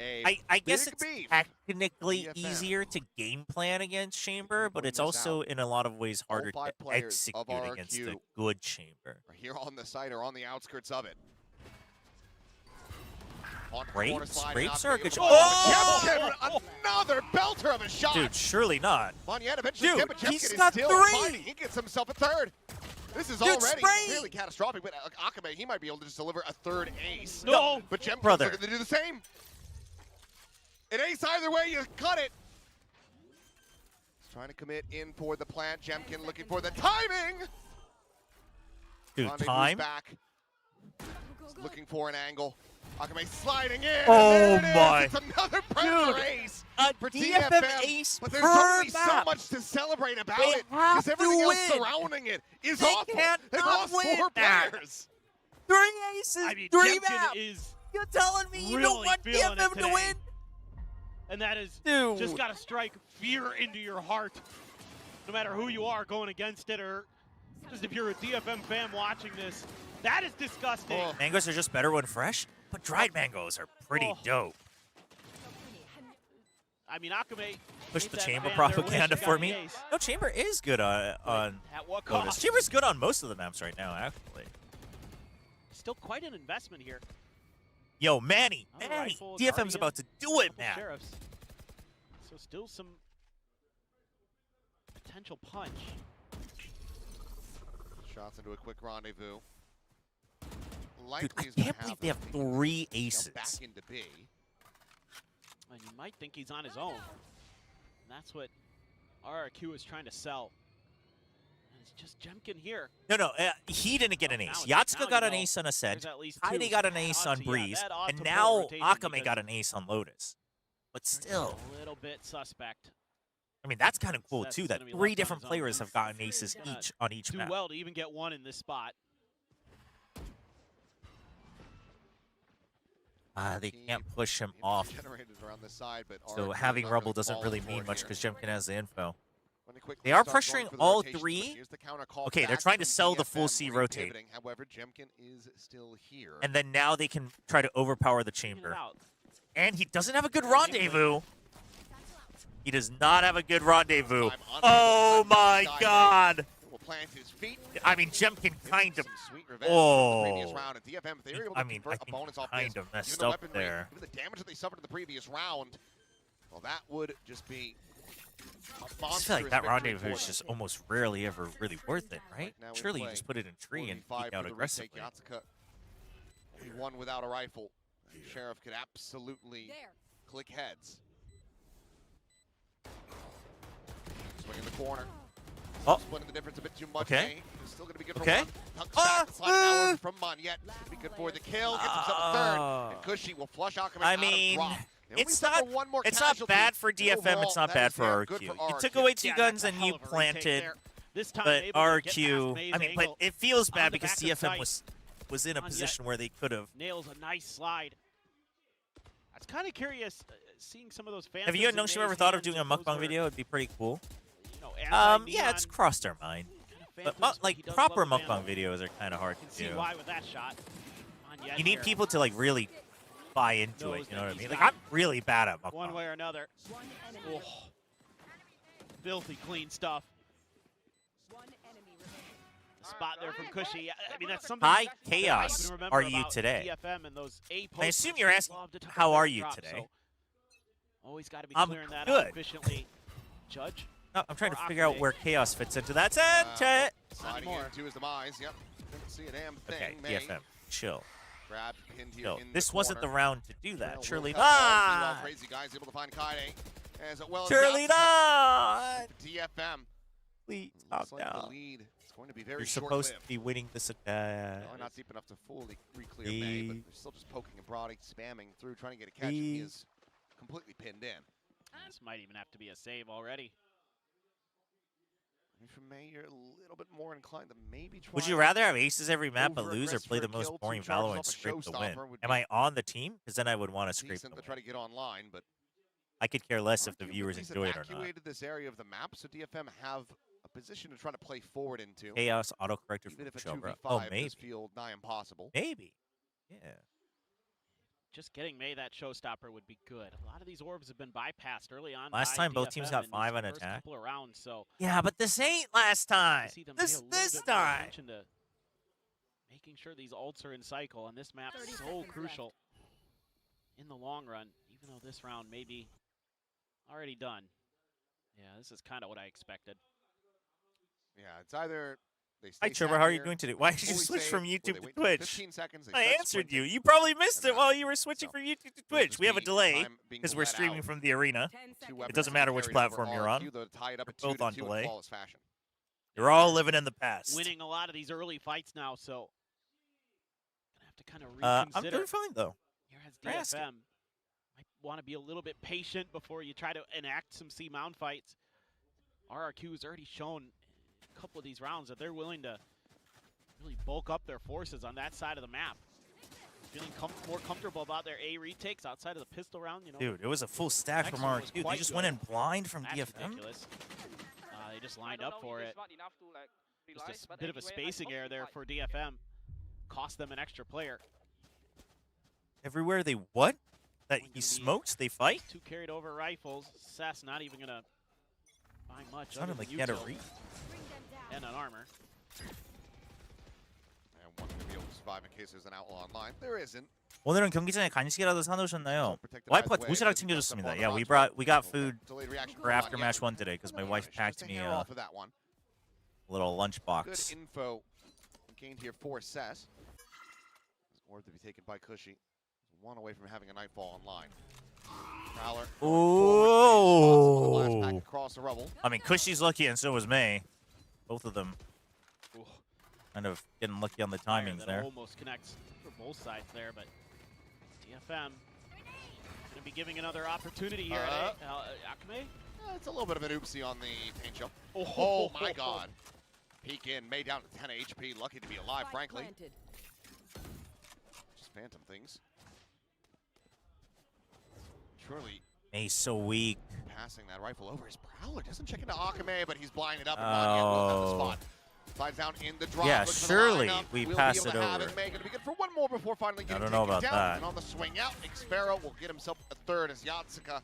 a I guess big it's beef. technically DFM. easier to game plan against Chamber, but it's also in a lot of ways harder to 5 players execute of against RRQ a good Chamber. are here on the site or on the outskirts of it. Grapes are a good shot. Oh! Another belter of a shot. Dude, surely not. Monyet eventually Dude, did, but he's Jemkin got is still 3. fighting. He gets himself a third. This is Dude, already spray. really catastrophic, but Akame, he might be able to just deliver a third ace. No! But Jemkin's Brother. looking to do the same. An ace either way, you cut it. He's trying to commit in for the plant. Jemkin looking for the timing. Dude, Rendezvous time. back. He's looking for an angle. Akame sliding in. Oh and there it my. is. It's another pressure Dude, ace a for DFM ace But there's per only so map. much to celebrate about They it have because everything to else win. surrounding it is They awful. can't They've not lost win 4 that. players. 3 aces, I mean, 3 Jemkin maps. is You're telling me you really don't want feeling it DFM to today. win? And that is Dude. just got to strike fear into your heart. No matter who you are going against it, or just if you're a DFM fan watching this, that is disgusting. Oh. Mangoes are just better when fresh, but dried mangoes are pretty Oh. dope. I mean, Akame Push made the that Chamber fan there, propaganda wish he for got me. the ace. No, Chamber is good on At what Lotus. cost? Chamber's good on most of the maps right now, actually. Still quite an investment here. Yo, Manny, Oh, Manny, rifle, DFM's Guardian, about to do it, couple man. sheriffs. So still some potential punch. Shots into a quick rendezvous. Dude, Likely I is gonna can't believe they have them 3 jump aces. back into B. And you might think he's on his own. And that's what RRQ is trying to sell. And it's just Jemkin here. No, he didn't get an now ace. it's- Yatsuka now got you an know ace on Ascent. there's at least Heide two. got an ace on Odds, yeah, Breeze. that odds And to now rotation Akame because got an ace on Lotus. But still, a little bit suspect. I mean, that's kind of cool, That's too, that gonna be left 3 on different his own. players have gotten aces Gonna each on each Do map. well to even get one in this spot. They can't push him off. Generated around the side, but So RRQ having not Rubble really doesn't falling really for mean it much here. because Jemkin has the info. When quickly They are start going pressuring for the all rotations, but 3. here's the counter call Okay, they're back trying to from sell the full DFM, C rotate. repivoting. However, Jemkin is still here. And then now they can try to overpower the chamber. And he doesn't have a good rendezvous. He does not have a good rendezvous. Oh my god! Will plant his feet. I mean, Jemkin kind of. Sweet revenge from the previous Oh. round. And DFM, if they were able to I mean, convert I a think bonus off kind this, of messed given the up weapon rate, there. given the damage that they suffered in the previous round, well, that would just be a I just feel like that monstrous rendezvous victory is for just them. almost rarely ever really worth it, right? Now we Surely you play just put it in tree and 45 peek for out the aggressively. retake. Yatsuka, he won without a rifle. Sheriff could absolutely click heads. Swing in the corner. Oh. Splitting the difference a bit too much. Okay. It's still going to be good for Okay. one. Tucks back, sliding out from Monyet. Should be good for the kill. Gets himself a third. And Cushy will flush Akame I out mean, of drop. They only it's suffer not one more it's not casualty, bad for but DFM. overall, It's not that bad is for damn good RRQ. for You RRQ. took away 2 Yeah, guns that's a and you hell of a retake planted, there. This time but able to get RRQ. past I mean, May's but angle it feels on bad the because back of DFM sight. was in a Monyet position where they could have. Nails a nice slide. I was kind of curious seeing some of those fans. Have you and NONGSHIM ever thought of doing a mukbang video? It'd be pretty cool. Yeah, it's crossed our mind. But like proper mukbang videos are kind of hard to See do. why with that shot. Monyet You need here. people to like really buy into Knows it. You know that what I he's mean? Like got I'm really bad at one mukbang. way or another. Oh. Filthy clean stuff. The spot there from Cushy. I mean, that's something. High that I chaos even remember are you about today? DFM and those A I assume posts you're that asking, love to tuck how a are better you drop, today? so always got to be I'm clearing that good. up efficiently. Judge. No, I'm trying to or figure out Akame. where chaos fits into that set. Sliding into his demise. Yep. Couldn't see a damn thing. Okay, May DFM, chill. grabbed, pinned here Chill. in This the wasn't the corner. round to do that. Well, Surely Will cut ball. not. Meanwhile, Crazy Guy's able to find Kaide. As well as Surely Yatsuka. not. DFM. Please, Looks calm like down. the lead is going to be very You're short-lived. supposed to be winning this. No, not deep enough to fully re-clear May, but they're still just poking and prodding, spamming through, trying to get a catch. And he is completely pinned in. This might even have to be a save already. From May, you're a little bit more inclined to maybe try. Would you rather have aces every map but lose, or over-aggress play for the a most kill, boring 2 charges Valorant off a scrape the win? showstopper would Am be I on the team? Because then I would want to scrape the decent to win. try to get online, but I could care less if the RRQ viewers at least enjoy it or not. evacuated this area of the map, so DFM have a position to try to play forward into. Chaos autocorrected Even if a from 2v5 Chobra. Oh, maybe. does feel nigh impossible. Maybe. Yeah. Just getting May that showstopper would be good. A lot of these orbs have been bypassed early on. Last by time both DFM teams got in 5 these on first attack. couple of rounds, so Yeah, but this ain't last time. see them pay a This little bit more time. attention to making sure these ults are in cycle, and this map is so crucial in the long run, even though this round may be already done. Yeah, this is kind of what I expected. Yeah, it's either they Hi, stay Chobra. How are you here, doing today? Why did you fully switch save, from or YouTube they to wait till Twitch? 15 seconds, they I start answered you. sprinting, You probably missed and it while then- you were switching so from YouTube to there's Twitch. We have a the delay time being because we're let streaming out. from the arena. Two It weapons doesn't matter which carried over platform you're on. RRQ, though, tied up at We're both 2-2 on in delay. flawless fashion. You're all living in the past. Winning a lot of these early fights now, so gonna have to kind of I'm reconsider. doing fine though. Here has For asking. DFM. Might want to be a little bit patient before you try to enact some C-Mount fights. RRQ has already shown a couple of these rounds that they're willing to really bulk up their forces on that side of the map. Feeling more comfortable about their A retakes outside of the pistol round, you know. Dude, it was a full stack from Next one was RRQ. They quite just good. went in blind from That's DFM. ridiculous. They just lined up for it. Just a bit of a spacing error there for DFM. Cost them an extra player. Everywhere they what? That he smokes, they fight? 2 carried over rifles. Sass not even gonna buy much. Sounded other like than he had a util read. and an armor. And one going to be able to survive in case there's an outlaw online. There isn't. 오늘은 경기 전에 간식이라도 사놓으셨나요? Protected 와이프가 either way, 도시락 but he does 챙겨줬습니다. step Yeah, on the we got food Delayed reaction for from after Anya. match one today because my wife packed Just me hair a off of that one. little lunch Good box. info gained here for Sess. Orb to be taken by Cushy. One away from having a Nightfall online. Prowler. Oh! Across the rubble. I mean, Cushy's lucky and so was May. Both of them Ooh. kind of getting lucky on the Fire timings that there. almost connects for both sides there, but DFM gonna be giving another opportunity here. Akame? It's a little bit of an oopsie on the paint jump. Oh my god. Peek in, May down to 10 HP. Lucky to be alive, frankly. Just phantom things. Surely May's so weak. passing that rifle over. His Prowler doesn't check into Akame, but he's blinded up and Manya will have the spot. Slides down in the drop. Yeah, looks for the surely lineup. we We'll pass be able it to have over. May gonna be good for one more before finally getting don't know taken about down. that. And on the swing out, Xpero will get himself a third as Yatsuka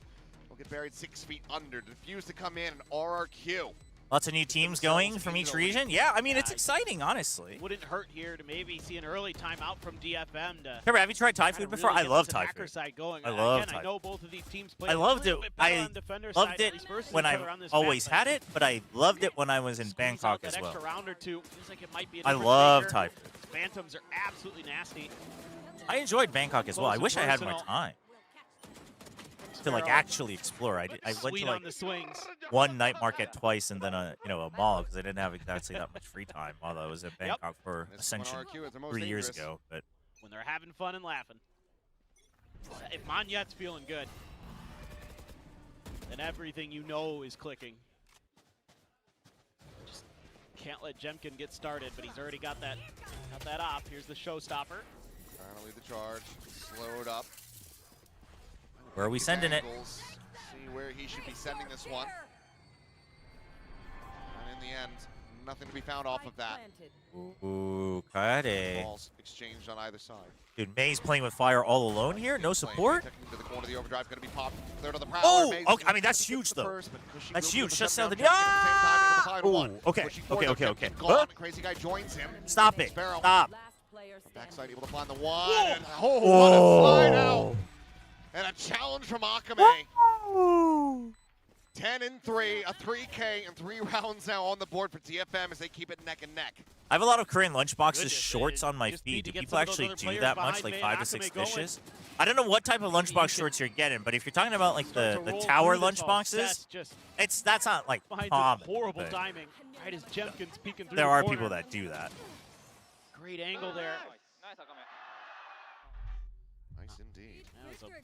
will get buried 6 feet under. Defuse to come in and RRQ. Lots of new teams going from each region. Yeah, I mean, it's exciting, honestly. Wouldn't hurt here to maybe see an early timeout from DFM to. Trevor, have you tried Thai kinda food before? really I get love this Thai attacker food. side going. I love Again, Thai I know both of these teams play I a loved little it. bit better I on defender loved side, it at least versus when each I other on this always map, had it, but I loved it when I was in squeeze Bangkok out as that well. extra round or two. Feels like it might be a I different love figure. Thai food. Phantoms are absolutely nasty. I enjoyed Bangkok as well. I Close wish I and had more personal. time to like actually explore. I went Sweet to on like the swings. one night market twice and then a mall because I didn't have exactly that much free time while I was in Bangkok for This Ascension RRQ is the most 3 years dangerous. ago. But When they're having fun and laughing. If Manyet's feeling good, then everything you know is clicking. Just can't let Jemkin get started, but he's already got that off. Here's the showstopper. Trying to lead the charge. Slowed up. where are we sending it? Angles. See where he should be sending this one. And in the end, nothing to be found off of that. Ooh, Kade. Balls exchanged on either side. Dude, May's playing with fire all alone here. No support. Taking to the corner of the overdrive, going to be popped. Third of the Prowler. Oh, Maze okay. I mean, gonna that's get huge the though. first, but Cushy That's will be able huge. to Just step sound down, catching at the same time, able to find Ooh, one. okay, Pushing towards okay. him, gone. Crazy guy joins him. Stop it. Sparrow. Stop. Backside able to find the one. And, what a slide out. And a challenge from Akame. 10 and 3, a 3K, and 3 rounds now on the board for DFM as they keep it neck and neck. I have a lot of Korean lunchboxes Goodness, shorts on my just feed. need Do to get people some of those actually other do players that much, behind like May 5 to and 6 Akame going. dishes? I don't know what type of lunchbox shorts you're getting, but if you're talking about like Start the to roll tower through this all lunchboxes, just that's not like finds common. it horrible but timing. Right as Jemkin's peeking through there the are corner. people that do that. Great angle there. Nice indeed. That was a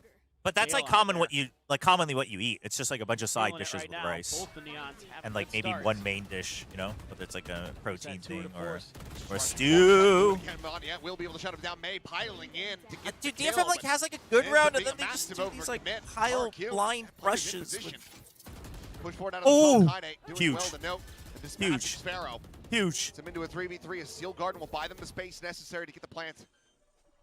But that's Nail like on there. commonly what you eat. It's just like a bunch of side Feeling it dishes right with now. rice. Both the Neons have And like good maybe starts. one main dish, you know, whether it's like a protein two to thing or Trying a to stew. Again, Monyet will be able to shut him down. May piling in to get Dude, the DFM kill, like but has like a good ends round, up and being then a they just massive do these like overcommit. pile RRQ blind playing in rushes. position. With, Push forward out of the Oh, smoke. Kaide doing huge. well to note. And dispatching Huge. Sparrow. huge. Puts him into a 3v3. A Steel Garden will buy them the space necessary to get the plant.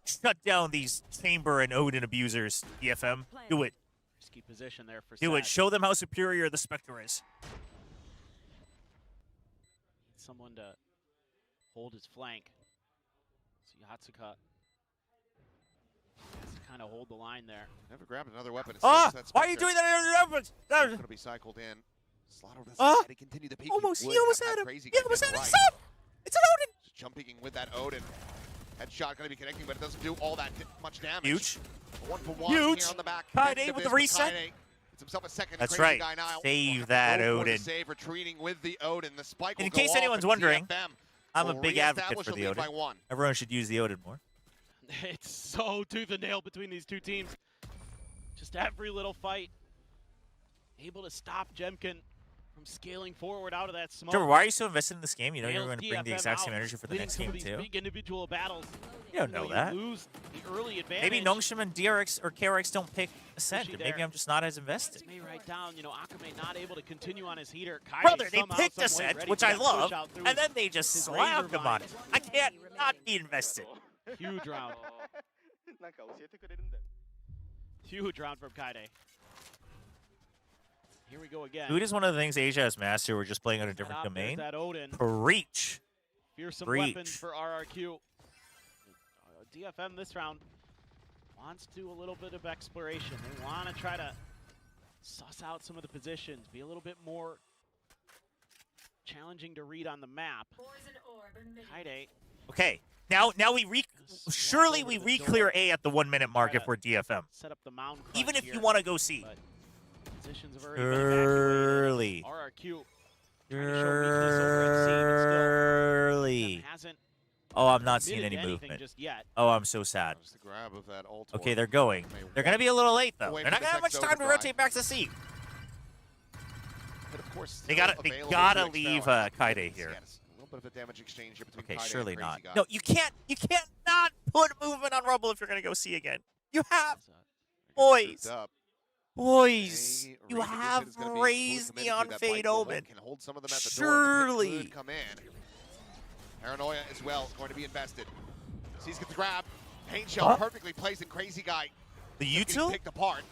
Shut down these Chamber and Odin abusers, DFM. Do it. Risky position there for Do it. Sad. Show them how superior the Spectre is. Need someone to hold his flank. See Hatsuka has to kind of hold the line there. Never grabbed another weapon. Ah! Why are you doing that? Going to be cycled in. Slaughter doesn't try to continue the peak. Almost. He would almost have had him. Crazy He guy almost to had the him. right. Stop! It's an Odin. Just jumping with that Odin. Headshot going to be connecting, but it doesn't do all that much damage. Huge. A 1-for-1 Huge. here on the back. Kaide End of with this, the reset. Kaide gets himself a second. That's Crazy right. Guy now. Save that Go for the Odin. save, retreating with the Odin. The spike will In go case off, anyone's and wondering, DFM I'm a will big advocate reestablish for a the lead Odin. by 1. Everyone should use the Odin more. It's so tooth and nail between these two teams. Just every little fight. Able to stop Jemkin from scaling forward out of that smoke. Trevor, why are you so invested in this game? You know you're Nails going to bring the DFM exact same out, energy for the winning next some game of these too. big individual battles. You don't know that. Lose the early advantage. Maybe NONGSHIM and DRX or KRX don't pick Ascent, and maybe there. I'm just not as invested. May write down, Akame not able to continue on his heater. Kaide Brother, they somehow, picked some way Ascent, ready which for I that push love, out through and then they just his slammed razor him on vine. it. I can't not be invested. Huge round. Huge round from Kaide. Here we go again. Food is one of the things Asia has mastered. We're just playing on a different There's domain. that Odin. Preach. Fearsome Preach. weapons for RRQ. DFM this round wants to do a little bit of exploration. They want to try to suss out some of the positions, be a little bit more challenging to read on the map. Kaide. Okay. Now we surely we re-clear A at the 1 minute mark if we're DFM. Set up the mound crunch Even if here, you want to go C. but positions have already been Early. evacuated. RRQ trying to show weakness over at C, but still Early. hasn't Oh, I'm not seeing admitted any to anything movement. just yet. Oh, I'm so sad. Just the grab of that ult Okay, orb. they're going. They're going to be a little late, though. Away They're from not going to have this much time to overdrive. rotate back to C. But of course, They still gotta available gotta to leave Experiment. Kaide here. Yes, a little bit of a damage exchange here between Okay, Kaide surely and not. Crazy Guy. No, you can't not put movement on Rumble if you're going to go C again. You have. Boys. Up. Boys. Hey, You Reed Edition have is gonna be raised fully the committed to that Unfade bite. The Omen. Hulk can hold some of them at the door. The pick Surely. could come in. Paranoia as well is going to be invested. Sees gets the grab. Paint shell perfectly placed in Crazy Guy. The Getting util? picked apart.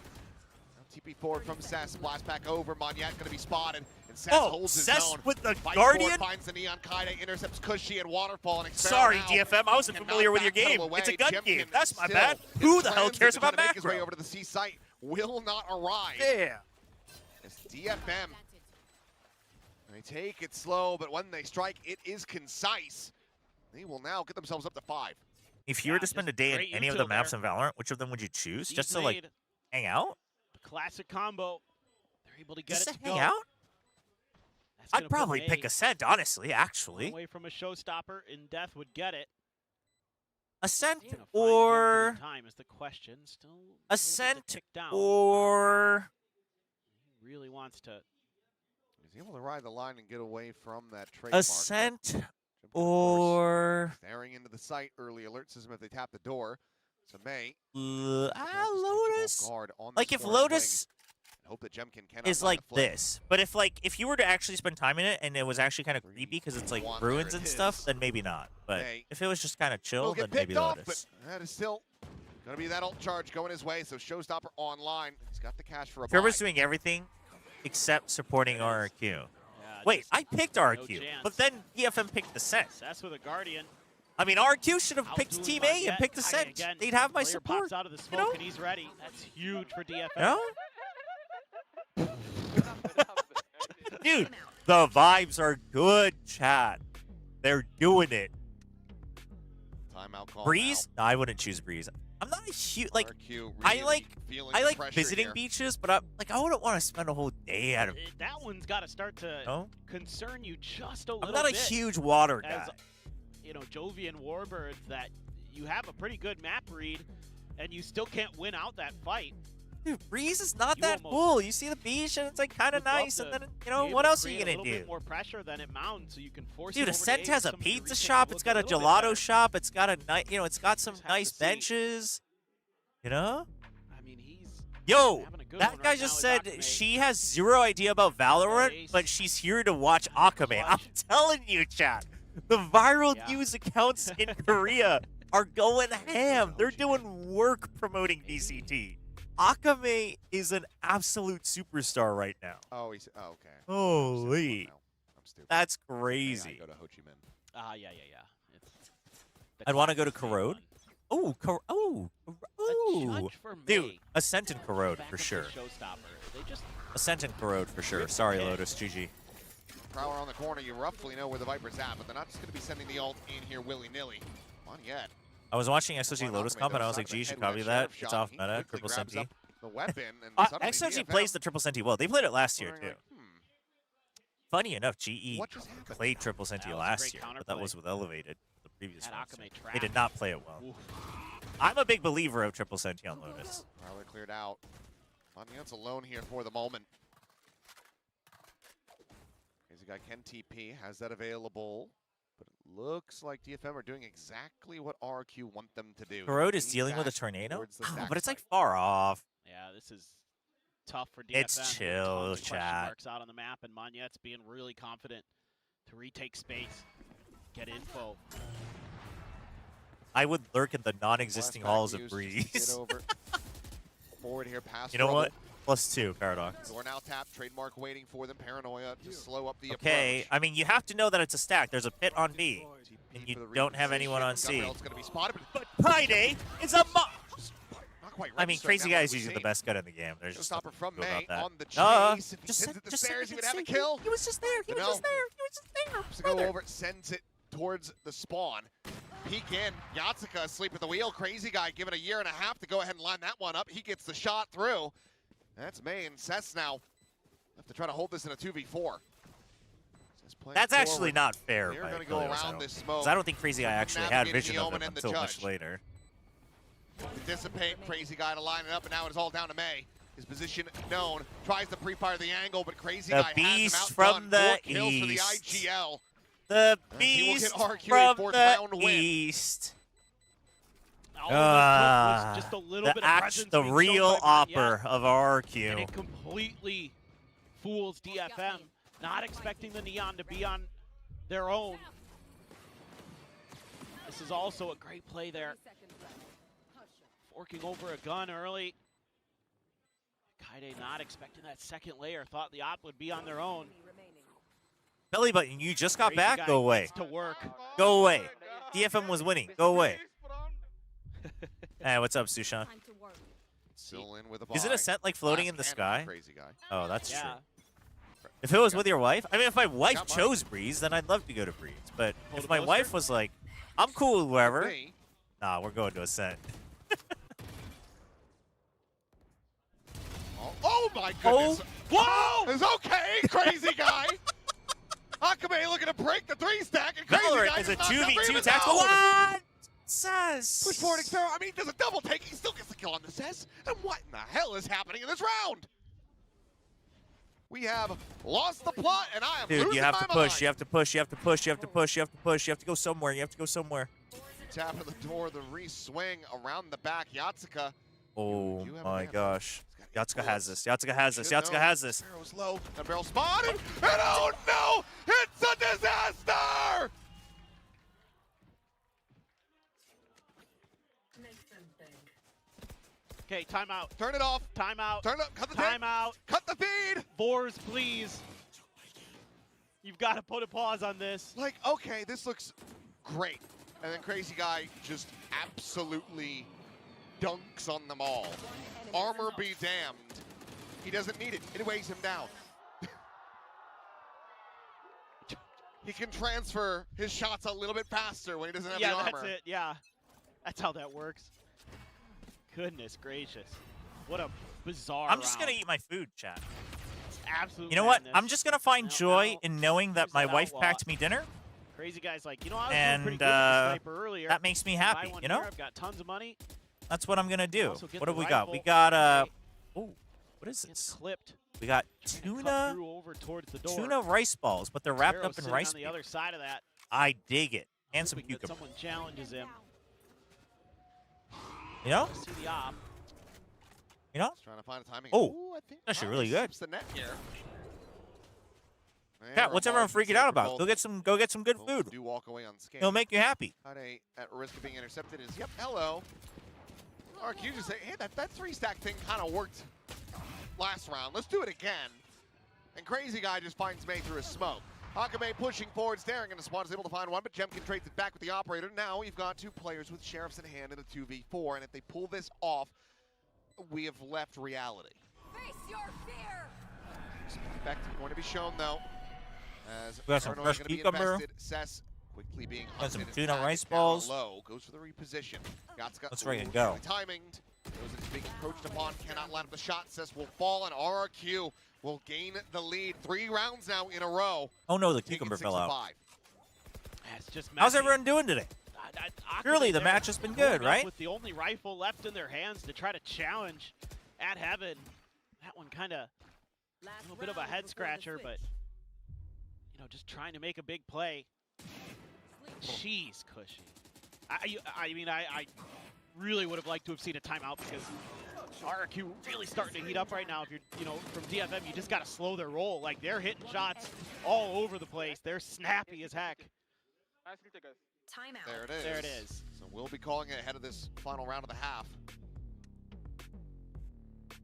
Now TP forward from Sess. Blast back over. Monyet going to be spotted. And Sess Oh, holds his Sess own. with the Fights Guardian? forward, finds the Neon Kaide. Intercepts Cushy and Waterfall. And Sorry, Experiment now DFM. I wasn't cannot familiar with your backpedal game. away. It's a gun Jemkin game. That's my still bad. in Who the hell transit cares to try about to make his way macro? over to the C site. Will not arrive. Yeah. It's DFM. They take it slow, but when they strike, it is concise. They will now get themselves up to 5. If you were to spend a day in great any of the util maps there. in Valorant, which of them would you choose? He's Just to, like, made hang out? a classic combo. They're able to get Just it to to hang go. out? That's I'd gonna put probably May pick Ascent, honestly, one actually. away from a showstopper, and Death would get it. Ascent Gonna find Jemkin or in time is the question. Still a little bit Ascent to tick down. or He really wants to. He's able to ride the line and get away from that trademark. Ascent Jemkin, of or course, staring into the site. Early alert system if they tap the door. So May. Lotus. Guard on Like the if scoring Lotus wing. Hope that Jemkin cannot is line like a flip. this, but if you were to actually spend time in it and it was actually kind of creepy because it's like 3-1, ruins there and it stuff, is. then maybe not. But May if it was just kind of chill, will then get maybe picked off, Lotus. but that is still going to be that ult charge going his way. So Showstopper online. He's got the cash for a Trevor's buy. doing everything except supporting RRQ. Yeah, Wait, just I picked no RRQ, chance. but then DFM picked Ascent. That's with a Guardian. I mean, RRQ should have Out picked doing Team Monyet. A and picked Kaide Ascent. again. They'd have my Player support. pops out of the smoke know? and he's ready. That's huge for DFM. No? Dude, the vibes are good, chat. They're doing it. Timeout call Breeze? No, I wouldn't choose Breeze. I'm not a huge now. like. RRQ I really like feeling I the like pressure visiting here. beaches, but I wouldn't want to spend a whole day at a. That one's got to start to No? concern you just a little I'm not a bit. huge water guy. As, Jovi and Warbird, that you have a pretty good map read, and you still can't win out that fight. Dude, Breeze is not You that almost cool. You see the beach and it's like kind of would love nice, and to then be what able to else are you create a gonna little do? bit more pressure than it mounts, so you can force Dude, it over to Ascent A has with a some of your pizza retakes shop. that It's look got a little bit gelato better. shop. It's got a nice, it's got some Just have nice to see. benches. You know? I mean, he's Yo, having a good that one guy right just now said with Akame. she has zero idea about Valorant, but she's here to watch Akame. I'm telling you, chat. The viral news accounts in Korea are going ham. They're doing work promoting VCT. Akame is an absolute superstar right now. Oh, he's okay. Holy. I'm stupid. That's I crazy. go to Ho Chi Minh. Yeah. The I'd want to go to classic Corrode. one. Ooh. For Dude, me. Ascent and Corrode for sure. Showstopper. They just Ascent and Corrode for sure. Sorry, Lotus. GG. Prowler on the corner, you roughly know where the Viper's at, but they're not just going to be sending the ult in here willy-nilly. Come on yet. I was watching XOG One Lotus Akame comp and I goes was like, side of the gee, you should head with copy a that. sheriff It's shot. off He meta. quickly Triple grabs Senti. up the weapon, and suddenly XOG DFM plays the Triple Senti well. They played it last year, wondering, too. like, Funny enough, GE what just happened? played Triple Senti That was a last great year, but that counterplay. was with Elevated, the previous Had one. Akame They trapped. did not play it well. Oof. I'm a big believer of Triple Senti on Lotus. Prowler cleared out. Onions alone here for the moment. Crazy guy Ken TP has that available, but it looks like DFM are doing exactly what RRQ want them to do. Corrode is Lean dealing with a back tornado? towards the Oh, stack but it's like site. far off. Yeah, this is tough for DFM. It's Tons chill, of question chat. marks out on the map, and Monyet's being really confident to retake space, get info. I would lurk in the non-existing Flashback halls of used just to get Breeze. over. Forward here, past You know Rubble. what? +2, Paradox. Door now tapped, trademark waiting for them. Paranoia to slow up the Okay, I mean, you have to know that it's a stack. There's a pit on B, and for you the don't have anyone on C. Gunrail's gonna be spotted, but Friday is a not quite I mean, registering Crazy that Guy one is we've usually the seen. best gun in the game. There's just Showstopper nothing from to do May about on the that. chase. If he Just sends send- it the just send stairs, he it would to have a safety. kill. He was just there. He was just there. He was just there. To go over, sends it towards the spawn. Peek in. Yatsuka asleep at the wheel. Crazy Guy given a year and a half to go ahead and line that one up. He gets the shot through. That's May and Cess now have to try to hold this in a 2v4. That's actually not fair. They're by going to go Helios, around this smoke. Because I don't think Crazy Guy actually had Navigating vision the of Omen him and the until much Judge. later. To dissipate, Crazy Guy to line it up, and now it's all down to May. His position known, tries to pre-fire the angle, but Crazy The Guy beast has him from outdone. the 4 kills for the east. IGL. The He will get beast RQ a from fourth the round win. east. All it was just a little bit of presence The being real shown by Monyet, opera of and RRQ. it completely fools DFM, not expecting the Neon to be on their own. This is also a great play there. Forking over a gun early. Kaide not expecting that second layer, thought the op would be on their own. Belly button, you just got Crazy back? Guy Go away. gets to work. Go away. DFM was winning. Go away. Hey, what's up, Sushan? Still in with a Isn't buy. Ascent like floating in Last the cannon, sky? Crazy Guy. Oh, that's Yeah. true. If it was with your wife, I mean, if my wife Got mine. chose Breeze, then I'd love to go to Breeze. But Pull if the my poster? wife was like, I'm cool with whoever, Me. nah, we're going to Ascent. Oh my goodness. Whoa! It's okay, Crazy Guy. Akame looking to break the 3-stack, and Crazy Valorant Guy is a just knocks that 2v2 Raven tactical. down. What? Says. Push forward, Xero. I mean, he does a double take. He still gets the kill on the Cess. And what in the hell is happening in this round? We have lost the plot, and I am Dude, losing you have my to push. mind. You have to push. You have to push. You have to push. You have to push. You have to go somewhere. You have to go somewhere. Tap at the door, the re-swing around the back. Yatsuka. Oh You have my an answer. gosh. He's got Yatsuka has this. Yatsuka has this. Yatsuka has this. Barrel's low. The barrel spotted. And oh no! It's a disaster! Okay, timeout. Turn it off. Timeout. Turn it up. Cut the tape. Timeout. Cut the feed. Vors, please. You've got to put a pause on this. Like, okay, this looks great. And then Crazy Guy just absolutely dunks on them all. Armor be damned. He doesn't need it. It weighs him down. He can transfer his shots a little bit faster when he doesn't have the armor. That's it. Yeah. That's how that works. Goodness gracious. What a bizarre I'm just round. gonna eat my food, chat. Absolute You know what? madness. I'm just gonna find Now- joy now, in knowing that who's my that wife outlaw? packed me dinner. Crazy Guy's like, you know, I was doing And pretty good with the sniper earlier. that makes me Buy happy, one you know? here, I've got tons of money. That's what I'm gonna do. Also get What the have we got? We rifle. got Oh, what is Gets this? clipped. We got Cut tuna, through over towards the door. tuna rice balls, but they're wrapped Sparrow up in sitting rice on the paper. other side of that. I dig it. And some hoping that cucumber. someone challenges him. You know? See the op. You know? Just trying to find a timing. Oh, Ooh, I think actually really good. The net here. Cat, what's everyone freaking out about? Go get some good food. Do walk away unscathed. It'll make you happy. Kade at risk of being intercepted is, yep, hello. RRQ just say, hey, that 3-stack thing kind of worked last round. Let's do it again. And Crazy Guy just finds May through a smoke. Akame pushing forward, staring into spawn, is able to find one, but Jemkin trades it back with the operator. Now we've got 2 players with sheriffs in hand in a 2v4, and if they pull this off, we have left reality. Face your fear. Effect going to be shown though. As We got some Paranoia fresh gonna be cucumber. invested. Cess quickly being Got some hunted. tuna Attack rice down balls. Low, goes for the reposition. Gatsuka, Let's freaking ooh, go. poorly Timinged. Knows it's being encroached upon. Cannot line up the shot. Cess will fall, and RRQ will gain the lead. 3 rounds now in a row. Oh no, the Taking cucumber 6 fell to out. 5. It's just How's messy. everyone doing today? Akame Surely the there match has been pulling good, up right? With the only rifle left in their hands to try to challenge at heaven. That one kind of a little bit of a head scratcher, but you know, just trying to make a big play. Jeez, Cushy. I mean, I really would have liked to have seen a timeout because RRQ really starting to heat up right now. If you're, you know, from DFM, you just got to slow their roll. Like, they're hitting shots all over the place. They're snappy as heck. Timeout. There it is. There it is. So we'll be calling it ahead of this final round of the half.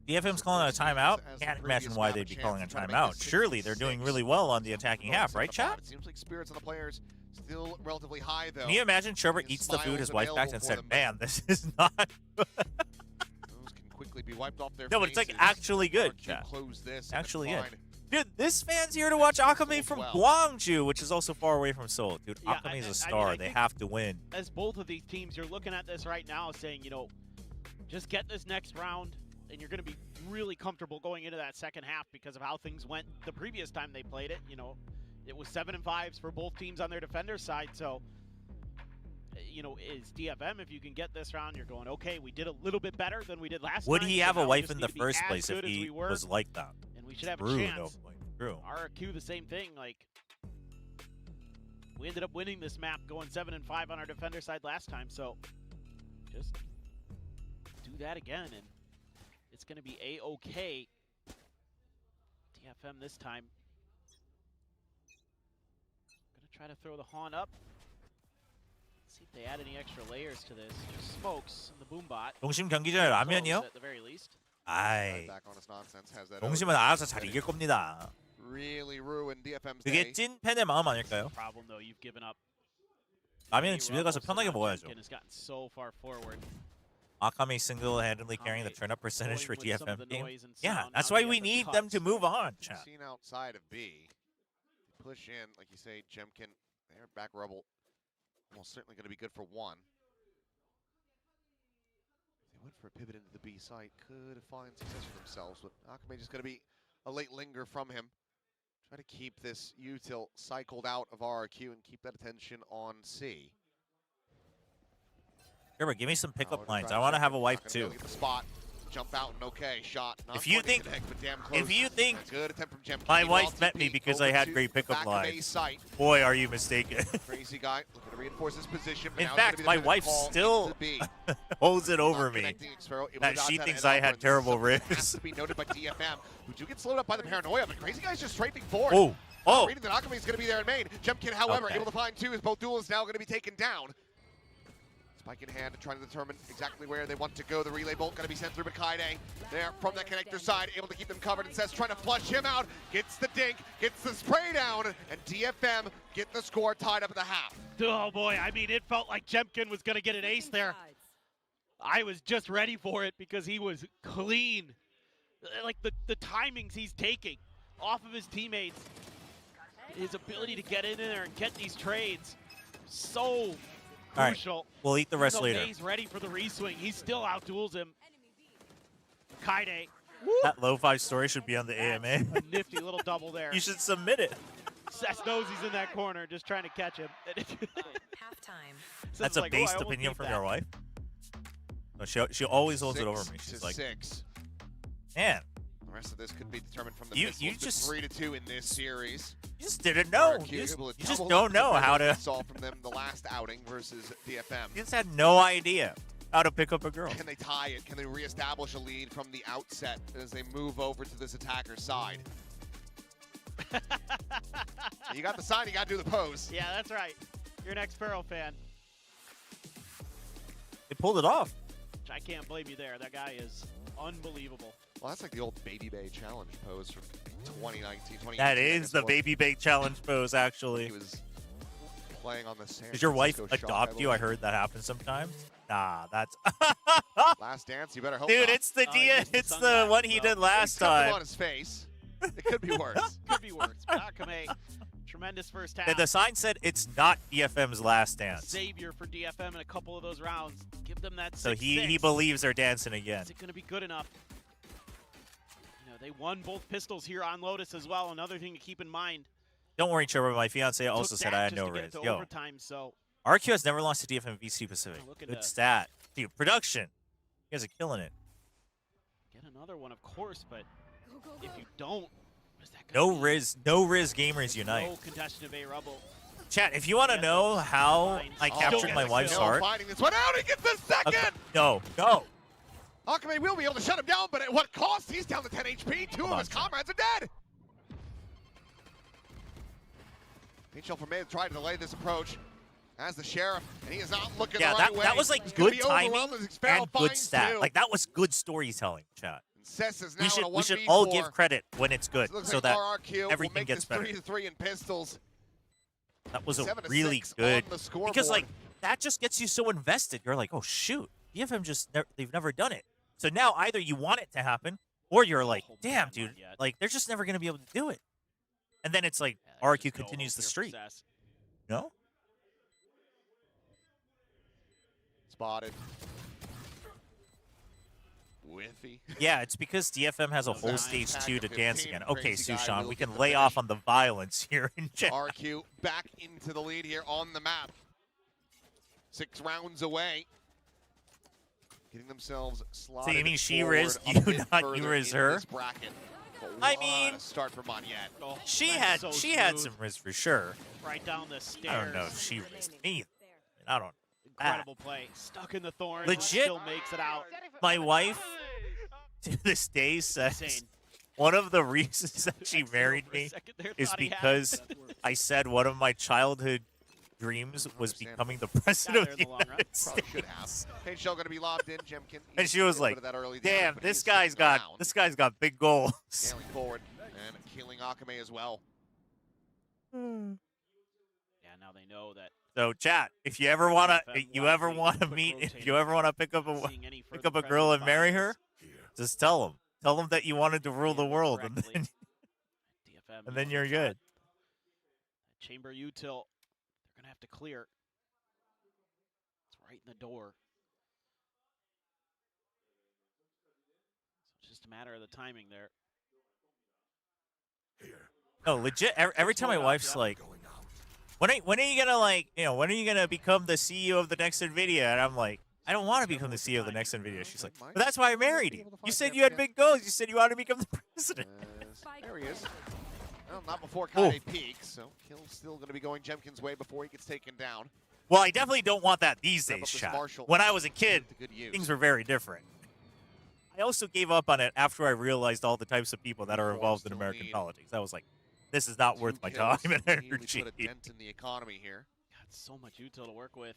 DFM's calling a timeout. As the Can't previous imagine why round, they'd a be chance calling a to try to make timeout. this 6 Surely they're doing really well on the attacking half, right, chat? It seems like spirits on the players still relatively high, though. Can you imagine Chobra His eats the food smiles his wife backed available and for said, them. man, this is not good. Those can quickly be wiped off their No, but it's like faces. actually good, RRQ chat. close this Actually and good. find Dude, this fan's here to watch Akame from Gwangju, which is also far away from Seoul. Dude, Yeah, Akame's a I star. mean, I They think have to win. as both of these teams, you're looking at this right now saying, you know, just get this next round, and you're going to be really comfortable going into that second half because of how things went the previous time they played it. You know, it was 7-5s for both teams on their defender side. So, you know, is DFM, if you can get this round, you're going, okay, we did a little bit better than we did last Would time. he so have now a we wife just in need the to be first as place if good as he we were, was like that? and we should have True, a chance. no, true. RRQ, the same thing. Like, we ended up winning this map going 7-5 on our defender side last time. So, just do that again, and it's going to be A-OK. DFM this time. Going to try to throw the horn up. See if they add any extra layers to this. Just smokes in the boom bot. 농심 경기 전에 라면이요? At the very least. 아이, back on his nonsense, has that 농심은 알아서 잘 이길 겁니다. really ruined DFM's 그게 day. 찐 팬의 마음 아닐까요? Problem though, you've given up. 라면은 집에 가서 편하게 먹어야죠. Has gotten so far forward. Akame single-handedly carrying the turn-up percentage for Going with some of DFM the team. noise and Yeah, sound, that's now why they we have the need them to cuts. move on, chat. Seen outside of B. Push in, like you say, Jemkin, their back rubble, almost certainly going to be good for one. They went for a pivot into the B site, could find success for themselves, but Akame just going to be a late linger from him. Try to keep this util cycled out of RRQ and keep that attention on C. Chobra, give me some pickup Howard lines. tries I want to check have it, a wife not gonna too. get the spot. Jump out and okay shot. Not If you quite think- connect, but damn close. If you think A good attempt from Jemkin. my Meanwhile, wife met me TP because I over had to great the pickup back of A lines, site. boy, are you mistaken. Crazy guy looking to reinforce his position. But In now fact, it's my gonna be the wife call still into B. holds it Not over me connecting Xfero, able to that dodge she that thinks head I offer, had and terrible something that has ribs. to be noted by DFM, who do get slowed up by the paranoia, but Crazy guy's just straightening forward. Oh, oh. Reading that Akame is going to be there in main. Jemkin, however, Okay. able to find two as both duelists now going to be taken down. Spike in hand, trying to determine exactly where they want to go. The relay bolt going to be sent through Makaide. There from that connector side, able to keep them covered. And says trying to flush him out. Gets the dink, gets the spray down, and DFM get the score tied up at the half. Oh boy, I mean, it felt like Jemkin was going to get an ace there. I was just ready for it because he was clean. Like the timings he's taking off of his teammates, his ability to get in there and get these trades, so All right, crucial. we'll eat the rest Even though later. May's ready for the reswing. He still outduels him. Kaide, That low-fi story should be on the AMA. a nifty little double there. You should submit it. Sess knows he's in that corner, just trying to catch him. Halftime. That's a like, oh, based I won't opinion need from that. your wife? No, she always holds it over me. Six She's to like, six. Man. The rest of this could be determined from the You pistols. just 3-2 in this series. You just didn't know. RRQ You able to just double don't up know the how to. we saw from them the last outing versus DFM. You just had no idea how to pick up a girl. Can they tie it? Can they reestablish a lead from the outset as they move over to this attacker's side? You got the sign, you got to do the pose. Yeah, that's right. You're an ex-Pharaoh fan. They pulled it off. Which I can't blame you there. That guy is unbelievable. Well, that's like the old Baby Bay challenge pose from 2019, 2018. That is the Baby Bake Challenge pose, actually. He was playing on the San Does your wife Francisco adopt Shock, you? I heard that happens sometimes. Nah, that's. Last Dance, you better hope Dude, not. it's the it's the one he did last He's got them time. on his face. It could be worse. Could be worse. Akame, tremendous first half. The sign said it's not DFM's last dance. Savior for DFM in a couple of those rounds. Give them that 6-6. So he believes they're dancing again. Is it going to be good enough? You know, they won both pistols here on Lotus as well. Another thing to keep in mind. Don't worry, Chobra. My fiance also Took said that I had just no to get riz. it to Yo, overtime, so RQ has never lost to DFM VCT Pacific. looking Good to- stat. Dude, production. You guys are killing it. get another one, of course. But if you don't, what is that No gonna be? riz gamers unite. No contestant of A Rubble. Chat, if you want to know how I captured my wife's heart. Fighting this one out, he gets the second! No. Akame will be able to shut him down, but at what cost? He's down to 10 HP. Two Come of on, his Chat. comrades are dead. HL from May tried to delay this approach as the sheriff, and he is not looking Yeah, the right way. that was like He's gonna good be timing overwhelmed as Sparrow and good finds stat. two. Like that was good storytelling, chat. Cess is now We should in a all 1v4. give credit when it's good, Looks so like that RRQ everything will make gets this better. 3-3 in pistols. That was a 7 to really 6 good on the scoreboard. because like that just gets you so invested. You're like, oh shoot, DFM they've never done it. So now either you want it to happen or you're like, damn, dude, like they're just never gonna be able to do it. And then it's like RQ continues the streak. No? Spotted. Whiffy. Yeah, it's because DFM has a whole Nice stage pack 2 of to dance 15. again. Okay, Crazy guy Sushan, will we get can the lay finish. off on the violence here in chat. RQ back into the lead here on the map. 6 rounds away. Getting themselves slotted So you mean she forward riz a you, bit not further you riz in her? this bracket. But I what mean, a start for Moniette. Oh, She that's had so some smooth. riz for sure. Right down the stairs. I don't know if she rizzed me. I don't. Incredible play. Stuck in the thorns. Legit. Still makes it out. My wife, to this day, says Insane. one of the reasons that she married For a me second there, is thought he had because it. I said one of my childhood dreams was becoming the president of the in the long run. United Probably should States. have. Page shell going to be lobbed in. Jemkin. And she was like, "Damn, this guy's got big goals." Scaling forward and killing Akame as well. Yeah, now they know that. So, chat, if you ever wanna, DFM you ever likely wanna quick meet, if rotating, you ever wanna pick up seeing any a further girl and presence marry violence. her, just tell them that you wanted to rule the world, and Correctly. then, DFM and then using you're that good. Chamber util. They're gonna have to clear. It's right in the door. So it's just a matter of the timing there. No, legit. Every time my wife's like, when are you gonna when are you gonna become the CEO of the next Nvidia? And I'm like, I don't want to become the CEO of the next Nvidia. She's like, but that's why I married you. You said you had big goals. You said you wanted to become the president. There he is. Well, not before Oh. Kade peaks, so kill's still going to be going Jemkin's way before he gets taken down. Well, I definitely don't want that these Grab days, up this chat. Marshall. When I was a kid, To good use. things were very different. I also gave up on it after I realized all the types of people that are involved in American politics. I was like, this is not worth my time and Immediately energy. Put a dent in the economy here. Got so much util to work with.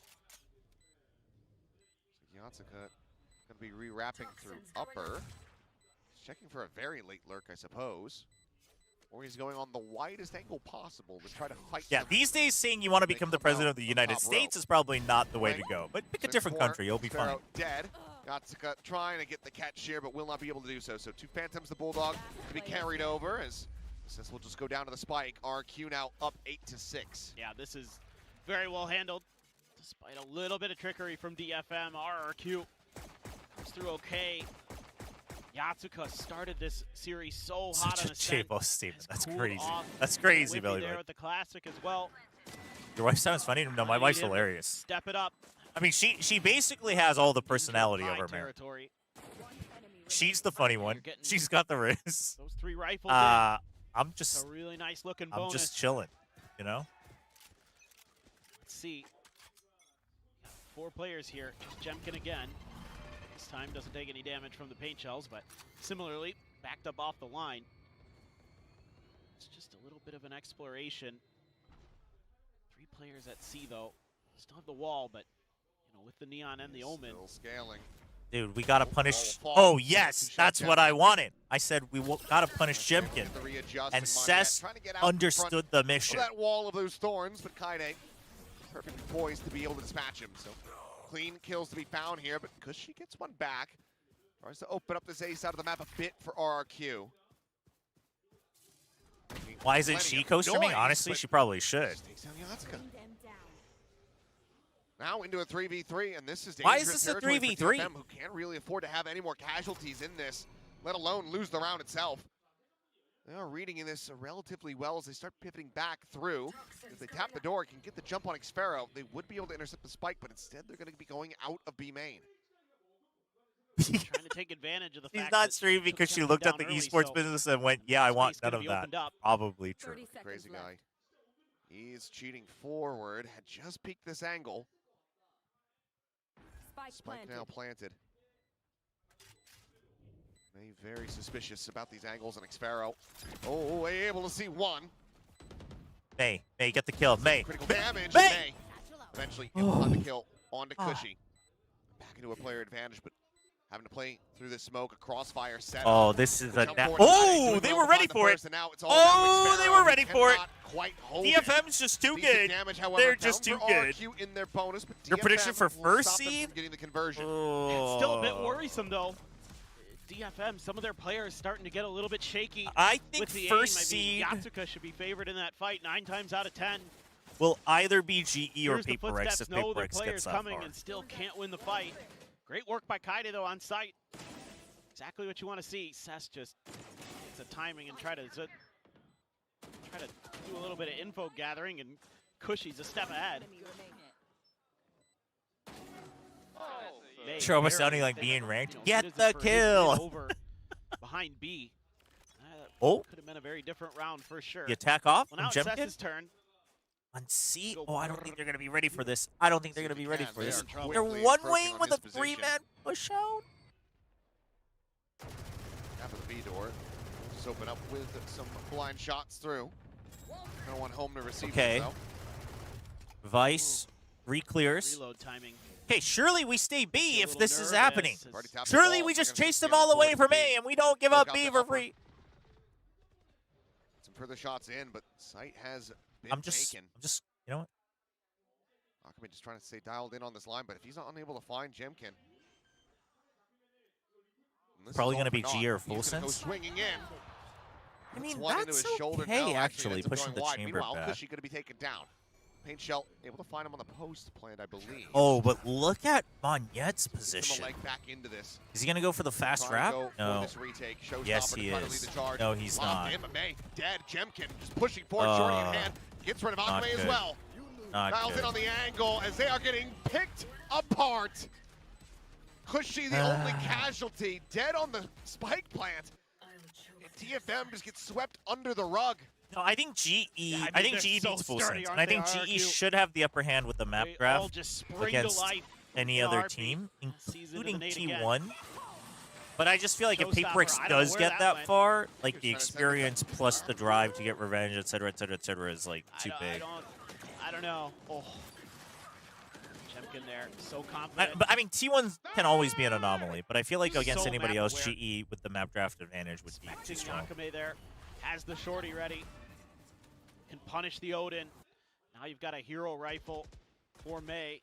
Yatsuka going to be rewrapping through upper. He's checking for a very late lurk, I suppose. Or he's going on the widest angle possible to try to fight. Yeah, some- these days saying you want to They become the come president out of the on United top States row. is probably not the way to Right. go. But pick a 6-4, different country, you'll be fine. Sparrow dead. Yatsuka trying to get the catch here, but will not be able to do so. So 2 Phantoms, the Bulldog, to be carried over as this will just go down to the spike. RQ now up 8-6. Yeah, this is very well handled. Despite a little bit of trickery from DFM, RRQ comes through okay. Yatsuka started this series so hot Such on a Ascent. J-Boss statement. That's Cooled crazy. off. That's crazy, Whippy Belly there Button. with the classic as well. Your wife sounds funny? No, my I wife's need him to hilarious. Step it up. I mean, she basically has all the personality of High her man. territory. She's the funny one. She's got the wrist. Those 3 rifles. I'm It's just a really nice looking I'm bonus. just chilling, you know. Let's see. 4 players here. Jemkin again. This time doesn't take any damage from the paint shells, but similarly backed up off the line. It's just a little bit of an exploration. 3 players at C though. Still have the wall, but you know, with the neon and the omen. Still scaling. Dude, we gotta punish. Oh yes, that's what I wanted. I said we gotta punish Jemkin, and Cess understood the mission. That wall of those thorns, but Kaide perfectly poised to be able to dispatch him. So clean kills to be found here, but Kushi gets one back. Tries to open up this A side of the map a bit for RRQ. Why isn't she co-streaming? Honestly, she probably should. Takes down Yatsuka. Now into a 3v3, and this is dangerous. Why is this a territory 3v3? for DFM, who can't really afford to have any more casualties in this, let alone lose the round itself. They are reading this relatively well as they start pivoting back through. If they tap the door, can get the jump on Xfero, they would be able to intercept the spike, but instead they're going to be going out of B main. Trying to take advantage of the She's fact not that streaming because she looked at the early, esports so business and went, "Yeah, I want space none gonna of be that." opened up. Probably true. Crazy guy. He's cheating forward, had just peeked this angle. Spike now planted. May very suspicious about these angles and Xfero. Oh, able to see one. May get the kill. May. Critical damage. May. May. Eventually able to find the kill onto Cushy. Back into a player advantage, but having to play through this smoke, a crossfire set. Oh, this is a. Jump forward, Oh, doing they well were to ready find the for it. first, and now it's all Oh, down to they Xfero, were ready who for it. cannot quite hold it. DFM's just too Decent good. damage, however, They're found just too for good. RRQ in their bonus, but Your prediction DFM for will first stop them seed? from getting the conversion. Oh. It's still a bit worrisome though. DFM, some of their players starting to get a little bit shaky. I think with the first aim. I mean, seed Yatsuka should be favored in that fight 9 times out of 10. will either be GE or Here's the Paper X if footsteps. No, Paper the X players gets that coming far. and still can't win the fight. Great work by Kaide though on site. Exactly what you want to see. Cess just gets a timing and try to do a little bit of info gathering, and Cushy's a step ahead. Chobra sounding like being ranked. Get the kill. Over behind B. Oh. Could have been a very different round for sure. The attack off Well, now from it's Jemkin Cess's turn. on C. Oh, I don't think they're going to be ready for this. I don't think they're going to be ready for this. They are They're quickly one approaching wing on with his a position. 3-man push out. Half of the B door. Just open up with some blind shots through. No one home to receive Okay. it, though. Vice re-clears. Reload timing. Okay, surely we stay B if little this is nervous. happening. Already tapped the Surely ball. we They're just gonna chase stay them all the way forward from to A B. and we don't give Broke up out B the for upper. free. Some further shots in, but sight has been I'm just, taken. you know what? Akame just trying to stay dialed in on this line, but if he's not unable to find Jemkin, Probably going to be G or He's gonna go Full swinging in. I mean, One into that's his shoulder. okay, No, actually, ends up pushing going the wide. chamber Meanwhile, back. Cushy going to be taken down. Paint Shell able to find him on the post plant, I believe. Oh, but look at Monyette's Gets him position. a leg back into this. Is he going to go for the fast Trying to wrap? go for No. this retake. Yes, Showstopper he to try to lead is. the charge. No, he's Lobbed not. him, but May, dead. Jemkin just pushing forward, shorty in hand. Gets rid of Not Akame as good. well. Not Dials in good. on the angle as they are getting picked apart. Cushy, the only casualty, dead on the spike plant. And TFM just gets swept under the rug. No, I think GE. Yeah, I mean, think they're GE so beats Full sturdy, Sense, aren't and I think they, GE RRQ? should have the upper hand with the map They graph all just spring to against life any in other RP. team, Season including of the Nate again. T1. But I just feel like if Showstopper, Paper X I don't know does where get that that went. far, like the experience plus the drive to get revenge, et cetera, is like too big. I don't know. Oh. Jemkin there, so confident. But I mean, T1 can always be an anomaly, but I feel like against So anybody map else, aware. GE with the map draft advantage would be too Expecting strong. Akame there, has the shorty ready. Can punish the Odin. Now you've got a hero rifle for May.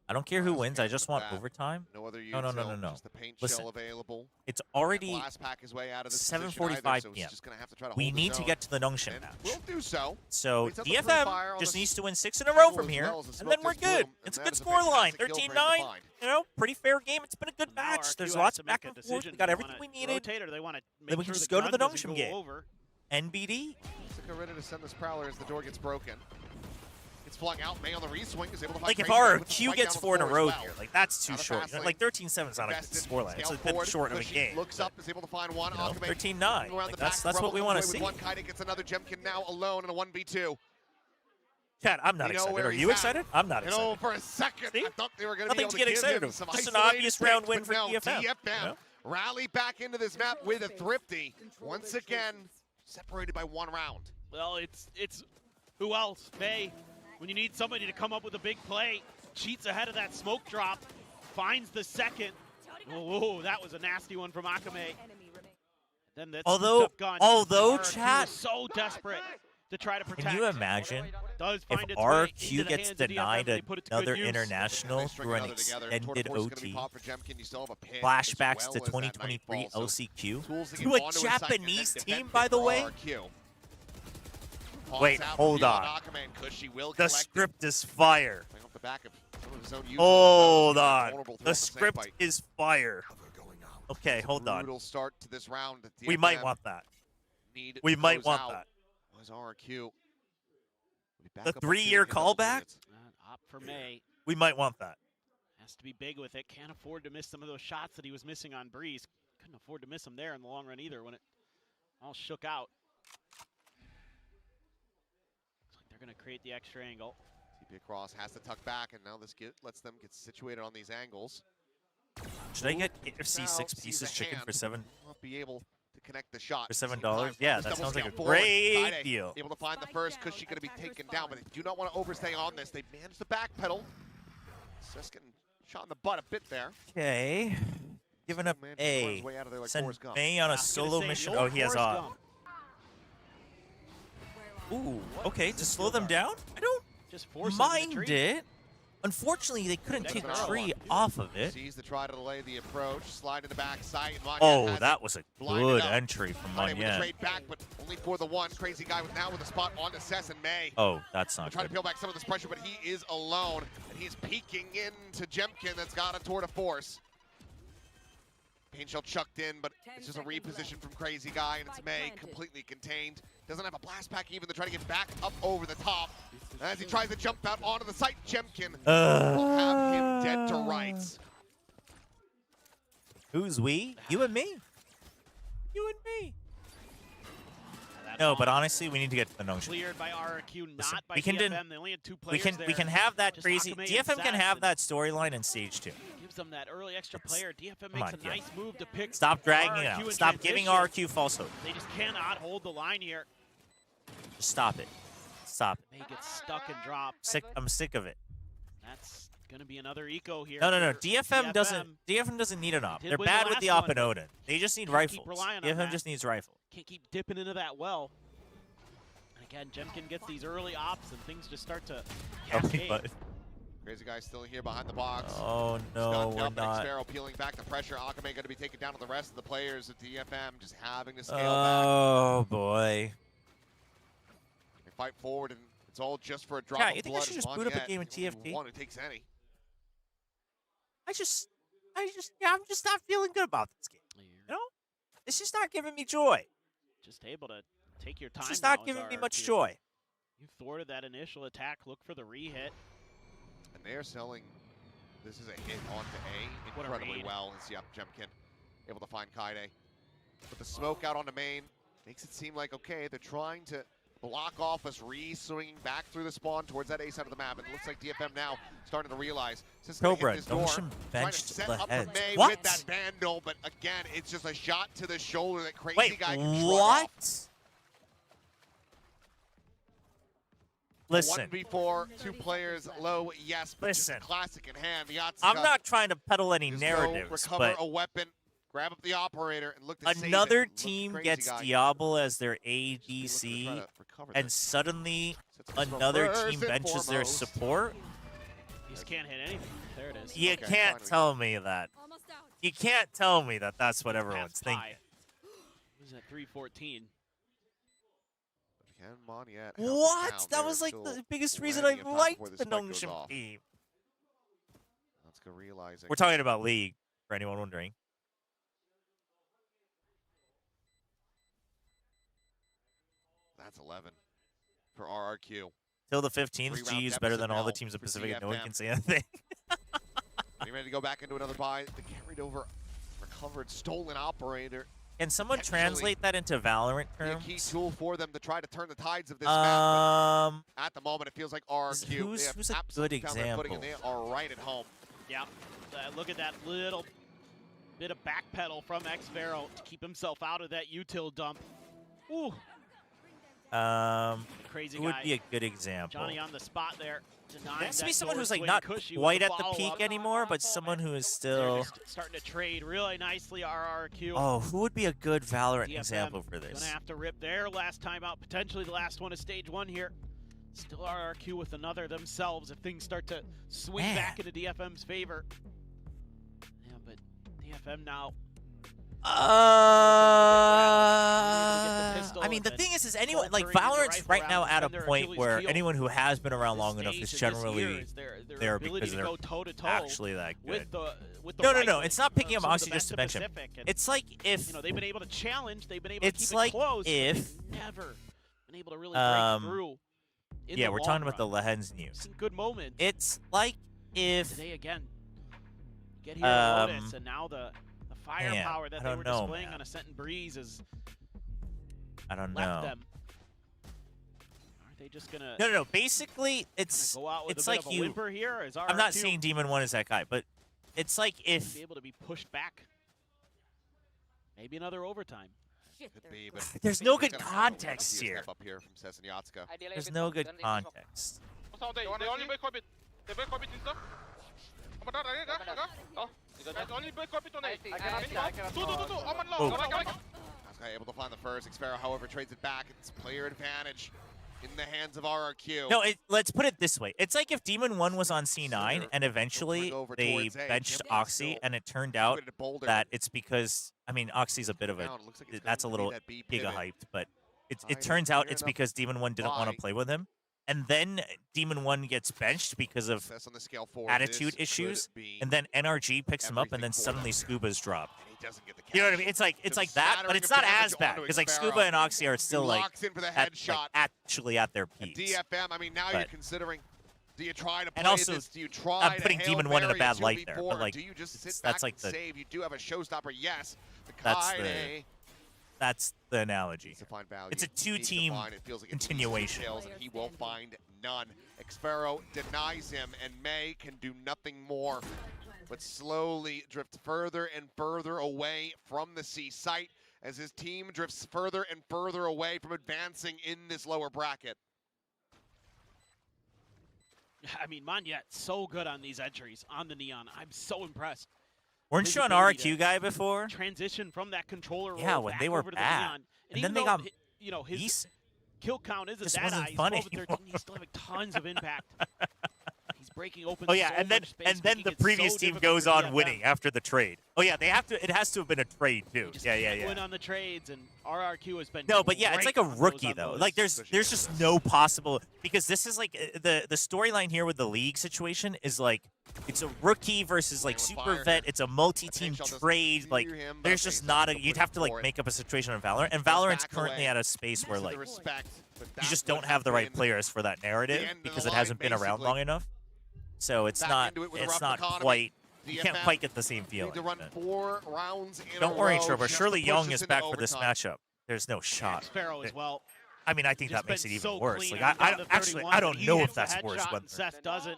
I don't care who Last wins. I game just of want that. overtime. No other No. Just the paint Listen, shell available. it's already Blast pack his way out of this position either, 7:45 so he's p.m. just gonna have to try to We hold need his to own. get to the NONGSHIM And match. we'll do so. So Waits out the free DFM fire on just the needs to win 6 in a row angle from as here, well as the and smoke then we're just good. blew, It's a and good that is a score line, fantastic kill for him to 13-9. find. You know, pretty fair game. It's been a good match. RRQ There's has lots to of back make a and forth. We decision. got They everything wanna we needed. rotate, or they want to make Then we sure can just the go to the gun doesn't NONGSHIM go game. over. NBD. Jessica ready to send this Prowler as the door gets broken. It's flung out. May on the reswing is able to find Like if Crazy, puts the RRQ spike gets down 4 in a on the row floor as here, well. like that's too Now the short. fast lane Like 13-7 is not a good invested, scoreline. It's a scaled bit forward. short of a Cushy game. looks up, is able to find one. You know, Akame 13-9. around Like the back, that's what we want to with see. one. Kaide gets another Jemkin now alone in a 1v2. Chat, I'm not We know excited. where Are he's you at. excited? I'm not You excited. know, for a second, See? I thought they were going to be Nothing able to to get give excited him of. some Just an isolated obvious picks, round win but for no, DFM. DFM Yeah. rally back into this map with a Thrifty. Once again, separated by 1 round. Well, it's who else? May, when you need somebody to come up with a big play, cheats ahead of that smoke drop, finds the second. Oh, that was a nasty one from Akame. Then that Although RRQ chat, is so desperate to try to protect. can you imagine Does if find its way into RRQ the gets hands of DFM, denied they put it to good another use. international through an extended OT? Flashbacks to 2023 LCQ to a Japanese team, by the way. Wait, hold on. The script is fire. Hold on. The script is fire. Okay, hold on. Brutal start to this round. We might want that. We might want that. Was RRQ. The 3-year callback? Opt for May. We might want that. Has to be big with it. Can't afford to miss some of those shots that he was missing on Breeze. Couldn't afford to miss them there in the long run either when it all shook out. Looks like they're going to create the extra angle. TP across has to tuck back, and now this lets them get situated on these angles. Should I get KFC 6 pieces chicken for 7? Won't be able to connect the shot For $7? Yeah, that sounds like a forward. great Kaide deal. Able to find the first. Cushy going to be taken down, but they do not want to overstay on this. They managed to backpedal. Just getting shot in the butt a bit there. Okay. Giving up A. Send May on a solo mission. Oh, he has off. Ooh, okay. To slow them down? I don't mind it. Unfortunately, they couldn't take Tree off of it. Sees the try to delay the approach, slide in the backside. Oh, that was a good entry from Manyan. Trade back, but only for the one. Crazy guy now with a spot on to Cess and May. Oh, that's not Trying to good. peel back some of this pressure, but he is alone, and he's peeking into Jemkin that's got a tour de force. Pain shell chucked in, but it's just a reposition from Crazy Guy, and it's May completely contained. Doesn't have a blast pack even to try to get back up over the top. As he tries to jump out onto the site, Jemkin will have him dead to rights. Who's we? You and me. You and me. No, but honestly, we need to get to the NONGSHIM. Cleared by RRQ, Listen, not by we can DFM. They only had 2 players we can have that Just crazy. Akame DFM and can have Sass, that storyline in Stage 2. gives them that early extra player. DFM Come makes on, a nice move to pick. Stop dragging it RRQ out. in Stop giving transition. RRQ false hope. They just cannot hold the line here. Just stop it. Stop it. May gets stuck and dropped. I'm sick of it. That's gonna be another eco here. No. for DFM doesn't need an op. Did They're win the bad with last the op one, and but Odin. They just need can't rifles. keep relying on DFM that. just needs rifle. Can't keep dipping into that well. And again, Jemkin gets these early ops and things just start to cascade. Crazy Guy still here behind the box. Oh no, Stunned we're up, and not. Sparrow peeling back the pressure. Akame going to be taken down to the rest of the players at DFM, just having to scale back. Oh boy. They fight forward, and it's all just for a drop Yeah, of you think I blood. should just boot up a game of TFT? One who takes any. I'm just not feeling good about this game. You know, it's just not giving me joy. Just able to take your time. It's just now not as giving me RRQ. much joy. You thwarted that initial attack. Look for the re-hit. And they're selling. This is a hit onto A What a incredibly read. well. As Jemkin able to find Kaide. But the smoke out onto main makes it seem like, okay, they're trying to block off us re-swinging back through the spawn towards that A side of the map. It looks like DFM now starting to realize. Chobra, hit this door, NONGSHIM trying to benched set the up for heads. May What? with that vandal, but again, it's just a shot to the shoulder that Crazy Wait, Guy can shrug what? off. Listen. 1v4, 2 players low, yes, but Listen. just classic in hand. The I'm not trying to peddle any just go narratives, recover but a weapon, grab up the operator, and look to save it. another Look to team Crazy gets Guy. Diablo as their ADC, try to recover and this. suddenly this another first team and benches their foremost. support. You just can't hit anything. There it is. You Okay, can't finally. tell me that. You can't tell me that that's what everyone's Past thinking. pi. Who's at 314? Can Moniette What? down. That They're was like still the biggest reason plenty I of time liked before the spike goes NONGSHIM off. team. Let's go realizing. We're talking about League, for anyone wondering. That's 11 for RRQ. till the 15th, Three-round G is better than all the deficit teams of now Pacific, and no for one can say anything. Getting ready to go back into another buy. The carried over, recovered, stolen operator. Can someone Potentially translate that into Valorant be a terms? key tool for them to try to turn the tides of this map. But at the moment, it feels like RRQ. Who's a good absolutely found their footing, and example? they are right at home. Yeah, look at that little bit of backpedal from Xvero to keep himself out of that util dump. Ooh. Crazy who would guy. be a good example? Johnny on the spot there. It has to be someone who's like not Cushy quite with at the peak follow-up. anymore, but someone who is They're still. just starting to trade really nicely, RRQ. Oh, who would be a good Valorant DFM example for this? Gonna have to rip their last time out, potentially the last one of stage 1 here. Still RRQ with another themselves if things start to swing back into DFM's favor. Yeah, but DFM now. I mean, the thing is anyone like Valorant's right now at a point where anyone who has been around long enough is generally there because they're actually that good. No, it's not picking up Oxy just to mention. It's like if they've been able to challenge, they've been able to keep it's it like close, if but they've never been able to really break through. yeah, we're talking about the Lehens news. Some good moments. It's like if today again, get here Lotus, and now the firepower that they were displaying on Ascent and Breeze is I don't left know. them. Aren't they just gonna? No. Basically, it's go out with it's a bit like of a you. whimper here, or is I'm not RRQ saying Demon 1 is that guy, but it's like if be able to be pushed back. Maybe another overtime. Could be, but there's no good gonna context see a here. step up here from Sesanyatska. There's no good context. They only break orbit. They break orbit insta. Only break orbit on A. Two. Oman low. Asuka able to find the first. Xvero, however, trades it back. It's player advantage in the hands of RRQ. No, let's put it this way. It's like if Demon 1 was on C9 and eventually they benched Oxy and it turned out that it's because, I mean, Oxy's a bit of a, that's a little giga-hyped, but it turns out it's because Demon 1 didn't want to play with him. And then Demon 1 gets benched because of attitude issues, and then NRG picks him up, and then suddenly Scuba's dropped. You know what I mean? It's like that, but it's not as bad because like Scuba and Oxy are still like, actually at their peaks. DFM, I mean, now you're considering, do you try to play and also, this? Do you try I'm putting to Demon 1 in a bad light there, but like, do you just sit that's back like and the save? You do have a showstopper, yes. That's the analogy. It's a It feels two-team like at least continuation. kills, and he will find none. Xvero denies him, and May can do nothing more but slowly drift further and further away from the C site as his team drifts further and further away from advancing in this lower bracket. I mean, Monyet so good on these entries on the Neon. I'm so impressed. Weren't you an RRQ guy before? Transition from that controller Yeah, role when back they were over to the bad. Neon. And then they though got his kill count isn't just that wasn't high. He's fun 12 and 13. anymore. He's still having tons of impact. He's breaking open. Oh yeah, so and then much space, the making it previous so team difficult goes for on DFM. winning after the trade. Oh yeah, they have to. It has to have been a trade too. Yeah. Win on the trades, and RRQ has been No, but yeah, it's great like a on those rookie on though. those. Like there's just no possible because this is like the storyline here with the league situation is like it's a rookie versus like super vet. It's a multi-team trade. Like there's just not a. You'd have to like make up a situation on Valorant, and Valorant's currently at a space where like you just don't have the right players for that narrative because it hasn't been around long enough. So it's not quite. You can't quite get the same feeling. To run 4 rounds in Don't a worry, row Chobra. just Surely to push Young us is into back for this overtime. matchup. There's no shot. Sparrow as well. I mean, I think that Just makes it been even so worse. clean Like, on I down to actually, 31, I but don't he know hits if the that's worse. headshot, When and Seth doesn't.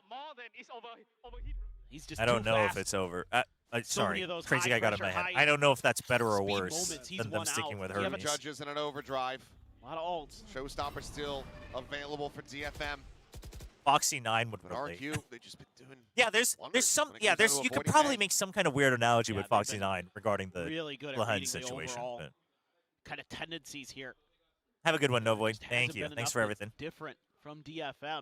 He's just I don't too know fast. if it's over. So many Sorry, of those crazy guy got in my high-pressure, head. high I don't know if that's better or speed worse moments, he's than them won sticking out. with You have a Hermes. Judges in an overdrive. A lot of ults. Showstopper still available for DFM. Foxy 9 would But relate. RQ, they just been doing. Yeah, there's some. Yeah, there's. You could probably make some kind of weird analogy with Foxy 9 regarding the Really good at Lehen reading the situation. overall but kind of tendencies here. have a good one, Novoid. Just Thank hasn't you. been Thanks enough for that's everything. Different from DFM.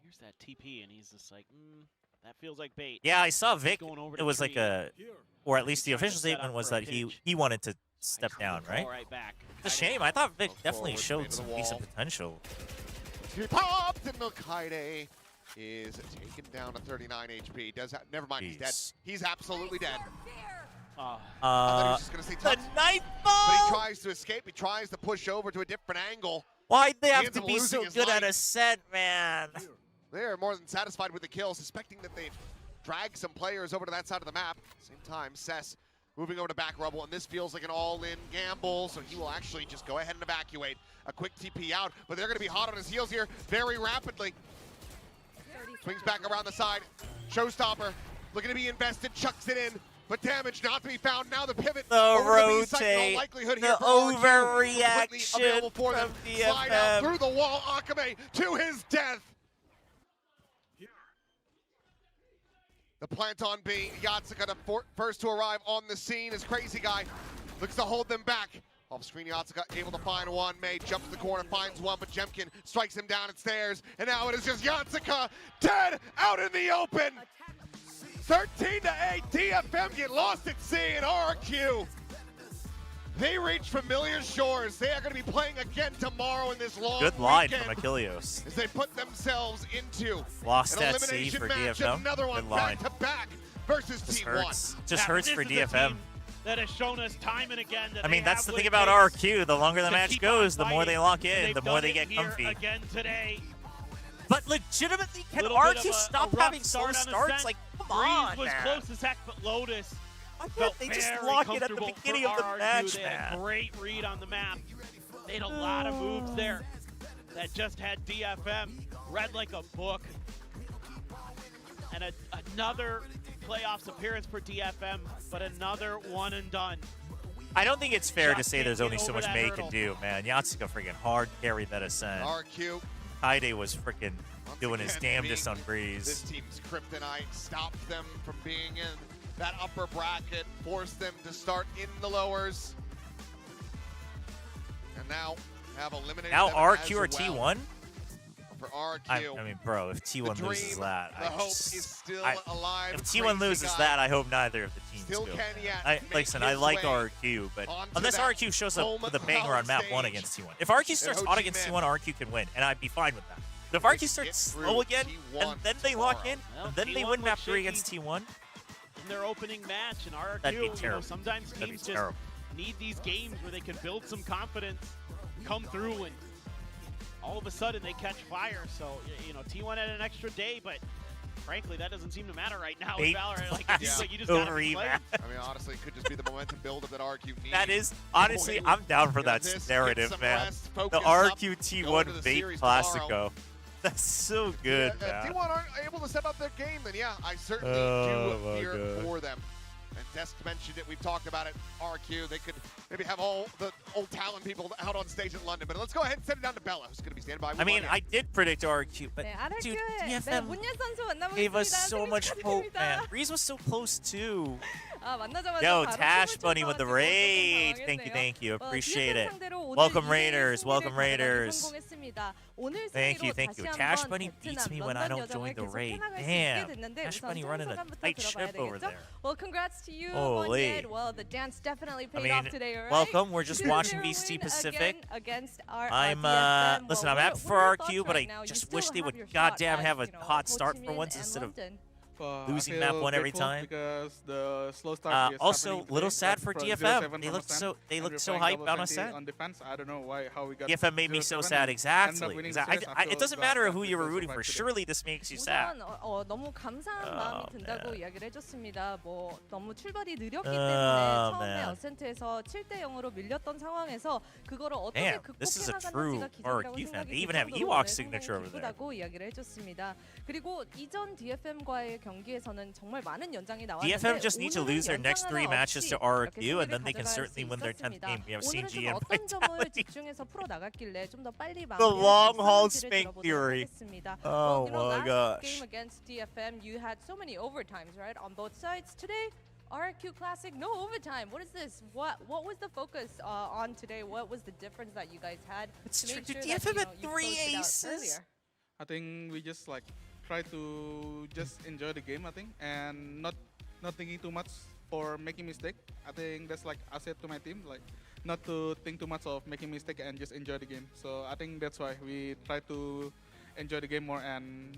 Here's that TP, and he's just like, that feels like bait. Yeah, I saw Vic. Going over It to was like tree. a, or at least the Trying to official set up statement was for a that pinch. he wanted to step down, right? All right, back. It's a shame. I thought Vic Goes definitely forward, showed into some the decent wall. potential. He popped, and Milkaide is taken down to 39 HP. Never mind, he's dead. Jeez. He's absolutely dead. I thought he was just going to say the touch. knife But he ball! tries to escape. He tries to push over to a different angle. Why'd they He have ends to up be losing so his good at life. a set, man? They're more than satisfied with the kill, suspecting that they've dragged some players over to that side of the map. Same time, Cess moving over to back rubble, and this feels like an all-in gamble, so he will actually just go ahead and evacuate. A quick TP out, but they're going to be hot on his heels here very rapidly. Swings back around the side. Showstopper looking to be invested, chucks it in, but damage not to be found. Now the pivot. The over to B site, in all rotate, likelihood the here for RRQ. overreaction Completely available for them. from Slide out DFM. through the wall. Akame to his death. The plant on B. Yatsuka the first to arrive on the scene is Crazy Guy. Looks to hold them back. Off screen, Yatsuka able to find one. May jumps to the corner, finds one, but Jemkin strikes him down and stares. And now it is just Yatsuka dead out in the open. 13-8, DFM get lost at sea, and RRQ. They reach familiar shores. They are going to be playing again tomorrow in this long Good line weekend from Achilleos. as they put themselves into Lost an at sea elimination for match. DFM. Another one Good line. back to back versus Just Team hurts. 1. Just hurts this for is a DFM. team that has shown us time and again that I mean, they that's have the thing what it about takes RRQ. The longer the to match keep goes, on the more they fighting, lock and in, they've the more done they it get here comfy. Again today. But legitimately, can Little bit of RRQ a stop rough having slow start on starts? Ascent. Like, come Breeze on, was man. close as heck, but Lotus Why felt can't they just very lock it at the comfortable beginning for of the RRQ. match, They had a man? great read on the map. They had a lot of moves there that just had DFM read like a book. And another playoffs appearance for DFM, but another one and done. I don't think it's fair to Just say can't there's get only so over much that May hurdle. can do, man. Yatsuka freaking hard carried that Ascent. RRQ Kaide was freaking doing his again, damnedest being on Breeze. This team's kryptonite stopped them from being in that upper bracket, forced them to start in the lowers, and now have eliminated Now them RRQ or as well. T1? For RRQ, I mean, bro, if T1 the loses dream, that, the hope is still alive. if T1 loses Crazy that, Guy I hope neither of the teams still go. can yet make Listen, I his like way RRQ, but onto unless that RRQ shows up home with a banger on map stage 1 against T1. If RRQ starts in hot Ho Chi against Minh. T1, RRQ can win, and I'd be fine with that. But if RRQ starts slow again, and then they lock in, Well, and then they T1 win map looks 3 shaky against T1, in their opening match, and RRQ, that'd be you know, terrible. sometimes That'd be teams just terrible. need these games where they can build some confidence, come through, and all of a sudden they catch fire. So, you know, T1 had an extra day, but frankly, that doesn't seem to matter right now with Bait Valorant. Like, it seems like you just over gotta be playing. rematch. I mean, honestly, it could just be the momentum buildup that RRQ needs. That is, honestly, Going I'm down for into that this, get narrative, some man. rest, The focus RRQ up, go T1 into the Vape series tomorrow. Classico. That's so good, Yeah, man. if T1 aren't able to step up their game, then yeah, I certainly Oh, do my fear God. for them. And Desk mentioned it, we've talked about it, RQ, they could maybe have all the old talent people out on stage in London. But let's go ahead and send it down to Bella, who's going to be standing by. I mean, I did predict RRQ, but 네, RRQ의 dude, 네, DFM 문예 선수 만나보겠습니다. gave us so much hope, 축하드립니다. man. Breeze was so close, too. 아, 만나자마자 Yo, 바로 Tash 춤을 Bunny with the 춰서 raid. 조금 Thank you, 당황했네요. thank you. Appreciate DFM it. 상대로 오늘 Welcome 2대1 Raiders, 승리를 welcome 가져가기 Raiders. 성공했습니다. 오늘 Thank you, 승리로 thank you. 다시 Tash 한번 Bunny 베트남, beats me when 런던 I don't 여정을 join the 계속 raid. 펴나갈 수 있게 Damn. 됐는데 Tash 우선 Bunny running a 소감부터 tight 들어봐야 ship over 되겠죠? there. Well, congrats to you, Holy. Monye. Well, the dance definitely I paid off mean, today, right? welcome. We're just 2-0 watching VCT win Pacific. again against our I'm, DFM. listen, Well, I'm what happy are for your RRQ, thoughts but right I now? You just still wish they have would your shot goddamn at, have a you know, hot Ho start Chi for Minh once and instead of London. losing I map feel 1 every grateful time. because the slow start Uh, is also, happening little today, sad like for from DFM. 0-7 They from looked Ascent, they and looked we're so playing hyped double on 20 Ascent. on defense. I don't know how we got DFM made me so 0-7 sad. and ended Exactly. up winning the Exactly. series. I It feel doesn't that matter who you were because of rooting for. today. Surely this makes you sad. 우선 너무 감사한 마음이 든다고 man. 이야기를 해줬습니다. 뭐 너무 출발이 느렸기 Oh, 때문에 처음에 man. 어센트에서 7대 0으로 밀렸던 상황에서 그거를 어떻게 Damn, this is a 극복해 true 나갔는지가 기적이라고 RRQ fan. 생각이 They even have 들 Ewok 정도로 signature over there. 기쁘다고 이야기를 해줬습니다. 그리고 이전 DFM과의 경기에서는 정말 많은 연장이 나왔는데 DFM just need to 오늘은 lose their next 연장 3 하나 matches to 없이 RRQ, 이렇게 and then they can 승리를 certainly 가져갈 win their 수 10th game. We have 오늘은 CG 좀 and 어떤 점을 Vitality. 집중해서 풀어 나갔길래 좀 더 빨리 The 마무리할 long 수 haul 있었는지를 Spank 들어보도록 Fury. 하겠습니다. Oh Well, you know, my last gosh. game against DFM, you had so many overtimes, right, on both sides. Today, RRQ Classic, no overtime. What is this? What was the focus on today? What was the difference that you guys had It's to make true. sure DFM that, you had know, you 3 closed it out aces. earlier? I think we just like try to just enjoy the game, I think, and not thinking too much for making mistake. I think that's like I said to my team, like not to think too much of making mistake and just enjoy the game. So I think that's why we try to enjoy the game more and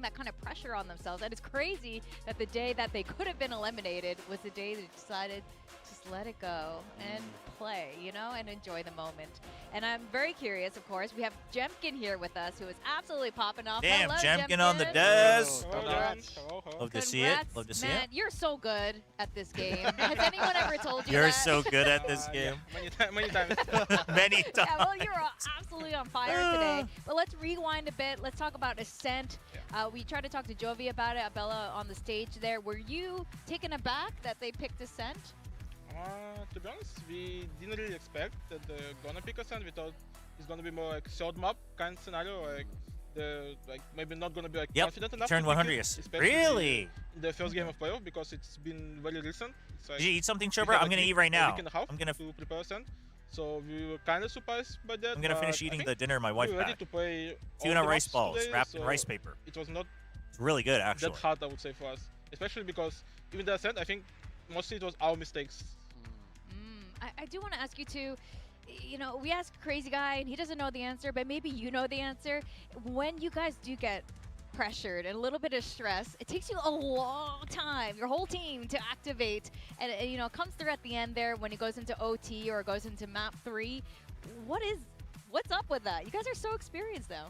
putting that kind of pressure on themselves. And it's crazy that the day that they could have been eliminated was the day they decided to just let it go and play, you know, and enjoy the moment. And I'm very curious, of course. We have Jemkin here with us, who is absolutely popping off. Damn, Hello, Jemkin on the desk. Congrats. Love to see it. Love to see man, it. you're so good at this game. Has anyone ever told you You're that? so good at this game. Many times. Many times. Yeah, well, you're absolutely on fire today. But let's rewind a bit. Let's talk about Ascent. We tried to talk to Jovi about it, Abella on the stage there. Were you taken aback that they picked Ascent? To be honest, we didn't really expect that they're gonna pick Ascent. We thought it's gonna be more like third map kind of scenario, like the maybe not gonna be like confident enough. Turn to 100, pick it, yes. especially Really? in the first game of playoff, because it's been very recent. It's like Did you eat something, we Chobra? had I'm gonna a eat right week now. and a half I'm gonna to prepare Ascent. So we were kind of surprised by that. I'm gonna finish but I eating think the dinner my wife we were ready packed. to play Tuna all the rice maps balls today, wrapped in so rice paper. It was not It's really good, actually. that hard, I would say, for us. Especially because even the Ascent, I think mostly it was our mistakes. I do want to ask you too, you know, we asked Crazy Guy and he doesn't know the answer, but maybe you know the answer. When you guys do get pressured and a little bit of stress, it takes you a long time, your whole team, to activate. And you know, it comes through at the end there when it goes into OT or goes into map 3. What's up with that? You guys are so experienced though.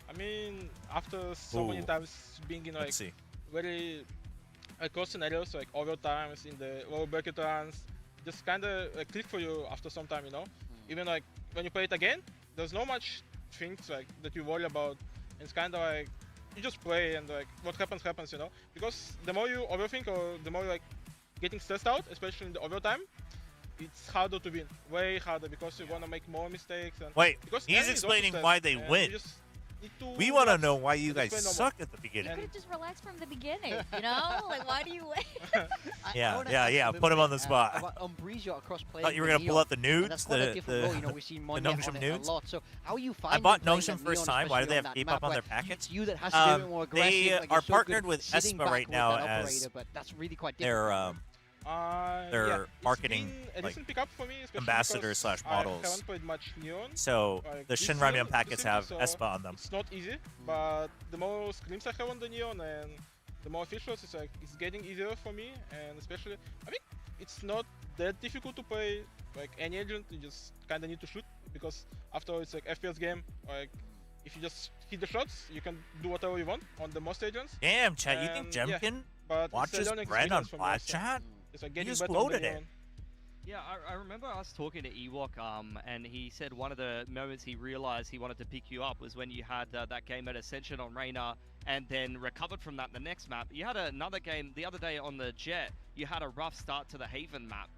I mean, after so many times being in like very close scenarios, like overtimes in the lower bracket runs, just kind of click for you after some time, you know. Even like when you play it again, there's no much things like that you worry about. It's kind of like you just play and like what happens happens, you know. Because the more you overthink or the more like getting stressed out, especially in the overtime, it's harder to win, way harder, because you're gonna make more mistakes. And Wait, because he's enemies also explaining stress, why they and you win. just need to We want to relax know why you and guys just play suck at the beginning. You could have just relaxed from the beginning, you know? Like, why do you win? Yeah. Put him on the spot. About Umbresia across playing Thought you were the gonna pull Neon, out the and nudes, that's quite a the different role. You know, we've seen the Monya NONGSHIM on it nudes. a lot. So how are you I finding bought playing NONGSHIM the first Neon, time. Why do they especially have on that K-pop map on where their packets? It's you that has to do it more aggressive. They like, you're are so good partnered with sitting Espa back right with now that as operator, but that's really quite their yeah, marketing it's been a decent pickup for me, especially ambassadors because slash models. I haven't played much Neon. So like, the this Shin year Ramyun packets have specifically, so Espa on them. It's not easy, but the more screams I have on the Neon and the more officials, it's getting easier for me. And especially, I think it's not that difficult to play like any agent. You just kind of need to shoot, because after all, it's like FPS game. Like if you just hit the shots, you can do whatever you want on the most agents. Damn, chat, you think And, Jemkin but watches it's a learning Brent on experience for me Black also. Chat? It's like You getting just better on the loaded it. Neon. Yeah, I remember us talking to Ewok, and he said one of the moments he realized he wanted to pick you up was when you had that game at Ascension on Reyna, and then recovered from that the next map. You had another game the other day on the Jet. You had a rough start to the Haven map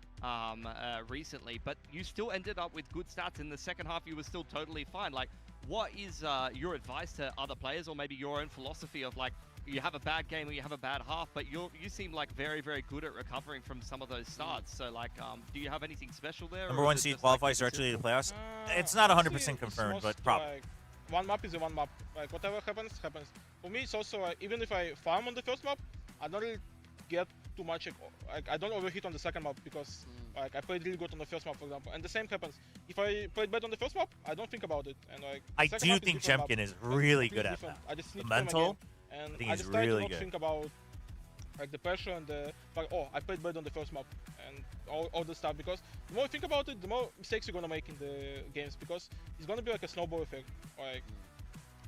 recently, but you still ended up with good stats in the second half. You were still totally fine. Like, what is your advice to other players, or maybe your own philosophy of like, you have a bad game or you have a bad half, but you seem like very, very good at recovering from some of those starts. So like, do you have anything special there? Number or one is it seed just, like, qualifies directly to the playoffs. It's Honestly, not 100% confirmed, it's but most, probably. like, one map is a one map. Like whatever happens, happens. For me, it's also like, even if I farm on the first map, I don't really get too much. Like I don't overheat on the second map, because like I played really good on the first map, for example. And the same happens. If I played bad on the first map, I don't think about it. And like I second do map is think different Jemkin map. is Like, really completely good at different. that. I just need The to play my mental, game, and I think he's just try to really not good. think about like the pressure and the like. Oh, I played bad on the first map, and all the stuff. Because the more you think about it, the more mistakes you're gonna make in the games. Because it's gonna be like a snowball effect. Like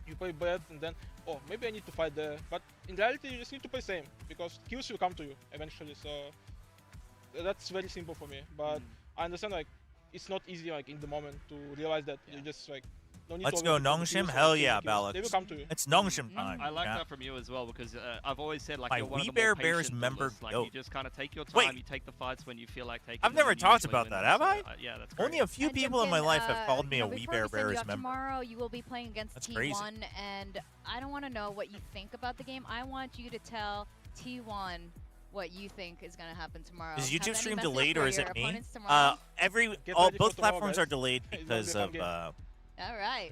you play bad, and then oh, maybe I need to fight there. But in reality, you just need to play same, because kills will come to you eventually. So that's very simple for me. But I understand like it's not easy like in the moment to realize that. You just like don't need Let's to go overthink the NONGSHIM. kills or Hell the yeah, kills. Balak. They will come to you. It's NONGSHIM time. I like yeah. that from you as well, because I've always said like My you're one of We the Bear more Bears patient member builders. Like goat. you just kind of take your time, Wait. you take the fights when you feel like taking I've them, never and you talked usually about win that, them, have so, I? yeah, that's great. Only a few And people in my Jemkin, life have called me you a know, We before Bear we send you Bears out member. Tomorrow, you will be playing against That's T1, crazy. and I don't want to know what you think about the game. I want you to tell T1 what you think is going to happen tomorrow. Is Have YouTube any stream message delayed, for or is your it me? opponents tomorrow? Get All ready for both tomorrow, platforms guys. are delayed It's gonna be because a fun of game. All right.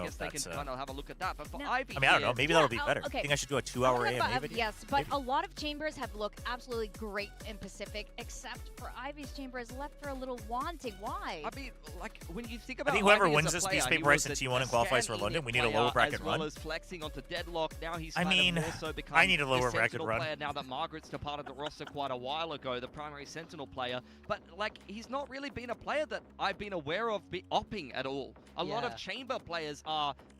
know guess if they that's. can kind of have a look at that. But for Now- Ivy I mean, I don't know. here- Maybe that'll be Yeah, better. okay. I think I should do a 2-hour I don't know AMA about- video. Yes, but Maybe? a lot of chambers have looked absolutely great in Pacific, except for Ivy's chamber is left for a little wanting. Why? I mean, like when you think I about think whoever Ivy as wins a this player, piece, he paper, was X, and a T1 and qualifies for scan London, elite we need a player lower bracket as well run. as flexing onto Deadlock. Now he's I kind mean, of more so become I need a the lower bracket Sentinel run. player now that Margaret's departed the roster quite a while ago, the primary Sentinel player. But like he's not really been a player that I've been aware of opping at all. A lot of Yeah. chamber players are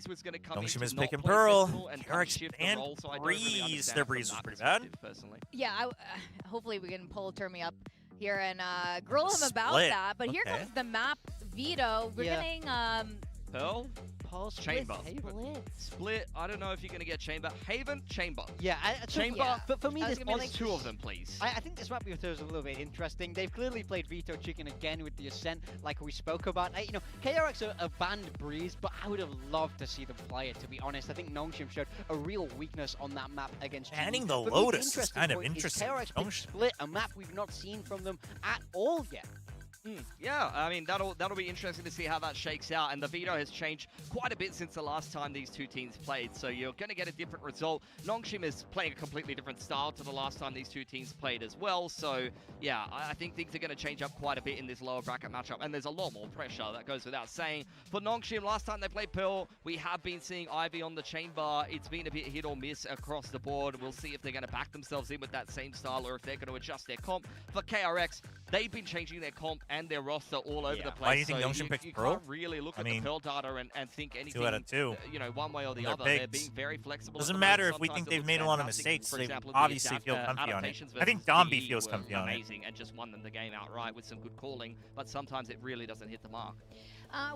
Zombies was going to come in NONGSHIM to is not picking play Pearl. Sentinel and kind of KRX shift the and role, so I don't really Breeze. understand Their from Breeze was that pretty bad. perspective, personally. Yeah, hopefully we can pull Termi up here and grill him about Split. that. But here Okay. comes the map veto. We're Yeah. getting Pearl, Pulse Chamber. Split. I don't know if you're going to get Chamber. Haven, Chamber. Yeah, Chamber. yeah. But for me, I was this gonna be honest- Two of them, please. I think this map veto is a little bit interesting. They've clearly played Veto Chicken again with the Ascent, like we spoke about. You know, KRX are banned Breeze, but I would have loved to see them play it, to be honest. I think NONGSHIM showed a real weakness on that map against Banning GD. the But Lotus is interesting kind of point is interesting KRX with picked NONGSHIM. Split, a map we've not seen from them at all yet. Yeah, I mean, that'll be interesting to see how that shakes out. And the veto has changed quite a bit since the last time these two teams played. So you're going to get a different result. NONGSHIM is playing a completely different style to the last time these two teams played as well. So yeah, I think things are going to change up quite a bit in this lower bracket matchup. And there's a lot more pressure, that goes without saying. For NONGSHIM, last time they played Pearl, we have been seeing Ivy on the chamber. It's been a bit hit or miss across the board. We'll see if they're going to back themselves in with that same style or if they're going to adjust their comp. For KRX, they've been changing their comp and their roster all over the place. Why do you think NONGSHIM picked Pearl? Can't really look at the Pearl data and think anything, 2 out of 2. You know, one way or the They're other. pigs. They're being very flexible. Doesn't matter if we think they've made a lot of mistakes. They obviously feel comfy on it. I think Domby feels comfy on it. Amazing and just won them the game outright with some good calling, but sometimes it really doesn't hit the mark.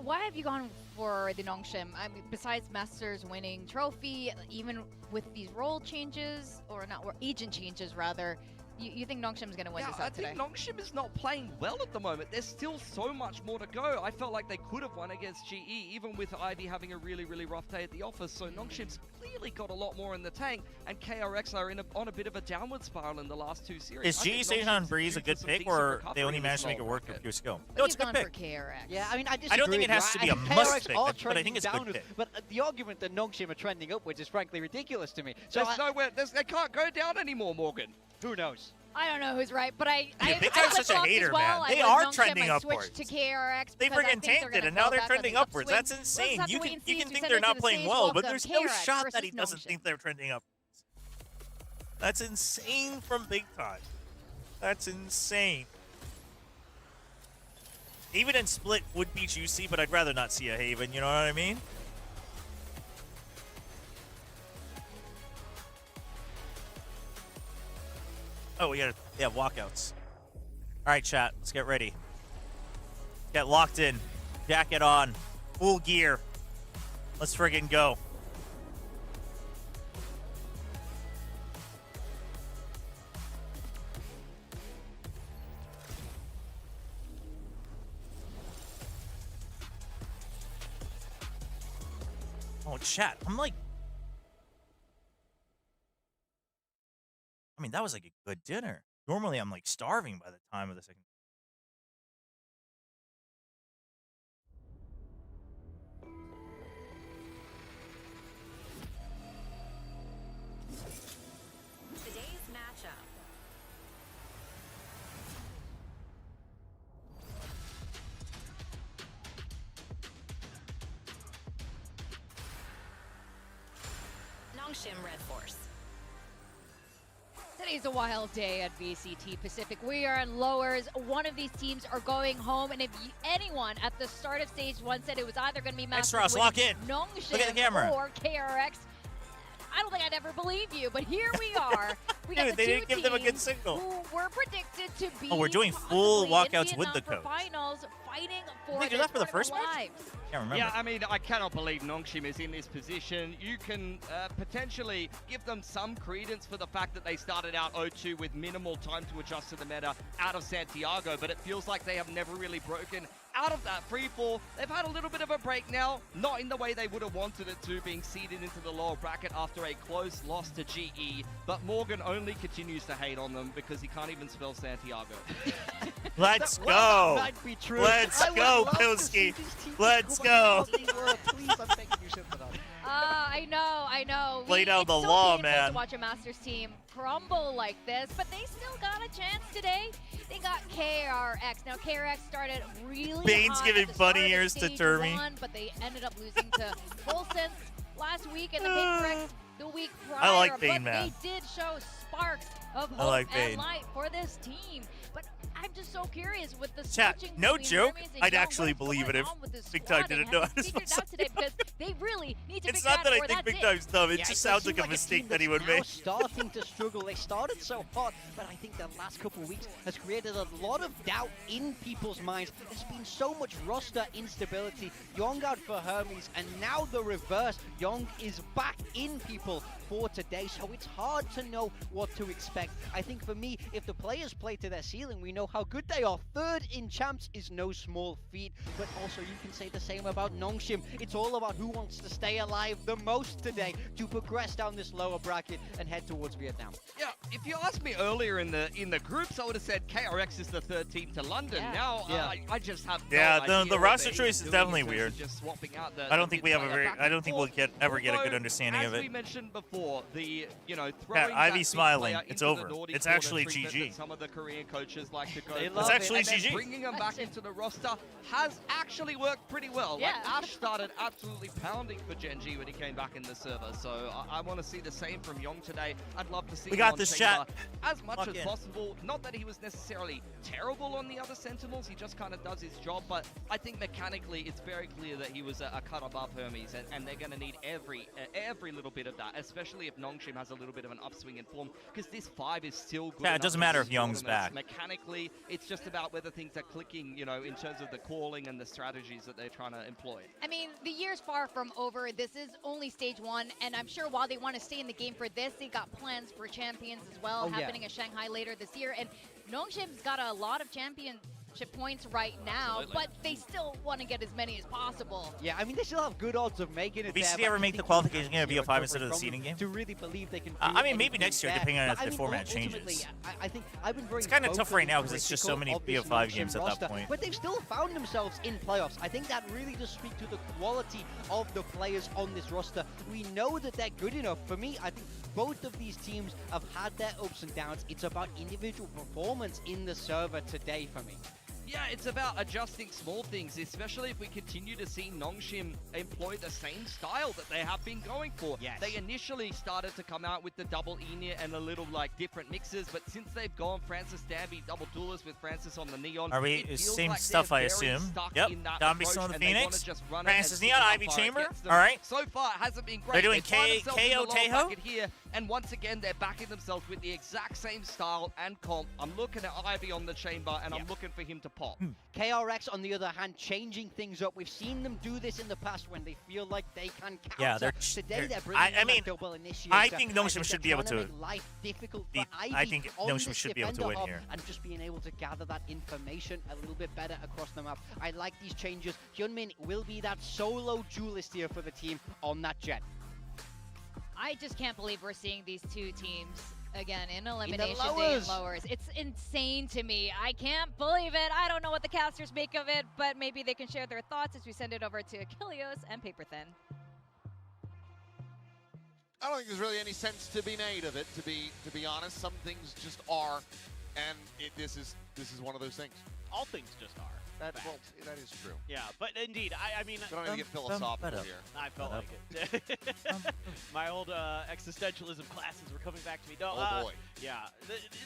Why have you gone for the NONGSHIM? I mean, besides Masters winning trophy, even with these role changes, or not, or agent changes rather, you think NONGSHIM is going to win this out today? I think NONGSHIM is not playing well at the moment. There's still so much more to go. I felt like they could have won against GE, even with Ivy having a really, really rough day at the office. So NONGSHIM's clearly got a lot more in the tank, and KRX are on a bit of a downward spiral in the last 2 series. Is GE Sejan Breeze a good pick, or they only managed to make it work with pure skill? No, it's a good pick. For KRX. Yeah, I mean, I disagree. I don't think it has to be a must pick, but I think it's a good pick. But the argument that NONGSHIM are trending upwards is frankly ridiculous to me. So they can't go down anymore, Morgan. Who knows? I don't know who's right, but I Big Time's such a hater, man. They are trending upwards. To KRX they friggin' tanked it, and now they're trending upwards. That's insane. You can think they're not playing well, but there's no shot that he doesn't think they're trending upwards. That's insane from Big Time. That's insane. Haven and Split would be juicy, but I'd rather not see a Haven, you know what I mean? Oh, we have walkouts. All right, chat. Let's get ready. Get locked in. Jacket on. Full gear. Let's friggin' go. Oh, chat. I'm like... I mean, that was like a good dinner. Normally, I'm like starving by the time of the second. Today's matchup. NONGSHIM Red Force. Today's a wild day at VCT Pacific. We are in lowers. One of these teams are going home, and if anyone at the start of stage 1 said it was either going to be Masters lock in. NONGSHIM Look at the camera. or KRX, I don't think I'd ever believe you, but here we are. We got Dude, they didn't give them a good signal. Who were predicted to be we're doing full walkouts with the coach. Finals, fighting for they do that for the first match? lives. Can't remember. Yeah, I mean, I cannot believe NONGSHIM is in this position. You can potentially give them some credence for the fact that they started out 0-2 with minimal time to adjust to the meta out of Santiago, but it feels like they have never really broken out of that free fall. They've had a little bit of a break now, not in the way they would have wanted it to, being seeded into the lower bracket after a close loss to GE, but Morgan only continues to hate on them because he can't even spell Santiago. Let's go. That might be true. Let's go, Pilski. Let's go. Please, I'm begging you, shut that up. I know. Play down the it's so law, painful man. to watch a Masters team crumble like this, but they still got a chance today. They got KRX. Now, KRX started really Bane's hot giving at the bunny start of ears to stage Termy. 1, but they ended up losing to Volsense last week, and the KRX the week prior. I like Bane, but man. They did show sparks of I hope like and Bane. light for this team. But I'm just so curious with the Chat, switching no between joke, Hermes and I'd Young, actually what's believe it going if on with this Big Time squad, and didn't know how haven't to figured spell it out today because they really need to It's figure not out that I or think that's Big Time's dumb, it Yeah, just they sounds seem like a mistake team that he that's would now make. starting to struggle. They started so hot, but I think the last couple of weeks has created a lot of doubt in people's minds. There's been so much roster instability. Young out for Hermes, and now the reverse. Young is back in people for today, so it's hard to know what to expect. I think for me, if the players play to their ceiling, we know how good they are. Third in champs is no small feat, but also you can say the same about NONGSHIM. It's all about who wants to stay alive the most today to progress down this lower bracket and head towards Vietnam. Yeah, if you asked me earlier in the groups, I would have said KRX is the third team to London. Yeah. Now Yeah. I just have The roster choice is definitely weird. Just swapping out the, I don't think we have a very. I don't think we'll ever get a good understanding of As we it. mentioned before, the throwing Ivy that smiling. big player It's into over. the Nordic It's corner actually treatment GG. that some of the Korean coaches like to go. They for. love It's actually and then GG. bringing him back into the roster has actually worked pretty well. Yeah. Like Ash started absolutely pounding for Genji when he came back in the server. So I want to see the same from Yong today. I'd love to see We him got on this, Chamber chat. as much Lock as in. possible. Not that he was necessarily terrible on the other Sentinels. He just kind of does his job. But I think mechanically, it's very clear that he was a cut above Hermes, and they're going to need every little bit of that, especially if NONGSHIM has a little bit of an upswing in form, because this 5 is still good. Yeah, it enough doesn't for matter these if Young's tournaments. back. Mechanically, it's just about whether things are clicking, you know, in terms of the calling and the strategies that they're trying to employ. I mean, the year's far from over. This is only stage 1, and I'm sure while they want to stay in the game for this, they got plans for champions as well, happening in Shanghai later this year. And NONGSHIM's got a lot of championship points right now, but they still want to get as many as possible. Yeah, I mean, they still have good odds of making it. Will VCT there, ever but I make the think qualification game a you BO5 instead of the seeding game? To really believe they can. I mean, maybe next year, depending on if the format ultimately, changes. I think I've been very. It's kind of tough right now because it's just so many critical of this BO5 NONGSHIM games at roster, that point. But they've still found themselves in playoffs. I think that really does speak to the quality of the players on this roster. We know that they're good enough. For me, I think both of these teams have had their ups and downs. It's about individual performance in the server today for me. Yeah, it's about adjusting small things, especially if we continue to see NONGSHIM employ the same style that they have been going for. Yes. They initially started to come out with the double Enya and a little like different mixes, but since they've gone Francis Danby double duelist with Francis on the Neon, Are we it feels same like stuff? they're I very assume. stuck Yep. in that Danby approach, still on the and they wanna Phoenix. just run it Francis and see Neon, how Ivy far it Chamber. gets them. All right. So far, it hasn't been great. They're doing They find themselves in the KO lower Tejo? bracket here, and once again, they're backing themselves with the exact same style and comp. I'm looking at Ivy on the chamber, and I'm looking for him to pop. KRX, on the other hand, changing things up. We've seen them do this in the past when they feel like they can counter. Yeah, Today they're bringing I in mean, that double initiator. I think NONGSHIM should be able they're to. trying make life difficult I for Ivy think on NONGSHIM this should be able to defender win hub here. and just being able to gather that information a little bit better across the map. I like these changes. Hyunmin will be that solo duelist here for the team on that jet. I just can't believe we're seeing these two teams again in elimination lowers. day in lowers. It's insane to me. I can't believe it. I don't know what the casters make of it, but maybe they can share their thoughts as we send it over to Achilleos and Paper Thin. I don't think there's really any sense to be made of it. To be honest, some things just are, and this is one of those things. All things just are. That is true. Yeah, but indeed, I mean, We don't even get philosophical here. I felt like it. My old existentialism classes were coming back to me. No, Oh boy. Yeah,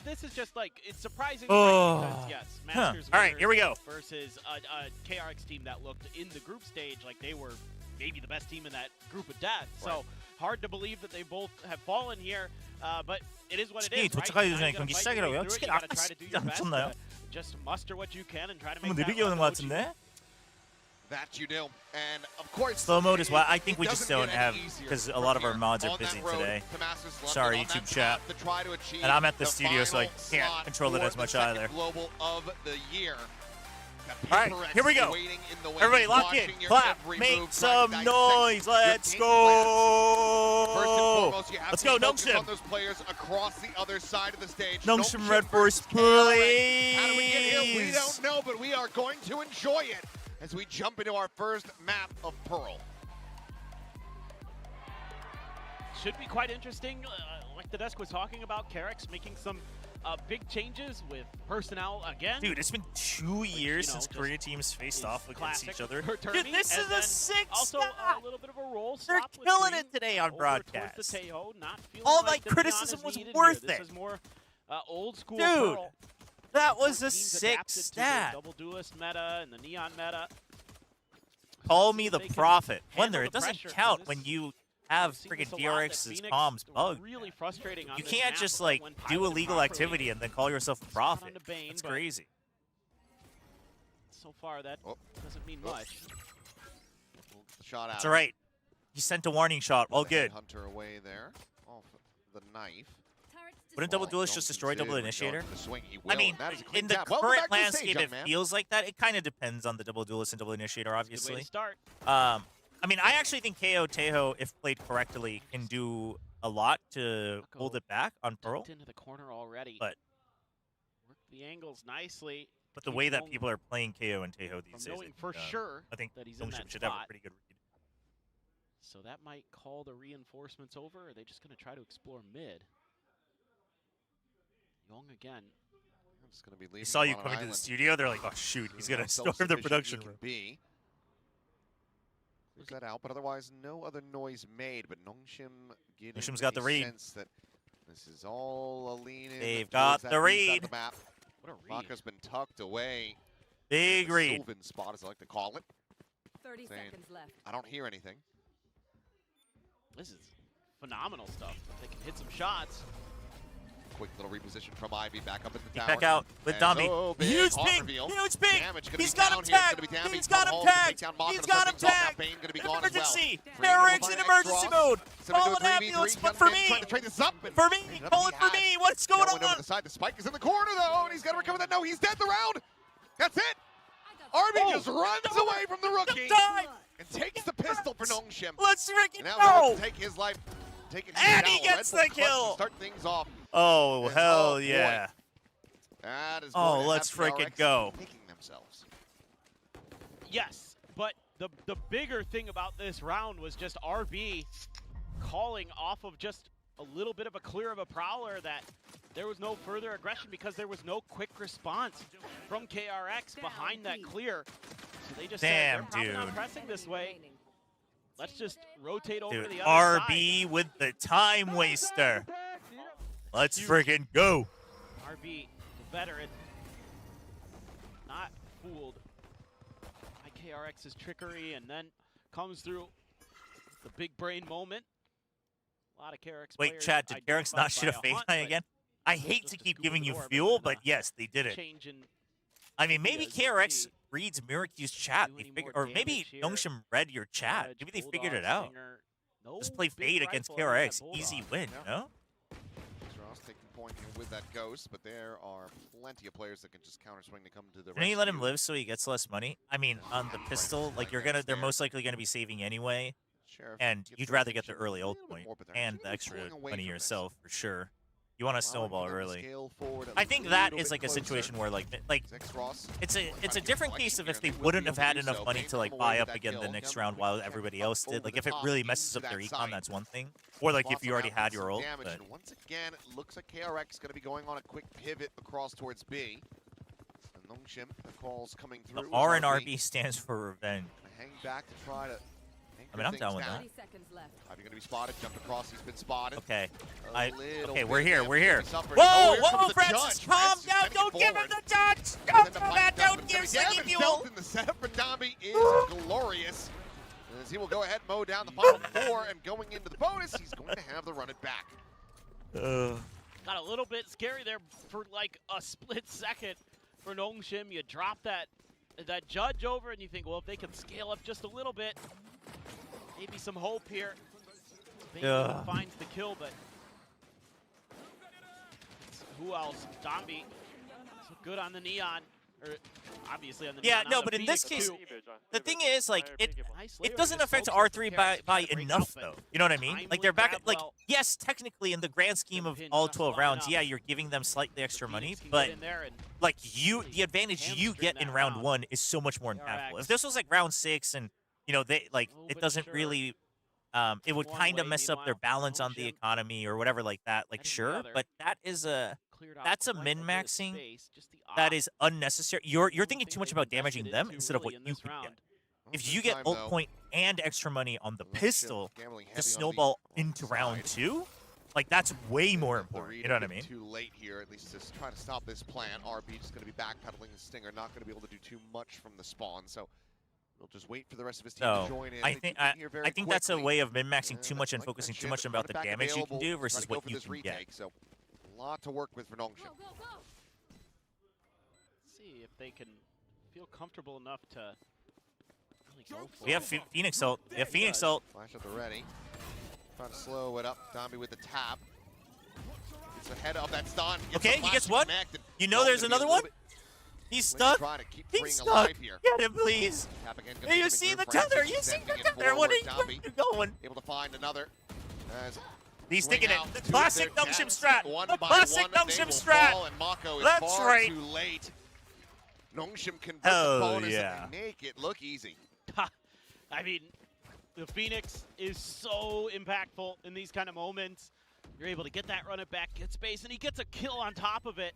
this is just like, it's surprising. Oh. Because, yes, Huh. Masters All right, here we go. versus a KRX team that looked in the group stage like they were maybe the best team in that group of death. Right. So hard to believe that they both have fallen here, but it is what it Sweet, is. Right? 도착하기 You 전에 gotta 경기 fight your way 시작이라고요? through it. 치킨 You gotta try to do your best 않잖아요. to just muster what you can and try to 너무 make that 느리게 오는 것 OG. 같은데? That you do, and of course, Slow mode is why I think it we just doesn't don't get have, any easier because a from lot of our here mods are on that busy road today. to Masters London, Sorry, on that YouTube chat. path to try to achieve And I'm at the the studio, so I final can't slot control it for as the much second either. Global of the year. All right, here we go. Everybody lock in, clap, make some noise. Let's go. First and foremost, you have Let's to go, focus NONGSHIM. on those players across the other side of the stage. NONGSHIM Red Force, versus KRX. How do we please. get here? We don't know, but we are going to enjoy it as we jump into our first map of Pearl. Should be quite interesting. Like the desk was talking about, KRX making some big changes with personnel again. Dude, it's been 2 years since just Korea teams faced off against classic each other. for Dude, Turkey, this and is then a sick also stop. a little bit of a roll They're swap with killing Green it today on over broadcast. towards the Tejo, not feeling All like my the criticism neon is was needed worth here. it. This is more old school Dude, Pearl. that was a Teams sick adapted to the stat. double duelist meta and the neon meta. Call me the They can prophet. handle Wonder, the it doesn't pressure, 'cause count this- when you have seen friggin' this a lot, that DRX's Phoenix comms bugged. Really frustrating on You this can't map just like when do piloted illegal properly. activity and then call yourself a prophet. onto Bane, That's but- crazy. So far, that doesn't mean much. Shot out. It's all right. He sent a warning shot. All The good. Hunter away there off the knife. Wouldn't double duelist just destroy double initiator? I mean, in the current landscape, it feels like that. It kind of depends on the double duelist and double initiator, obviously. Start. I mean, I actually think KO Tejo, if played correctly, can do a lot to hold it back on Pearl. Into the corner already. But work the angles nicely. But the way that people are playing KO and Tejo these days, knowing for sure I think that he's in that should have a spot. pretty good read. So that might call the reinforcements over. Or are they just going to try to explore mid? Young again. It's going to be leaving. They saw you coming to the studio. They're like, oh shoot, he's going to storm the production room. Close that out, but otherwise no other noise made. But NONGSHIM's got the read. Sense that this is all a lean in. They've got the read. The map. What a read. Maka's been tucked away. Big read. Sylvan spot, as I like to call it. 30 Saying, seconds left. I don't hear anything. This is phenomenal stuff. They can hit some shots. Quick little reposition from Ivy back up in the tower. Back out with Domby. Huge ping! Huge ping! He's got him tagged! He's got him tagged! He's got him tagged! Emergency! KRX in emergency mode! Call an ambulance, but for me! For me! Call it for me! What's going on? Over the side. The spike is in the corner though, and he's got to recover that. No, he's dead the round! That's it! Arby just runs away from the rookie and takes the pistol for NONGSHIM. Let's freaking go! Take his life. And he gets the kill! Start things off. Oh, hell yeah. That is oh, let's freaking go. Themselves. Yes, but the bigger thing about this round was just RB calling off of just a little bit of a clear of a prowler that there was no further aggression because there was no quick response from KRX behind that clear. So they just said, they're probably not pressing this way. Let's just rotate over to the other RB side. With the time waster. Let's freaking go. RB, the veteran, not fooled by KRX's trickery, and then comes through the big brain moment. A lot of KRX Wait, Chad, did KRX not shoot a fake eye again? I hate to keep giving you fuel, but yes, they did it. I mean, maybe KRX reads Miracu's chat, or maybe NONGSHIM read your chat. Maybe they figured it out. Just play Fade against KRX, easy win, no? Ross taking point here with that ghost, but there are plenty of players that can just counter swing to come to the. Can you let him live so he gets less money? I mean, on the pistol, like they're most likely gonna be saving anyway, and you'd rather get the early ult point and the extra money yourself for sure. You want to snowball early. I think that is like a situation where like it's a different case of if they wouldn't have had enough money to like buy up again the next round while everybody else did. Like if it really messes up their econ, that's one thing. Or like if you already had your ult. But once again, it looks like KRX is going to be going on a quick pivot across towards B. And NONGSHIM, the calls coming through. The R in RB stands for revenge. Hang back to try to. I mean, I'm down with that. Ivy going to be spotted, jumped across, he's been spotted. Okay. Okay, we're here, we're here. Whoa, whoa, Francis, calm down, don't give him the touch! Don't do that, don't give Slinky Fuel! The setup for Domby is glorious. As he will go ahead and mow down the final 4, and going into the bonus, he's going to have the run it back. Got a little bit scary there for like a split second for NONGSHIM. You drop that judge over and you think, well, if they can scale up just a little bit, maybe some hope here. Finds the kill, but who else? Domby, so good on the neon. Or obviously on the neon. Yeah, no, but in this case, the thing is, like, it doesn't affect R3 by enough, though. You know what I mean? Like, they're back at, like, yes, technically, in the grand scheme of all 12 rounds, yeah, you're giving them slightly extra money, but, like, the advantage you get in round 1 is so much more impactful. If this was, like, round 6 and, you know, it doesn't really, it would kind of mess up their balance on the economy or whatever like that, like, sure, but that's a min-maxing that is unnecessary. You're thinking too much about damaging them instead of what you can get. If you get ult point and extra money on the pistol to snowball into round 2, like that's way more important. You know what I mean? Too late here, at least to try to stop this plan. RB just going to be backpedaling the Stinger, not going to be able to do too much from the spawn. So we'll just wait for the rest of his team to join in. I think that's a way of min-maxing too much and focusing too much about the damage you can do versus what you can get. So a lot to work with for NONGSHIM. See if they can feel comfortable enough to really go for We have Phoenix ult. We have Phoenix ult. Flash at the ready. Trying to slow it up. Domby with the tap. Gets ahead of that stun. Okay, he gets one. You know there's another one? He's stuck. He's stuck. Get him, please. You see the tether. You see the tether. Where are you going? Able to find another. He's sticking it. The classic NONGSHIM strat. The classic NONGSHIM strat. That's right. Too late. NONGSHIM convert the bonus and they make it look easy. I mean, the Phoenix is so impactful in these kind of moments. You're able to get that run it back, get space, and he gets a kill on top of it.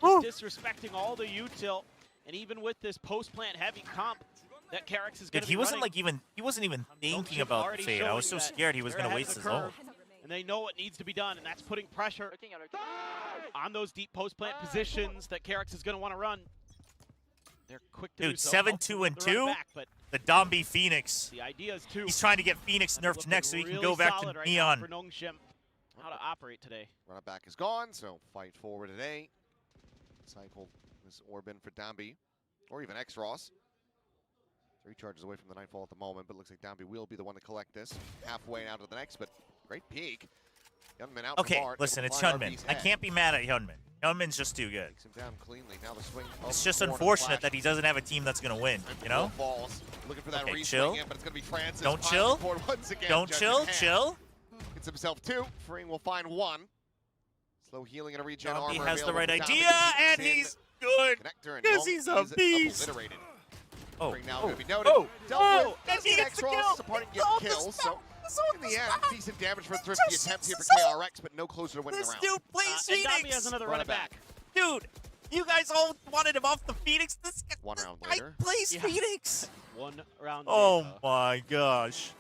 Just disrespecting all the util. And even with this post-plant heavy comp, that KRX is going to be running. He wasn't even thinking about the fade. I was so scared he was going to waste his ult. And they know what needs to be done, and that's putting pressure on those deep post-plant positions that KRX is going to want to run. They're quick to do so. 7-2 and 2. The Dombi Phoenix. The idea is to. He's trying to get Phoenix nerfed next so he can go back to Neon. For NONGSHIM, how to operate today. Run it back is gone, so fight forward today. Cycle this Orban for Dombi, or even X-Ross. 3 charges away from the Nightfall at the moment, but it looks like Dombi will be the one to collect this. Halfway out of the next, but great peek. Hyunmin out okay, listen, it's Hyunmin. I can't be mad at Hyunmin. Hyunmin's just too good. Takes him down cleanly. Now the swing. It's just unfortunate that he doesn't have a team that's going to win, you know? Falls. Looking for that chill. In, but it's going to be Francis. Don't chill. Don't chill. Chill. Gets himself 2. Freeing will find 1. Slow healing and a regen armor. He has the right idea, and he's good. Because he's a beast. Oh, now going to be noted. He gets the kill. Supporting get kills. So in the end, decent damage for thrifty attempts here for KRX, but no closer to winning the round. This dude plays Phoenix. And Dombi has another run it back. Dude, you guys all wanted him off the Phoenix. This guy, 1 round later. Plays Phoenix. 1 round Oh later. my gosh.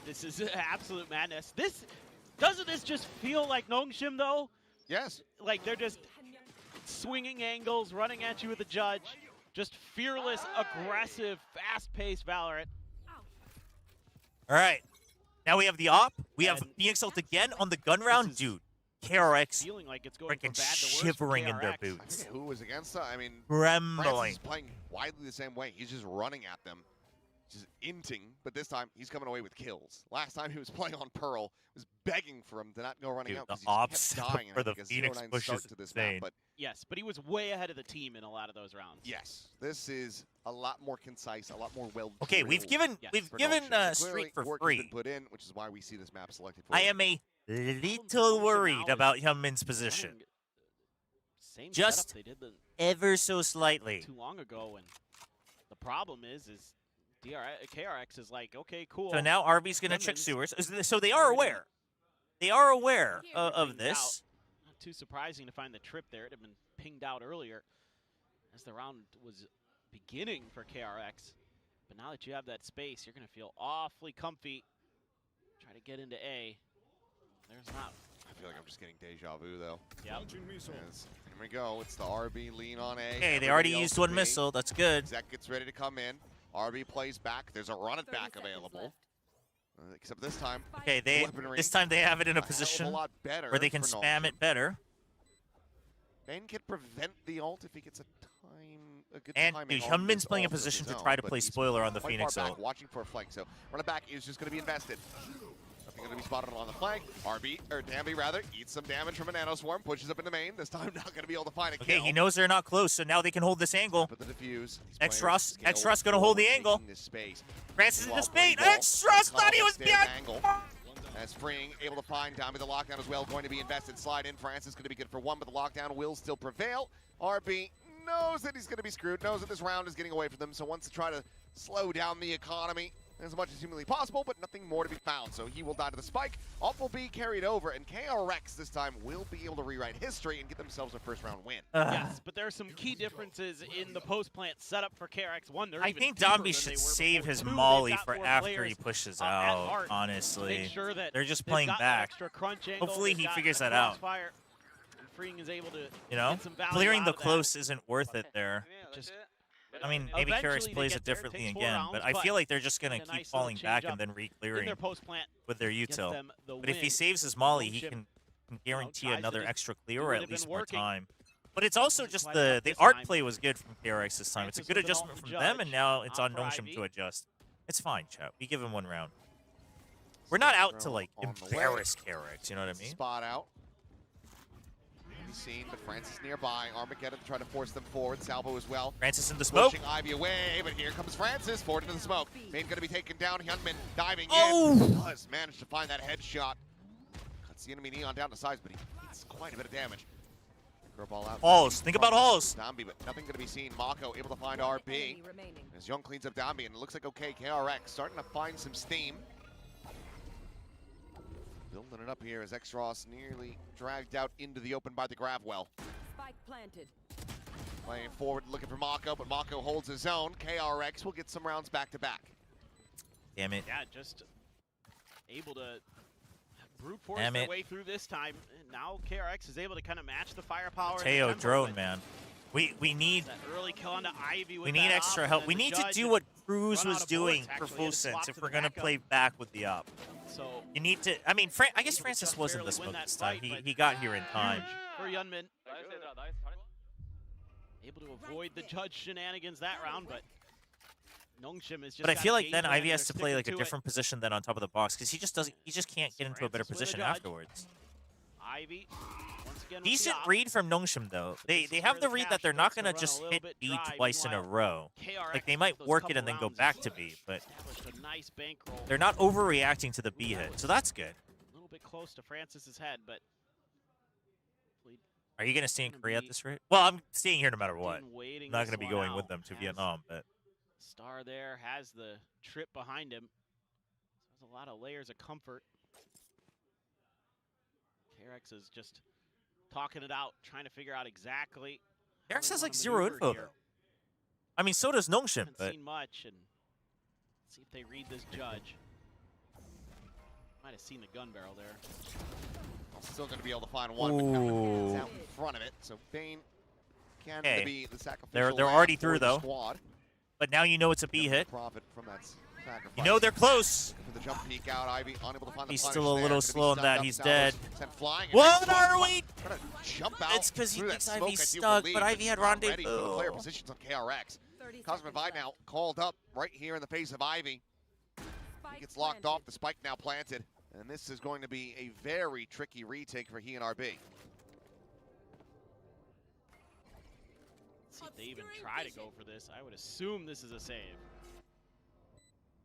This is absolute madness. Doesn't this just feel like NONGSHIM though? Yes. Like they're just swinging angles, running at you with a judge. Just fearless, aggressive, fast-paced Valorant. All right. Now we have the op. We have Phoenix ult again on the gun round. Dude, KRX feeling like it's going freaking from bad to worse shivering for in their KRX. boots. I forget who was against them. I mean, Trembling. Francis is playing widely the same way. He's just running at them, just inting, but this time he's coming away with kills. Last time he was playing on Pearl, was begging for him to not go running out because the he ops kept dying. for the Phoenix push is to this insane. map, but Yes, but he was way ahead of the team in a lot of those rounds. yes, this is a lot more concise, a lot more well. Okay, we've given Street for work free. has been put in, which is why we see this map selected. For I him. am a little worried about Hyunmin's position. Same Just setup they did ever so slightly. too long ago, and the problem is KRX is like, okay, cool. So now RB's going to check sewers. So they are aware. They are aware of this. Not too surprising to find the trip there. It had been pinged out earlier as the round was beginning for KRX. But now that you have that space, you're going to feel awfully comfy. Try to get into A. There's not. I feel like I'm just getting deja vu, though. Yep. Yes. Here we go. It's the RB lean on A. Hey, they already used one missile. That's good. Zek gets ready to come in. RB plays back. There's a run it back available. Except this time. Okay, this time they have it in a position where they can spam it better. Bane can prevent the ult if he gets a good and timing. And Hyunmin's playing a position to try to play spoiler on the Phoenix ult. Watching for a flank, so run it back is just going to be invested. Nothing going to be spotted on the flank. Dombi rather, eats some damage from a nano swarm, pushes up into main. This time not going to be able to find a kill. Okay, he knows they're not close, so now they can hold this angle. But the defuse. X-Ross going to hold the angle. Francis in the space. X-Ross thought he was behind. As Freeing able to find Dombi, the lockdown as well going to be invested. Slide in, Francis going to be good for 1, but the lockdown will still prevail. RB knows that he's going to be screwed, knows that this round is getting away from them, so wants to try to slow down the economy as much as humanly possible, but nothing more to be found. So he will die to the spike. Up will be carried over, and KRX this time will be able to rewrite history and get themselves a first-round win. Yes, but there are some key differences in the post-plant setup for KRX. One, I think Dombi should save his molly for after he pushes out, honestly. Sure that they're just playing back. Hopefully he figures that out. Freeing is able to, you know, clearing the close isn't worth it there. I mean, maybe KRX plays it differently again, but I feel like they're just going to keep falling back and then re-clearing with their util. But if he saves his molly, he can guarantee another extra clear or at least more time. But it's also just the arc play was good from KRX this time. It's a good adjustment from them, and now it's on NONGSHIM to adjust. It's fine, chat. We give him 1 round. We're not out to, like, embarrass KRX, you know what I mean? Spot out. seen, but Francis nearby. Armageddon trying to force them forward. Salvo as well. Francis in the smoke. Pushing Ivy away, but here comes Francis forward into the smoke. Main going to be taken down. Hyunmin diving in. Does manage to find that headshot. Cuts the enemy Neon down to size, but he eats quite a bit of damage. Throw ball out. Halls. Think about Halls. Dambi, but nothing going to be seen. Mako able to find RB. As Young cleans up Dambi, and it looks like okay. KRX starting to find some steam. Building it up here as X-Ross nearly dragged out into the open by the grab well. Spike planted. Playing forward, looking for Mako, but Mako holds his own. KRX will get some rounds back to back. Damn it. Yeah, just able to brute force their way through this time. And now KRX is able to kind of match the firepower. Teo drone, man. We need that early kill onto Ivy. We need extra help. We need to do what Cruz was doing for full sense if we're gonna play back with the op. So you need to. I mean, I guess Francis was in the smoke this time. He got here in time. For Hyunmin. Able to avoid the judge shenanigans that round, but NONGSHIM is just. But I feel like then Ivy has to play like a different position than on top of the box because he just doesn't. He just can't get into a better position afterwards. Ivy. Decent read from NONGSHIM though. They have the read that they're not gonna just hit B twice in a row. Like they might work it and then go back to B, but they're not overreacting to the B hit, so that's good. A little bit close to Francis's head, but are you gonna stay in Korea at this rate? Well, I'm staying here no matter what. I'm not gonna be going with them to Vietnam, but Star there has the trip behind him. So there's a lot of layers of comfort. KRX is just talking it out, trying to figure out exactly. KRX has like zero info though. I mean, so does NONGSHIM, Haven't but seen much, and see if they read this judge. Might have seen the gun barrel there. Still going to be able to find one, but Hyunmin is out in front of it. So Bane can be the sacrificial. they're already through though. Squad. But now you know it's a B hit. Profit from that sacrifice. You know they're close. For the jump peek out, Ivy unable to find the He's punish still a there. little Gonna slow on be that. stunned He's up. dead. Salvos sent flying. What are we? Trying to jump out. It's because he through thinks that smoke, Ivy's I do stuck, believe, but Ivy had not ready for the rendezvous. player positions on KRX. Cosmic Vibe now called up right here in the face of Ivy. He gets locked off. The spike now planted. And this is going to be a very tricky retake for he and RB. See if they even try to go for this. I would assume this is a save.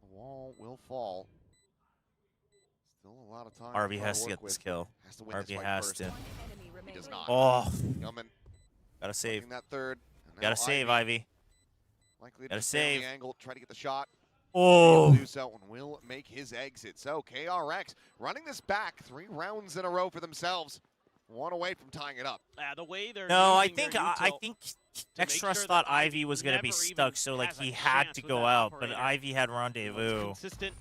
The wall will fall. Still a lot of time. RB has to get this kill. RB has to. He does not. Oh. Yeoman Gotta save. that third. Gotta save, Ivy. Likely Gotta to stay on save. the angle, try to get the shot. Oh. He'll do so and will make his exit. So KRX running this back 3 rounds in a row for themselves. 1 away from tying it up. The way they're No, I using think their I util think to make Extras sure thought that Ivy was gonna be never stuck, even so like has a he had chance to with go that out, but operator. Ivy had rendezvous. Consistent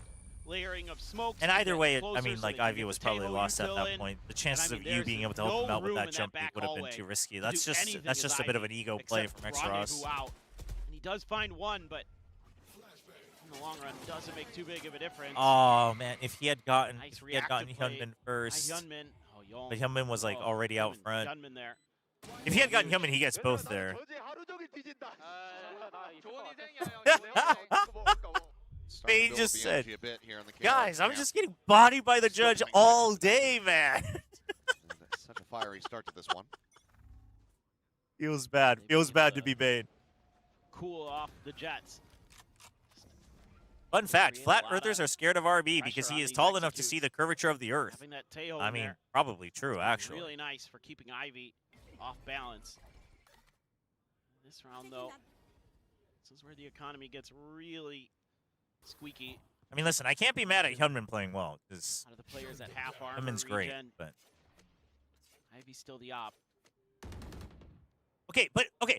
layering of smokes. And to either get way, closer I mean, so like they can Ivy get was the probably Taeho lost at util that in. point. The chances And I of mean, you there's being able to no help him out with room that in jump back peek would have been hallway too risky. to That's do just anything that's just with a bit of Ivy an ego play except from X-Ross. rendezvous out. And he does find one, but in the long run, doesn't make too big of a difference. Oh man, if he had gotten Nice if he had gotten reactive play Hyunmin first, by Hyunmin. Oh, Young. but Hyunmin was like already out front. Hyunmin there. If he had gotten Hyunmin, he gets both there. Bane just said, "Guys, I'm just getting bodied by the judge all day, man." Such a fiery start to this one. Feels bad. Feels bad to be Bane. Cool off the Jets. Fun fact, flat earthers are scared of RB because he is tall enough to see the curvature of the earth. Having that Taeho I in mean, there. probably true, actually. Really nice for keeping Ivy off balance. This round, though, this is where the economy gets really squeaky. I mean, listen, I can't be mad at Hyunmin playing well, because Out of the players at half armor Hyunmin's great, regen, but... Ivy's still the op. Okay, but, okay.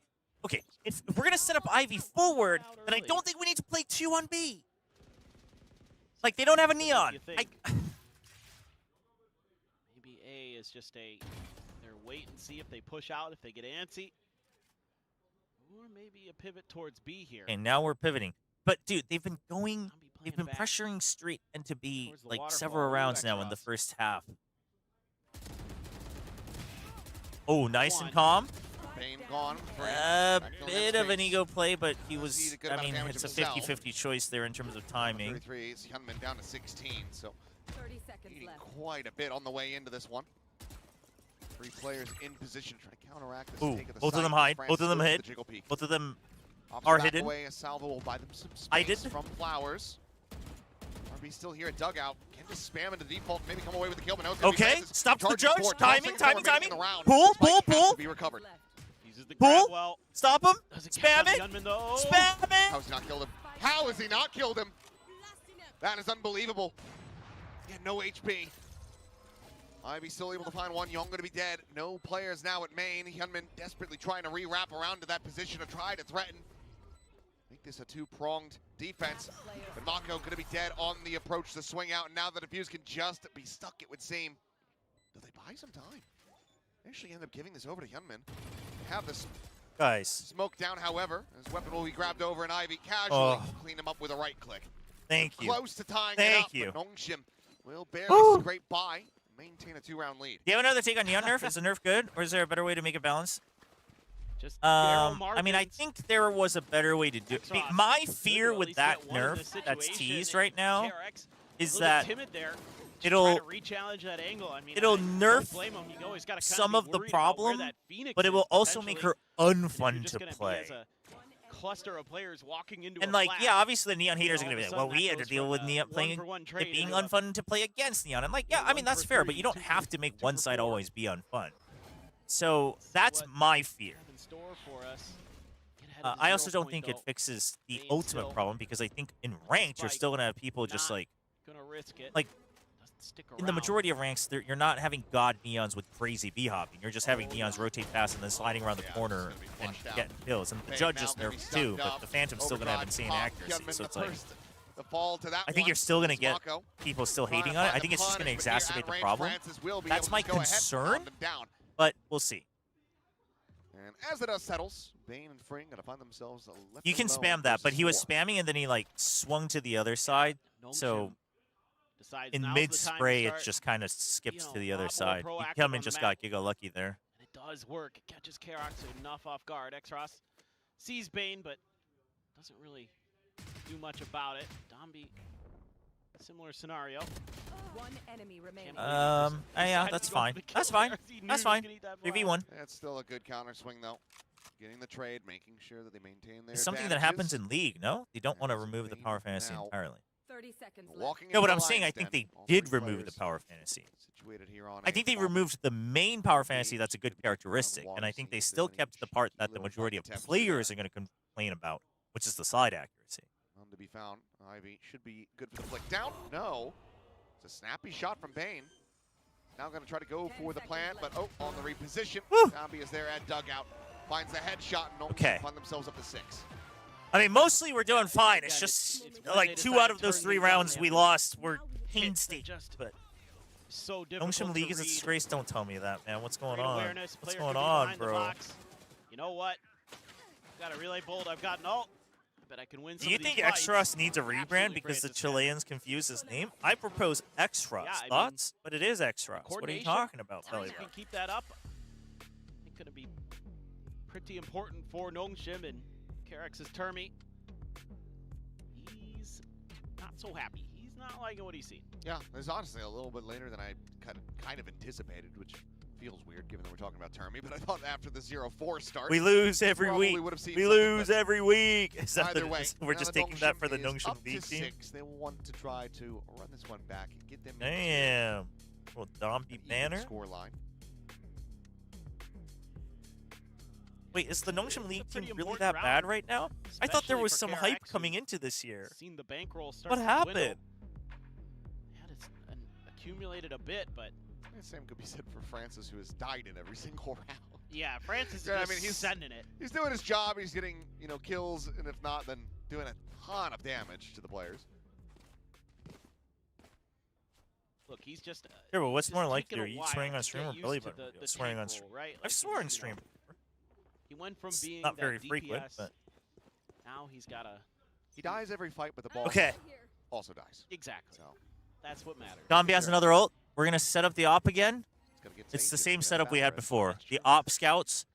If we're going to set up Ivy forward, then I don't think we need to play 2 on B. Like, they don't have a Neon. Maybe A is just they're wait and see if they push out, if they get antsy. Or maybe a pivot towards B here. And now we're pivoting. But, dude, they've been pressuring straight into B, like, several rounds now in the first half. Oh, nice and calm. Bane gone. A bit of an ego play, but he was, I mean, it's a himself. 50-50 choice there in terms of timing. 33 is Hyunmin down to 16, so 30 seconds eating left. quite a bit on the way into this one. 3 players in position trying to counteract this take of the both of site. them hide. France Both of them goes for hit. the jiggle peek. Both of them Opts are back hidden. away. A salvo will buy them some space I did. from Flowers. RB still here at dugout. Can just spam into default and maybe come away with the kill. But now it's gonna be Okay, Francis stop the charging judge. forward. Timing, 12 seconds timing, remaining in timing. the round. Pull, Spike pull, has pull. to be recovered. Uses the grab well. Stop him. Doesn't Spam catch it. the gunman, though. Spam it. How has he not killed him? How has he not killed him? That is unbelievable. He had no HP. Ivy still able to find one. Young going to be dead. No players now at main. Hyunmin desperately trying to re-wrap around to that position to try to threaten. Make this a two-pronged defense. But Mako going to be dead on the approach to swing out. And now the defuse can just be stuck, it would seem. Do they buy some time? They actually end up giving this over to Hyunmin. Have this Guys. smoke down, however. His weapon will be grabbed over, and Ivy casually clean him up with a right click. Thank you. Close to tying Thank it you. up, but NONGSHIM will barely scrape by, maintain a 2-round lead. Do you have another take on Neon Nerf? Is the Nerf good, or is there a better way to make it balance? Just I mean, I think there was a better way to do it. My fear at with least that get one in Nerf this that's situation, teased and right now KRX is a little that bit timid there. Just it'll trying to re-challenge that angle. I mean, it'll I don't nerf blame him. You always gotta kinda some be of the worried about where problem, that Phoenix but it is will also make her potentially. unfun You're just to gonna be play. as a cluster of players walking into And a like, flag. yeah, obviously the Neon haters are all gonna be of like, a well, sudden we that had to goes deal from with a Neon playing one-for-one trade it being into a unfun to play against Neon. I'm like, yeah, I mean that's fair, but you don't have to make one side always be unfun. So that's my fear. in store for us. Get ahead of the I also 0 don't point, think it though. fixes the Main ultimate still. problem because I think in ranked you're Spike still gonna have people just not like gonna risk it. like Doesn't stick in the around. majority of ranks, you're not having god neons with crazy B hopping. You're just having neons rotate past and then sliding around the corner and getting kills. And the Bang judge now is gonna be nerfed too, stunned but up. the Phantom's still gonna have Overdrive insane pop. accuracy. Hyunmin So it's the like first to fall to that I think one you're still gonna is get Mako. people still Trying to hating on it. find I think the it's just gonna punish, but here exacerbate at the range, problem. Francis will be That's able my to go ahead and concern, pound him down. but we'll see. And as the dust settles, Bane and Fring gonna find themselves left You can alone spam that, but versus he was 4. spamming and then he like swung to the other side. So Decides in now's mid the time to spray, it start, just kind of skips to the a other lot more side. proactive Kelman on the just map. got Giga lucky there. And it does work. It catches KRX enough off guard. Xross sees Bane, but doesn't really do much about it. Dombi, similar scenario. One enemy remaining. Yeah, that's fine. That's fine. That's fine. 3v1. That's still a good counter swing though. Getting the trade, making sure that they maintain their It's something that advantages. happens in League, no? You don't want to remove the power fantasy now. entirely. 30 seconds left. Walking No, but into I'm the saying I lion's think den. they All did three remove the players power fantasy. situated here on I think they removed the main power fantasy. That's a good characteristic, and I think they still kept the part that the majority of players are going to complain about, which is the slide accuracy. None to be found. Ivy should be good for the flick down. No. It's a snappy shot from Bane. Now going to try to go for the plant, but on the reposition. Zombie is there at dugout. Finds the headshot and Okay. find themselves up to 6. I mean, mostly we're doing fine. It's just like 2 out of those 3 rounds we lost were painstaking. But So difficult NONGSHIM to League is a read. disgrace. Don't tell me that, man. What's going Great on? awareness. What's Player going could be on, behind the bro? box. You know what? Got a relay bolt. I've got ult. I bet I can win some Do you of these think fights. Xross needs a rebrand Absolutely because the Francis. Chileans confused his name? I propose Xross. Yeah, I mean, Thoughts? But it is Xross. What are you Coordination, talking about, If Belly you can keep that up, it's going to be pretty important for NONGSHIM and KRX's Termi. He's not so happy. He's not liking what he's seen. Yeah, it's honestly a little bit later than I kind of anticipated, which feels weird given that we're talking about Termi, but I thought after the 0-4 start, We lose every probably week. would have seen We something, lose but every week. Is that Either the, way, we're now just the taking that for the is NONGSHIM up to League team? 6. They will want to try to run this one back and get them Damn. Little Dombey banner. score line. Wait, is the NONGSHIM League team pretty really important that round, bad right now? I thought there especially was for some KRX, hype who's coming into this year. Seen the bankroll start What to happened? dwindle. Had accumulated a bit, but The same could be said for Francis, who has died in every single round. yeah, Francis is Yeah, just I mean, he's sending it. He's doing his job. He's getting, kills, and if not, then doing a ton of damage to the players. Look, he's just. Here, well, what's just more like taking you? a are you while swearing to on stream get or used Belly to button? the Swearing on tank stream. role, right? I've sworn stream. He went from It's being not that very DPS, frequent, but now he's got a. He dies every fight, but the ball Okay. also dies. Exactly. So That's what matters. Dombey has another ult. We're gonna set up the op again. gonna get It's the taken. same Yeah, setup we fast had rest. before. The op scouts,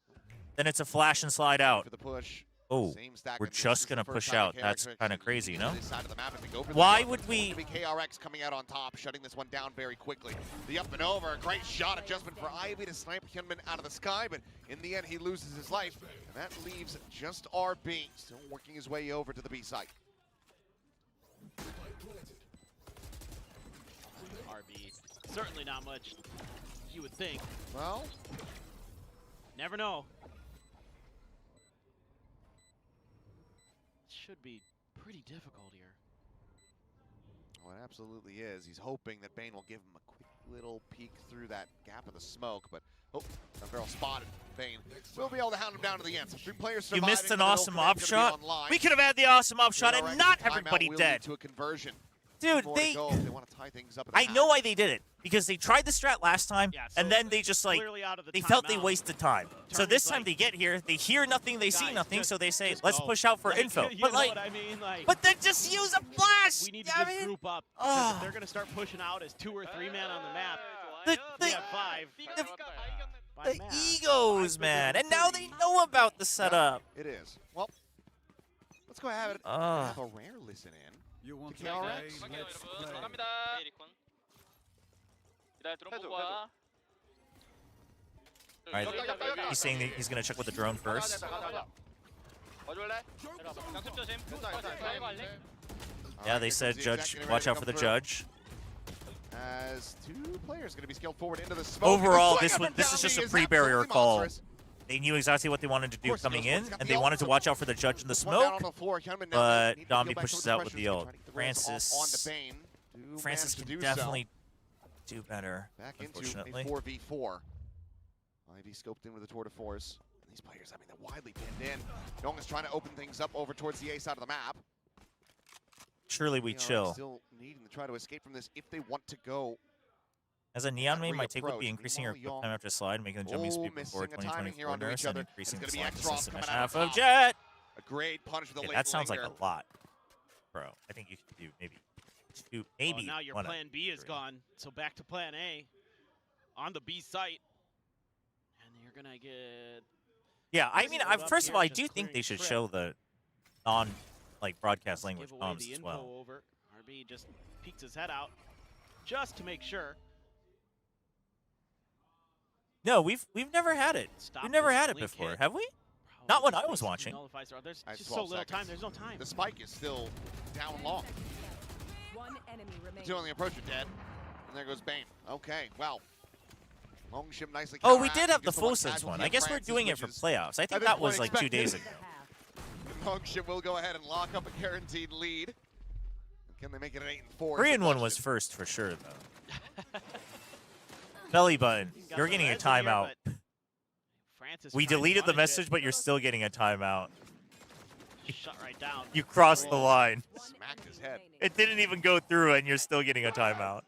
then it's a flash and slide out. For the push. Oh, Same stack we're of this just is the gonna first push time out. KRX That's are kind of actually crazy, you leaving know? this side of the map as they go for the Why jump. would It's we? going to be KRX coming out on top, shutting this one down very quickly. The up and over, a great shot adjustment for Ivy to snipe Hyunmin out of the sky, but in the end he loses his life, and that leaves just RB still working his way over to the B site. RB, certainly not much you would think. Well, never know. Should be pretty difficult here. Well, it absolutely is. He's hoping that Bane will give him a quick little peek through that gap of the smoke, but oh, that barrel spotted. Bane will be able to hound him down to the end. So 3 players You surviving. missed an The middle awesome command's op gonna be shot. online. We could have had the awesome op shot and KRX not timeout everybody will lead dead. to a conversion. Dude, More to they. go if they want to tie things up at the I half. know why they did it because they tried the strat last time, Yeah, and so then they just like clearly out of the they felt they timeout. wasted time. So Turner's this time like, they get here, they hear nothing, they see guys, nothing, just- so they say, just "Let's go." push out for Like, info." you But know like, what I mean? Like, but then just use a flash. we need to I just mean, group up because if they're gonna start pushing out as 2 or 3 men on the map, we have 5. the egos, man, and now they know about the setup. It is. Well, let's go ahead and Ah. have a rare listen in. You want to KRX? 갑니다. 기다려 드론 보고 와. All right, he's saying that he's gonna check with the drone first. 와줄래? 양심 조심. Yeah, they said judge. Watch out for the judge. As 2 players going to be scaled forward into the smoke. Overall, The this swing was up and this down is just a is pre-barrier absolutely call. monstrous. They knew exactly what they wanted to do course he coming knows in, what's got and the they wanted ult, to so watch out for the judge in the This one down smoke. on the floor. Hyunmin now But need to peel Domby back pushes some of out with pressure the to ult. try to get the Rams Francis, onto Bane. Do Francis manage to can do definitely do better. Back into Unfortunately, a 4v4. Ivy scoped in with a tour de force. These players, I mean, they're widely pinned in. Nong is trying to open things up over towards the A side of the map. surely we They are chill. Still needing to try to escape from this if they want to go. As a Neon main, my take would reapproach. be increasing your Meanwhile, quick time after slide, making the jumping speed missing before a timing here 2024 onto each nurse, and other. increasing It's the gonna be slide X-Ross distance coming out half on of top. Jet. A great punish with the Yeah, late that sounds like linger. a lot, bro. I think you could do maybe 2, maybe Well, now your one plan B is gone, so back to plan A on the B site, and you're gonna get. Yeah, I What mean, is it up first of here, all, I just do think they clearing should trip? show the broadcast language Give away comms the as info well. over. RB just peeks his head out, just to make sure. No, we've never had it. Stop We've never this had it blink before, hit. have we? Probably Not when just I was basically watching. nullifies her. There's That's just so 12 little time. seconds. There's no time. The spike is still down long. One enemy remaining. Two on the approach are dead. And there goes Bane. Okay, well. NONGSHIM nicely Oh, we did counteracting have the just full one sense casualty one. of I guess we're Francis, doing it which for is playoffs. I at think this that point was like 2 expected. days ago. NONGSHIM will go ahead and lock up a guaranteed lead. Can they make it an 8-4? Korean one was first for sure, though. Belly button. Got You're the getting a res in here, timeout. but Francis We trying to deleted the punish it. message, but you're still getting a timeout. Shut right down. You crossed the line. Smacked his head. It didn't even go through, and you're still getting a timeout.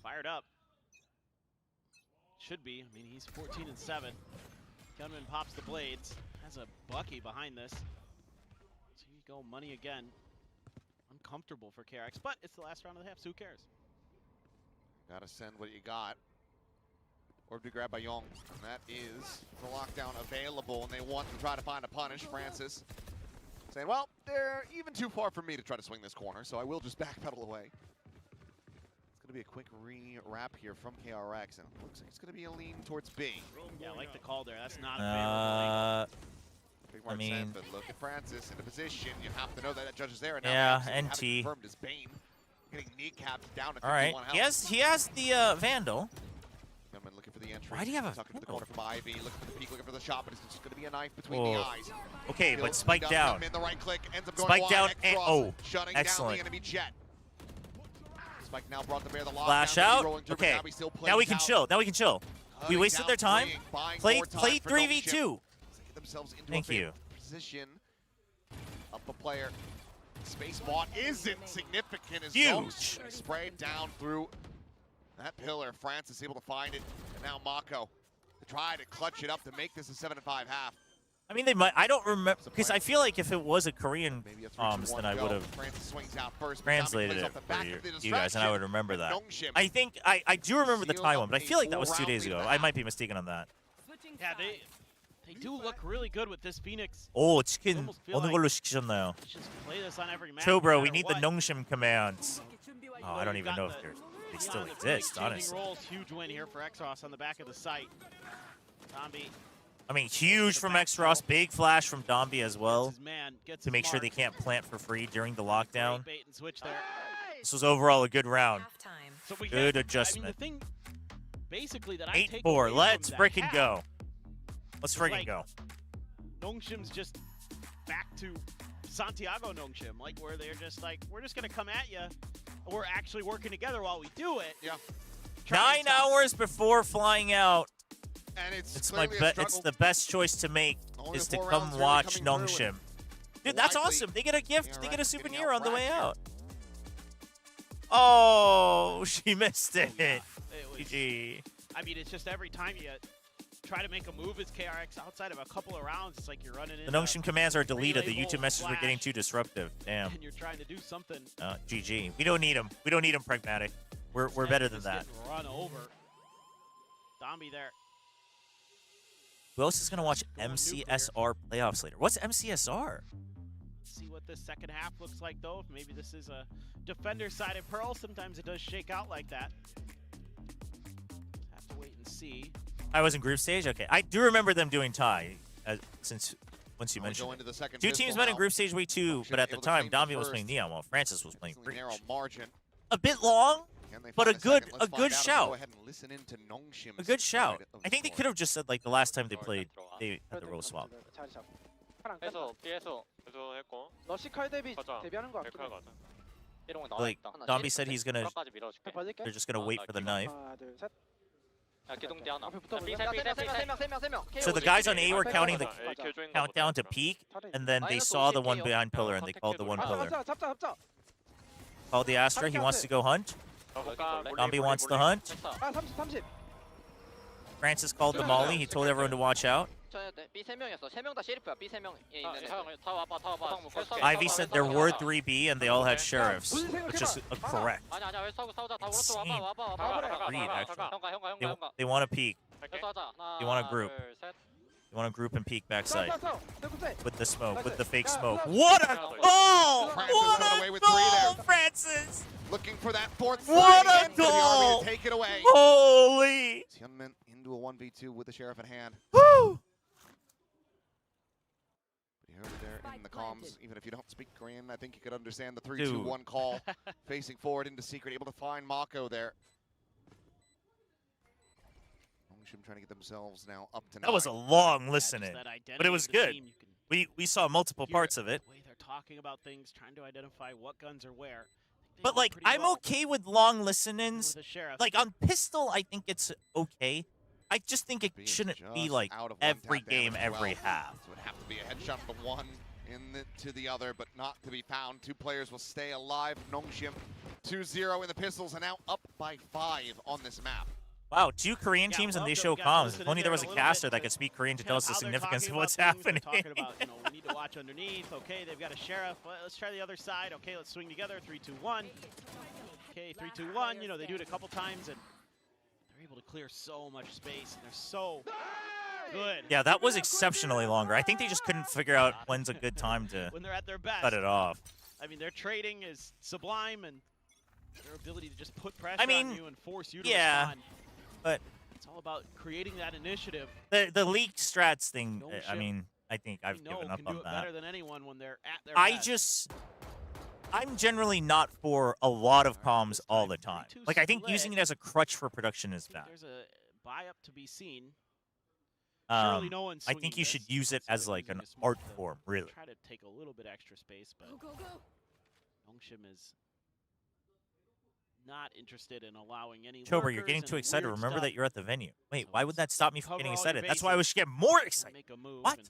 Fired up. Should be. I mean, he's 14-7. Gunman pops the blades. Has a Bucky behind this. So you go money again. Uncomfortable for KRX, but it's the last round of the half, so who cares? Gotta send what you got. Orb to grab by Young. And that is the lockdown available, and they want to try to find a punish. Francis saying, well, they're even too far for me to try to swing this corner, so I will just backpedal away. It's gonna be a quick re-wrap here from KRX, and it looks like it's gonna be a lean towards B. Yeah, I like the call there. That's not a Big I Mark mean, Sanford, look at Francis into position. You have to know that that judge is there. And now yeah, they absolutely have it NT. confirmed as Bane. Getting kneecapped down at All right, 51 health. he has the Vandal. Gunman looking for the entry. Why do you have a Tucking to the Vandal? corner from Ivy, looking for the peek, looking for the shot, but it's just going to be a knife between Oh. the eyes. Okay, Feels but spike up, down. In the right click, ends up going Spike wide. down and X-Ross oh, shutting excellent. down the enemy jet. Spike now brought to bear the lockdown. Flash gonna be out. rolling through, but Okay, now he still now we plays can out. chill. Now we can chill. We Cutting wasted down their time. fleeing, buying Play more time for 3v2. NONGSHIM. Get themselves into Thank a you. position. Up a player. Space bot isn't significant as Huge. NONGSHIM sprayed down through that pillar. Francis able to find it, and now Mako to try to clutch it up to make this a 7-5 half. I mean, they might. I don't remember because I feel like if it was a Korean Maybe a 3-2-1 comms, then I go. would have Francis swings out first, but translated Dominic it plays off the back for of the you guys, and I would distraction. remember that. NONGSHIM I think I do remember the sealed time up one, but I a feel like that was 2 4-round days lead ago. at I half. might be mistaken on that. Yeah, they They do look really good with this Phoenix. 오, 치킨 almost feel 어느 like 걸로 시키셨나요? Let's just play this on every map. Chobra, no we matter need the what. NONGSHIM commands. Oh, I don't You've even got know if they still the exist, changing honestly. roles, huge win here for Xros on the back of the site. Zombie I mean, huge from X-Ross, big flash from Dombi as well his man, gets to his make sure they mark. can't plant for free during the lockdown. Great bait and switch there. This was overall a good round. So we Good have, adjustment. I mean, the thing, basically, that I take 8-4. away Let's from that frickin' half go. Let's is, frickin' like, go. NONGSHIM's just back to Santiago NONGSHIM, like where they're just like, we're just gonna come at you. We're actually working together while we do it. Yeah. 9 hours before flying out. And it's my clearly a It's struggle. the best choice to make Only is to 4 come rounds really watch coming through, NONGSHIM. and Dude, that's likely awesome. They get a gift. They get a KRX getting souvenir on the way out-racked out. Oh, she missed it. It was, GG. I mean, it's just every time you try to make a move as KRX outside of a couple of rounds, it's like you're running The into NONGSHIM commands are deleted. The relay YouTube bull messages were getting flash, too disruptive. Damn. and you're trying to do something. GG. We don't need them. We don't need them, Pragmatic. We're better than Just that. getting run over. Dombi there. Who else is going to watch Going MCSR playoffs later? What's MCSR? See what this second half looks like, though. If maybe this is a defender-sided Pearl. Sometimes it does shake out like that. Have to wait and see. I was in group stage? Okay. I do remember them doing tie, once you Now we mentioned go it. into the second 2 pistol teams met in now. group stage week 2, but at the able to time, claim the Dombi was first. playing Neon while Francis was playing Decently Breach. narrow margin. A bit long, Can they but find a good second? Let's find out good and shout. Go ahead and listen into NONGSHIM's A good shout. side of I think they the could have just said like the last time they played, they had the roll swap. 해서 B에서 구조했고 러시 칼 대비 가자. 대비하는 것 같긴 해. 가자. 이런 거 Like 나와있다. Dombi said he's gonna, 까지 밀어줄게. 벌릴게. they're just gonna wait for the knife. 하나, 둘, 셋. 야 기동대 하나. 앞에 붙어볼래? 세 명. So the guys on A were counting the 킬조인 countdown to peak, and then they saw the one behind pillar and they called the one pillar. 잡자. Called the Astra. He wants to go hunt. Dombi wants to hunt. 아, 30. Francis called the Molly. He told everyone to watch out. B 세 명이었어. 세 명 다 셰리프야. B 세 명에 있는. 다 와봐. Ivy said there were 3B and they all had sheriffs, which is correct. 아니야. 왜 싸우자. 다 Insane. 오른쪽 와봐. Agreed, actually. 형가. They want to peek. 해서 하자. They want a group. 둘, 셋. They want to group and peek backside 내 with the smoke, with the fake Yeah, smoke. yeah. What a goal! Francis What coming a away with 3 goal, there. Francis! Looking for that fourth What slide a again for the Army goal! to take it away. Holy! Hyunmin into a 1v2 with the Sheriff at hand. Woo! You heard it there in the comms. Even if you don't speak Korean, I think you could understand the Dude. 3-2-1 call. Facing forward into Secret, able to find Mako there. NONGSHIM trying to get themselves now up to 9. That was a long Just listening, that identity but it was of the good. team, you can We saw multiple hear parts of it. The way they're talking about things, trying to identify what guns are where. They But know like, pretty I'm well okay with long with listen-ins. the sheriff. Like on pistol, I think it's okay. I just think it Being shouldn't be just like out of one every tap game, damage as every well. half. So it would have to be a headshot to the one, to the other, but not to be found. 2 players will stay alive. NONGSHIM 2-0 in the pistols, and now up by 5 on this map. Wow, 2 Korean Yeah, teams and love they that show we got to comms. listen If only in there was there a a little caster bit that to could speak Korean to kind tell of us the how they're significance of talking what's about things. They're happening. talking about, we need to watch underneath. Okay, they've got a sheriff. Let's try the other side. Okay, let's swing together. 3-2-1. Okay, 3-2-1. You know, they do it a couple times, and they're able to clear so much space, and they're so good. Yeah, that was exceptionally longer. I think they just couldn't figure out when's a good time to When they're at their best. cut it off. I mean, their trading is sublime, and their ability to just put pressure I mean, on you and force you to yeah, respond. but It's all about creating that initiative. the leak strats thing, No I shit. mean, I think I've We know given up can do on it that. better than anyone when they're at their I best. just, I'm generally not for a lot of comms all the time. Like, I think using it as a crutch for production is bad. There's a buy-up to be seen. Surely no one's I think swinging you should this use it instead as of like using an a smoke art to form, really. Try to take a little bit extra space, but NONGSHIM is not interested in allowing any Chobra, you're lurkers getting too and excited. weird Remember stuff. that you're at the venue. Wait, why would that stop me from Cover getting all your excited? That's why I bases. wish to get more Try to excited. Make a move What? and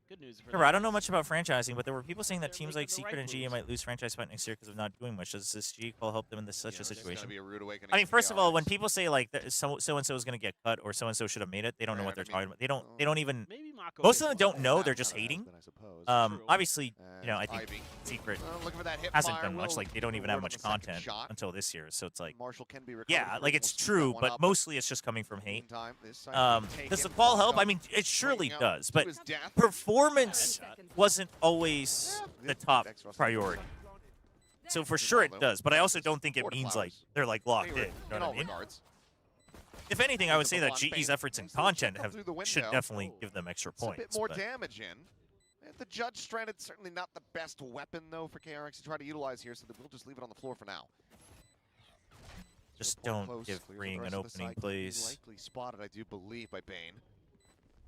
Good news for Remember, I them don't know is much about franchising, but there were people saying that they're teams making like the Secret right and GE moves. might lose franchise fight next year because of not doing much. Does this GE call help them in such a There's gonna situation? be a rude awakening I mean, for first of all, when KRX. people say like so and so is going to get cut or so and so should have made it, they don't know what they're talking about. They don't even. Maybe Mako Most did of them one don't of know. that. They're just hating. I suppose. Obviously, you know, I And think Ivy. Secret Looking for that hip hasn't fire, done much. will Like they don't even have reward much on the second content shot. until this year. So it's like, Marshall can be recovered yeah, free. like We'll it's scoop true, that one but up, mostly it's just coming from hate. meantime, this side can take Does the it. ball help? Mako I mean, it surely bringing out does, to but his death. performance wasn't always the top priority. So for sure it does, but I also don't think it means like they're like locked in. You know what I mean? If anything, I would say that GE's efforts in content should definitely give them extra It's a points. bit more but- damage in. And the Judge Stranded, certainly not the best weapon, though, for KRX to try to utilize here, so that we'll just leave it on the floor for now. Just Pull don't close, give clears the Ring rest an of the opening, side. please. Likely spotted, I do believe, by Bane.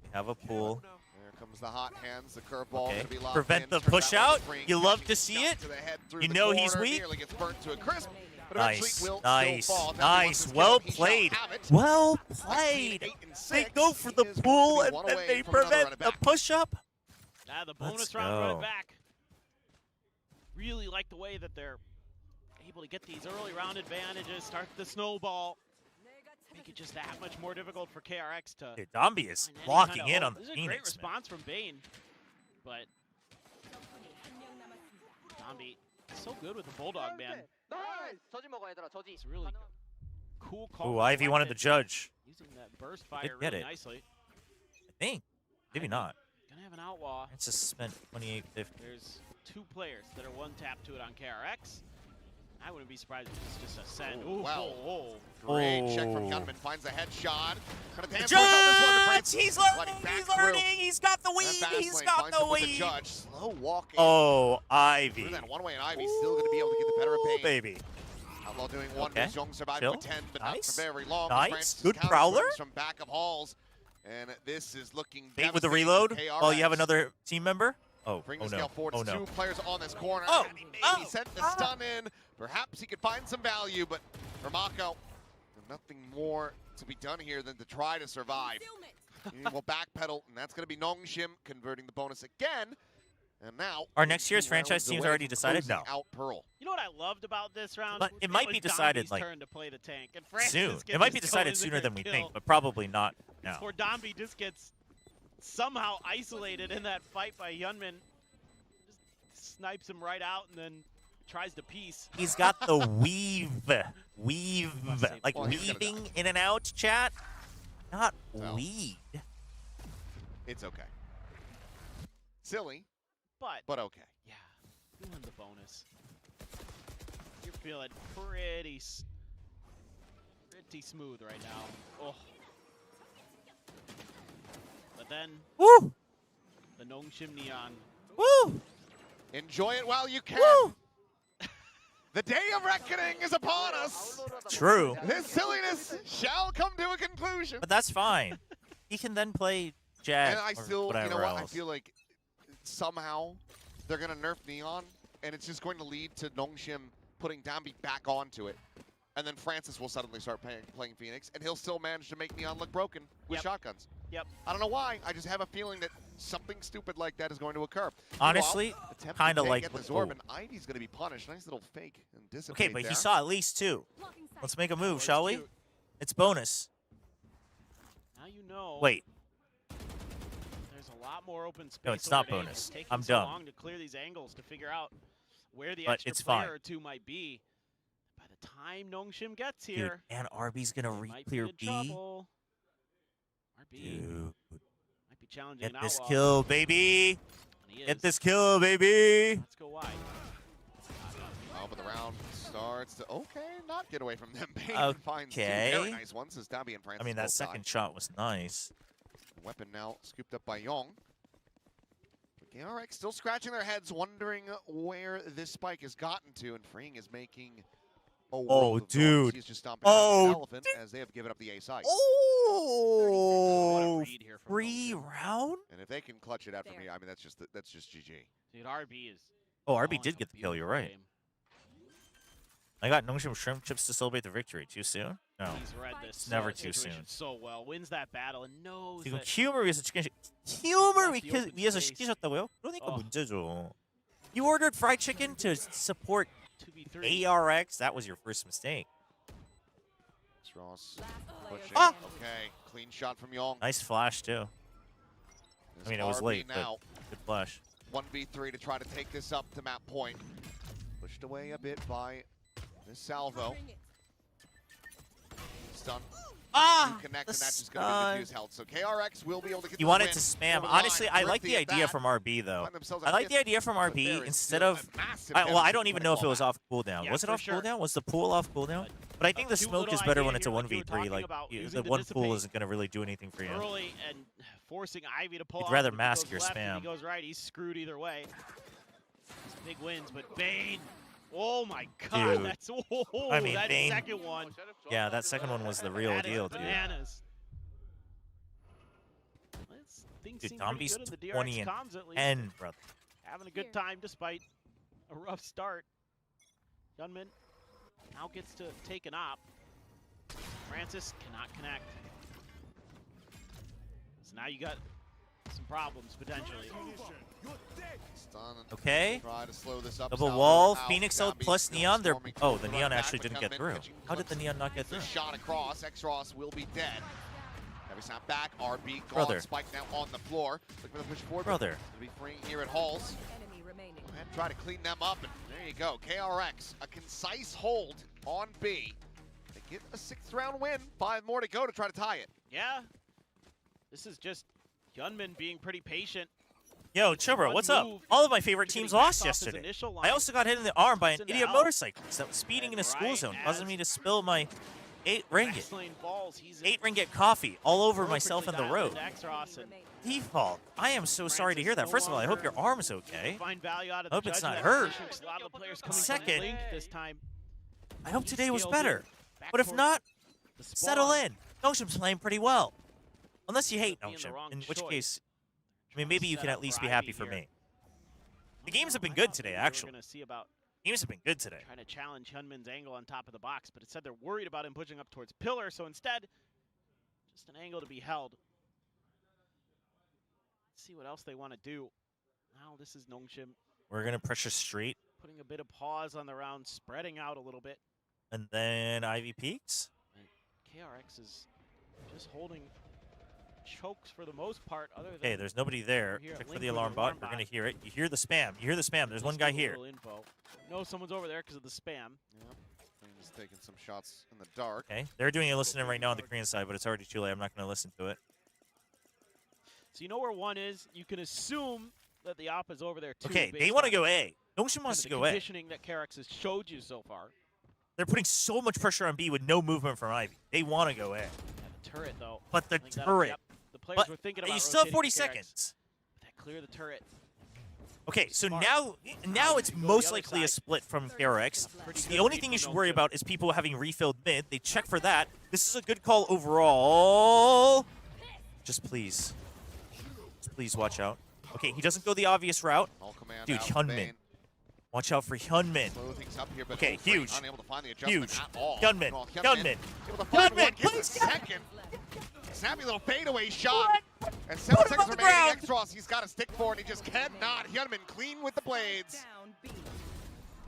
We have a pool. There comes the hot hands, the curveball Okay. gonna be locked Prevent in. the Turns out push like out. Ring You love catching to a see shot it. to the head through You the know he's corner, weak. Nearly gets burnt to a crisp, but eventually Nice, will nice, still fall. Now he wants nice. his Well kill. He shall played. have it. Well 19, played. 8, and They 6. go for the He is going to pool be and one then away they from another run prevent it the back. push up. Ah, the Let's bonus round go. run back. Really like the way that they're able to get these early round advantages, start the snowball. Make it just that much more difficult for KRX to. Dude, Dombi is find any locking kind of in hope. on the This is a great Phoenix. Man. response from Bane, but Dombi so good with the Bulldog, man. 저지 먹어 얘들아 저지. It's really cool call. Ooh, Ivy wanted the judge. Using that burst fire Did get really it. nicely. I think. Maybe not. Gonna have an outlaw. It's just spent 28.50. There's two players that are one tap to it on KRX. I wouldn't be surprised if it's just a send. Ooh, Wow. oh, Great check Oh. from Gunman. Finds the headshot. Gonna The dance around this one to judge! France. He's Sliding learning! back He's through. learning! He's got the And weed! fast He's lane got finds the him with the weed! Judge. Slow walking. Oh, Ivy. Through that one way, and Ivy's still going to be able to get the better of Ooh, Bane. baby. Outlaw doing one. Okay. Young survived Chill. with 10, but Nice. not for very long. Nice. Francis Good counter prowler. swings from back of Halls. And this is looking Bait with the devastating reload for KRX. while you have another team member. Oh, Bring oh the scale no. forward. Oh It's no. two players on this corner. Oh, And he maybe sent the stun in. Perhaps he could find some value, but for Mako, nothing more to be done here than to try to survive. He will backpedal, and that's going to be NONGSHIM converting the bonus again. And now, Are next year's 18 franchise rounds teams away already from decided? closing No. Out Pearl. You know what I loved about this round? But it might was be decided, Dombi's like, turn to play the tank. And Francis Soon. gets It might be his decided go in sooner the than we kill. think, but probably not now. Before Dombi just gets somehow isolated in that fight by Yunmin. Just snipes him right out and then tries to piece. He's got the weave. Weave. Like Well, he's gonna weaving in and out, chat. Not So. weed. It's okay. Silly, But but okay. yeah, doing the bonus. You're feeling pretty smooth right now. Oh. But then Woo! the NONGSHIM Neon. Woo! Enjoy it while you can. Woo! The day of reckoning is upon us. True. This silliness shall come to a conclusion. But that's fine. He can then play Jet And I or still, whatever you know what? I else. feel like somehow they're going to nerf Neon, and it's just going to lead to NONGSHIM putting Dambi back onto it. And then Francis will suddenly start playing Phoenix, and he'll still manage to make Neon look broken with Yep. shotguns. Yep. I don't know why. I just have a feeling that something stupid like that is going to occur. Honestly, Meanwhile, attempt kinda to take like at what- this orb, oh. and Ivy's going to be punished. Nice little fake and Okay, dissipate but there. he saw at least two. Let's make a move, it's shall we? cute. It's bonus. Now you know. Wait. There's a lot more open space. No, it's over not there. bonus. It's taking I'm so dumb. long to clear these angles to figure out where the But extra it's player fine. or two might be. By the time NONGSHIM gets Dude, here, and RB's gonna they might re-clear be in B. trouble. RB Dude. might be challenging Get an this outlaw. kill, baby. And he Get is. this kill, baby. Let's go wide. Oh, but the round starts to, not get away from them. Bane finds two very Okay. nice ones as Dambi and Francis I mean, that both die. second shot was nice. The weapon now scooped up by Yong. But KRX still scratching their heads, wondering where this spike has gotten to, and Freeing is making a world of noise. dude. He's just stomping around the Oh, elephant as they have given up the A side. Oh, read here from free NONGSHIM. round? And if they can clutch it out for me, I mean, that's just GG. Dude, RB is. Oh, RB calling did a get the kill. You're beautiful right. game. I got NONGSHIM shrimp chips to celebrate the victory. Too soon? No. He's read this Never too situation soon. so well. Wins that battle and knows 지금 that 키움을 위해서 시키셨다고요? 그러니까 문제죠. You ordered fried chicken to support 2v3. KRX. That was your first mistake. Ross pushing. Ah! Okay, clean shot from Young. Nice flash too. I mean, it was RB late, now. but good flash. 1v3 to try to take this up to map point. Pushed away a bit by this salvo. Stun. Ah! Connect, The and that's just going to be the fuse held. So KRX will be able to get You the wanted win to spam. over the Honestly, line. I like Thrifty the at idea that. from RB though. Find themselves I like at the idea from but there RB is instead still of. a massive Well, I deficit don't even to know if it fall was back. off cooldown. Yeah, Was it for off sure. cooldown? Was the pool off cooldown? But I think the cute smoke little is better when idea it's a here, like you were 1v3. talking Like about, the using the one pool dissipate isn't going to really do anything for you. early and forcing Ivy to pull You'd off. rather If he mask goes your left, if spam. he goes right, he's screwed either way. It's big wins, but Bane. Oh my God, Dude. that's I mean, that Bane- second one. Yeah, that second one was the real That is deal, dude. bananas. Things Dude, seem pretty Domby's good in the 20 DRX and comms at least. 10, brother. Having a good time despite a rough start. Gunman now gets to take an op. Francis cannot connect. So now you got some problems potentially. Stun. Okay. Try to slow this up. Double Salvo wall, out. Phoenix Gabby's out plus still Neon. They're storming oh, through the run Neon back, actually but didn't get Gunman through. catching How did the clips. Neon not get The through? shot across. X-Ross will be dead. Gabby snap back. RB gone. Brother. Spike now on the floor. Looking for the push forward. Brother. To be freeing here at Halls. Enemy remaining. And try to clean them up. And there you go. KRX, a concise hold on B. They get a 6th round win. 5 more to go to try to tie it. Yeah. This is just Gunman being pretty patient. Yo, Chobra, what's up? All of my favorite teams lost yesterday. I also got hit in the arm by an idiot motorcyclist that was speeding in a school zone, causing me to spill my 8 ringgit. 8 ringgit coffee all over myself and the road. Default. I am so sorry to hear that. First of all, I hope your arm's okay. Find value out of I hope the it's not judgment. hurt. A lot of the players coming Second, from Link this time. I hope today was Scaled better. it. But if Backcourt. not, The settle spawn. in. NONGSHIM's playing pretty well. Unless you hate Being the NONGSHIM, wrong in which choice. case, I mean, maybe you Set can up at least for be happy Ivy for here. me. The games have been good today, actually. We're going to see about Games have been good today. trying to challenge Hyunmin's angle on top of the box, but it said they're worried about him pushing up towards pillar, so instead, just an angle to be held. Let's see what else they want to do. Now this is NONGSHIM We're going to pressure straight, putting a bit of pause on the round, spreading out a little bit. and then Ivy peaks. And KRX is just holding chokes for the most part, other than Okay, there's nobody there. Here at Check for Link the with alarm an bot. alarm We're bot. going to hear it. You hear the spam. You hear the spam. There's one just guy a here. little info. No, someone's over there because of the spam. Yep. Just taking some shots in the dark. Okay, they're doing a listening right now on the Korean side, but it's already too late. I'm not going to listen to it. So you know where one is. You can assume that the op is over there too. Okay, they based want to on go A. NONGSHIM kind wants of to the go A. conditioning that KRX has showed you so far. They're putting so much pressure on B with no movement from Ivy. They want to go A. Yeah, the turret though. But the I think turret. yep, the players But were thinking about you still have rotating 40 to KRX. seconds. That clear the turret. Okay, so Smart. now it's You go the most other likely a side. split from KRX. Pretty The good only lead thing from you should worry NONGSHIM. about is people having refilled mid. They check for that. This is a good call overall. Just please. Just please watch out. Okay, he doesn't go the obvious route. All command Dude, out, Hyunmin. Bane. Watch out for Hyunmin. Slow things up here, but Okay, Ulfrey huge. unable to find the adjustment Huge. at all. Hyunmin. Well, Hyunmin. able to find one, Hyunmin, gets a please. second. Snappy little fadeaway shot. And 7 Put him seconds on the remaining. ground. X-Ross, he's got a stick for it. He just cannot. Hyunmin clean with the blades. Down B.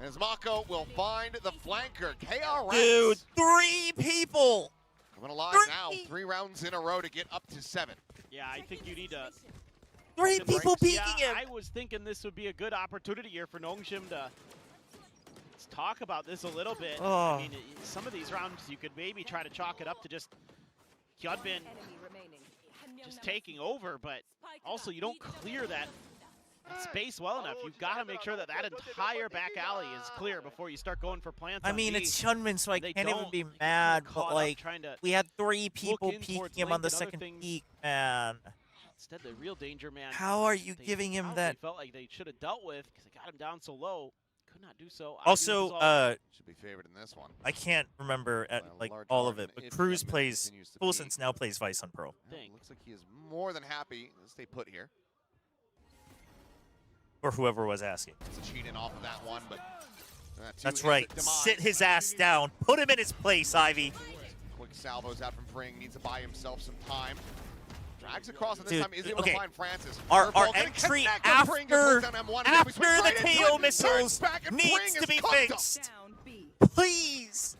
As Mako will find the flanker. KRX. Dude, 3 people. Coming alive now. 3 rounds in a row to get up to 7. Yeah, I think you need to. 3 Some people breaks. peeking Yeah, him. I was thinking this would be a good opportunity here for NONGSHIM to let's talk about this a little bit. Oh. I mean, some of these rounds you could maybe try to chalk it up to just Hyunmin Enemy remaining. just taking over, but also you don't clear that space well enough. You've got to make sure that that entire back alley is clear before you start going for plants. I on mean, B. it's Hyunmin, so I They can't even don't. be They get mad, caught but up like, trying to we had 3 people in peeking towards him on Link the and other second things. peek, man. Instead, the real danger man. How are you they giving him probably that? Felt like they should have dealt with because they got him down so low. Could not do so. Also, Should be favored in this one. I can't remember By a like large all of margin, it, but if Cruz Hyunmin plays continues to full peak. sense now plays Vice on Pro. Yeah, looks like he is more than happy to stay put here. Or whoever was asking. It's a cheat in off of that one, but That's right. Sit his ass down. Put him in his place, Ivy. Quick salvos out from Fring, needs to buy himself some time. Drags across, and this Dude, time is able to find Francis. Our Curveball gonna entry connect on Fring, goes down M1, and we swing after right the into KO it, missiles turns back, and needs Fring to is be cooked up. fixed. Please.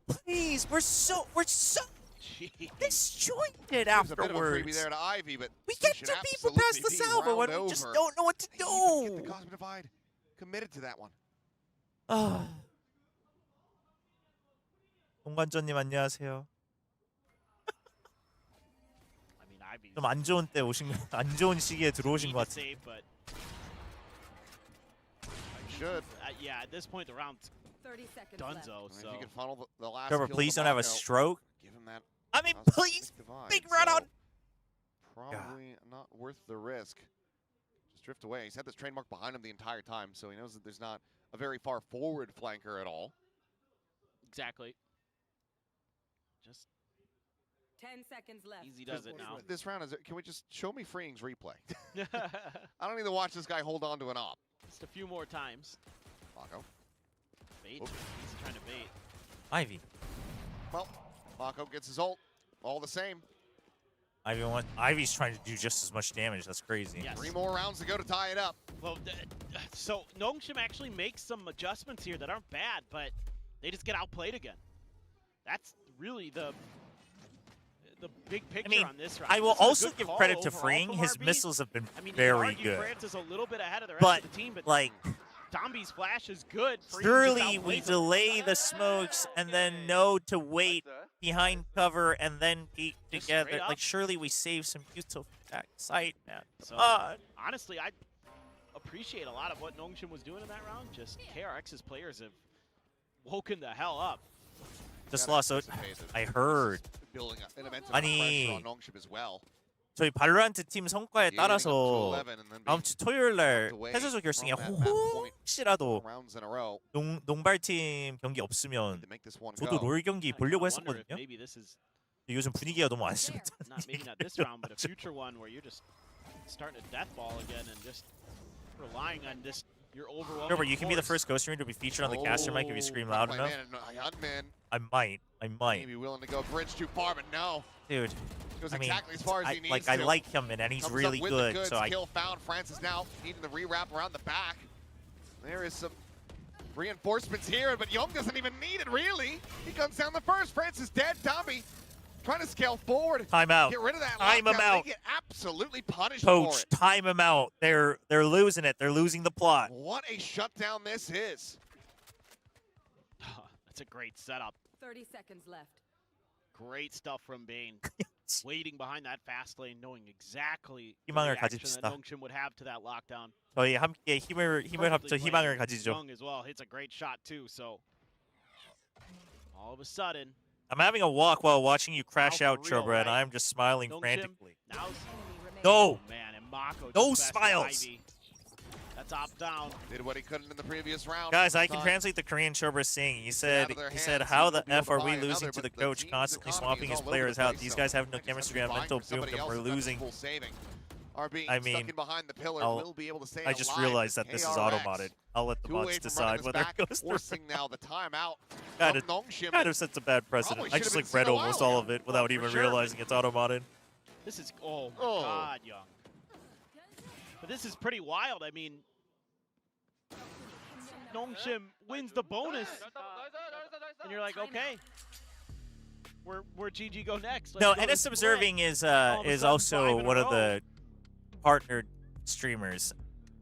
Please. We're so disjointed There's a bit of a afterwards. freebie there to Ivy, but We get should two people past the absolutely be salvo and round we just over. don't know what to Get the do. Cosmic Divide committed to that one. 동관전님 안녕하세요. I mean, Ivy's 좀 안 좋은 때 오신 안 좋은 시기에 들어오신 것 같아요. save, but should. Yeah, at this point the round's 30 seconds donezo. If So you can funnel the last Chobra, kill please to don't have a Mako, stroke. give him that I mean, Cosmic please, Divide, big run so on. Probably not worth the risk. Just drift away. He's had this train mark behind him the entire time, so he knows that there's not a very far forward flanker at all. exactly. Just 10 seconds left. easy does it now. This round is. Can we just show me Freeing's replay? I don't need to watch this guy hold on to an op. Just a few more times. Mako. Bait. He's trying to bait. Ivy. Well, Mako gets his ult. All the same. Ivy's trying to do just as much damage. That's crazy. Yes. 3 more rounds to go to tie it up. Well, so NONGSHIM actually makes some adjustments here that aren't bad, but they just get outplayed again. That's really the big picture on this round. I will This is a also good give call credit to overall Freeing. from His RB. missiles have been I mean, very you could argue good. France is a little bit ahead of the rest But of the team, but like, Dombi's flash is good. Freeing just surely we outplays him. delay the smokes and then know to wait behind cover and then peek Just together. straight up. Like, surely we save some useful sight, man. So, Come on. honestly, I appreciate a lot of what NONGSHIM was doing in that round. Just KRX's players have woken the hell up. Just lost. I heard. Building an immense amount of 아니, pressure on NONGSHIM as well. 저희 발로란트 팀 성과에 따라서 다음 주 토요일 날 패소조 결승에 혹시라도 rounds in a row. 농발팀 경기 없으면 To make this one 저도 go. 롤 경기 보려고 했었거든요. Maybe this is 요즘 분위기가 너무 안 좋다. maybe not this round, but a future one where you're just starting to death ball again and just relying on this your overwhelming. Remember, you can be the force. first ghost streamer to be featured on the caster mic if you scream loud enough. I might. Maybe willing to go bridge too far, but no. Dude, Goes I mean, exactly as far as he needs I to. like him, and he's Comes really up with good. The goods, So I kill found. Francis now needing the rewrap around the back. There is some reinforcements here, but Young doesn't even need it, really. He comes down the first. Francis dead. Tommy trying to scale forward. Time out. Get rid of that Time him lockdown. out. They get absolutely punished for coach, it. time him out. They're losing it. They're losing the plot. What a shutdown this is. That's a great setup. 30 seconds left. Great stuff from Bane. Waiting behind that fast lane, knowing exactly the 희망을 reaction 가집시다. that NONGSHIM would have to that lockdown. 저희 함께 힘을 합쳐 Perfectly 희망을 played. 가지죠. Young as well hits a great shot too. So all of a sudden, I'm having a walk while watching you crash Now out, for real, Chobra, and right? I'm just smiling NONGSHIM frantically. now. No. Oh, man, and Mako No just bested smiles. Ivy. That's op down. Did what he couldn't in the previous round. Guys, I can Time. translate the Korean Chobra saying. He out said, of their how hands, the he will F be are able to we buy losing another, to the but the coach, team's constantly economy swapping is his all over players the out? place, These so guys have no I guess chemistry. they're I'm vying mental for somebody boom. else, We're and that's losing. full saving. RB I mean, stuck in behind the pillar I'll- will be able to stay I just alive. realized that this is KRX auto-modded. I'll let the two away mods from decide running this whether back, it goes through. forcing now the timeout Kind from NONGSHIM. of sets a bad precedent. Probably I should just have like been read seen a while almost all ago. of it without For even sure. realizing it's auto-modded. This is oh my Oh. god, Young. But this is pretty wild. I mean, NONGSHIM wins the bonus, and you're like, okay, where GG go next? Let's No, go to NS split. Observing is All of a sudden, also 5 in a one of row. the partnered streamers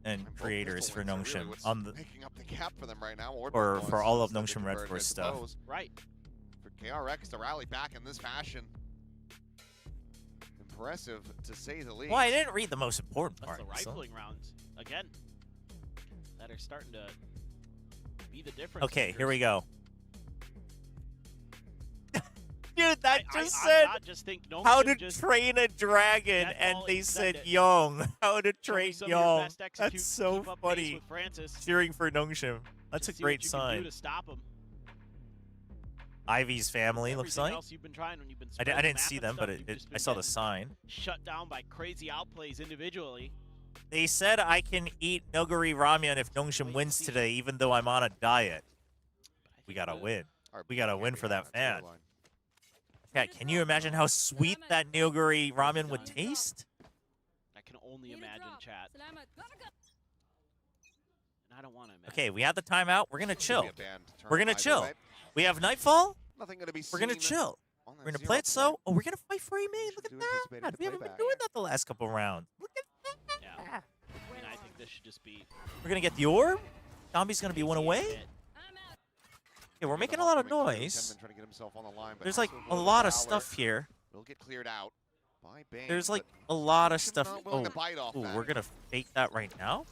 and Both creators pistol for wins are really NONGSHIM what's on the making up the gap for them right now. for all of NONGSHIM Red Force stuff. Right. For KRX to rally back in this fashion. Impressive, to say the least. Well, I didn't read the most important That's part. the so- rifling rounds again that are starting to be the difference. Okay, here we go. Dude, that I just said not just think how NONGSHIM to just train a dragon, That's and all they it said said. Young. How to Show me train some of your Young. best execute, That's so keep up pace funny. with Francis. Cheering for NONGSHIM. That's Just a see what great you can sign. do to stop him. Ivy's family looks Everything like. else you've been trying when you've been I spreading the didn't map see and them, stuff, but you've just I been saw the getting sign. Shut down by crazy outplays individually. They said I can eat Noguri ramen if NONGSHIM wins today, even though I'm on a diet. We gotta win. We gotta win for that fan. Yeah, can you imagine how sweet that Neoguri ramen would taste? I can only imagine, chat. And I don't want to imagine. Okay, we have the timeout. We're gonna chill. Be a banned turn We're gonna either chill. way. We have Nightfall. Nothing going to be We're gonna seen chill. on We're that gonna play it 0 slow. Oh, we're gonna fight for a main. Look at that. We haven't been doing that the last couple rounds. Look at Yeah. that. I mean, I think this should just be. We're gonna get the orb. Zombie's gonna be one away. Yeah, we're making a lot of noise. Trying to get himself on the line, but There's like also a Will lot of Fowler stuff here. will get cleared out by Bane. There's like but a lot of NONGSHIM stuff. not willing Oh, to bite off ooh, that. we're gonna fake that right now.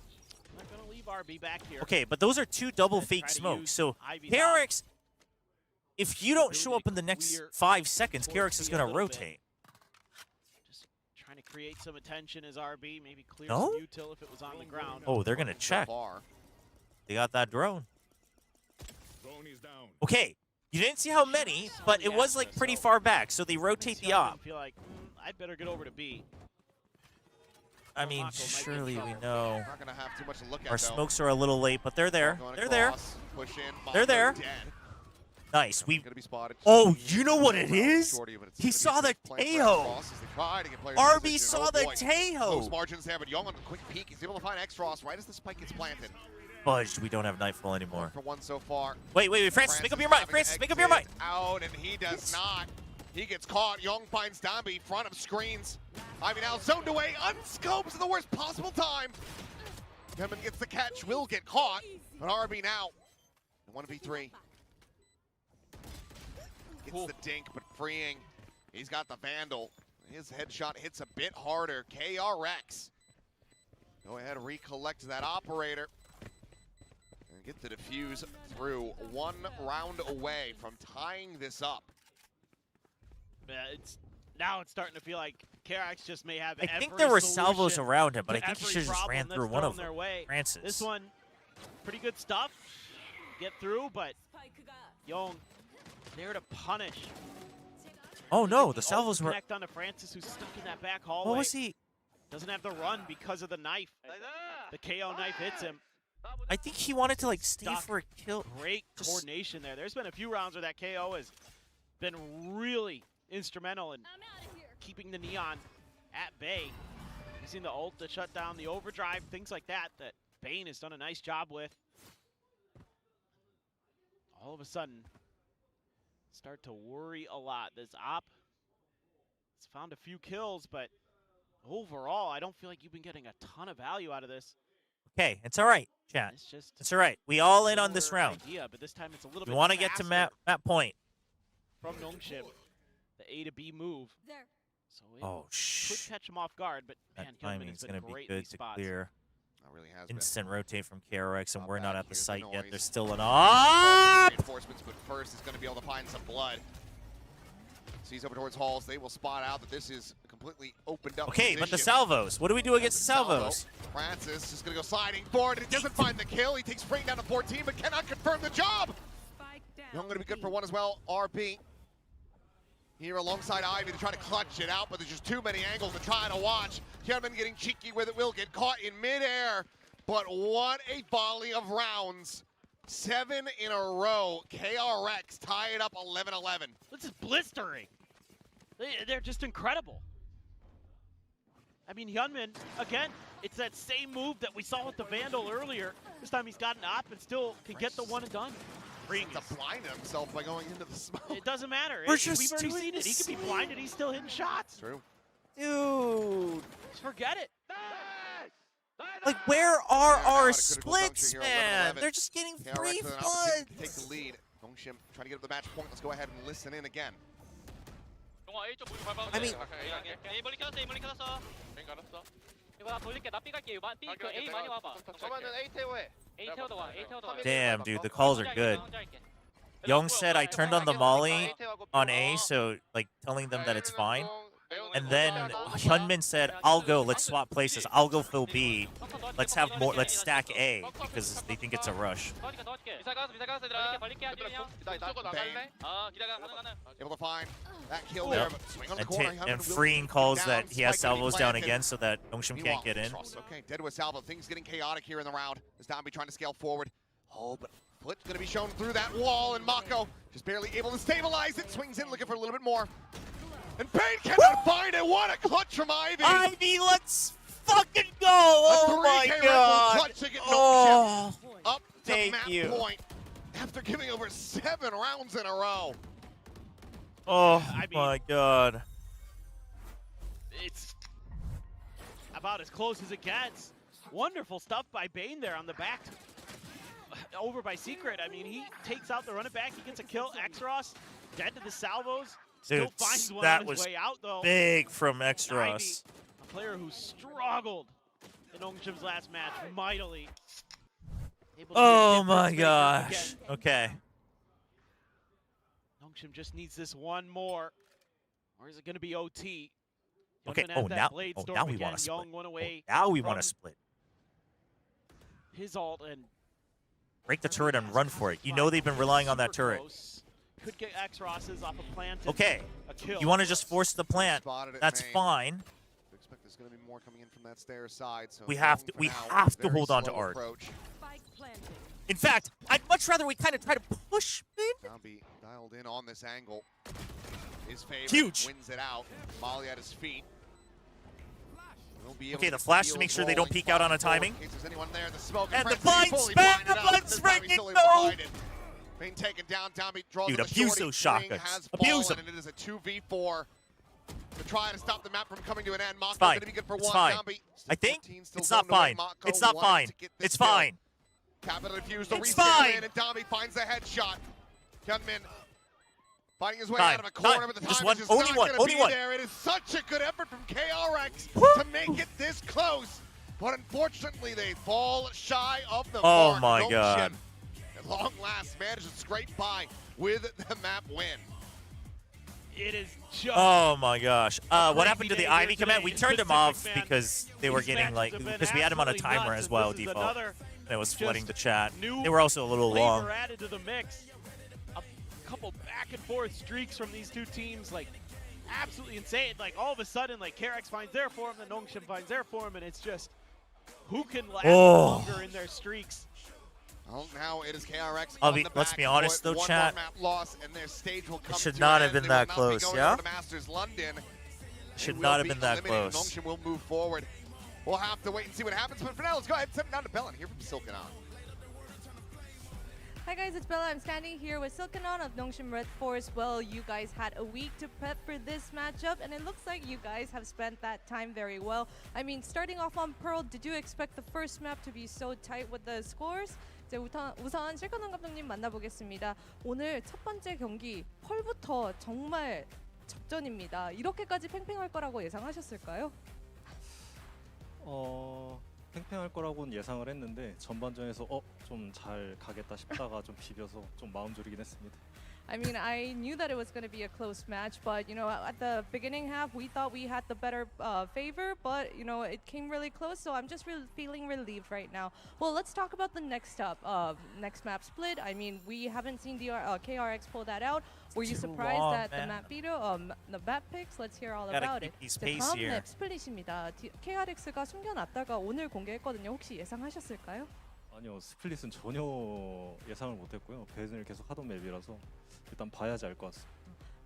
I'm not gonna leave RB back here. Okay, but those are two double Let's fake try to smokes. use So Ivy's KRX, if you don't show ability up in to the next clear 5 seconds, towards KRX is me a gonna little bit. rotate. Just trying to create some attention as RB, maybe clear No? some util if it was on the ground. Oh, they're gonna check. Far. They got that drone. Okay, you didn't see how many, but it was like pretty far back, so they rotate the op. I feel like I'd better get over to B. I mean, surely we know. Not going to have too much to look at, Our though. smokes are a little late, but they're there. Going They're there. across, push in, They're Mako there. dead. Nice. We. Gonna be spotted. Oh, you know what it is? Shorty, but it's He gonna be saw the playing for Tejo. X-Frost as they try to get players in RB position. saw Oh, the boy. Tejo. Close margins there, but Young on a quick peek. He's able to find X-Frost right as the spike gets planted. Fudged. We don't have Nightfall anymore. For one so far. Wait, Francis, make up your mind. having Francis, to make up your mind. exit Out, and he does not. He gets caught. Young finds Dambi, front of screens. Ivy now zoned away, unscopes at the worst possible time. Kevin gets the catch, will get caught, but RB now. 1v3. Gets the dink, but freeing. He's got the Vandal. His headshot hits a bit harder. KRX. Go ahead and recollect that operator. And get the defuse through. 1 round away from tying this up. Yeah, now it's starting to feel like KRX just may have I every think there were solution salvos around him, but I to think he every should have just ran problem through that's one thrown of their them. way. Francis. This one, pretty good stuff. Get through, but Young there to punish. Oh no, the salvos were. Connect onto Francis, who's stuck in that back hallway. What was he? Doesn't have the run because of the knife. The KO knife hits him. I think he wanted to like stay Stuck. for a kill. Great coordination there. There's been a few rounds where that KO has been really instrumental in keeping the Neon at bay. Using the ult to shut down the overdrive, things like that, that Bane has done a nice job with. All of a sudden, start to worry a lot. This op has found a few kills, but overall, I don't feel like you've been getting a ton of value out of this. Okay, it's all right, chat. It's just It's all right. We all in on this similar round. idea, but this time it's a little We bit want to get to faster map point. from NONGSHIM. The A to B move. So it Oh could catch him off guard, but man, That Gilman timing's has gonna been be great in good these to spots. clear. That really has Instant rotate from KRX, and we're not at the Here's the site yet. noise. There's still an been. op. Reinforcements, but first he's going to be able to find some blood. Sees over towards Halls. They will spot out that this is a completely opened up Okay, but the position. salvos. What do we do against the salvos? Francis is going to go sliding forward, and he doesn't find the kill. He takes Spring down to 14, but cannot confirm the job. Young going to be good for one as well. RB here alongside Ivy to try to clutch it out, but there's just too many angles to try to watch. Hyunmin getting cheeky with it, will get caught in midair, but what a volley of rounds. 7 in a row. KRX tie it up 11-11. This is blistering. They're just incredible. I mean, Hyunmin, again, it's that same move that we saw with the Vandal earlier. This time he's got an op and still can get the one and done. To blind himself by going into the smoke. It doesn't matter. We're We've just already doing seen it. He the could be blinded. He's still hitting shots. True. Dude. Just forget it. Like, where are Now our at a critical splits, juncture here, man? 11-11. They're just getting KRX free with an blood. opportunity to take the lead. NONGSHIM trying to get up the match point. Let's go ahead and listen in again. I mean, A 멀리 켜놨어, A 멀리 켜놨어. 이거 나 돌릴게. 나 B 갈게. B 그 A 많이 와봐. 저만은 A 태워해. A 태워도 와. A 태워도 와. damn, dude, the calls are good. Young said I turned on the molly on A, so like telling them that it's fine. And then Hyunmin said, I'll go, let's swap places. I'll go fill B. Let's have more, let's stack A, because they think it's a rush. 미사 가서 얘들아. 벌릴게 하지 그냥. 쪽으로 나갈래? 기다려. 가는. Able to find that kill there, but swing on the And, corner. and Hyunmin will freeing calls down, that he has spike gonna be salvos down planted. again so that NONGSHIM can't get in. Okay, dead with salvo. Things getting chaotic here in the round. As Dambi trying to scale forward. Oh, but Split going to be shown through that wall, and Mako just barely able to stabilize it. Swings in, looking for a little bit more. And Bane cannot find it. What a clutch from Ivy. Ivy, let's fucking go. Oh my god. Clutch to get NONGSHIM up to thank map you. point after giving over 7 rounds in a row. Oh I mean, my god. It's about as close as it gets. Wonderful stuff by Bane there on the back. Over by Secret. I mean, he takes out the running back. He gets a kill. Xros dead to the salvos. Dude, Still finds one that on his was way out, though. big from Ivy, Xros. a player who struggled in NONGSHIM's last match mightily. Able to Oh get my difference maker gosh. again. Okay. NONGSHIM just needs this one more. Or is it going to be OT? Okay. Youngman has that Now blade we storm want again. to split. Young went away Now we want from to split. his ult and Break the turret and run for it. You know they've been relying on that turret. could get Xrosses off a plant. Okay. A kill. You want to just force the plant. Spotted it, That's Maine. fine. Expect there's going to be more coming in from that stairs side. So We have Young to for we now, have to very hold on to slow Art. approach. In fact, I'd much rather we kind of try to push him. Zombie dialed in on this angle. His favorite Huge. wins it out. Molly at his feet. Will be able Okay, to the flash steal to make sure they don't rolling peek out on a flat forward timing. in case there's anyone there. The smoke And the impressed. blind Fully spam, blinded the out. blind This time he's spam, fully no! blinded. Being taken down, Tommy draws Dude, the abuse shorty. those Swing shotguns. has Abuse fallen, them. and it is a 2v4 to try to stop the map from coming to an end. Mako's fine. going to be good for It's one. fine. Zombie, I think 14 still it's not going away. fine. Mako It's not wanting fine. to get this It's kill. fine. Capital defuse, the It's resale fine. in, and Dami finds the headshot. Gunman finding his way Fine. out of a corner, Fine. but the Just time one. is just Only not one. going to Only be one. there. It is such a good effort from KRX to make it this close, but unfortunately they fall shy of the Oh mark. my NONGSHIM, god. at long last, managed to scrape by with the map win. It is just. Oh my gosh. What crazy happened to day the here Ivy command? today We in turned them Pacific, off man. because they were These getting matches like have been because we had them on a absolutely timer nuts, as and well this is default. another And it was just flooding the chat. new They were also a little long. flavor added to the mix. A couple back and forth streaks from these two teams, like absolutely insane. Like all of a sudden, like KRX finds their form, then NONGSHIM finds their form, and it's just who can last longer in their streaks. Well, now it is KRX. Let's be honest though, one chat. More map loss, and their stage will come should to not an have end. been They will that not close, be going yeah? over to Masters London. Should They not will have be been that eliminated. close. NONGSHIM will move forward. We'll have to wait and see what happens. But for now, let's go ahead and send it down to Bellin here from Silken On. Hi guys, it's Bella. I'm standing here with Silkenon of NONGSHIM Red Force. Well, you guys had a week to prep for this matchup, and it looks like you guys have spent that time very well. I mean, starting off on Pearl, did you expect the first map to be so tight with the scores? 이제 우선 실크넌 감독님 만나보겠습니다. 오늘 첫 번째 경기 펄부터 정말 접전입니다. 이렇게까지 팽팽할 거라고 예상하셨을까요? 팽팽할 거라고는 예상을 했는데 전반전에서 좀 잘 가겠다 싶다가 좀 비벼서 좀 마음 졸이긴 했습니다. I mean, I knew that it was going to be a close match, but you know, at the beginning half, we thought we had the better favor, but you know, it came really close. So I'm just feeling relieved right now. Well, let's talk about the next map split. I mean, we haven't seen the KRX pull that out. Were you surprised long, that man. the map picks? Let's hear all Gotta about keep it. these 이제 pace 다음 here. 맵 스플릿입니다. KRX가 숨겨놨다가 오늘 공개했거든요. 혹시 예상하셨을까요? 아니요, 스플릿은 전혀 예상을 못했고요. 배신을 계속 하던 맵이라서 일단 봐야지 알 것 같습니다.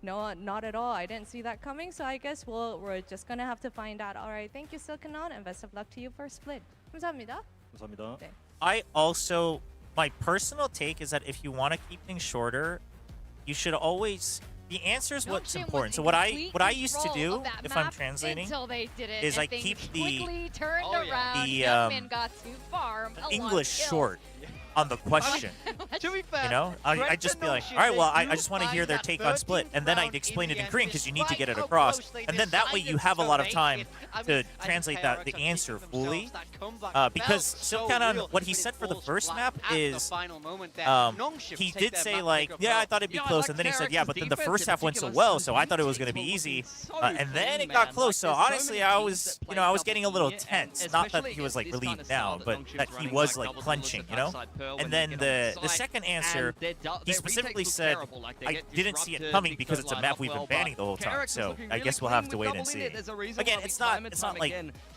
No, not at all. I didn't see that coming, so I guess we're just gonna have to find out. All right, thank you, Silkenon, and best of luck to you for split. 감사합니다. 감사합니다. 네. I also, my personal take is that if you want to keep things shorter, you should always. The answer is what's NONGSHIM important. was So in what I complete used to control do of that if I'm map translating until they did it, is and I things keep quickly turned Oh, yeah. around. the, Youngman got too far. A lot of English kills. short on the question. To be fair, You know, I just be like, all right, well, I just want to hear their take on split, and then I'd explain it in Korean because you need to get it across, and then that way you have a lot of time to translate the answer fully. Because Silkanon, what he said for the first map is, he did say like, yeah, I thought it'd be close, and then he said, yeah, but then the first half went so well, so I thought it was going to be easy, and then it got close. So honestly, I was, I was getting a little tense. Not that he was like relieved now, but that he was like clenching, you know. prefer. And then the second answer, he specifically said, I didn't see it coming because it's a map we've been banning the whole time. So I guess we'll have to wait and see. Again, it's not like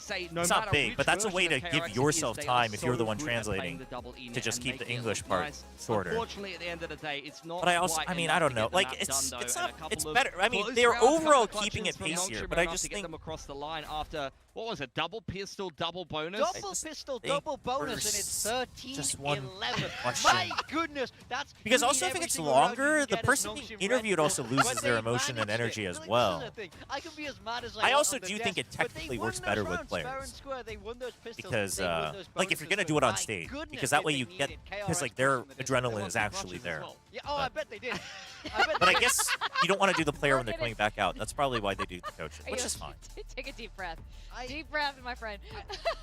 it's not big, but that's a way to give yourself time if you're the one translating to just keep the English part shorter. Unfortunately, at the end of the day, it's not. But I mean, I don't know. Like it's not. It's better. I mean, they're overall keeping it pacier, but I just think them across the line after what was it? Double pistol, double bonus. Double pistol, double bonus, and it's 13-11. question. My goodness, that's because also if it gets longer, the person being interviewed also loses their emotion and energy as well. I can be as mad as I also do think it technically works better with players. Because like if you're gonna do it on stage, because that way you get because like their adrenaline is actually there. Yeah, oh, I bet they did. But I guess you don't want to do the player when they're coming back out. That's probably why they do the coaching, which is fine. Take a deep breath. Deep breath, my friend.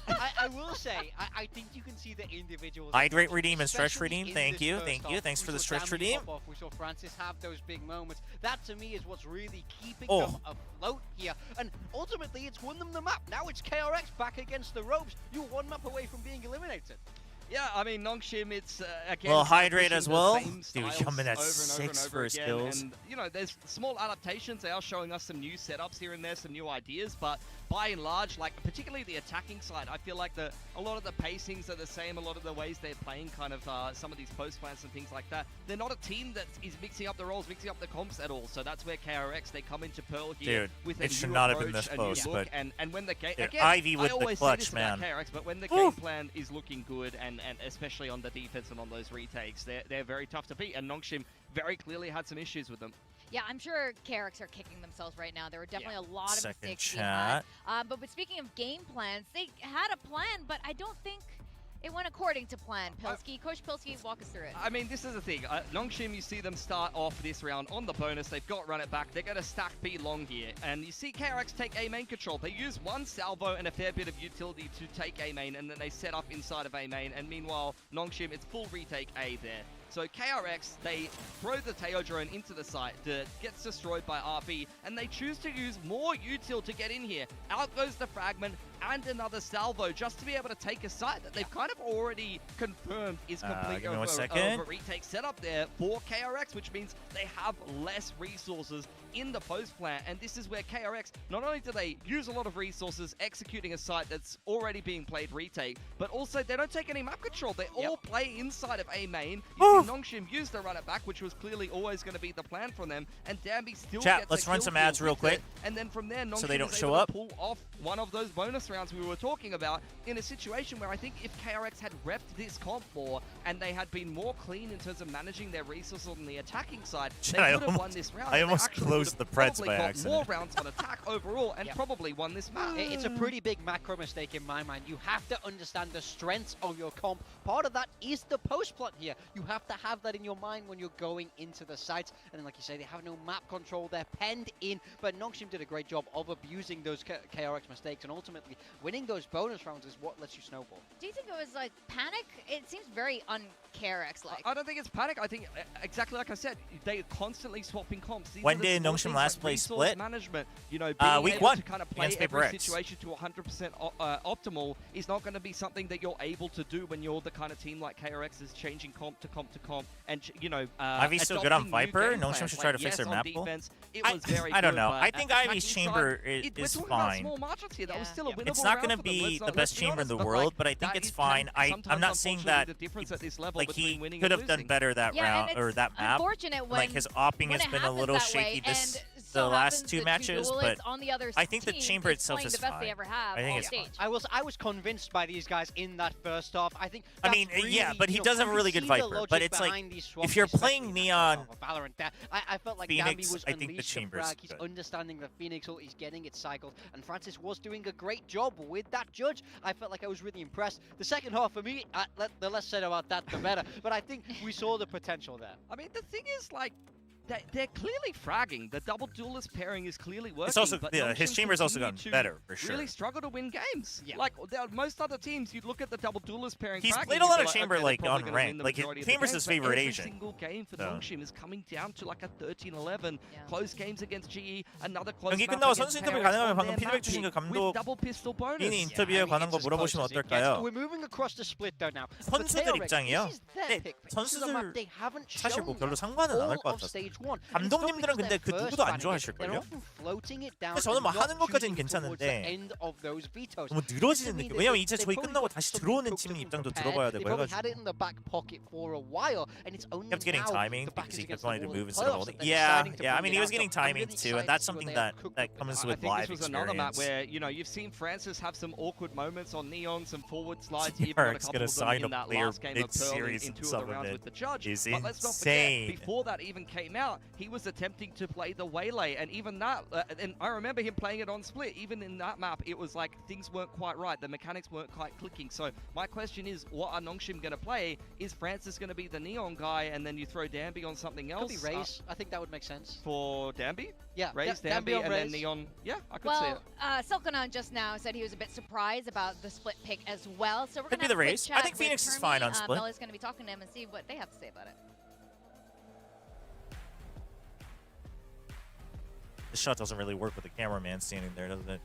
I will say, I think you can see the individuals. Hydrate, redeem, and stretch redeem. Thank you, thank you. Thanks for the stretch redeem. We saw Francis have those big moments. That to me is what's really keeping them afloat here. And ultimately, it's won them the map. Now it's KRX back against the ropes. You're one map away from being eliminated. Yeah, I mean, NONGSHIM, it's again. Well, hydrate as well. Dude, coming at 6 for his kills. And, you know, there's small adaptations. They are showing us some new setups here and there, some new ideas. But by and large, like, particularly the attacking side, I feel like a lot of the pacings are the same. A lot of the ways they're playing kind of some of these post plants and things like that. They're not a team that is mixing up the roles, mixing up the comps at all. So that's where KRX, they come into Pearl here. Dude, with it a should new not have approach, been this a new close, look, but and when the game, again, Ivy with I the always clutch, say this about man. KRX, but when the game plan is looking good and especially on the defense and on those retakes, they're very tough to beat. And NONGSHIM very clearly had some issues with them. Yeah, I'm sure KRX are kicking themselves right now. There were definitely a lot of Second mistakes chat. but speaking of game plans, they had a plan, but I don't think it went according to plan. Pilsky, Coach Pilsky, walk us through it. I mean, this is the thing. NONGSHIM, you see them start off this round on the bonus. They've got run it back. They're going to stack B long here. And you see KRX take A main control. They use one salvo and a fair bit of utility to take A main, and then they set up inside of A main. And meanwhile, NONGSHIM, it's full retake A there. So KRX, they throw the Teo drone into the site that gets destroyed by RB, and they choose to use more util to get in here. Out goes the fragment and another salvo just to be able to take a site that they've kind of already confirmed is complete give me 1 of second. a retake setup there for KRX, which means they have less resources in the post plant. And this is where KRX, not only do they use a lot of resources executing a site that's already being played retake, but also they don't take any map control. They all play inside of A main. You see NONGSHIM use the run it back, which was clearly always going to be the plan from them, and Danby still gets let's a run kill some ads field real with quick. it. And then from there, NONGSHIM so they don't is show able up. to pull off one of those bonus rounds we were talking about in a situation where I think if KRX had repped this comp more and they had been more clean in terms of managing their resources on the attacking side, they would have won this round. I almost closed the Preds by accident. More rounds on attack overall and probably won this match. It's a pretty big macro mistake in my mind. You have to understand the strengths of your comp. Part of that is the post plot here. You have to have that in your mind when you're going into the sites. And then, like you say, they have no map control. They're penned in. But NONGSHIM did a great job of abusing those KRX mistakes, and ultimately winning those bonus rounds is what lets you snowball. Do you think it was like panic? It seems very un-KRX-like. I don't think it's panic. I think exactly like I said, they are constantly swapping comps. These When did NONGSHIM last play split? Management, you know, being week able 1 to kind of play against every KRX. situation to 100% optimal is not going to be something that you're able to do when you're the kind of team like KRX is changing comp to comp to comp, and you know, Ivy's still good on Viper. NONGSHIM should try to fix their map pool. I don't know. I think Ivy's chamber is fine. It's not going to be the best chamber in the world, but I think it's fine. I'm not saying that like he could have done better that round or that map. Like his opping has been a little shaky the last 2 matches, but I think the chamber itself is fine. I think it's fine. I was convinced by these guys in that first half. I think. I mean, yeah, but he does have a really good Viper. But it's like if you're playing Neon, Valorant, I felt like Phoenix, Danby was I think the unleashed chamber's frag. He's good. understanding the Phoenix ult. He's getting it cycled, and Francis was doing a great job with that judge. I felt like I was really impressed. The second half for me, the less said about that, the better. But I think we saw the potential there. I mean, the thing is, like, they're clearly fragging. The double duelist pairing is clearly working. It's also but his NONGSHIM chamber's also continue gotten to better for sure. Really struggle to win games. Yeah. Like most other teams, you'd look at the double duelist pairing. He's fragging, played a lot you'd of be chamber okay, like they're on probably gonna win rank. the Like majority of the chamber's games, his but favorite every agent. single game for So. NONGSHIM is coming down to like a 13-11. Close games against GE, another close 경기 map 끝나고 against 선수 인터뷰 KRX 가능하면 on 방금 their 피드백 map 주신 그 pick 감독 with double pistol bonus. 인 인터뷰에 관한 거 물어보시면 어떨까요? We're moving across the split though now. For 선수들 KRX, 입장이요. this is their 네, pick. This is a map 선수들 they haven't 사실 뭐 shown 별로 yet. 상관은 안 할 All 것 of 같아서. stage one. 감독님들은 And 근데 it's not 그 because 누구도 안 they're first 좋아하실걸요? They're often floating it down 근데 저는 뭐 and not 하는 것까지는 choosing towards the 괜찮은데 end of those vetoes. 너무 늘어지는 To me, 느낌. 왜냐면 they- 이제 they 저희 probably 끝나고 got 다시 something 들어오는 cooked 팀 up and 입장도 prepared. 들어봐야 They 되고 probably had 해가지고. it in the back pocket for a while, and it's only Kept getting now timing the back because is he kept against the wanting to wall move in instead of playoffs holding. that they're Yeah, deciding to yeah. I bring mean, it he was out. getting So I'm really timing too, and excited that's to see what something they have that cooked that up with comes that. with I think live this was another map experience. where, you've seen Francis have some awkward moments on Neon, some forward slides. He even got a KRX couple gonna of them sign a in that player last game of Pearl mid-series in and two of some the of rounds it with the judge. is But let's not insane. forget, before that even came out, he was attempting to play the Waylay, and even that, and I remember him playing it on Split. Even in that map, it was like things weren't quite right. The mechanics weren't quite clicking. So my question is, what are NONGSHIM going to play? Is Francis going to be the Neon guy, and then you throw Danby on something else? Could be Raze. I think that would make sense. For Danby? Yeah, Raze, Danby Danby, on and Raze. then Neon. Yeah, I could see it. Well, Silkanon just now said he was a bit surprised about the split pick as well. So we're Could going be to the race. I think Phoenix is fine on split. Bella's going to be talking to him and see what they have to say about it. The shot doesn't really work with the cameraman standing there, doesn't it?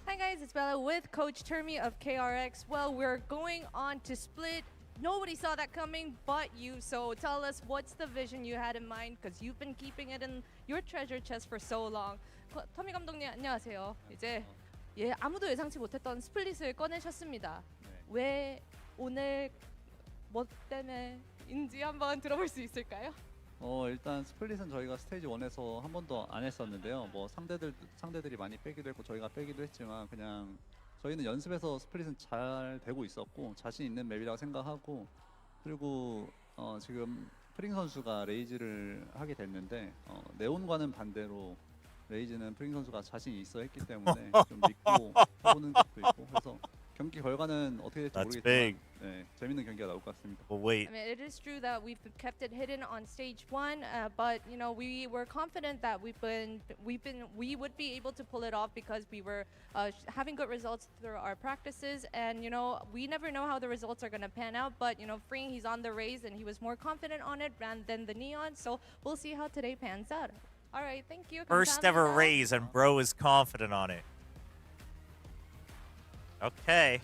Hi guys, it's Bella with Coach Termi of KRX. Well, we're going on to split. Nobody saw that coming but you. So tell us, what's the vision you had in mind? Because you've been keeping it in your treasure chest for so long. 터미 감독님 안녕하세요. 이제 아무도 예상치 못했던 스플릿을 꺼내셨습니다. 왜 오늘 뭐 때문에인지 한번 들어볼 수 있을까요? 일단 스플릿은 저희가 스테이지 1에서 한 번도 안 했었는데요. 뭐 상대들이 많이 빼기도 했고 저희가 빼기도 했지만 그냥 저희는 연습에서 스플릿은 잘 되고 있었고 자신 있는 맵이라고 생각하고 그리고 지금 프링 선수가 레이즈를 하게 됐는데 네온과는 반대로 레이즈는 프링 선수가 자신 있어 했기 때문에 좀 믿고 해보는 것도 있고 그래서 경기 결과는 어떻게 될지 That's 모르겠지만 big. 네, 재밌는 경기가 나올 것 같습니다. Well, wait. I mean, it is true that we've kept it hidden on stage 1, but we were confident that we would be able to pull it off because we were having good results through our practices, and we never know how the results are going to pan out. But Freeing, he's on the Raze, and he was more confident on it than the Neon. So we'll see how today pans out. All right, thank you. First ever raise, and bro is confident on it. Okay.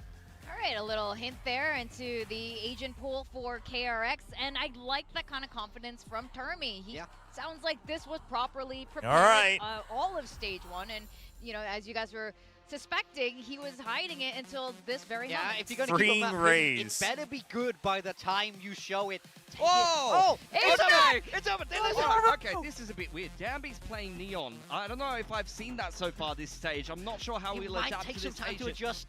All right, a little hint there into the agent pool for KRX, and I like that kind of confidence from Termi. He sounds like this was properly prepared All right. all of stage 1, and as you guys were suspecting, he was hiding it until this very moment. If you're going to keep a map hidden, it better be good by the time you show it. Whoa! It's okay. It's over! Okay, this is a bit weird. Danby's playing Neon. I don't know if I've seen that so far this stage. I'm not sure how It we'll might adapt take to some this time to agent. adjust.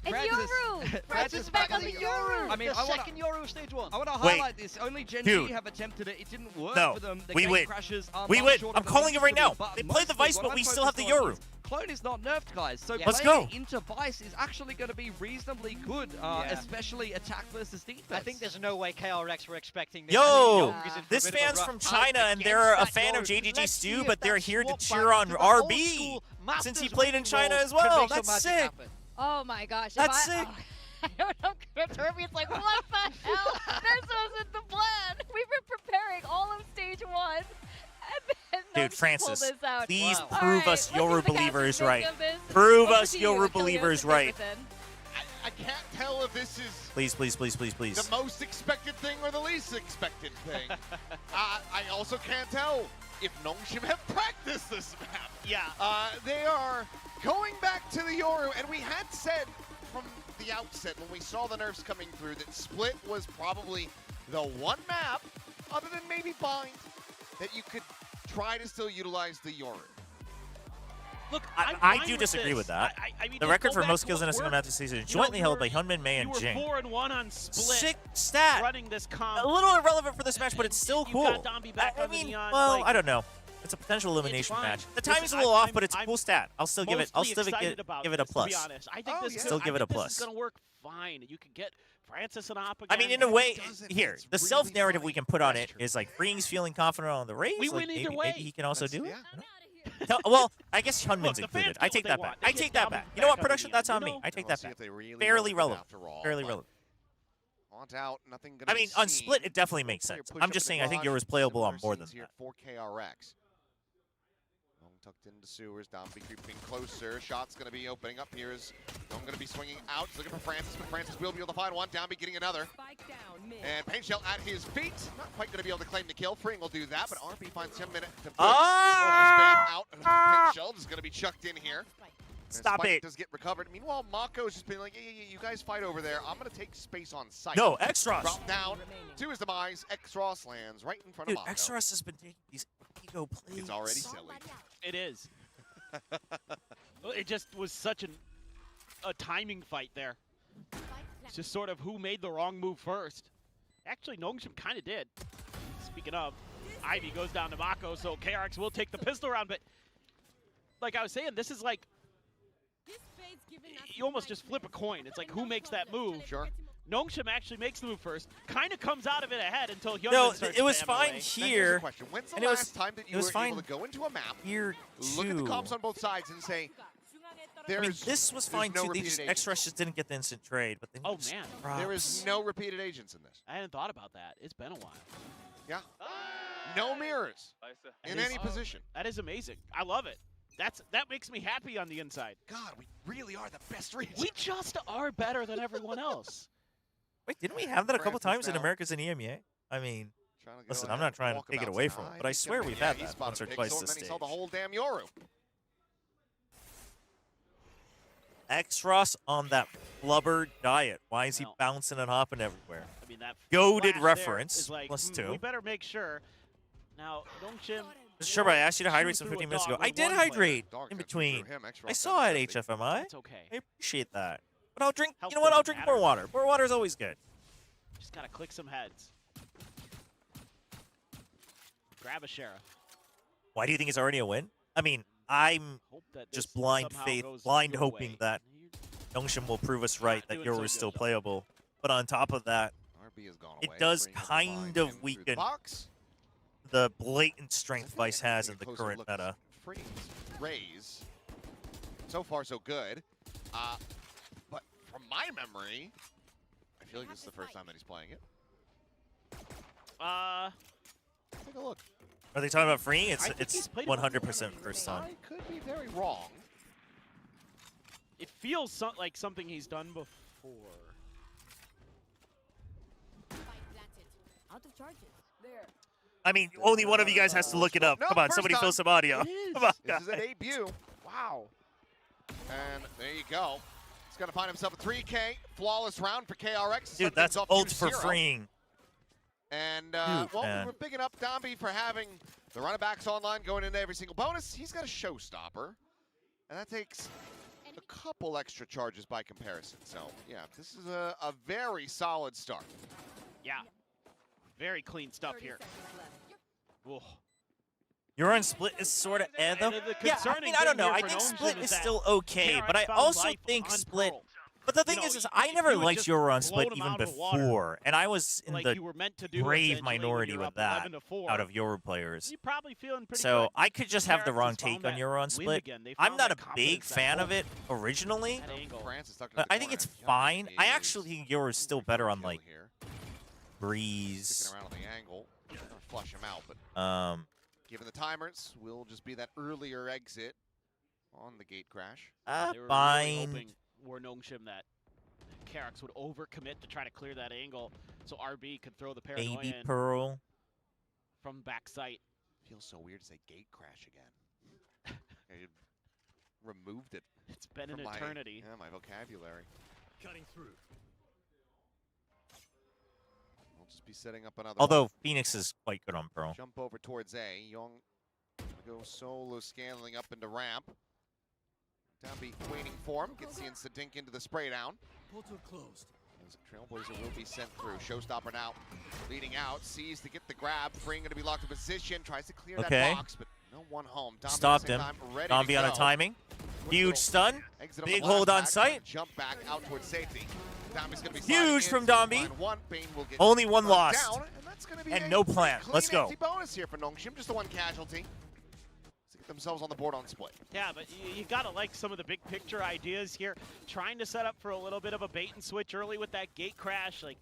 Yoru! Francis is back on the Yoru! I mean, the second Yoru stage 1. I want to Wait. highlight this. Only Gen Dude. G have attempted it. It didn't work No, for them. The we game win. crashes are We much win. shorter I'm than calling they it right used to now. be, but They played the mostly Vice, what but I'm we still have the focused on Yoru. is Clone is not nerfed, guys. So Let's playing go. into Vice is actually going to be reasonably good, especially attack versus defense. I think there's no way KRX were expecting this. Yo, I think this Yoru's in for a bit of a fan's rough from time China, and against they're a that fan of Yoru. JGG Let's see Stu, if but they're that here to swap cheer back on to the old RB school since he Masters played in winning China roles as can well. make some That's magic sick. happen. Oh my gosh. That's sick. I don't know. Termi's like, what the hell? This wasn't the plan. We've been preparing all of stage 1. And then Dude, NONGSHIM Francis, pulled this out. please All prove right, us let's see Yoru what the believers captains right. think of this. Prove Over us to you, Yoru Achilles, believers to right. Griffin. I can't tell if this is Please, please, please, please, please. the most expected thing or the least expected thing. I also can't tell if NONGSHIM have practiced this map. Yeah. They are going back to the Yoru, and we had said from the outset when we saw the nerfs coming through that Split was probably the one map, other than maybe Bind, that you could try to still utilize the Yoru. Look, I do disagree with that. I mean, The just record go for back most to kills in a what single worked. match this season is You know, jointly held by Hyunmin, Mei, and Jing. You were 4-1 on split. Sick stat. Running this comp. A little irrelevant for this match, but it's still You cool. got Domby back I on the mean, Neon, well, like- I don't know. It's a potential elimination fine. match. The Listen, timing's a little off, but it's a I'm cool stat. I'll still give it. I'll mostly still excited about give it a this, plus. To be honest, I think this Still give it a plus. This is gonna work fine. You can get Francis and Op I again. mean, in a way, doesn't. here It's the really self-narrative we can put on it pressure. is like Freeing's feeling confident on the race. We like, win either maybe, way. Maybe he can also do it. That's- Well, I guess Hyunmin's Look, the fans included. I get take what that they back. want. They I get take that down back. the You know what, back of production? the That's end, on you me. know? I take We'll that see back. if they really Fairly want it relevant. after all, Fairly but relevant. Want out, nothing gonna I be mean, on seen. split, it definitely makes Player sense. push I'm up just in saying, the I think garage. yours playable on Similar more than scenes here that. for KRX. Long tucked into sewers, down be creeping closer. Shot's gonna be opening up here. Is I'm gonna be swinging out. He's looking for Francis, but Francis will be able to find one. Down be getting another. And Paint Shell at his feet. Not quite gonna be able to claim the kill. Freeing will do that, but RP finds him a minute to put spam out. Paint Shell is gonna be chucked in here. Stop Spike it. does get recovered. Meanwhile, Mako's just been like, yeah, you guys fight over there. I'm going to take space on site. No, X-Ross. Drop down to his demise. X-Ross lands right in front Dude, of Mako. X-Ross has been taking these ego plays. It's already silly. It is. It just was such a timing fight there. It's just sort of who made the wrong move first. Actually, NONGSHIM kind of did. Speaking of, Ivy goes down to Mako, so KRX will take the pistol round, but like I was saying, this is like, you almost just flip a coin. It's like, who makes that move? Sure. NONGSHIM actually makes the move first, kind of comes out of it ahead until Hyunmin No, starts it was spamming fine away. here. Question. When's the And it was- last time that you it was were fine able to go into a map, here look at the too. comps on both sides, and say, I mean, there's this was fine no too. They repeated just agents. X-Rush just didn't get the instant trade, but they Oh, just man. There is no repeated agents in this. I hadn't thought about that. It's been a while. Yeah. No mirrors in any position. That is amazing. I love it. That makes me happy on the inside. God, we really are the best region. We just are better than everyone else. Wait, didn't we have that a couple Francis times in now. Americas and EMEA? I mean, Trying to go listen, ahead I'm not and trying to walk take it about away some from it, high. but I He's swear gonna- we've yeah, had he that spotted once or a big twice sword, this and then he saw stage. the whole damn Yoru. X-Ross on that blubber diet. Why is he Well, bouncing and hopping everywhere? I mean, that Goated flash reference, there is like, plus we 2. better make sure. Now, NONGSHIM. Sure, I asked you to hydrate some through a 15 minutes dog ago. I with did one player. hydrate Dog in got through between. him. X-Ross I got saw it, steady. HFMI. It's okay. I appreciate that. But I'll drink, Health you know what? I'll doesn't drink more matter. water. More water is always good. Just gotta click some heads. Grab a sheriff. Why do you think it's already a win? I mean, I'm Hope that just this blind somehow faith, goes blind your hoping way. that NONGSHIM will prove us right that doing Yoru so is good, still though. playable. But on top of that, RB has gone it away. does Freeing will kind find of him through the weaken box. the blatant strength I think Vice has in taking the a closer current look at meta. Freeing's raise. So far, so good. But from my memory, I feel like this is the first time that he's playing it. Take a look. Are they talking about freeing? It's I think he's it's played it 100% first time. I could be very wrong. It feels like something he's done before. Out of charges. There. I mean, only one of you guys has to look it up. No, Come on, first somebody time. fill some audio. It is. Come on, This is a guys. debut. Wow. And there you go. He's going to find himself a 3K. Flawless round for KRX. Dude, that's ult for freeing. And, Dude, well, man. we're bigging up Domby for having the running backs online going into every single bonus. He's got a showstopper. And that takes a couple extra charges by comparison. So, yeah, this is a very solid start. Yeah. Very clean stuff here. Whoa. Your on split is sort of though. The Yeah, I concerning mean, I don't thing know. here I for think NONGSHIM split is is that still okay, but I KRX found also life think on split. Pearl. But the thing You know, is I if never you had liked just Yoru on blown split him even out of the water, before, and I was in like the you were meant to do brave essentially when minority you're with up that 11-4. out of Yoru players. You're probably feeling pretty So good. I could just have the KRX wrong has found take on that Yoru on win split. again. They I'm found not a that big confidence, that fan of hope. it originally. That angle. Francis stuck in the I think it's corner. fine. I Is actually think Yoru is still better on like here. Breeze. Sticking around on the angle. Gonna flush him out, but given the timers, will just be that earlier exit on the gate crash. They were really Bind. hoping for NONGSHIM that KRX would overcommit to try to clear that angle so RB could throw the paranoia Baby in Pearl. from backside. Feels so weird to say gate crash again. I removed it. It's been an from eternity. My vocabulary. Cutting through. We'll just be setting up another Although one. Phoenix is quite good on Pearl. Jump over towards A. Young go solo scaling up into ramp. Downbeat waiting for him. Gets the instant dink into the spray down. Portal closed. As Trailblazer will be sent through. Showstopper now leading out. Sees to get the grab. Freeing going to be locked in position. Tries to clear Okay. that box, but No one home. Domby Stopped this him. time, ready to Domby on a go. timing. Huge stun. Exit Big the hold on blast sight. back, jump back out towards safety. Domby's gonna be Huge from sliding in, Domby. one. Bane will get Only one knocked lost. down, and that's gonna be And a no plan. clean Let's go. empty bonus here for NONGSHIM. Just the one casualty to get themselves on the board on split. Yeah, but you gotta like some of the big picture ideas here. Trying to set up for a little bit of a bait and switch early with that gate crash. Like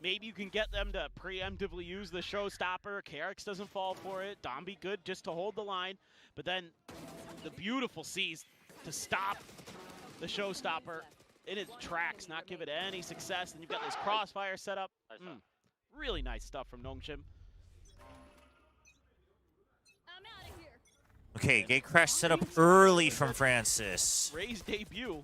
maybe you can get them to preemptively use the showstopper. KRX doesn't fall for it. Domby good just to hold the line. But then the beautiful C's to stop the showstopper in its tracks, not give it any success. And you've got this crossfire set up. Really nice stuff from NONGSHIM. Okay, gate crash set up early from Francis. Ray's debut.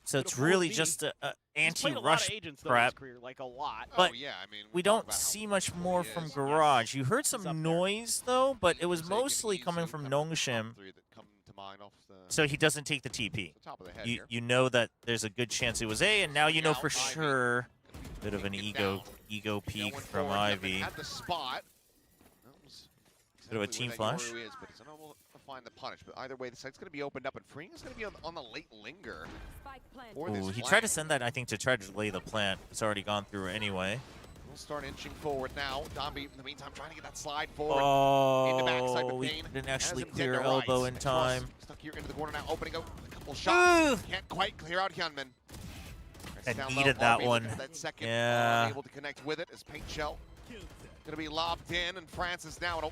So it's really just a He's played a lot of anti-rush agents though in his prep. career, like a lot. But oh, yeah, I mean, we don't see much more from Garage. You heard some noise, though, but it was mostly coming from NONGSHIM. So he doesn't take the TP. You know that there's a good chance it was A, and now you know for sure. Bit of an ego peek from Ivy. Had the spot. Bit of a team flash. But he's unable to find the punish. But either way, the site's going to be opened up, and Freeing is going to be on the late linger. Ooh, he tried to send that, I think, to try to delay the plant. It's already gone through anyway. We'll start inching forward now. Domby, in the meantime, trying to get that slide forward. Into backside, but Oh, he Bane didn't actually has him clear dead to elbow rights. in time. Stuck here into the corner now, opening up a couple shots. Can't quite clear out Hyunmin. That Down needed low, that RB one. looking for that second, Yeah. able to connect with it as Paint Shell going to be lobbed in, and Francis now at a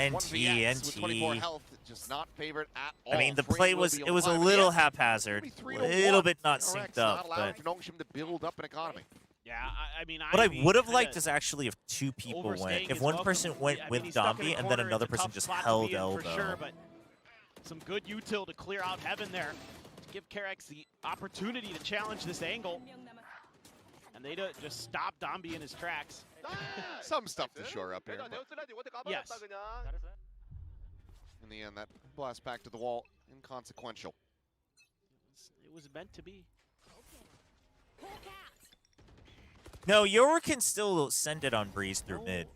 NT. with 24 health, just not favored at all. I mean, the Freeing play will was be it was a alive little again. haphazard, a 3-1. little bit not KRX synced not up. allowing But for NONGSHIM to build up an economy. Yeah, I mean, what I Ivy would have kinda liked is actually if two people went. overstaying If his one welcome. person went I mean, with he's stuck in a Domby and then corner. It's another a person tough just spot to held be in elbow. for sure, but some good util to clear out Heaven there to give KRX the opportunity to challenge this angle. And they just stop Domby in his tracks. Some stuff to shore up here. Yes. In the end, that blast back to the wall, inconsequential. It was meant to be. No, Yoru can still send it on Breeze through mid.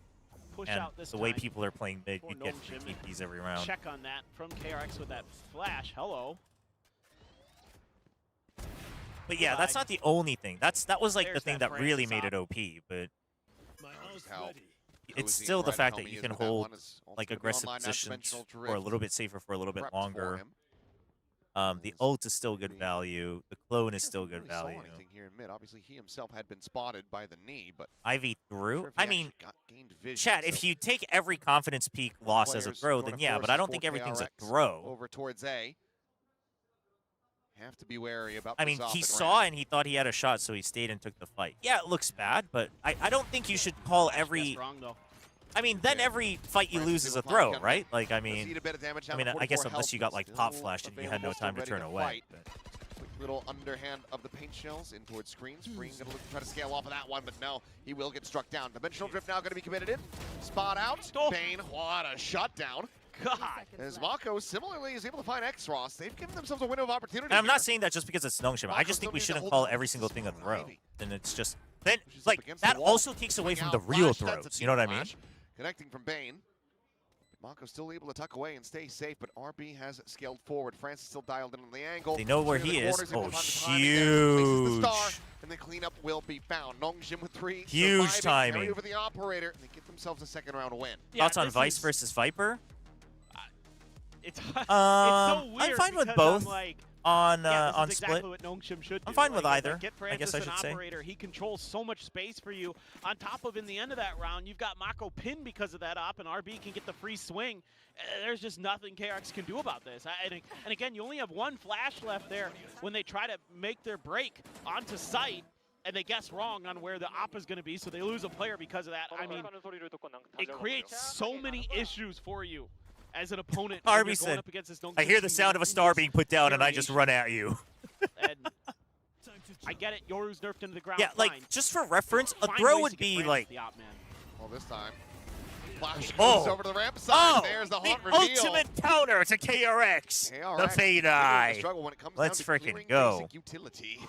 Push And out this the way time people are playing mid, for you get free NONGSHIM. TPs every round. Check on that from KRX with that flash. Hello. But yeah, that's not the only thing. That was like the There's thing that that really Francis made it op. OP, but How it's cozy still and the right fact Homie that you is can with that hold one is also like gonna be aggressive online now, positions Dimensional for a Drift little bit safer, for a little bit prepped for longer. him. The ult is still good value. The clone is still good Really saw value. anything here in mid. Obviously, he himself had been spotted by the knee, but Ivy through. sure if he I mean, actually gained vision, chat. If so you take every confidence peak loss as a players throw, going then to yeah. force But I don't for think everything's a KRX throw. Over towards A. Have to be wary about. I mean, this off he and saw ran. and he thought he had a shot, so he stayed and took the fight. Yeah, it looks bad, but I don't think you should call every. That's wrong though. I mean, then every fight you lose is a throw, right? Like, I mean, a bit of damage I down mean, to I guess 44 unless you health, got like but pop still flashed and you had no available, time to still turn ready away. fight. But Quick little underhand of the paint shells in towards screens. Freeing gonna look to try to scale off of that one, but no, he will get struck down. Dimensional Drift now gonna be committed in. Spot out. Bane, what a shutdown. God. As Mako similarly is able to find X-Ross. They've given themselves a window of opportunity. and I'm here. not saying that just because it's NONGSHIM. I just think we shouldn't call every single thing a throw. Then it's just then like that also takes away from the real throws. You know what I mean? Connecting from Bane. Mako still able to tuck away and stay safe, but RB has scaled forward. Francis still dialed in on the angle. They know where Clear the he is. corners, able Oh, to find the timing there. Places the star, huge. and the cleanup will be found. NONGSHIM with 3. Huge surviving, timing. carry over the operator, and they get themselves a second round win. Thoughts on Vice versus Viper? It's Um, it's so weird I'm fine with because both I'm like, on yeah, this on is split. exactly what NONGSHIM should do. I'm fine with Like, either. Get I guess I Francis should an say. operator. He controls so much space for you. On top of in the end of that round, you've got Mako pinned because of that op, and RB can get the free swing. There's just nothing KRX can do about this. And again, you only have one flash left there when they try to make their break onto site. And they guess wrong on where the op is going to be, so they lose a player because of that. I mean, it creates so many issues for you as an opponent when you're RB going said, up against this NONGSHIM I hear the team sound of a in star this being put down, and I just run at you. and I get it. Yoru's nerfed into the ground. Yeah, like fine. just for reference, a Find throw ways would to get be Francis like. the op man. Well, this time, Flash Oh. goes over to the ramp side. Oh, There's the haunt the reveal. ultimate counter to KRX. The KRX fade a eye. struggle when it comes Let's down to freaking clearing go. basic utility.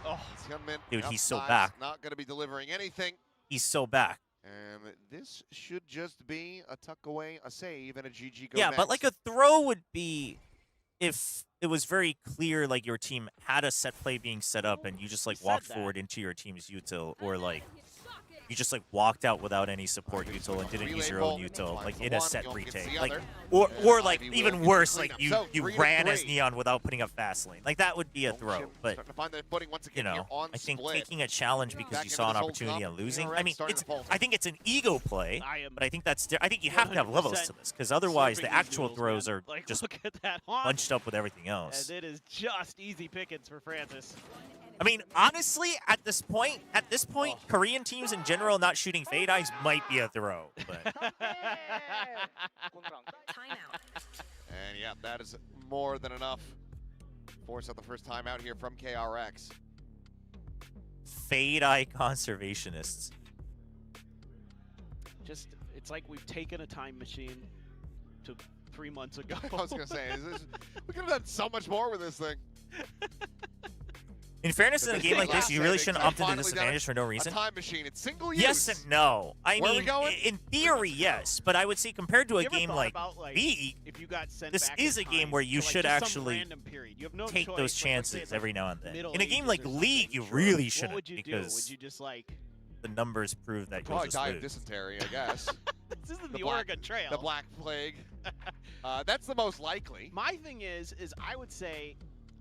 Oh, Hyunmin Dude, he's so outside, back. Not going to be delivering anything. He's so back. And this should just be a tuck away, a save, and a GG go Yeah, next. but like a throw would be if it was very clear like your team had a set play being set up and you just like walked forward into your team's util, or like you just like walked out without any support util and didn't use your own util, like in a set retake, like or like even worse, like you ran as Neon without putting up fast lane, like that would be a throw. But you know, I think taking a challenge because you saw an opportunity and losing. I mean, I think it's an ego play, but I think I think you have to have levels to this because otherwise the actual throws are just bunched up with everything else. And it is just easy pickings for Francis. I mean, honestly, at this point, Korean teams in general not shooting fade eyes might be a throw. But And yeah, that is more than enough. Force out the first time out here from KRX. fade eye conservationists. Just, it's like we've taken a time machine to 3 months ago. I was gonna say, we could have done so much more with this thing. In fairness, in a game like this, you really shouldn't opt into disadvantage for no reason. A time machine, it's single use. Yes and no. I Where are we mean, going? in theory, yes, but I would say compared to a You ever game thought like about, like, League, if you got sent this back is in a game time where you to, like, should just some actually random period? You have no take choice, those like, let's say chances it's, every like, now and then. Middle In a game like Ages or League, you something. really What shouldn't would you do? because Would you just like the numbers prove that you'll Probably just die of lose. dysentery, I guess. This isn't the Oregon Trail. The Black Plague. That's the most likely. My thing is I would say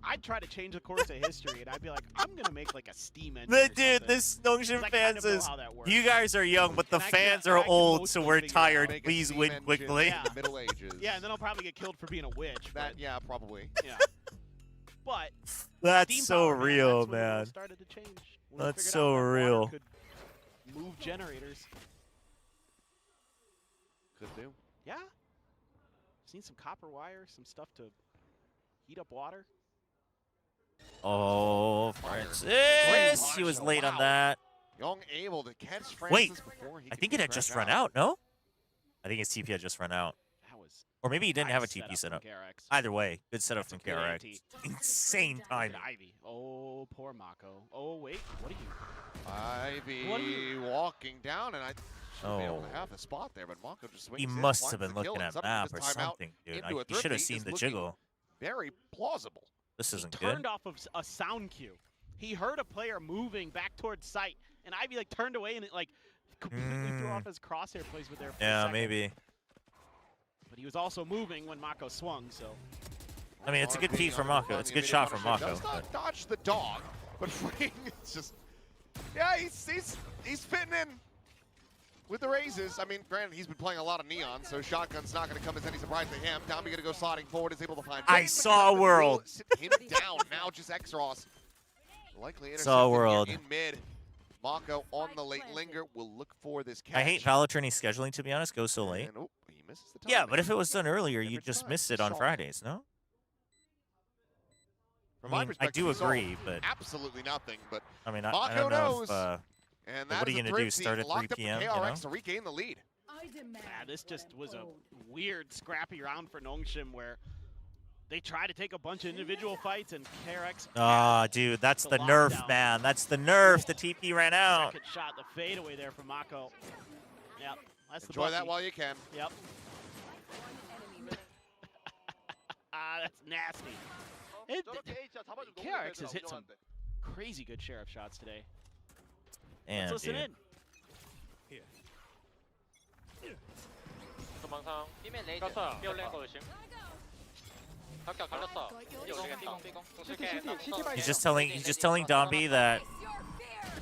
I'd try to change the course of history, and I'd be like, I'm gonna make like a steam engine. The dude, this NONGSHIM fan says, you guys are young, but the fans are old, so we're tired. Please win quickly. Yeah. Middle Ages. Yeah, and then I'll probably get killed for being a witch. That, yeah, probably. Yeah. But That's steam so power, real, that's when the world man. started to change. When we That's figured so out that water real. could move generators. Could do. Yeah. Seen some copper wire, some stuff to heat up water. Oh, Francis, he was late on that. Young able to catch Francis Wait, before he I could think it had crash just run out. out, no? I think his TP had just run out. That was Or maybe he didn't have a nice TP setup setup. from KRX. Either way, good setup from Good KRX. ante. Insane timing. Ivy. Oh, poor Mako. Oh, wait. What are you? Ivy What are you- walking down, and I should be able to Oh. have the spot there, but Mako just swings He in, must finds have been the kill, looking and at suddenly map this or timeout something, dude. into a He should have thrifty seen is the looking jiggle. Very plausible. This isn't Turned good. off of a sound cue. He heard a player moving back towards site, and Ivy like turned away and it like completely threw off his crosshair placement there. For a Yeah, second. maybe. But he was also moving when Mako swung, so. I mean, it's a good peek from Mako. It's a good shot from Mako. Does not dodge the dog, but Ring is just, yeah, he's fitting in with the raises. I mean, granted, he's been playing a lot of Neon, so shotgun's not going to come as any surprise to him. Dombey going to go sliding forward, is able to find. I saw a world. Sit him down now, just X-Ross. Likely Saw a world. in mid. Mako on the late linger will look for this catch. I hate Valatrini scheduling, to be honest. Go so late. And, oh, he misses the Yeah, timing. but if it was done earlier, you'd just miss it on Fridays, no? From I my mean, I perspective, do he saw agree, but absolutely nothing. But I mean, I Mako don't know knows. if. And But that what are is you a gonna do? thrifty Start at 3 locked up for p.m., you KRX know? to regain the lead. Yeah, this just was a weird, scrappy round for NONGSHIM where they tried to take a bunch of individual fights and KRX. Ah, dude, that's the nerf, man. That's the nerf. The TP ran out. Second shot, the fadeaway there from Mako. Yep, that's Enjoy the that bucky. while you can. Yep. Ah, that's nasty. KRX has hit some crazy good sheriff shots today. Damn, Let's listen dude. in. 도망상 삐맨 레이저 삐올랭 거 조심 각격 걸렸어 삐올랭 삐공 He's just telling Dombey that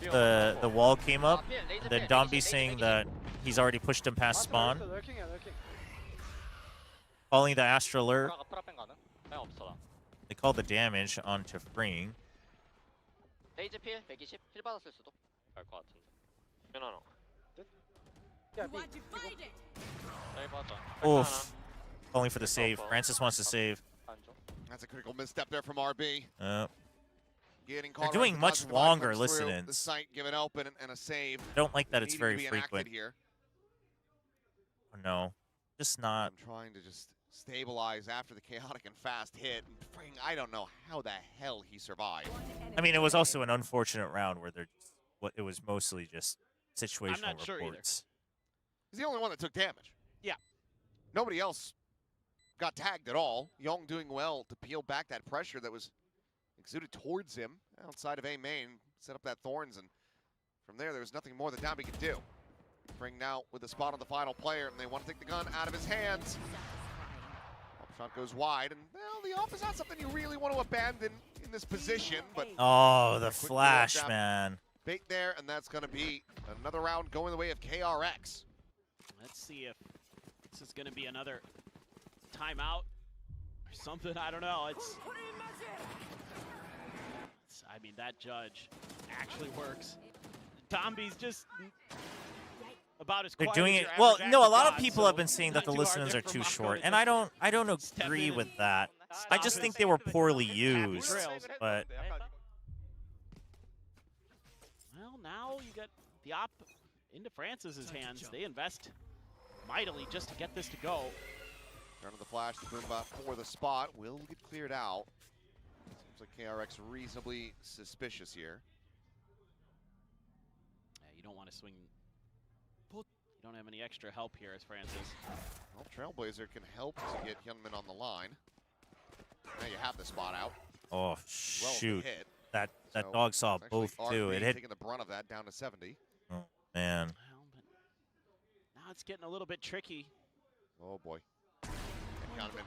the wall came up. Then Dombey saying that he's already pushed him past spawn. Calling the Astral alert. 프라펜 가능? 그냥 없어 They call the damage onto freeing. 레이저 필 120 힐 받았을 수도 갈 것 같은데 변화노 Oof. Calling for the save. Francis wants to save. That's a critical misstep there from RB. Getting They're caught doing around the much positive longer comes through, listen-ins. The site given open and a save. Don't like that it's Needing very to be enacted frequent. here. No, just not. I'm trying to just stabilize after the chaotic and fast hit. I don't know how the hell he survived. I mean, it was also an unfortunate round where it was mostly just situational I'm not sure either. reports. He's the only one that took damage. Yeah. Nobody else got tagged at all. Young doing well to peel back that pressure that was exuded towards him outside of A main, set up that Thorns, and from there was nothing more that Dambi could do. Bring now with the spot on the final player, and they want to take the gun out of his hands. Shot goes wide, and well, the off is not something you really want to abandon in this position, but Oh, the flash, man. bait there, and that's going to be another round going the way of KRX. Let's see if this is going to be another timeout or something. I don't know. I mean, that judge actually works. Dambi's just about as They're quiet doing as it your well. average No, a act lot of of God, people so have been saying that not the too hard listeners there are for too Mako short, to and I don't agree with that. I just think they were poorly used, but Well, now you got the op into Francis's hands. They invest mightily just to get this to go. Turn of the flash, the Boombot for the spot will get cleared out. Seems like KRX reasonably suspicious here. Yeah, you don't want to swing. You don't have any extra help here as Francis. Well, Trailblazer can help to get Hyunmin on the line. Now you have the spot out. oh Well, shoot, hit. that So, dog saw actually, both too. RB It hit. taking the brunt of that down to 70. Oh man. Well, but now it's getting a little bit tricky. Oh boy. And Hyunmin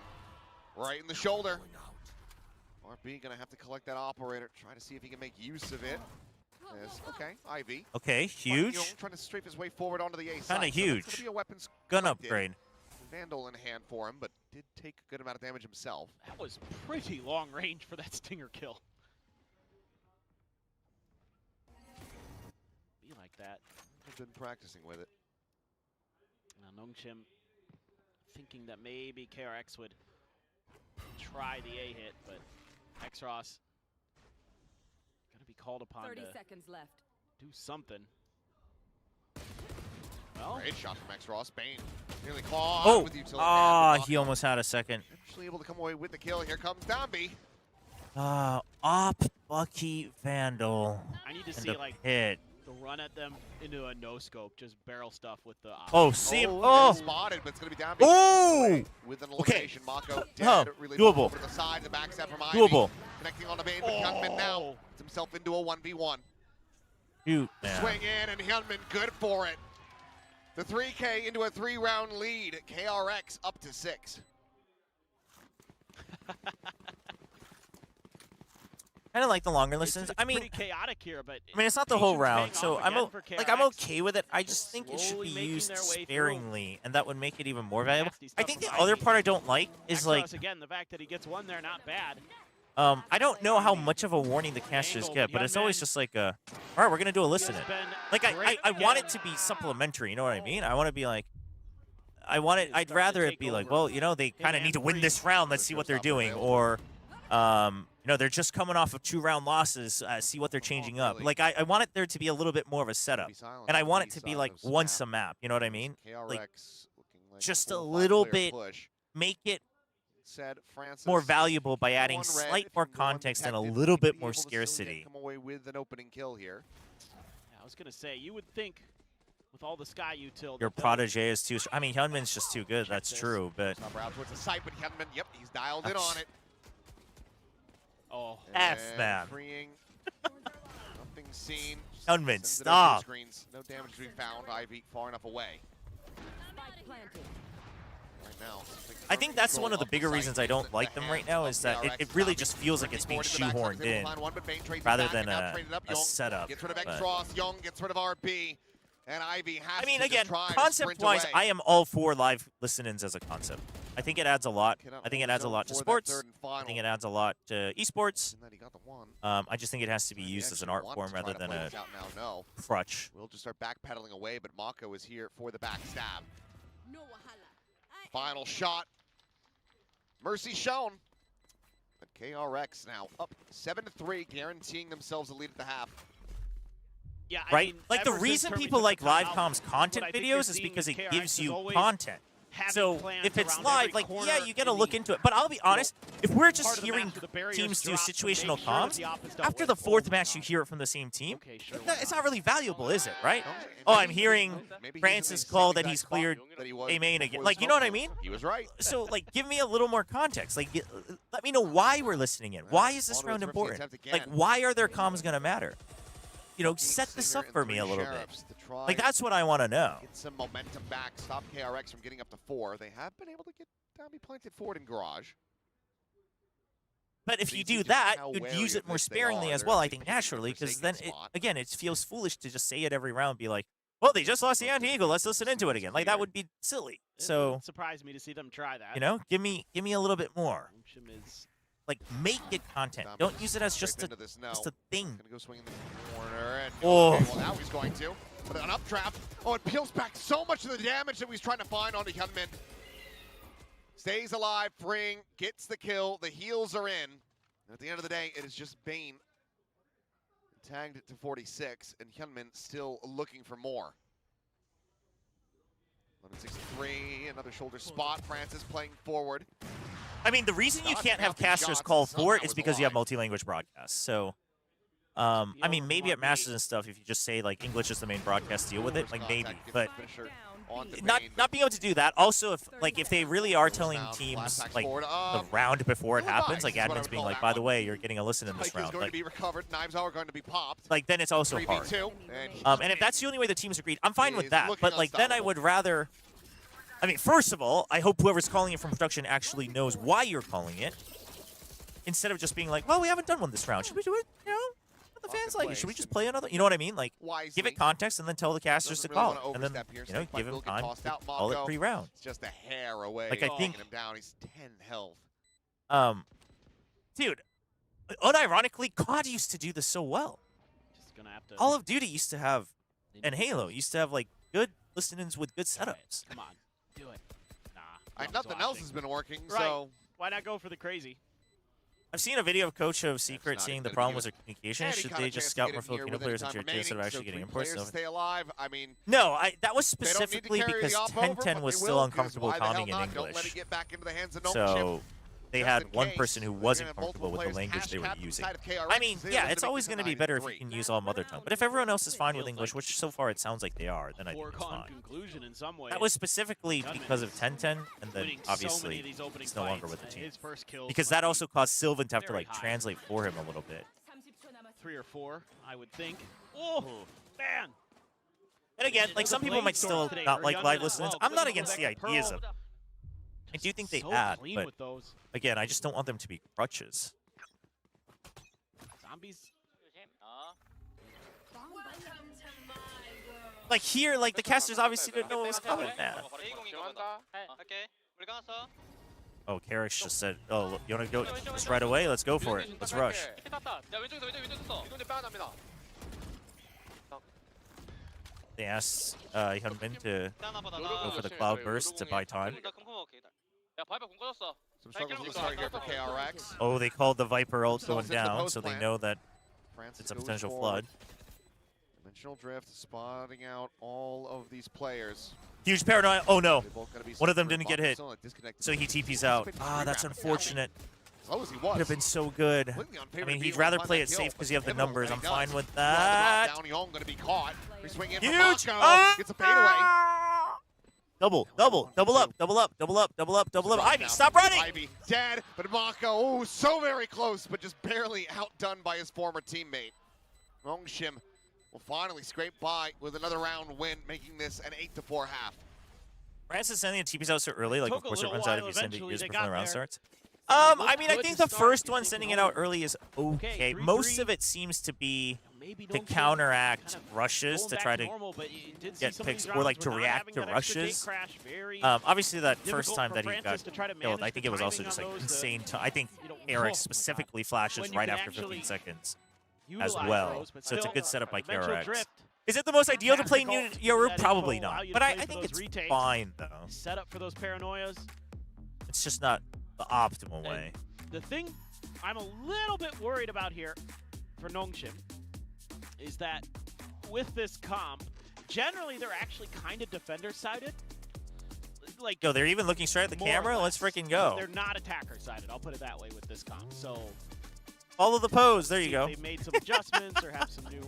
right in the shoulder. RB gonna have to collect that operator, try to see if he can make use of it. Yes, okay, Ivy. Okay, huge. Young trying to strafe his way forward onto the A side. Kind of So that's huge. gonna be a weapons Gun collected. upgrade. Vandal in hand for him, but did take a good amount of damage himself. That was pretty long range for that Stinger kill. Be like that. I've been practicing with it. Now NONGSHIM thinking that maybe KRX would try the A hit, but Xross gonna be called upon 30 to seconds left. do something. Well, Great shot from X-Ross. Bane nearly caught Oh, with utility. he almost had a second. Actually able to come away with the kill. Here comes Dambi. Op, Bucky, Vandal. I need to and see the like hit. the run at them into a no scope, just barrel stuff with the. Oh, see him. Oh, Oh. spotted, but it's gonna be Dambi. Oh. With an Okay. elimination, Mako dead. Oh, Really doable. over to the side, the backstab from Ivy. Doable. Connecting on the main, but Hyunmin now gets himself into a 1v1. Shoot, man. Swing in, and Hyunmin good for it. The 3K into a 3-round lead. KRX up to 6. I don't like the longer listens. It's I mean, pretty chaotic here, but it's not the whole Asians round, paying so off I'm again for I'm KRX. okay with it. I just think it should be Slowly making used their way through. sparingly, and that would make it even more valuable. Nasty I stuff think the from other Ivy. part I don't like is like, Xross, again, the fact that he gets one there, not bad. I don't know how much of a warning the casters Angle, get, but it's always Hyunmin. just like, all right, we're gonna do a listen. Just been Like great I want it again. to be supplementary. You know what I mean? I want to be like, I'd rather it be like, over. well, you know, they kind of need to win this round. Let's see what they're doing, or you know, they're just coming off of 2-round losses. See what they're changing up. really? Like I want it there to be a little bit more of a setup, Be silent and I on want the it to B be side like of once Snap. a map. You know what I mean? KRX Like looking like just a 4 or 5 little player bit push. make it Said Francis. more valuable by adding One red, slight if more you can go context and a undetected, little you bit be more able to still yet scarcity. Come away with an opening kill here. Yeah, I was gonna say, you would think with all the Sky util. Your protege is too. I mean, Hyunmin's just too good. That's true, but Chobra out towards the site, but Hyunmin, yep, he's dialed in on it. Oh, F, And man. Freeing. Nothing seen. Hyunmin, Sends it over stop. Screens. No damage to be found. Ivy far enough away. Spike planted. Right now. I think that's one of the bigger reasons I don't like them right now is that it really just feels like it's being shoehorned in rather than a setup. Gets rid of but- X-Ross. Young gets rid of RB. And Ivy has I mean, to again, just try to sprint concept-wise, away. I am all for live listen-ins as a concept. I think it adds a lot. I think it adds a lot to For that sports. third and I think final. it adds a lot to esports. And then he got the one. I just think it has to be used as an art form rather than a crutch. We'll just start backpedaling away, but Mako is here for the backstab. Final shot. Mercy shown. But KRX now up 7-3, guaranteeing themselves a lead at the half. Yeah, Right? Like, the reason people like live comms content videos is because it gives you content. So if it's live, like, yeah, you got to look into it. But I'll be honest, if we're just hearing teams do situational comms, after the fourth match you hear it from the same team, it's not really valuable, is it, right? Oh, I'm hearing Francis call that he's cleared A main again. Like, you know what I mean? He was right. So, like, give me a little more context. Like, let me know why we're listening in. Why is this round important? Like, why are their comms going to matter? You know, set this up for me a little bit. Like, that's what I want to know. Get some momentum back. Stop KRX from getting up to 4. They have been able to get be planted forward in garage. But if you do that, you'd use it more sparingly as well, I think, naturally, because then, again, it feels foolish to just say it every round, be like, well, they just lost the anti-eagle, let's listen into it again. Like, that would be silly. So, it surprised me to see them try that. You know, give me a little bit more. Like, make it content. Don't use it as just a thing. Gonna go swing in the corner, and oh. Okay, well, now he's going to. But an updraft. Oh, it peels back so much of the damage that he's trying to find onto Hyunmin. Stays alive, Fring gets the kill. The heals are in. And at the end of the day, it is just Bane tagged to 46, and Hyunmin still looking for more. 1163, another shoulder spot. Francis playing forward. I mean, the reason you can't have casters call for it is because you have multi-language broadcasts. So, I mean, maybe at Masters and stuff, if you just say, like, English is the main broadcast, deal with it, like, maybe. But not being able to do that. Also, if they really are telling teams, like, the round before it happens, like, admins being like, by the way, you're getting a listen in this round. Going to be recovered. Knives are going to be popped. Like, then it's also hard. And if that's the only way the teams agreed, I'm fine with that. But, like, then I would rather... I mean, first of all, I hope whoever's calling it from production actually knows why you're calling it, instead of just being like, well, we haven't done one this round. Should we do it? You know, the fans like it. Should we just play another? You know what I mean? Like, give it context and then tell the casters to call it. And then, you know, give him time to call it pre-round. It's just a hair away. Like, I think him down. He's 10 health. Dude, unironically, COD used to do this so well. Just gonna have to... Call of Duty used to have, and Halo used to have, like, good listen-ins with good setups. Come on. Do it. Nah. Nothing else has been working, right. So... Why not go for the crazy? I've seen a video of Coach of Secret saying the problem was their communication. Should they just scout more Filipino players into Tier 2 instead of actually getting imports? Stay alive. I mean... No, that was specifically because 1010 was still uncomfortable commenting in English. Don't let it get back into the hands of So they had one person who wasn't comfortable with the language they were using. I mean, yeah, it's always going to be better if you can use all mother tongue. But if everyone else is fine with English, which so far it sounds like they are, then I think it's fine. That was specifically because of 1010, and then obviously he's no longer with the team. Because that also caused Sylvan to have to like translate for him a little bit. 3 or 4, I would think. Oh, man. And again, like some people might still not like live listens. I'm not against the ideas of I do think they add, but again, I just don't want them to be crutches. Zombies. Like here, like the casters obviously didn't know what was coming. Oh, KRX just said, "Oh, you want to go just right away? Let's go for it. Let's rush." They asked Hyunmin to go for the cloud burst to buy time. Some struggles at the start here for KRX. Oh, they called the Viper ult going down, so they know that it's a potential flood. Dimensional drift, spotting out all of these players. Huge paranoia. Oh no, one of them didn't get hit, so he TP's out. Ah, that's unfortunate. Could have been so good. I mean, he'd rather play it safe because you have the numbers. I'm fine with that. Huge! Gets a fadeaway. Double up. Ivy, stop running! Ivy dead, but Mako, oh, so very close, but just barely outdone by his former teammate. NONGSHIM will finally scrape by with another round win, making this an 8-4 half. Francis sending the TPs out so early, like of course it runs out if you send it years before the round starts. I mean, I think the first one sending it out early is okay. Most of it seems to be to counteract rushes, to try to get picks, or like to react to rushes. Obviously, that first time that he got killed, I think it was also just like insane. I think KRX specifically flashes right after 15 seconds as well. So it's a good setup by KRX. Is it the most ideal to play Yoru? Probably not. But I think it's fine, though. Set up for those paranoias. It's just not the optimal way. The thing I'm a little bit worried about here for NONGSHIM is that with this comp, generally they're actually kind of defender-sided. like. Yo, they're even looking straight at the more or camera. Let's less. freaking go. They're not attacker-sided. I'll put it that way with this comp. So Follow the pose. There you see go. if they made some adjustments or have some new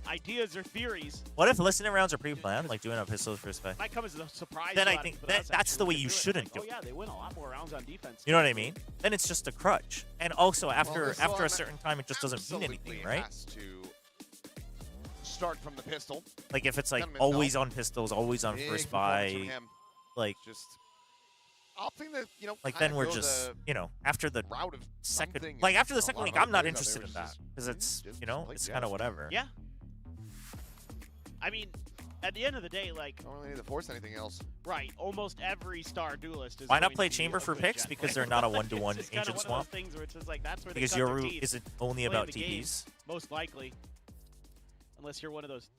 ideas or theories. What if listening rounds are pre-planned, like doing a pistols first fight? Might come as a surprise. Then to a I lot of think people else, that's the actually, way who you can do it. shouldn't do Oh it. yeah, they win a lot more rounds on defense. You know what I mean? Then it's just a crutch. And also after this after a one certain time, it just doesn't mean anything, absolutely right? has to start from the pistol. Like if it's like Gunman, always no. on pistols, always on Big first performance from buy, him. like Just opting to, you know, like kinda then we're go just the you know after the route of second something like and after the a second lot week, of I'm not other interested in players that just- because it's just you know like it's the kind of others. whatever. Yeah. I mean, at the end of the day, like Don't really need to force anything else. right, almost every star duelist is. Why not going play to be chamber a for good picks jet because player. they're not a Like, it's one-to-one just kinda ancient one of swap? those things where it's just like that's where Because they cut their Yoru teeth isn't only playing about the game, TPs. most likely, unless you're one of those.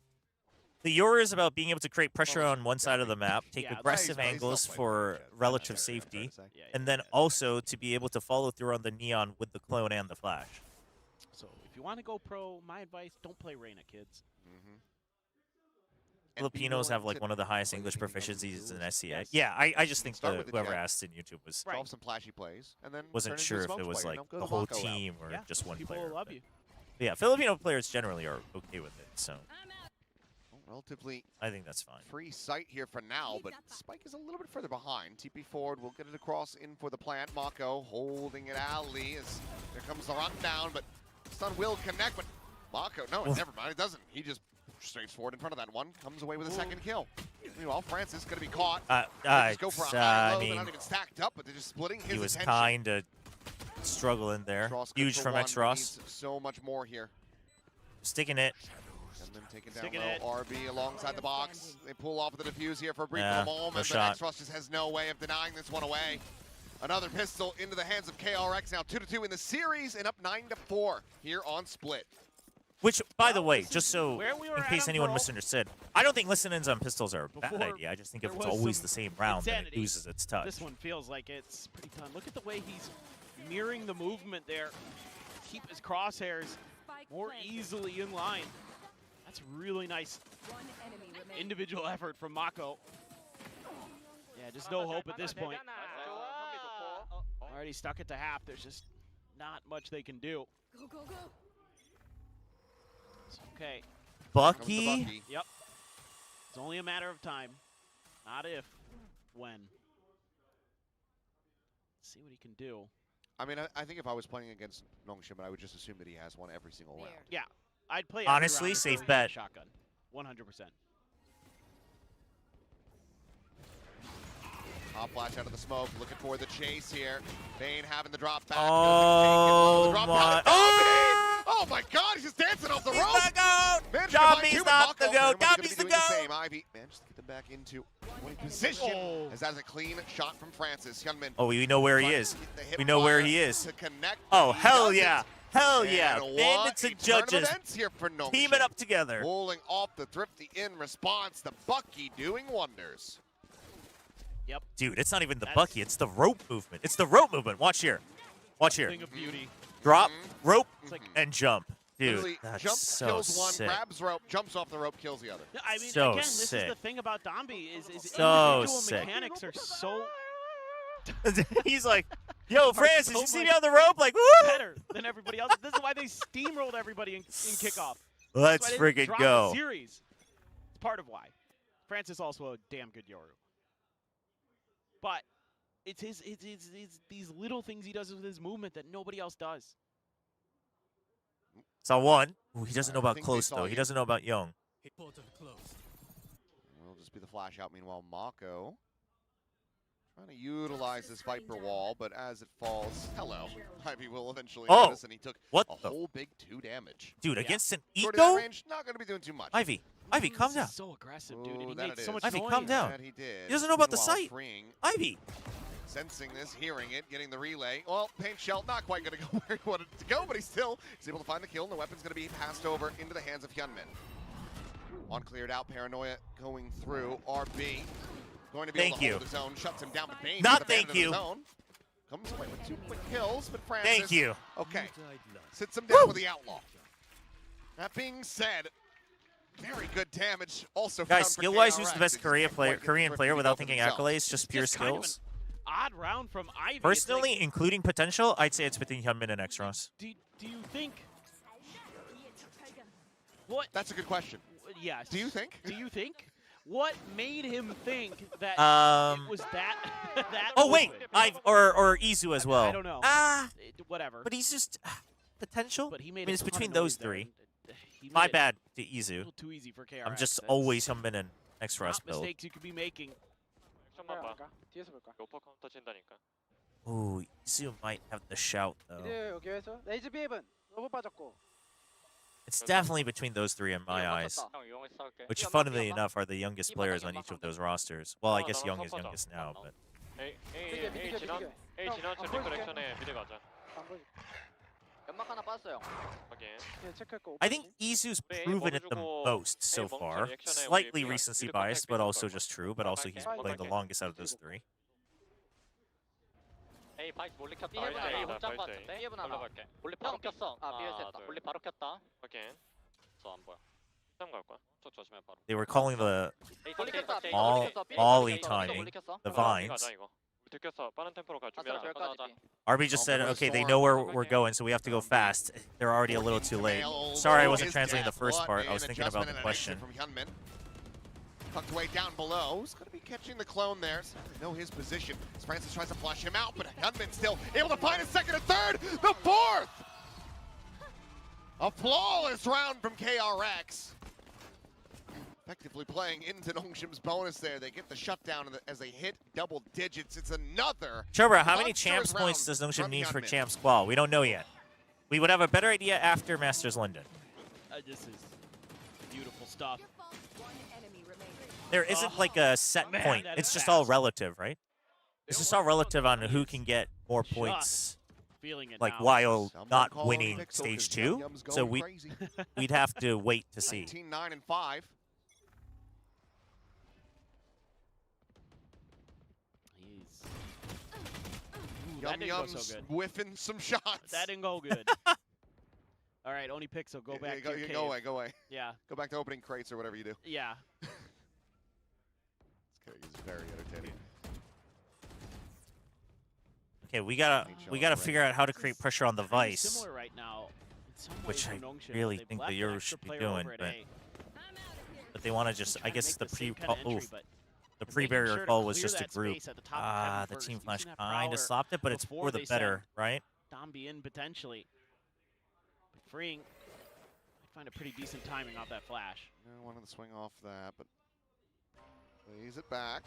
The Yoru is about being able to create pressure on one side of the map, take Yeah, aggressive he's angles not playing for Jet. relative That's what I'm trying safety, to say. Yeah, and then also to be able to follow through on the neon with the clone and the flash. So if you want to go pro, my advice: don't play Reyna, kids. Mm-hmm. Filipinos have like one of the highest English proficiencies in SCA. Yeah, I just think Start with the whoever Jet. asked in YouTube was Solve some flashy plays, and then wasn't turn sure into a if it smokes was player, like you know, go the the whole Mako route. team or Yeah, just one people player. will love but- you. Yeah, Filipino players generally are okay with it, so Relatively I think that's fine. free sight here for now, but Spike is a little bit further behind. TP forward, we'll get it across in for the plant. Mako holding it alley as there comes the run down, but Stun will connect, but Mako, no, never mind, it doesn't. He just straight forward in front of that one, comes away with a second kill. Meanwhile, Francis going to be caught. They just go for a high I low, they're mean, not even stacked up, but they're just splitting his he was attention. kind of struggling there. Ross good Huge for from one, X but Ross. needs so much more here. Sticking it. And then taken down Sticking low, it. RB alongside the box. They pull off of the defuse here for a brief Yeah, moment, no but shot. X-Ross just has no way of denying this one away. Another pistol into the hands of KRX, now 2-2 in the series and up 9-4 here on Split. Which, by the way, just so where we were in at case on anyone Pearl, misunderstood, I don't think listen-ins on pistols are a bad before idea. I just think if there it's was always some the same round, then it insanity, loses its touch. This one feels like it's pretty done. Look at the way he's mirroring the movement there. Keep his crosshairs more easily in line. That's really nice individual effort from Mako. Yeah, just no hope at this point. Already stuck it to half. There's just not much they can do. It's okay. Bucky? Yep. It's only a matter of time. Not if, when. Let's see what he can do. I mean, I think if I was playing against NONGSHIM, I would just assume that he has one every single round. Yeah, I'd play every Honestly, round safe until he bet. has a shotgun. 100%. Hot flash out of the smoke, looking for the chase here. Bane having the drop back. Oh doesn't take it. The drop my! down. Oh my God, he's just dancing off the rope. He's the goat! Managed to Job find me's two, but not the Mako goat. very much Job gonna me's be the doing the goat. same. Ivy managed to get them back into winning position. As that's a clean shot from Francis. Hyunmin. Oh, we know where he is. The hip We know where fire he is. to connect, Oh, he hell doesn't. yeah. Hell yeah. And Bandits what and a turn of judges events here for NONGSHIM. teaming up together. Pulling off the thrifty in response. The Bucky doing wonders. Yep. Dude, it's not even the Bucky. It's the rope movement. It's the rope movement. Watch here. Watch here. Thing of beauty. Drop, rope, like- and jump. Dude, Literally that's jumps, so kills one, sick. grabs rope, jumps off the rope, kills the other. I mean, So again, this is sick. the thing about Dombi is So individual sick. mechanics are so He's like, yo, Francis, so you see me much on the rope? Like, woo! better than everybody else. This is why they steamrolled everybody in kickoff. Let's That's why they didn't friggin' drop go. the series. It's part of why. Francis also a damn good Yoru. But it's these little things he does with his movement that nobody else does. Saw one. Ooh, he doesn't know I about think close, they saw though. He you. doesn't know about Young. Will just be the flash out. Meanwhile, Mako trying to utilize this Viper wall, but as it falls, hello. Ivy will eventually notice, and he took what a the- whole big 2 damage. Dude, against an Short of that eco? range, not going to be doing too much. Ivy, calm down. So aggressive, dude, and he Ooh, that makes it so is. much Ivy, noise. calm down. That he did. He doesn't know about the Meanwhile, site. freeing, Ivy. sensing this, hearing it, getting the relay. Well, Paint Shell not quite going to go where he wanted it to go, but he still is able to find the kill, and the weapon's going to be passed over into the hands of Hyunmin. On cleared out, Paranoia going through. RB going to be able Thank to you. hold his own, shuts him down, but Bane Not with the thank bandit of his you. own. Comes away with 2 quick kills, but Francis. Thank you. Okay. Sits him down with the Outlaw. That being said, Very good damage. Also, guys, skill-wise, who's the best Korean player without thinking accolades? Just pure kind of skills. Odd round from Ivy. It's Personally, like, including potential, I'd say it's between Hyunmin and X-Ross. do you think? What? That's a good question. Yes. Do you think? Do you think? What made him think that it was that? that Oh wait, open? or Izu as well. I don't know. Whatever. But he's just potential. But he made I mean, it's a ton of between those noise there, three. and, he made My it bad to a Izu. little too easy for KRX. I'm just That's always Hyunmin and X-Ross not build. mistakes you could be making. 뒤에서 볼까? 로퍼 카운터 친다니까. Ooh, Izu might have the shout though. 여기에서 레이즈 비앱은 로브 빠졌고. It's definitely between those three in my eyes. Which, funnily enough, are the youngest players on each of those rosters. Well, I guess Young is youngest now, but. A 지난 링크 액션에 미드 가자. 연막 하나 빠졌어요. I think Izu's proven it the most so far. Slightly recency biased, but also just true. But also he's playing the longest out of those three. A 바이스 몰래 켰다. A 혼자 한 거 같은데. B앱은 하나. 몰래 바로 켰어. 아 B를 셌다. 몰래 바로 켰다. 오케이. 저 안 보여. 점 갈 거야. 저 조심해 바로. They were calling the 몰래 켰다. Ollie timing, the vines. 들켰어. 빠른 템포로 갈 준비하자. RB just said, okay, they know where we're going, so we have to go fast. They're already a little too late. Sorry I wasn't translating the first part. I was thinking about the question. Tucked away down below. Who's going to be catching the clone there? So they know his position. As Francis tries to flush him out, but Hyunmin still able to find a second and third. The fourth! A flawless round from KRX. Effectively playing into NONGSHIM's bonus there. They get the shutdown as they hit double digits. It's another. Chobra, how many champs points does NONGSHIM need for champs qual? We don't know yet. We would have a better idea after Masters London. This is beautiful stuff. There isn't like a set point. It's just all relative, right? It's just all relative on who can get more points, like while not winning stage 2. So we'd have to wait to see. 19-9 and 5. That didn't go so good. Whiffing some shots. That didn't go good. All right, Oni Pixel, go back to your cave. Go away, go away. Yeah. Go back to opening crates or whatever you do. Yeah. This cave is very entertaining. Okay, we gotta figure out how to create pressure on the Vice, Similar right now, which I really think the Euros should be doing, but they want to just, I guess the pre-barrier call was just a group. The team flash kind of stopped it, but it's for the better, right? Dombi in potentially. But freeing, find a pretty decent timing off that flash. Yeah, wanted to swing off that, but plays it back.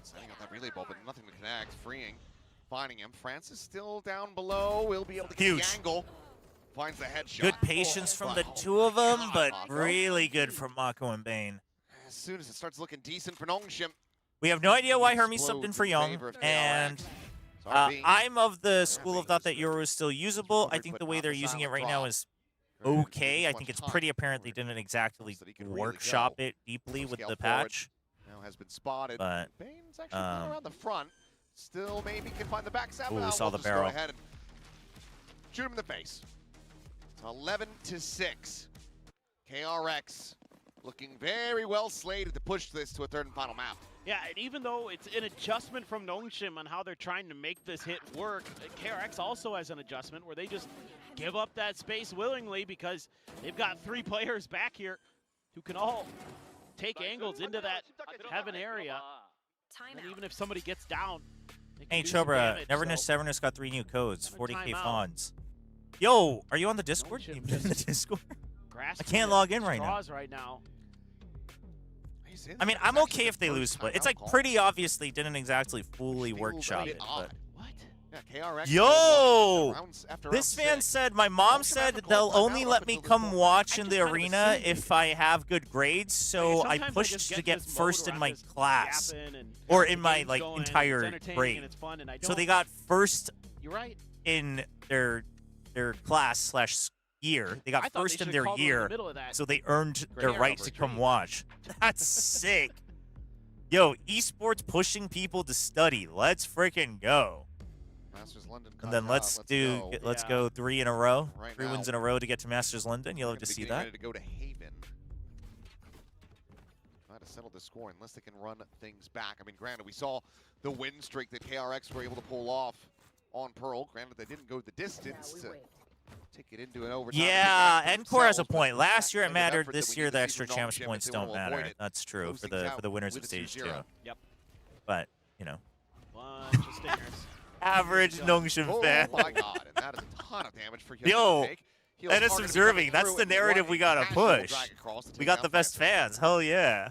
Setting up that relay ball, but nothing to connect. Freeing, finding him. Francis still down below. Will be able to get the angle. Finds the headshot. Good patience from the two of them, but really good from Mako and Bane. As soon as it starts looking decent for NONGSHIM. We have no idea why Hermes subbed in for Young, and I'm of the school of thought that Euro is still usable. I think the way they're using it right now is okay. I think it's pretty apparent they didn't exactly workshop it deeply with the patch. Now has been spotted. But Bane's actually not around the front. Still maybe can find the backside. Ooh, saw the barrel. Go ahead and shoot him in the face. 11-6. KRX looking very well slated to push this to a third and final map. Yeah, and even though it's an adjustment from NONGSHIM on how they're trying to make this hit work, KRX also has an adjustment where they just give up that space willingly because they've got 3 players back here who can all take angles into that heaven area. And even if somebody gets down, hey, Chobra, Neverness got 3 new codes, 40k fawns. Yo, are you on the Discord? Can you put it in the Discord? I can't log in right now. I mean, I'm okay if they lose split. It's like pretty obvious they didn't exactly fully workshop it. But... Yo! This fan said, my mom said they'll only let me come watch in the arena if I have good grades, so I pushed to get first in my class. Or in my, like, entire grade. So they got first in their class / year. They got first in their year, so they earned their right to come watch. That's sick. Yo, esports pushing people to study. Let's freaking go. Masters London. And then let's go 3 in a row. Right 3 now, wins in a row to get to Masters London. You'll have gonna to be see getting that. ready to go to Haven. Try to settle the score unless they can run things back. I mean, granted, we saw the win streak that KRX were able to pull off on Pearl. Granted, they didn't go the distance to take it into an overtime. Yeah, Encore has a point. Last year it mattered. This year the extra champs points don't matter. That's true for the winners of stage 2. Yep. But you know, Bunch of stingers. average NONGSHIM fan. Oh my god, and that is a ton of damage for him Yo, to take. Heel's and it's targeted observing. coming That's through the and narrative one we gotta casual push. drag across to We take got down the best Francis. fans. Hell yeah.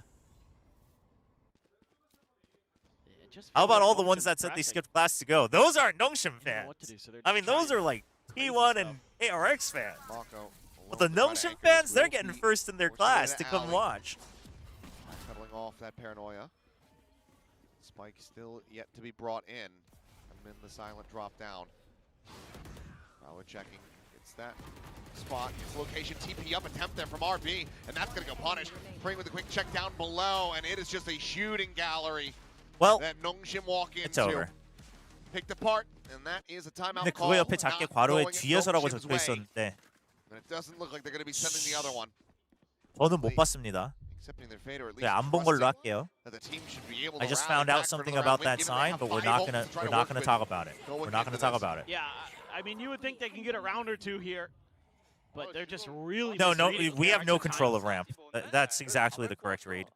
Just How feel about like all the NONGSHIM ones that said they pressing. skipped class to go? Those aren't NONGSHIM fans. what to do, so they're I mean, just those trying are like crazy P1 stuff. and KRX fans. Marco But the alone to try to NONGSHIM anchor fans, this. they're Will getting be first in their forced away class to to come alley. watch. Pedaling off that paranoia. Spike still yet to be brought in. And then the silent drop down. We're checking. It's that spot. It's location. TP up attempt there from RB. And that's going to go punished. Spring with a quick check down below. And it is just a shooting gallery Well, that NONGSHIM walk into. it's over. Picked apart. And that is a timeout 근데 call. 그거 옆에 작게 Not 괄호에 going 뒤에서라고 NONGSHIM's 적혀 way. 있었는데 And it doesn't look like they're going to be sending the other one. 저는 못 봤습니다. Accepting their fate or at least 네, 안 본 걸로 trusting 할게요. that the team should be able I to just rally found out back for something another about round that win, given they sign, have but we're 5 not ults gonna to try we're to not work gonna with. talk about it. Going We're not gonna into talk this. about it. Yeah, I mean, you would think they can get a round or two here, but they're just really No, misreading we have no KRX's control of timing. ramp. That's exactly the correct read.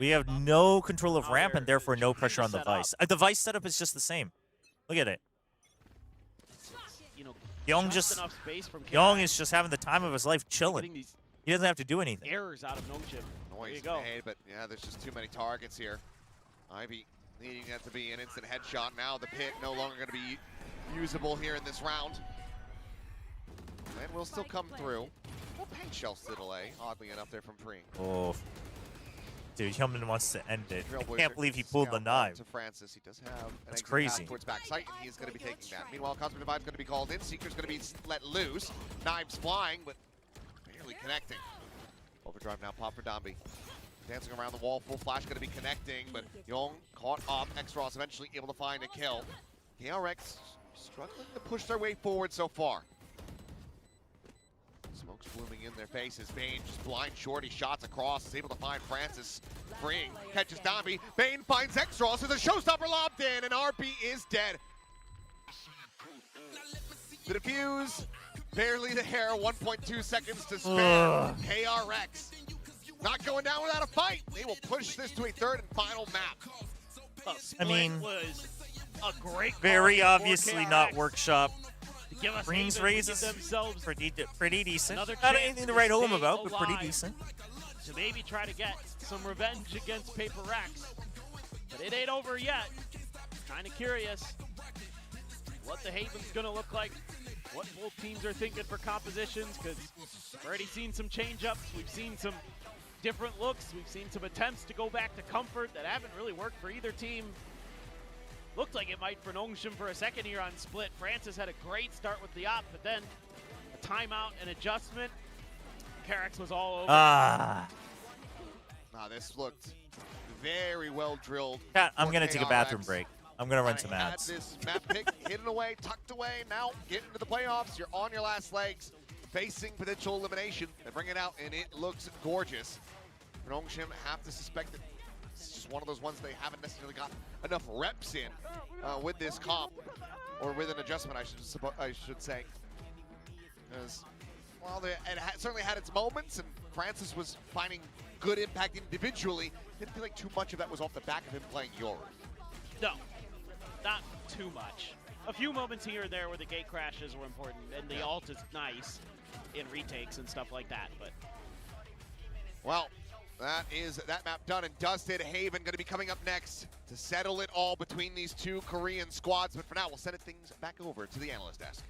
We have no control of ramp and therefore no pressure on the Vice. The Vice setup is just the same. Look at it. You know, Young just enough space from Young KRX. is just having the time of his life Getting chilling. these He doesn't have to do anything. errors out of NONGSHIM. There Noise you go. made, but yeah, there's just too many targets here. Ivy needing that to be an instant headshot. Now the pit no longer going to be usable here in this round. And will still come through. Well, paint shell still delay, oddly enough, there from Pring. Oh, dude, Hillman wants to end it. I Trailblazer can't believe he pulled the scout knife. to Francis. He does have an That's exit crazy. path towards backside, and he is going to be taking that. Meanwhile, Cosmic Divide is going to be called in. Seeker's going to be let loose. Knives flying, but barely connecting. Overdrive now, pop for Dombi. Dancing around the wall, full flash going to be connecting, but Young caught up. X-Ross eventually able to find a kill. KRX struggling to push their way forward so far. Smoke's blooming in their faces. Bane just blind shorty shots across. Is able to find Francis. Freeing. Catches Dombi. Bane finds X-Ross as a showstopper lobbed in, and RB is dead. The defuse, barely there. 1.2 seconds to spare. Ugh. KRX not going down without a fight. They will push this to a third and final map. I mean, was a great very call for obviously KRX not workshop. to give us Green's Haven to raises give themselves pretty decent. another Not chance anything to to write home stay about, but pretty alive. decent. to maybe try to get some revenge against Paper Rex. But it ain't over yet. Kind of curious what the Haven's gonna look like, what both teams are thinking for compositions, because we've already seen some change-ups, we've seen some different looks, we've seen some attempts to go back to comfort that haven't really worked for either team. Looked like it might for NONGSHIM for a second here on Split. Francis had a great start with the op, but then a timeout and adjustment. KRX was all over. Ah. Now this looked very well drilled. Cat, I'm for gonna take a KRX. bathroom break. I'm gonna run some Had ads. this map pick hidden away, tucked away. Now get into the playoffs. You're on your last legs, facing potential elimination. They bring it out, and it looks gorgeous. NONGSHIM have to suspect that it's just one of those ones they haven't necessarily got enough reps in with this comp, or with an adjustment, I should say. Because while it certainly had its moments, and Francis was finding good impact individually, didn't feel like too much of that was off the back of him playing Yoru. No, not too much. A few moments here and there where the gate crashes were important, and the ult is nice in retakes and stuff like that, but... Well, that is that map done and dusted. Haven going to be coming up next to settle it all between these two Korean squads, but for now, we'll send things back over to the analyst desk.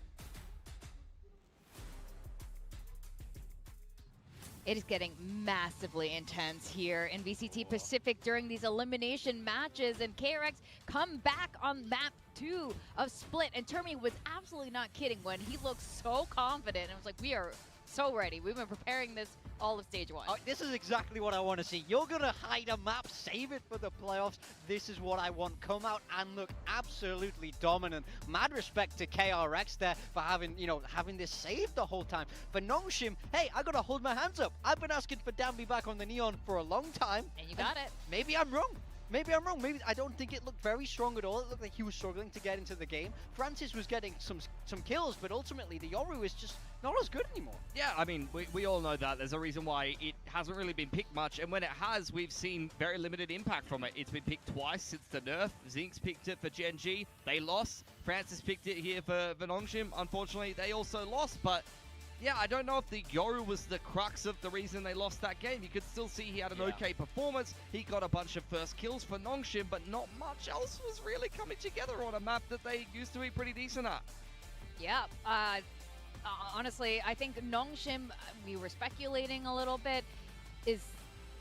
It is getting massively intense here in VCT Pacific during these elimination matches, and KRX come back on map 2 of Split, and Termi was absolutely not kidding when he looked so confident and was like, we are so ready. We've been preparing this all of stage 1. Oh, this is exactly what I want to see. You're going to hide a map, save it for the playoffs. This is what I want. Come out and look absolutely dominant. Mad respect to KRX there for having, having this saved the whole time. For NONGSHIM, hey, I got to hold my hands up. I've been asking for Danby back on the Neon for a long time. And you got it. Maybe I'm wrong. Maybe I'm wrong. Maybe I don't think it looked very strong at all. It looked like he was struggling to get into the game. Francis was getting some kills, but ultimately the Yoru is just not as good anymore. Yeah, I mean, we all know that. There's a reason why it hasn't really been picked much, and when it has, we've seen very limited impact from it. It's been picked twice since the nerf. Zinx picked it for Gen G. They lost. Francis picked it here for NONGSHIM. Unfortunately, they also lost, but yeah, I don't know if the Yoru was the crux of the reason they lost that game. You could still see he had an okay performance. He got a bunch of first kills for NONGSHIM, but not much else was really coming together on a map that they used to be pretty decent at. Yeah, honestly, I think NONGSHIM, we were speculating a little bit,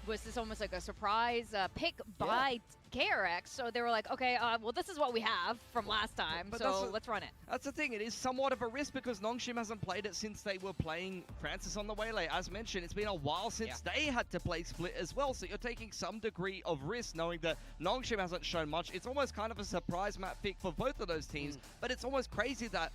was this almost like a surprise pick by KRX? So they were like, okay, well, this is what we have from last time, so let's run it. That's the thing. It is somewhat of a risk because NONGSHIM hasn't played it since they were playing Francis on the Waylay. As mentioned, it's been a while since they had to play Split as well, so you're taking some degree of risk knowing that NONGSHIM hasn't shown much. It's almost kind of a surprise map pick for both of those teams, but it's almost crazy that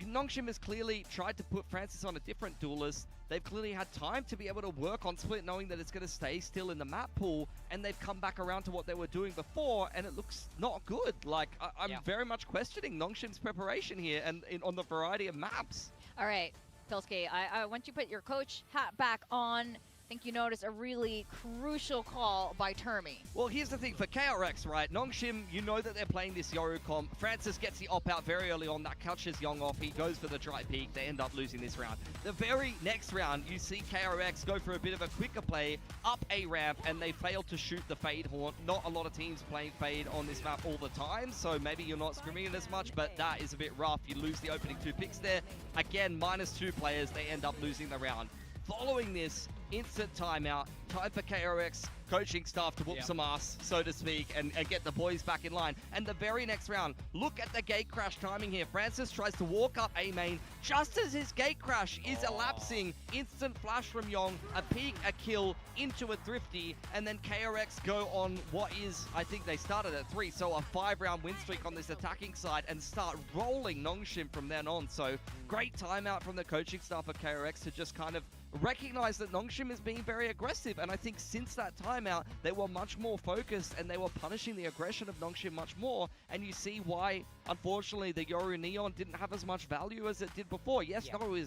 NONGSHIM has clearly tried to put Francis on a different duelist. They've clearly had time to be able to work on Split, knowing that it's going to stay still in the map pool, and they've come back around to what they were doing before, and it looks not good. Like, I'm very much questioning NONGSHIM's preparation here and on the variety of maps. All right, Pilsky, once you put your coach hat back on, I think you noticed a really crucial call by Termi. Well, here's the thing for KRX, right? NONGSHIM, you know that they're playing this Yoru comp. Francis gets the op out very early on. That catches Young off. He goes for the dry peak. They end up losing this round. The very next round, you see KRX go for a bit of a quicker play up a ramp, and they fail to shoot the Fade Haunt. Not a lot of teams playing Fade on this map all the time, so maybe you're not scrimming it as much, but that is a bit rough. You lose the opening 2 picks there. Again, -2 players. They end up losing the round. Following this, instant timeout, time for KRX coaching staff to whoop some ass, so to speak, and get the boys back in line. And the very next round, look at the gate crash timing here. Francis tries to walk up A main just as his gate crash is elapsing. Instant flash from Yong, a peek, a kill, into a thrifty, and then KRX go on what is, I think they started at 3, so a 5-round win streak on this attacking side and start rolling NONGSHIM from then on. So great timeout from the coaching staff of KRX to just kind of recognize that NONGSHIM is being very aggressive, and I think since that timeout they were much more focused and they were punishing the aggression of NONGSHIM much more, and you see why unfortunately the Yoru Neon didn't have as much value as it did before. Yes, Yoru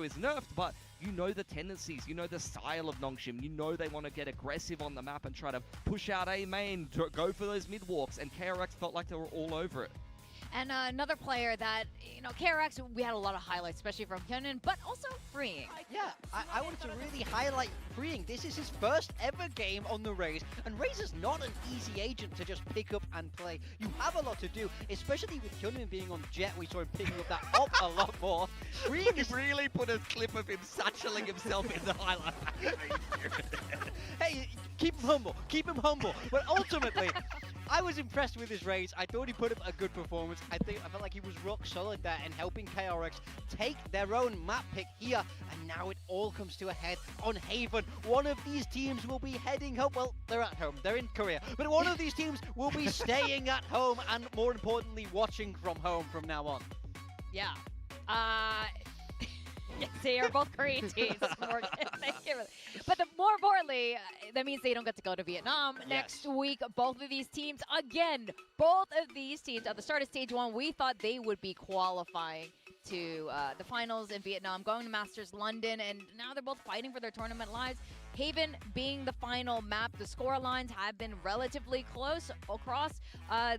is nerfed, but you know the tendencies, you know the style of NONGSHIM, you know they want to get aggressive on the map and try to push out A main, to go for those mid walks, and KRX felt like they were all over it. And another player that, KRX, we had a lot of highlights, especially from Hyunmin, but also Freeing. Yeah, I wanted to really highlight Freeing. This is his first ever game on the Raze, and Raze is not an easy agent to just pick up and play. You have a lot to do, especially with Hyunmin being on Jet. We saw him picking up that op a lot more. Freeing is really put a clip of him satcheling himself in the highlight. Hey, keep him humble. But ultimately, I was impressed with his Raze. I thought he put up a good performance. I felt like he was rock solid there in helping KRX take their own map pick here. And now it all comes to a head on Haven. One of these teams will be heading home. Well, they're at home. They're in Korea. But one of these teams will be staying at home and, more importantly, watching from home from now on. Yeah. Yes, they are both Korean teams. But more importantly, that means they don't get to go to Vietnam next week. Both of these teams, at the start of stage 1, we thought they would be qualifying to the finals in Vietnam, going to Masters London, and now they're both fighting for their tournament lives. Haven being the final map, the score lines have been relatively close across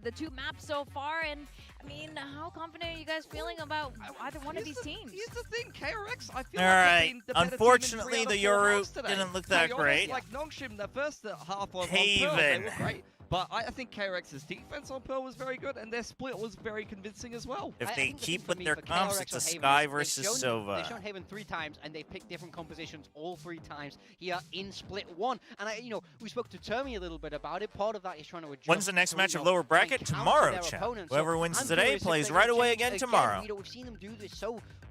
the 2 maps so far, and I mean, how confident are you guys feeling about either one of these teams? Here's the thing, KRX, I feel all like right. they've been the better Unfortunately, team in 3 the out of 4 Yoru rounds today. didn't look that great. Like NONGSHIM, the first half was Haven. on Pearl, they were great. But I think KRX's defense on Pearl was very good, and their split was very convincing as well. If they keep with their for comps, KRX it's a on Haven, Sky versus they've Sova. shown Haven 3 times, and they've picked different compositions all 3 times here in Split 1. And we spoke to Termi a little bit about it. Part of that is trying to adjust. When's the next match of lower bracket? Tomorrow, chat. Whoever wins today plays right away again tomorrow. We've seen them do this so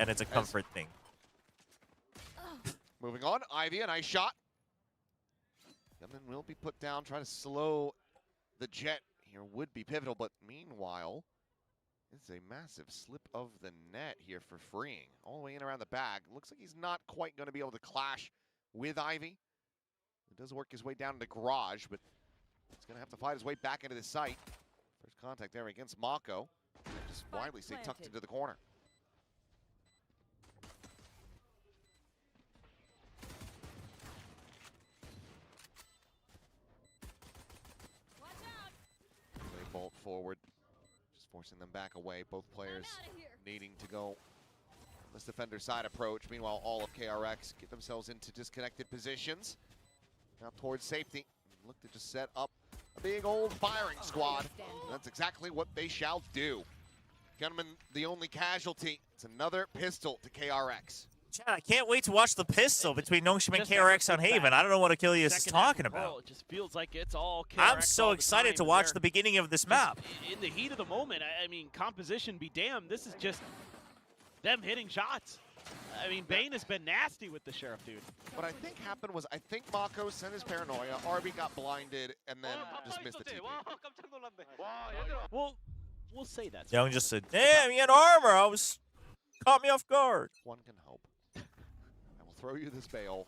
and it's a comfort thing. Moving on, Ivy, a nice shot. Gunman will be put down, trying to slow the jet here would be pivotal, but meanwhile, it's a massive slip of the net here for freeing. All the way in around the bag. Looks like he's not quite going to be able to clash with Ivy. He does work his way down in the garage, but he's going to have to fight his way back into the site. First contact there against Mako. Just widely stay tucked into the corner. They bolt forward, just forcing them back away. Both players needing to go this defender side approach. Meanwhile, all of KRX get themselves into disconnected positions. Now towards safety. Look to just set up a big old firing squad. And that's exactly what they shall do. Gunman, the only casualty. It's another pistol to KRX. Chad, I can't wait to watch the pistol between NONGSHIM and KRX on Haven. I don't know what Achilles is talking about. It just feels like it's all KRX I'm so all the excited time, to and watch they're the beginning of this map. In the heat of the moment, I mean, composition be damned. This is just them hitting shots. I mean, Bane has been nasty with the Sheriff, dude. What I think happened was, I think Mako sent his paranoia, RB got blinded, and then just missed the TP. Well, we'll say that. Young just said, damn, he had armor. Caught me off guard. One can hope. I will throw you this bail.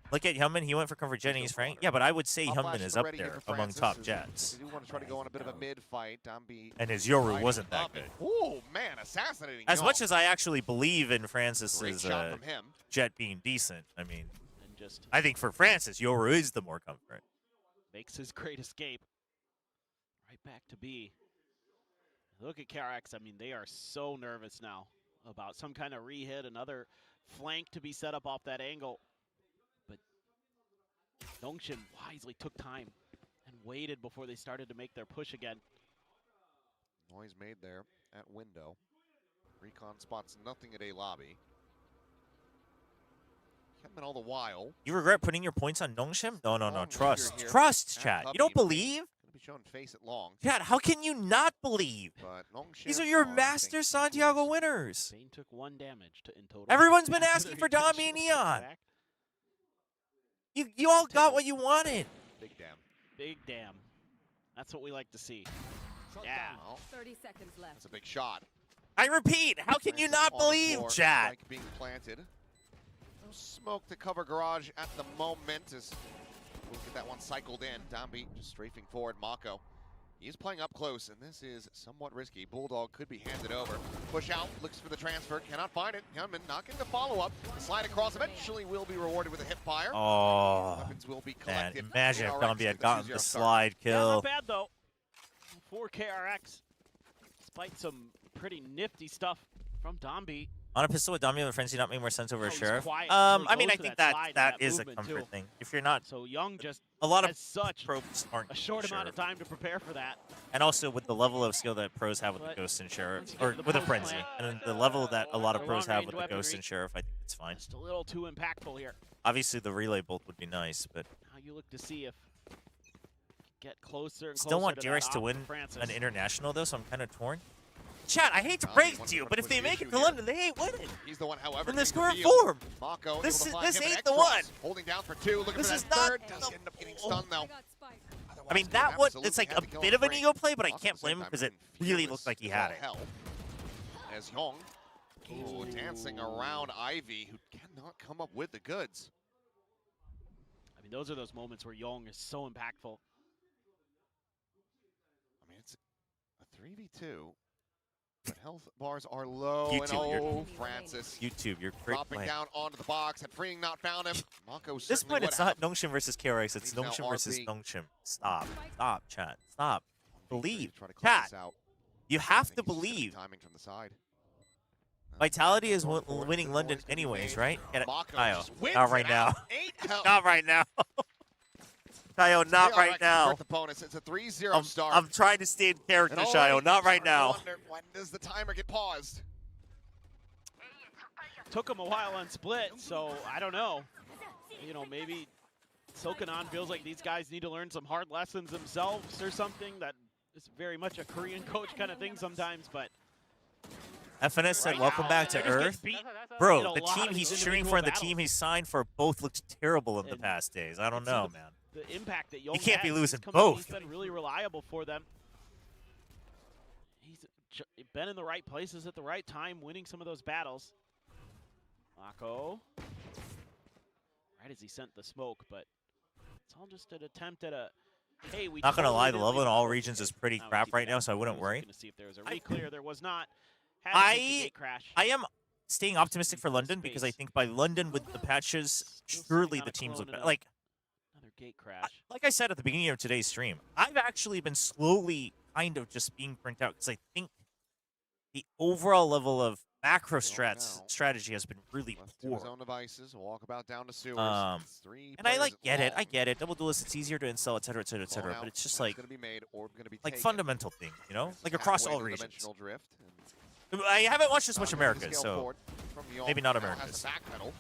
Look at Hyunmin. He went for cover Jenny's, Frank. Yeah, but I would say Hyunmin is up there among top Jets. They do want to try to go on a bit of a mid-fight. And his Yoru wasn't that good. Oh, man, assassinating As Young. much as I actually believe in Francis's shot from him. Jet being decent, I mean, just I think for Francis, Yoru is the more comfort. Makes his great escape. Right back to B. Look at KRX. I mean, they are so nervous now about some kind of re-hit, another flank to be set up off that angle. But NONGSHIM wisely took time and waited before they started to make their push again. Noise made there at window. Recon spots nothing at A lobby. Kept all the while. You regret putting your points on NONGSHIM? No. Long Trust. leader here Trust, at chat. Hubby. You don't believe? Gonna be showing face at long. Chat, how can you not believe? But NONGSHIM These are your I Master Santiago winners. Bane took 1 damage in total. Everyone's been asking for Dami and Neon. You all got what you wanted. Big damn. Big damn. That's what we like to see. Yeah. 30 seconds left. That's a big shot. I repeat, how can you not On the believe, floor, chat? Spike being planted. No smoke to cover Garage at the moment as we'll get that one cycled in. Dambi just strafing forward. Mako. He's playing up close, and this is somewhat risky. Bulldog could be handed over. Push out, looks for the transfer, cannot find it. Hyunmin not getting the follow-up. The slide across eventually will be rewarded with a hip fire. Oh, Weapons will be man, collected. imagine if KRX Dambi with had the gotten 2-0 the start. slide Yeah, kill. not bad, though, for KRX. Despite some pretty nifty stuff from Dambi. On a pistol with Dami and Frenzy not make more sense over a he's Sheriff. quiet I until he mean, I goes to think that that slide and that that is a movement, comfort too. thing. If you're not, So Young just a lot of has such pros aren't a short amount Sheriff. of time to prepare for that. And also with the level of skill that pros have with the But Ghost and Sheriff, once you or get to the with a post Frenzy, plant, and the level that a lot of the pros have long-range with the Ghost weaponry. and Sheriff, I think it's fine. Just a little too impactful here. Obviously, the relay bolt would be nice, but Now you look to see if get closer and still closer want to that DRX to op win for Francis. an international, though, so I'm kind of torn. Chat, I hate to break it to you, but if they make it to London, they ain't winning. He's the one, however, In the being score revealed. form. Mako This able to is- find this him an ain't the X-Cross. one. Holding down for 2, looking This for is that not third. the Does end up getting stunned though. I mean, that one, it's like a bit of an ego play, but I can't blame him because it really looked like he had it. Hell. As Young, dancing around Ivy, who cannot come up with the goods. I mean, those are those moments where Young is so impactful. I mean, it's a 3v2, but health bars are low. YouTube, and you're- oh, Francis. YouTube, you're great. Dropping down onto the box, and freeing not found him. Mako At this certainly point, would it's have. not NONGSHIM versus KRX, it's He's now NONGSHIM versus RP. NONGSHIM. Stop. Stop, chat. Stop. Believe. Try to close Chat, this out. you I have think to he's just getting believe. timing from the side. Vitality is Going for it. winning The London noise could be anyways, made. right? Get it. Mako Tayo, just wins not right it now. out. 8 health. Not right now. Tayo, not KRX right now. convert the bonus. It's a 3-0 start. I'm trying to stay in character, And Shayo. Not right starting to now. wonder, when does the timer get paused? Took him a while on split, so I don't know. You know, maybe Sokanon feels like these guys need to learn some hard lessons themselves or something. That is very much a Korean coach kind of thing sometimes, but FNS said, right welcome now, back to they're just Earth. getting beat in Bro, a the lot team of he's these cheering individual for and the battles. team he signed for both looked terrible in the And past days. I don't see know, the- man. The impact that Young can't be has, losing he's come- both. He's been really reliable for them. He's been in the right places at the right time, winning some of those battles. Mako. Right as he sent the smoke, but it's all just an attempt at a hey, we Not gonna totally lie, the didn't level leave in all it regions is open. pretty Now we crap see right the now, so I wouldn't was worry. Gonna see if there was a reclear. There was not. Had to take the gate crash. I am staying optimistic for London because I think by London with the patches, surely the teams look better. Like, Another gate crash. like I said at the beginning of today's stream, I've actually been slowly kind of just being burnt out because I think the overall level of macro strategy has been really To his poor. own devices, walkabout down to sewers. It's 3 And I players get it, long. I get it. Double duelist, it's easier to install, etc., etc., etc. Call But it's just out, like, gonna be made, orb gonna be like taken. fundamental thing, you know, Versus like across halfway all to regions. dimensional drift, I haven't watched as much Domby with the Americas, scale so forward from Yong. maybe not Now has Americas. the backpedal.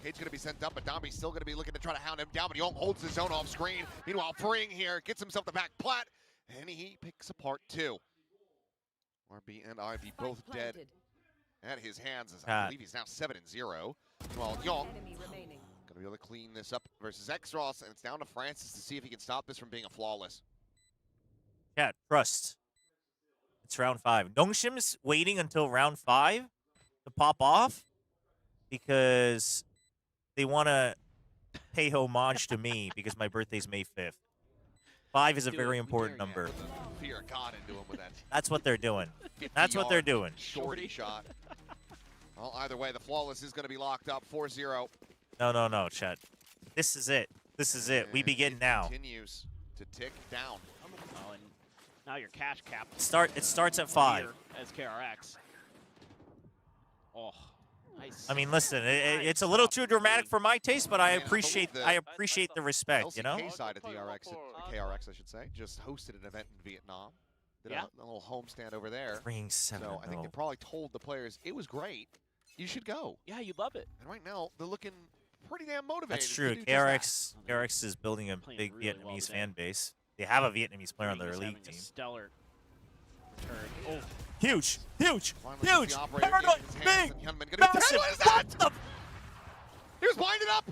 Cage's gonna be sent up, but Domby's still gonna be looking to try to hound him down, but Yong holds his own off screen. Meanwhile, Pring here gets himself the back plat, and he picks apart 2. RB and Ivy both dead at his hands, as I believe he's now 7-0. Meanwhile, Yong gonna be able to clean this up versus X-Ross, and it's down to Francis to see if he can stop this from being a flawless. Yeah, trust. It's round 5. NONGSHIM's waiting until round 5 to pop off because they want to pay homage to me because my birthday's May 5th. 5 is a very important number. Fear of God into him with that. That's what they're doing. That's what they're doing. Shorty shot. Well, either way, the flawless is going to be locked up 4-0. No, Chet. This is it. This is it. We begin now. Continues to tick down. Oh, and now your cash cap. It starts at 5. As KRX. Oh, nice. I mean, listen, it's a little too dramatic for my taste, but I appreciate the respect, you know? LCK side at KRX, I should say, just hosted an event in Vietnam. Did a little homestand over there. Bring 7-0. So I think they probably told the players it was great. You should go. Yeah, you'd love it. And right now they're looking pretty damn motivated. That's true. to do just KRX is building a big really Vietnamese well fan base. They have a Vietnamese player on their league team. Stellar return. Oh, huge, huge, Finally huge, the operator paranoid, gets his hands, big, and Hyunmin gonna be massive. what is that? He was blinded up.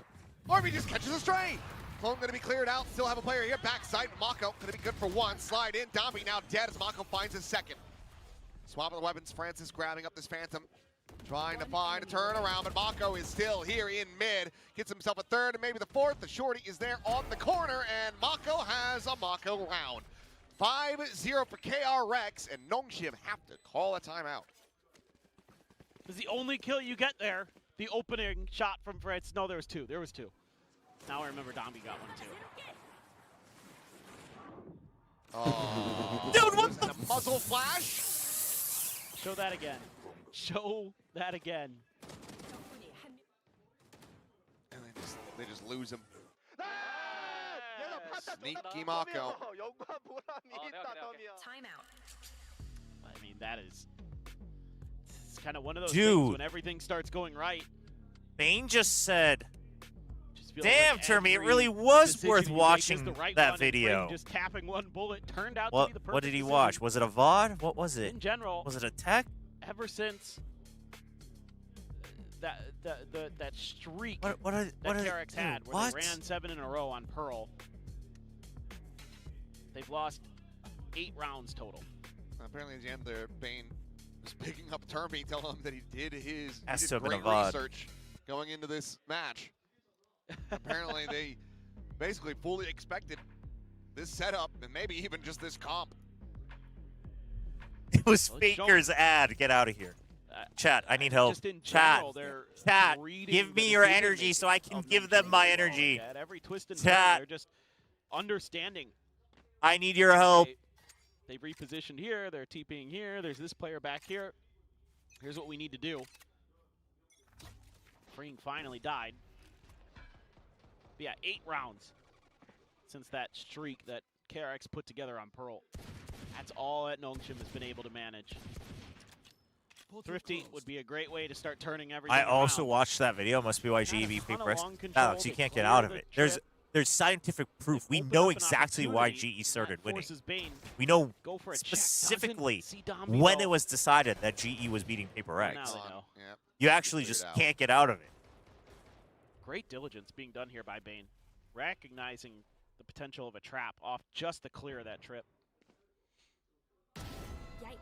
Army just catches a stray. Clone gonna be cleared out. Still have a player here. Backside. Mako gonna be good for 1. Slide in. Domby now dead as Mako finds his 2nd. Swapping the weapons. Francis grabbing up this Phantom. Trying to find a turnaround, but Mako is still here in mid. Gets himself a 3rd and maybe the 4th. The shorty is there on the corner, and Mako has a Mako round. 5-0 for KRX, and NONGSHIM have to call a timeout. this is the only kill you get there. The opening shot from Fritz. No, there was 2. There was 2. Now I remember Domby got 1 too. Oh, dude, what the muzzle flash? Show that again. Show that again. And they just lose him. Sneaky Mako. Timeout. I mean, that is. It's kind of one of those Dude. things when everything starts going right. Bane just said, feels damn, like Termy, it every really was decision worth you make is watching the right that one, and Fring video. just tapping 1 bullet turned out to What be the perfect what did he decision. watch? Was it a VOD? What was it? In general, Was it a tech? ever since that streak What that are they- KRX had, dude, where what? they ran 7 in a row on Pearl, they've lost 8 rounds total. Apparently, at the end there, Bane was picking up Termy, telling him that he did Has to have been great a VOD. research going into this match. Apparently, they basically fully expected this setup and maybe even just this comp. It was Well, it's Faker's ad. Get out of here. Chat, I need help. Just in Chat, general, they're chat, reading give the me your decision energy so I can of give NONGSHIM them my really well. energy. At every twist and turn, Chat, they're just understanding. I need your help. They've repositioned here. They're TPing here. There's this player back here. Here's what we need to do. Freeing finally died. But yeah, 8 rounds since that streak that KRX put together on Pearl. That's all that NONGSHIM has been able to manage. Thrifty would be a great way to start turning everything I also around. watched that video. Must be why GEV ton of paper. long control Alex, you to can't get clear out of the it. trip. There's scientific proof. We Open know up an exactly why opportunity GE started winning. forces Bane We know go for a check. specifically Doesn't see Domby when go. it was decided that GE was beating Paper Now X. they know. Yep. You actually Figured just it out. can't get out of it. Great diligence being done here by Bane, recognizing the potential of a trap off just the clear of that trip.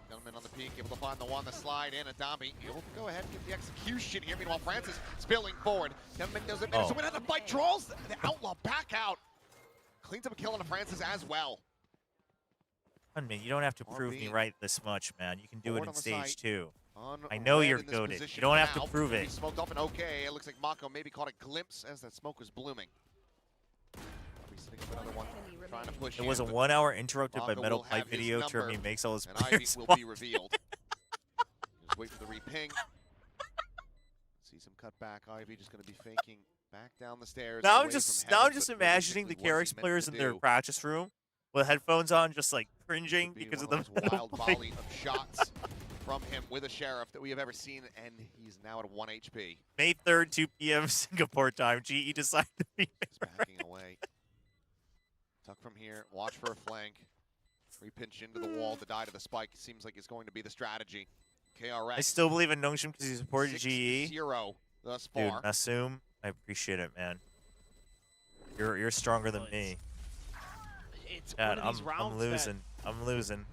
Gentleman on the peak, able to find the one, the slide in, and Domby able to go ahead and get the execution here. Meanwhile, Francis spilling forward. Gentleman doesn't manage to win out the fight, draws the Outlaw back out. cleans up a kill on a Francis as well. I mean, you don't have to prove me right this much, man. You can do it in stage 2. On I know red you're in this goated. You position don't have now. to prove He it. smoked off and okay. It looks like Mako maybe caught a glimpse as that smoke was blooming. He's sitting up another one, trying to push It was a in, but 1 hour interrupted by Mako Metal will Pipe have his video. number, Termi makes all his and Ivy players will watch. be revealed. Just wait for the reping. See some cut back. Ivy just going to be faking back down the stairs. Now away I'm just from Heaven, but imagining the realistically, what's he KRX meant players to in their do? practice room with headphones on, just like cringing because of the Wild volley of shots from him with a Sheriff that we have ever seen, and he's now at 1 HP. May 3rd, 2 p.m. Singapore time. GE decided to be Backing away. Tuck from here. Watch for a flank. Repinch into the wall to die to the spike. Seems like it's going to be the strategy. KRX. I still believe in NONGSHIM because he supported GE. 6-0 thus Dude, far. Nasum, I appreciate it, man. You're stronger than me. It's Chat, one of these rounds I'm losing. I'm losing.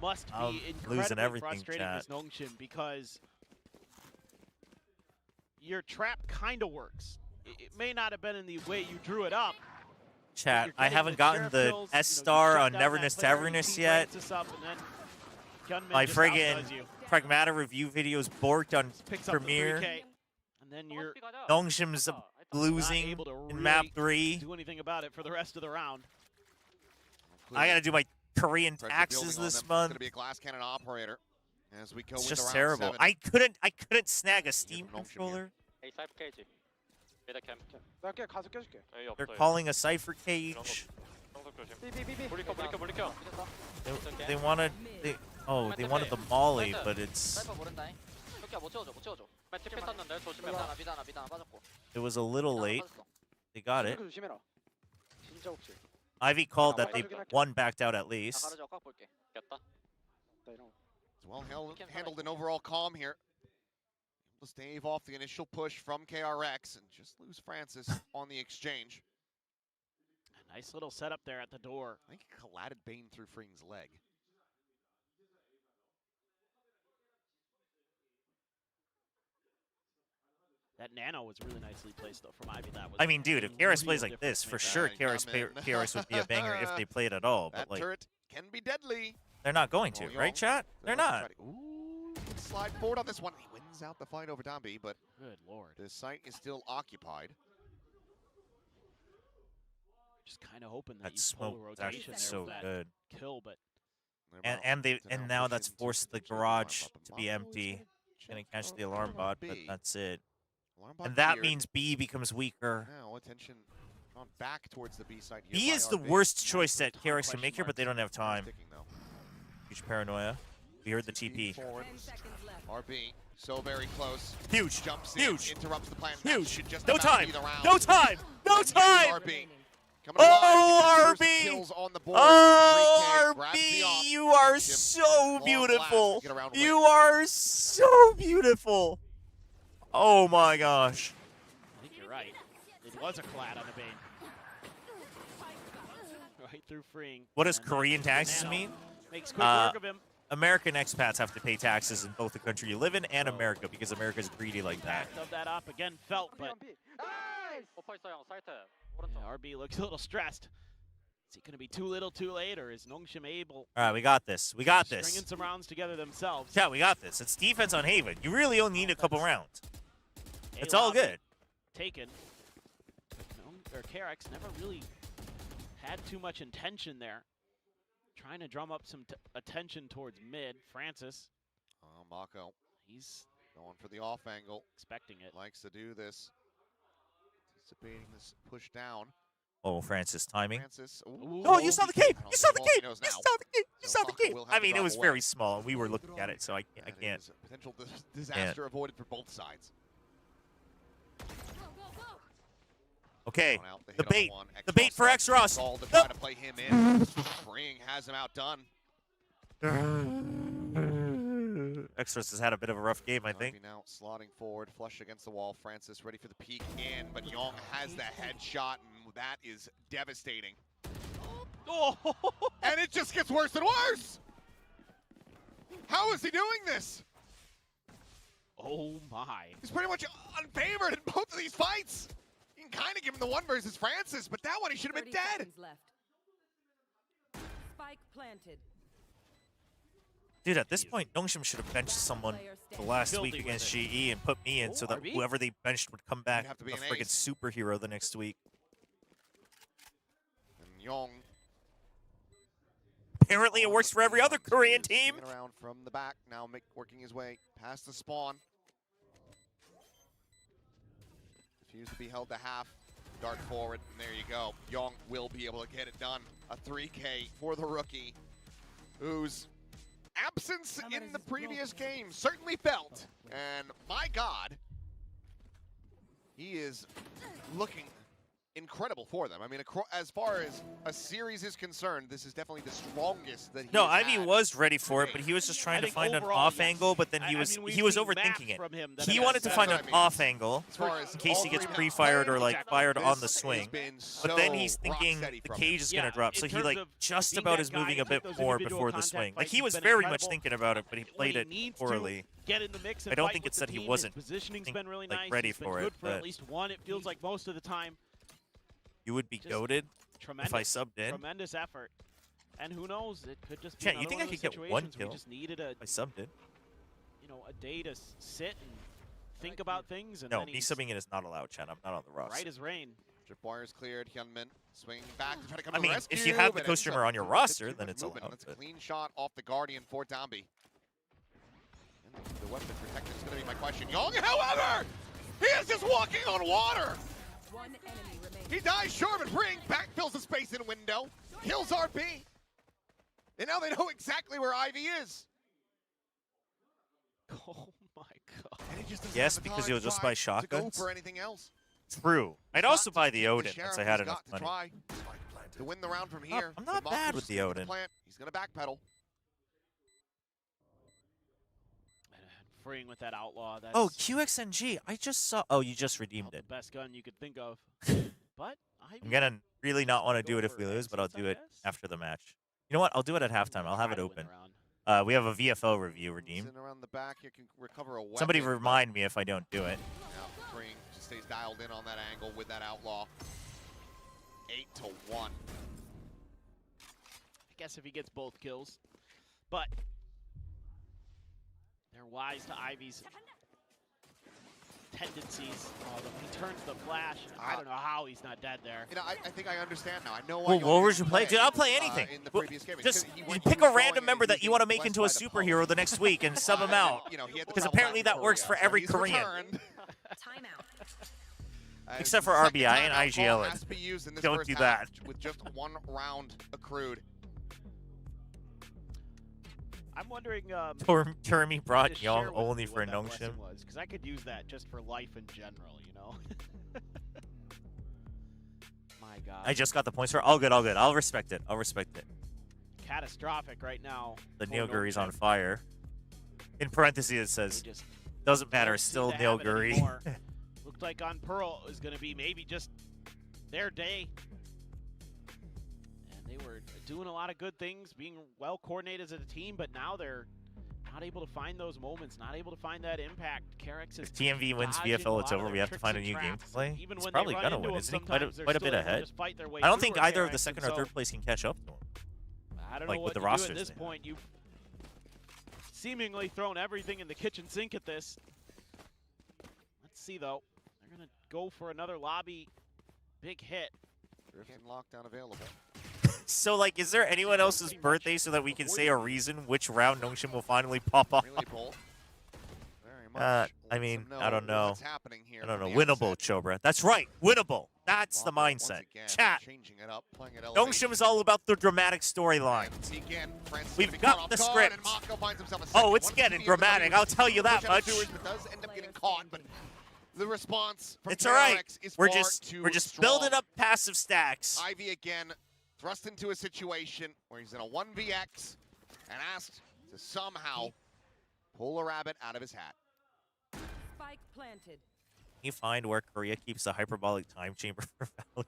Must be I'm incredibly losing everything, frustrating chat. as NONGSHIM because your trap kind of works. It may not have been in the way you drew it up. Chat, You're I getting haven't the gotten sheriff the kills, S you star shut on down Neverness that player, you Taverness team yet. Francis up, and then Gunman My just friggin' outdoes you. Pragmata review videos borked on Picks up the Premiere. 3K, and then you're NONGSHIM's losing able to in map really 3. do anything about it for the rest of the round. I gotta do my Korean Pressure taxes building on this them. month. It's going to be a glass cannon operator as we go It's into just round terrible. 7. I couldn't snag a Steam controller. They're calling a Cypher cage. They wanted they wanted the molly, but it was a little late. They got it. Ivy called that they one backed out at least. It's well handled and overall calm here. Able to stave off the initial push from KRX and just lose Francis on the exchange. A nice little setup there at the door. I think he collided Bane through Freeing's leg. That nano was really nicely placed though from Ivy. That was. I mean, dude, if a KRX real plays like difference this, for maker. sure Right, KRX would be a banger if they played at all. But That like, turret can be deadly. they're not going to, right, chat? They're not. Ooh, can slide forward on this one. He wins out the fight over Dambi, but Good lord. the site is still occupied. Just kind of hoping that That you smoke pull a is actually rotation there so with that good. kill, but And now that's forced the garage to be empty. Gonna catch the alarm bot, but that's it. Alarm bot And that cleared. means B becomes weaker. Now attention drawn back towards the B side here. B by is the RB. worst choice that KRX can make here, but they don't have time. Sticking, though. Huge paranoia. We heard the TP. Forward. RB so very close. Huge. Jumps Huge. in, interrupts the plan. Huge. That should just No about time. be the round. No time. No And time. RB. Coming Oh, alive, gets his first RB. kills on the board. Oh, 3K, grabs the RB, op, you are gets him so long blast beautiful. to get around You win. are so beautiful. Oh my gosh. I think you're right. It was a collide on the Bane. Right through Freeing. What does And Korean then taxes Nano mean? Makes quick work of him. American expats have to pay taxes in both the country you live in and America because America's greedy like that. Backed of that up again, felt, but yeah, RB looks a little stressed. Is it going to be too little, too late, or is NONGSHIM able? All right, we got this. We got this. Stringing some rounds together themselves. Yeah, we got this. It's defense on Haven. You really only need a couple rounds. It's all good. Taken. Or KRX never really had too much intention there. Trying to drum up some attention towards mid. Francis. Mako. He's going for the off angle. Expecting it. Likes to do this. Anticipating this push down. Oh, Francis timing. Francis. Oh, you saw the cape. You saw the Well, he cape. knows You now. saw the cape. You So saw the Mako cape. will have I to mean, it drop was away. very small, and we were looking at it, so I can't. Is a potential disaster avoided for both sides. Okay, Going out, the hit on bait. one. The bait for X-Ross. All to try to play him in. Freeing has him outdone. X-Ross has had a bit of a rough game, I think. Now slotting forward, flush against the wall. Francis ready for the peek in, but Young has the headshot, and that is devastating. Oh! And it just gets worse and worse! How is he doing this? Oh my. He's pretty much unfavored in both of these fights. He can kind of give him the one versus Francis, but that one he should have been dead. Left. Spike planted. Dude, at this point, NONGSHIM should have benched someone the last week against GE and put me in so that whoever they benched would come back a friggin' superhero the next week. And Young. Apparently it works for every other Korean team. Around from the back, now working his way past the spawn. Refused to be held to half. Dart forward, and there you go. Young will be able to get it done. A 3K for the rookie, whose absence in the previous game certainly felt. And my God, he is looking incredible for them. I mean, as far as a series is concerned, this is definitely the strongest that he No, has Ivy had. was ready for it, but he was just trying to find an off angle, but then he was overthinking it. He wanted to find an off angle in case he gets pre-fired or like fired on the swing. But then he's thinking the cage is going to drop, so he like just about is moving a bit more before the swing. Like he was very much thinking about it, but he played it poorly. I don't think it's that he wasn't been really nice. ready He's been for good it. for at least one. It feels like most of the time. You would be goated if I subbed in. Tremendous effort. And who knows, it could just be Chat, you think I could get one kill? We just needed a, if I subbed in? a day to sit and think about things. And No, then me he's subbing in is not allowed, Chat. I'm not on the roster. right as rain. Tripwire's cleared. Hyunmin swinging back to try to come I to mean, the rescue. if you have the but ends co-streamer up on your with roster, good then it's movement. allowed. That's a clean shot off the Guardian for Dambi. And the weapon protected is going to be my question. Young, however, he is just walking on water. One enemy remaining. He dies short of Bring, backfills the space in window, kills RP. And now they know exactly where Ivy is. Oh my God. And he just doesn't Yes, have the because time you'll just buy to go shotguns. for anything else. True. I'd also buy the Odin Sheriff once I had has enough got to money. try to win the round from here. I'm not bad with the Odin. He's going to backpedal. Freeing with that outlaw. That's Oh, QXNG. I just saw. Oh, you just redeemed the it. best gun you could think of. But I'm going to really not want to do it if we lose, but I'll do it after the match. You know what? I'll do it at halftime. I'll have it open. We have a VFO review redeem. Sitting around the back, you can recover a weapon. Somebody remind me if I don't do it. Now, Spring just stays dialed in on that angle with that outlaw. 8-1. I guess if he gets both kills. But they're wise to Ivy's tendencies. Oh, he turns the flash. I don't know how he's not dead there. You know, I think I understand now. I know why Well, you what wanted would to you play? Dude, I'll play anything. In the Well, previous game. just He pick was a random throwing member it, that you want to make blessed into a by the superhero the next week and sub him out. You know, he had to Because come apparently back that works for Korea, so every he's Korean. returned. Timeout. Except for The second RBI time and alcohol IGL. has to be used in this Don't first do half that. with just one round accrued. I'm wondering. Termy brought just Young share with only me for what that NONGSHIM. blessing was, because I could use that just for life in general, you know. My God. I just got the points for. All good, all good. I'll respect it. I'll respect it. Catastrophic right now. The for Nilguri's NONGSHIM. on fire. In parentheses, it They says, just doesn't matter, don't seem still to have it Nilguri. anymore. Looked like on Pearl it was going to be maybe just their day. And they were doing a lot of good things, being well coordinated as a team, but now they're not able to find those moments, not able to find that impact. KRX is If TMV wins dodging a VFL, lot it's of over. their We have to tricks find a and new game to traps. play. Even He's when probably they run gonna into win, him, isn't he? sometimes they're Quite a still bit able to ahead. just fight their way I don't through think or either of the KRX, second and or so third place can catch up to him. I don't like, know with what the to do rosters at this they have. point. You've seemingly thrown everything in the kitchen sink at this. Let's see, though. They're going to go for another lobby big hit. Griffin lockdown available. So, like, is there anyone else's birthday so that we can say a reason which round NONGSHIM will finally pop off? Really bold. Very much. I mean, Lets I don't them know. what's happening here I don't know. from the Winnable, Chobra. That's right. Winnable. That's the Once mindset. again, Chat. changing it up, playing it elevation. NONGSHIM is all about the dramatic storyline. Again, Francis We've gonna be got caught the off guard, script. and Mako finds himself a Oh, second. it's One getting TP dramatic. everybody I'll tell you that push out of much. sewers, but does end up getting caught, but the response from It's all right. KRX is We're far just too building strong. up passive stacks. Ivy again thrust into a situation where he's in a 1vx and asked to somehow pull a rabbit out of his hat. Spike planted. Can you find where Korea keeps the hyperbolic time chamber for Valor?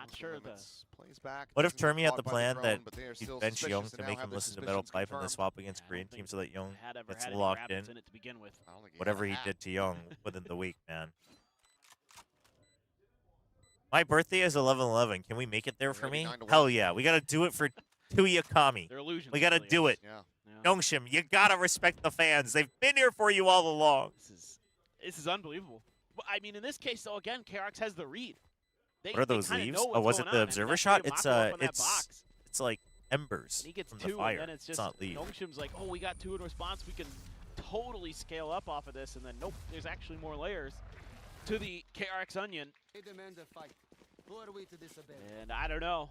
Not sure the plays back. What if doesn't get Termi had caught the by plan drone, that but they are he'd still bench Young suspicious to and make now him have listen to the Metal suspicions Pipe and then confirmed. swap against Korean teams so that Young had ever gets had any locked rabbits in? in it to begin with. Whatever he did to Young within the week, man. My birthday is 11/11. Can we make it there for me? Hell yeah. We got to do it for Tuya Kami. They're illusions. We got to do it. Yeah. NONGSHIM, you got to respect the fans. They've been here for you all along. This is unbelievable. But, I mean, in this case, though, again, KRX has the read. What are those leaves? Oh, was it the observer shot? It's like embers And he gets from two, the fire. and then it's just not leaves. NONGSHIM's like, oh, we got two in response. We can totally scale up off of this. And then, nope, there's actually more layers to the KRX onion. They demand a fight. Who are we to disobey? And I don't know.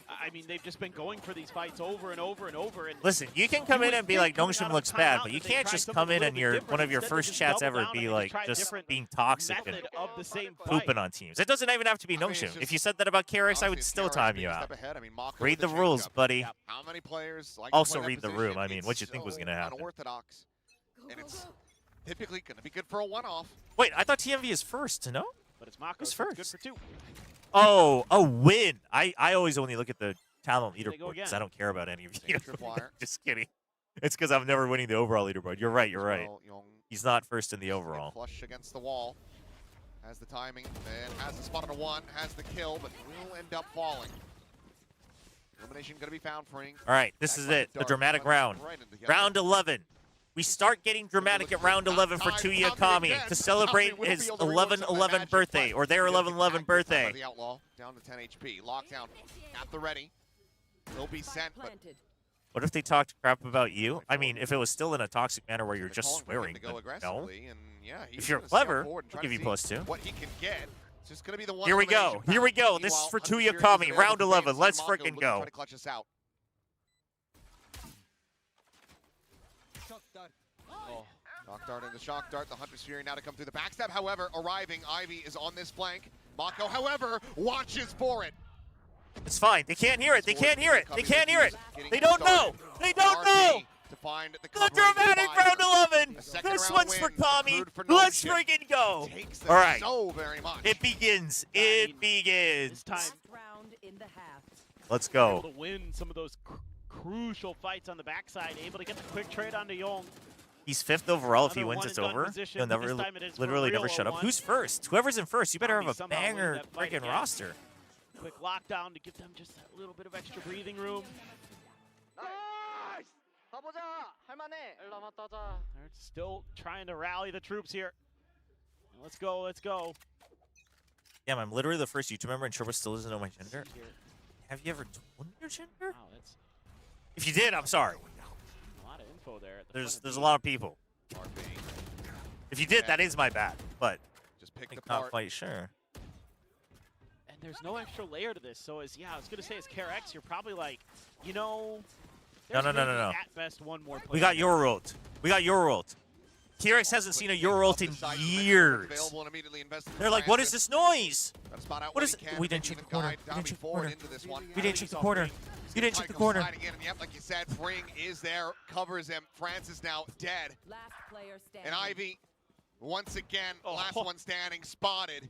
I mean, they've just been going for these fights over and over and over. And Listen, you can come in and be like, NONGSHIM looks bad, but you can't just come in and one of your first chats ever be like, just being toxic and of the same pooping on teams. It doesn't even have to be NONGSHIM. If you said that about KRX, I would still time you out. Read the rules, buddy. How many players like Also read the room. I mean, what you think was going to happen? Unorthodox, and it's typically going to be good for a one-off. Wait, I thought TMV is first, no? But it's Mako. Who's So it's first? good for two. Oh, a win. I always only look at the talent They go leaderboard because again. I don't care about any of you. Tripwire. Just kidding. It's because I'm never winning the overall leaderboard. You're right. You're right. Young He's not first in the overall. flush against the wall. Has the timing and has the spot on a one. Has the kill, but will end up falling. Elimination going to be found for him. All right, this is it. The dramatic round. Round 11. We start getting dramatic at round 11 for Tuya Kami to celebrate his 11/11 birthday, or their 11/11 birthday. The outlaw down to 10 HP. Lockdown at the ready. Will be sent, but What if they talked crap about you? I mean, if it was still in a toxic manner where you're just swearing, to go then no. aggressively. And yeah, he's If you're gonna step clever, forward and try I'll give to you see +2. What he can get. It's just going to be the one. Here we go. Here we go. This is for Tuya Kami, round 11. Let's freaking go. Try to clutch us out. Shock dart in the shock dart. The Hunter's Fury now to come through the backstab. However, arriving, Ivy is on this flank. Mako, however, watches for it. It's fine. They can't hear it. They can't hear it. They can't hear it. They don't know. They don't know. To find the dramatic round 11. This one's for Kami. Let's freaking go. All right. So very much. It begins. It begins. Round in the half. Let's Able go. to win some of those crucial fights on the backside. Able to get the quick trade onto Young. He's 5th overall. If he Another wins, it's one-and-done over. position, He'll but never, this time it is for literally real, never shut up. 1-1. Who's first? Whoever's in first, you better Kami have a somehow winning banger that fight freaking again. roster. Quick lockdown to give them just that little bit of extra breathing room. They're still trying to rally the troops here. Let's go, let's go. Damn, I'm literally the first YouTube member and Chobra still doesn't know my gender. Have you ever told your gender? Wow, that's If you did, I'm sorry. a lot of info there. At the There's front of a the lot of people. RP. If you did, that is my bad. But Just pick I'm the not part. quite sure. And there's no extra layer to this. So as I was gonna say as KRX, you're probably like, you know, No, there's no. maybe at best one more player. We got your ult. We got your ult. KRX hasn't seen a your ult in years. Available and immediately invested in They're like, what is Francis. this noise? Got to spot out What what is he it? can, We but didn't check even the corner. guide We didn't Dami check the forward corner. into this one. We didn't check the corner. You didn't check the corner. Again, and yep, like you said, Fring is there, covers him. Francis now dead. Last player standing. And Ivy, once again, Oh. last one standing, spotted.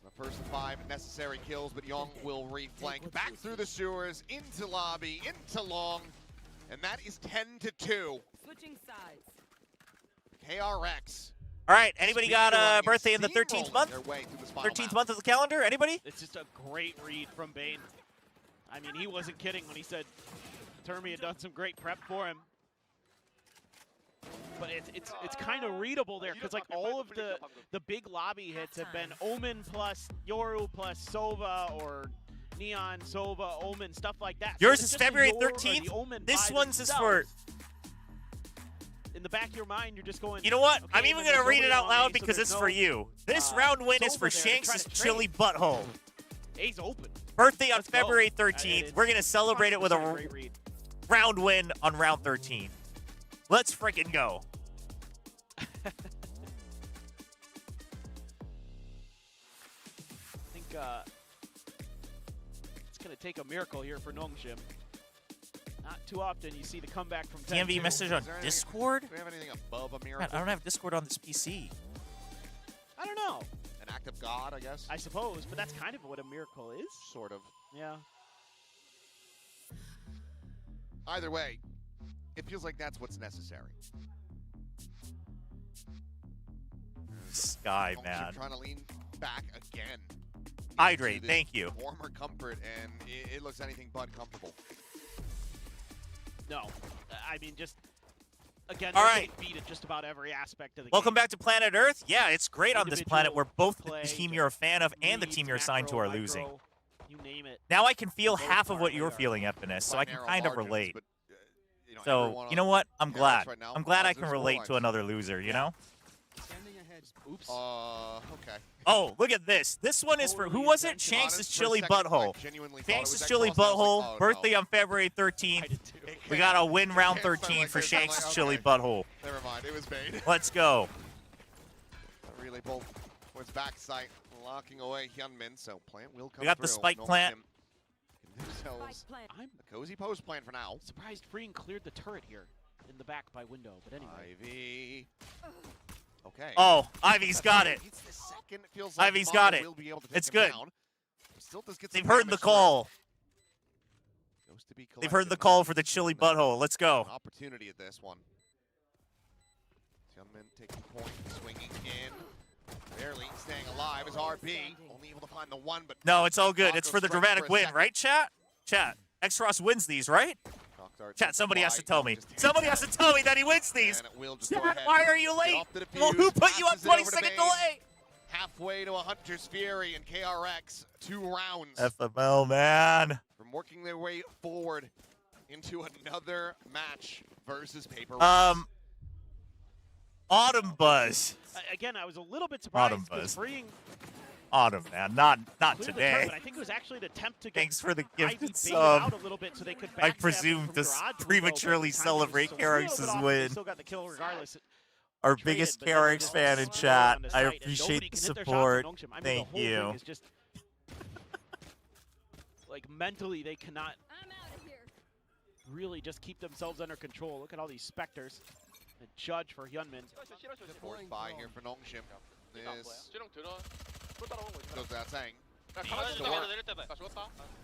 The first of 5 necessary kills, but Young will reflank back through the sewers, into lobby, into long, and that is 10-2. Switching sides. KRX. All right, anybody got a Speedrunning birthday in and the 13th steamrolling month? their way through this final 13th map. month of the calendar? Anybody? It's just a great read from Bane. I mean, he wasn't kidding when he said Termi had done some great prep for him. But it's kind of readable there because like all of the big lobby hits have been Omen plus Yoru plus Sova or Neon, Sova, Omen, stuff like that. Yours So is it's just the February Yoru or the 13th. Omen This by one's is themselves. for... In the back of your mind, you're just going. You know what? Okay, I'm even then going to there's read it nobody out on loud me, so because there's it's no, for you. This round win is Sova for there to Shanks' try to chili trade. butthole. A's open. Birthday on Let's go. February It 13th. is We're going to celebrate it with 100% a great read. round win on round 13. Let's freaking go. I think it's going to take a miracle here for NONGSHIM. Not too often you see the comeback from TMV 10-2. message on Discord? Do we have anything above a Man, miracle? I don't have Discord on this PC. I don't know. An act of God, I guess. I suppose, but that's kind of what a miracle is. Sort of. Yeah. Either way, it feels like that's what's necessary. Sky, Nongshin man. trying to lean back again. Hydrate, into this thank you. Warmer comfort, and it looks anything but comfortable. No. I mean, just, again, All they're right. getting beat at just about every aspect of the Welcome game. back to Planet Earth. Yeah, it's great on this planet where both the play, team you're a fan of and the team you're assigned to are losing. You name it. Now I can feel For the half most of what part, you're they are. feeling, Epiness, so By I can narrow kind of margins, relate. but, So, everyone you know on what? I'm KRX glad. right now, I'm glad I positive can relate to scorelines. another loser, you know? Oops. Okay. Oh, look at this. This one is for, who was it? Shanks' Honest, Chili for a second, Butthole. I genuinely thought it Shanks' was Chili Xbox, and I was Butthole, like, oh, birthday no. on February 13th. We got to win round 13 for Shanks' Chili Butthole. Never mind, it was made. Let's go. Really pulled towards backside, locking away Hyunmin, so plant will come We got the through. spike No plant. Kim. Give themselves I'm a cozy post plan for now. surprised Freen cleared the turret here in the back by window, but anyway. Ivy. Okay. Oh, Ivy's got it. It's the second. It feels like Ivy's got Mako it. will be able to take It's him good. down. Still does get They've some heard the damage call. through. Goes to be They've heard the collected. call for the Chili Butthole. Let's go. An opportunity at this one. Hyunmin taking point, swinging in. Barely staying alive is RB. Only able to find the one, but No, it's all good. Mako It's for the strikes dramatic a win, second. right, chat? Chat. X-Ross wins these, right? Cockdart Chat, somebody has to wide, tell me. just Somebody has to tell me that he wins these. And it will just go Chat, ahead. why are you Get late? off the Well, who defuse, put you on passes it over to 20-second base. delay? Halfway to a Hunter's Fury and KRX, 2 rounds FML, man. from working their way forward into another match versus Paper Autumn Buzz. Again, I was a little bit Autumn surprised because Buzz. Freeing Autumn, man. Not cleared the turret, today. but I think it was actually an attempt to get Thanks for the Ivy gifted baited sub. out a little bit so they could I backstab presume from to garage window, but prematurely the timing was celebrate just a little bit KRX's off, but they win. Still got the kill regardless. Our Traded, biggest but then they KRX just fan in slow chat. on the I site, and appreciate nobody the can hit their shots support. at Nongshim. I mean, Thank the whole you. thing is just like mentally they cannot really just keep themselves under control. Look at all these specters. The judge for Hyunmin. Forced by here for Nongshim. This goes without saying.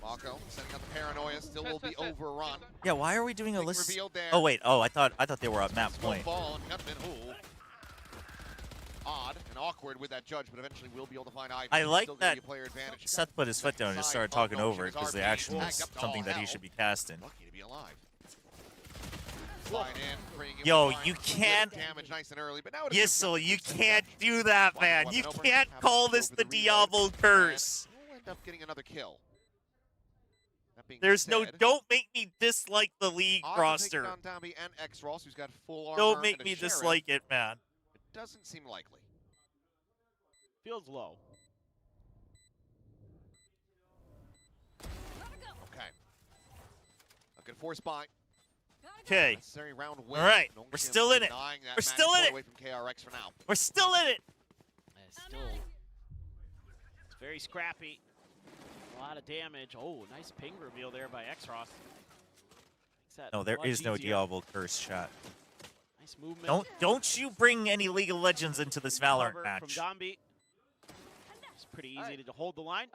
Mako sending out the paranoia, still will be overrun. Yeah, why are we doing a Thing list? revealed there. Oh wait, oh I thought they were at map Still point. fall on Hyunmin, who odd and awkward with that judge, but eventually will be able to find Ivy. I like Still gonna that be a player advantage. Seth put his foot down and just started Side of talking over it Nongshim's because the RB action was tagged up. something Oh, that he hell. should be casting. Lucky to be alive. Slide in, bringing him Yo, behind, you some good can't. damage nice and early, but now it Yissel, is you can't do that, man. You can't call this the Diablo curse. we'll end up getting another kill. That being There's no. said, Don't make me dislike the league Odd to take roster. down Dambi and X-Ross, who's got full armor Don't make and a me sheriff. dislike it, man. It doesn't seem likely. Feels low. Okay. A good force buy. Okay. Necessary round All right. Nongshim We're still in it. denying that We're match still in point it. away from KRX for now. We're still in it. Still, it's very scrappy. A lot of damage. Oh, nice ping reveal there by X-Ross. Makes that No, there much is no easier. Diablo curse shot. Nice movement. Don't you bring any League of Legends into this Valorant Cover match. From Dambi. It's pretty easy to hold the line.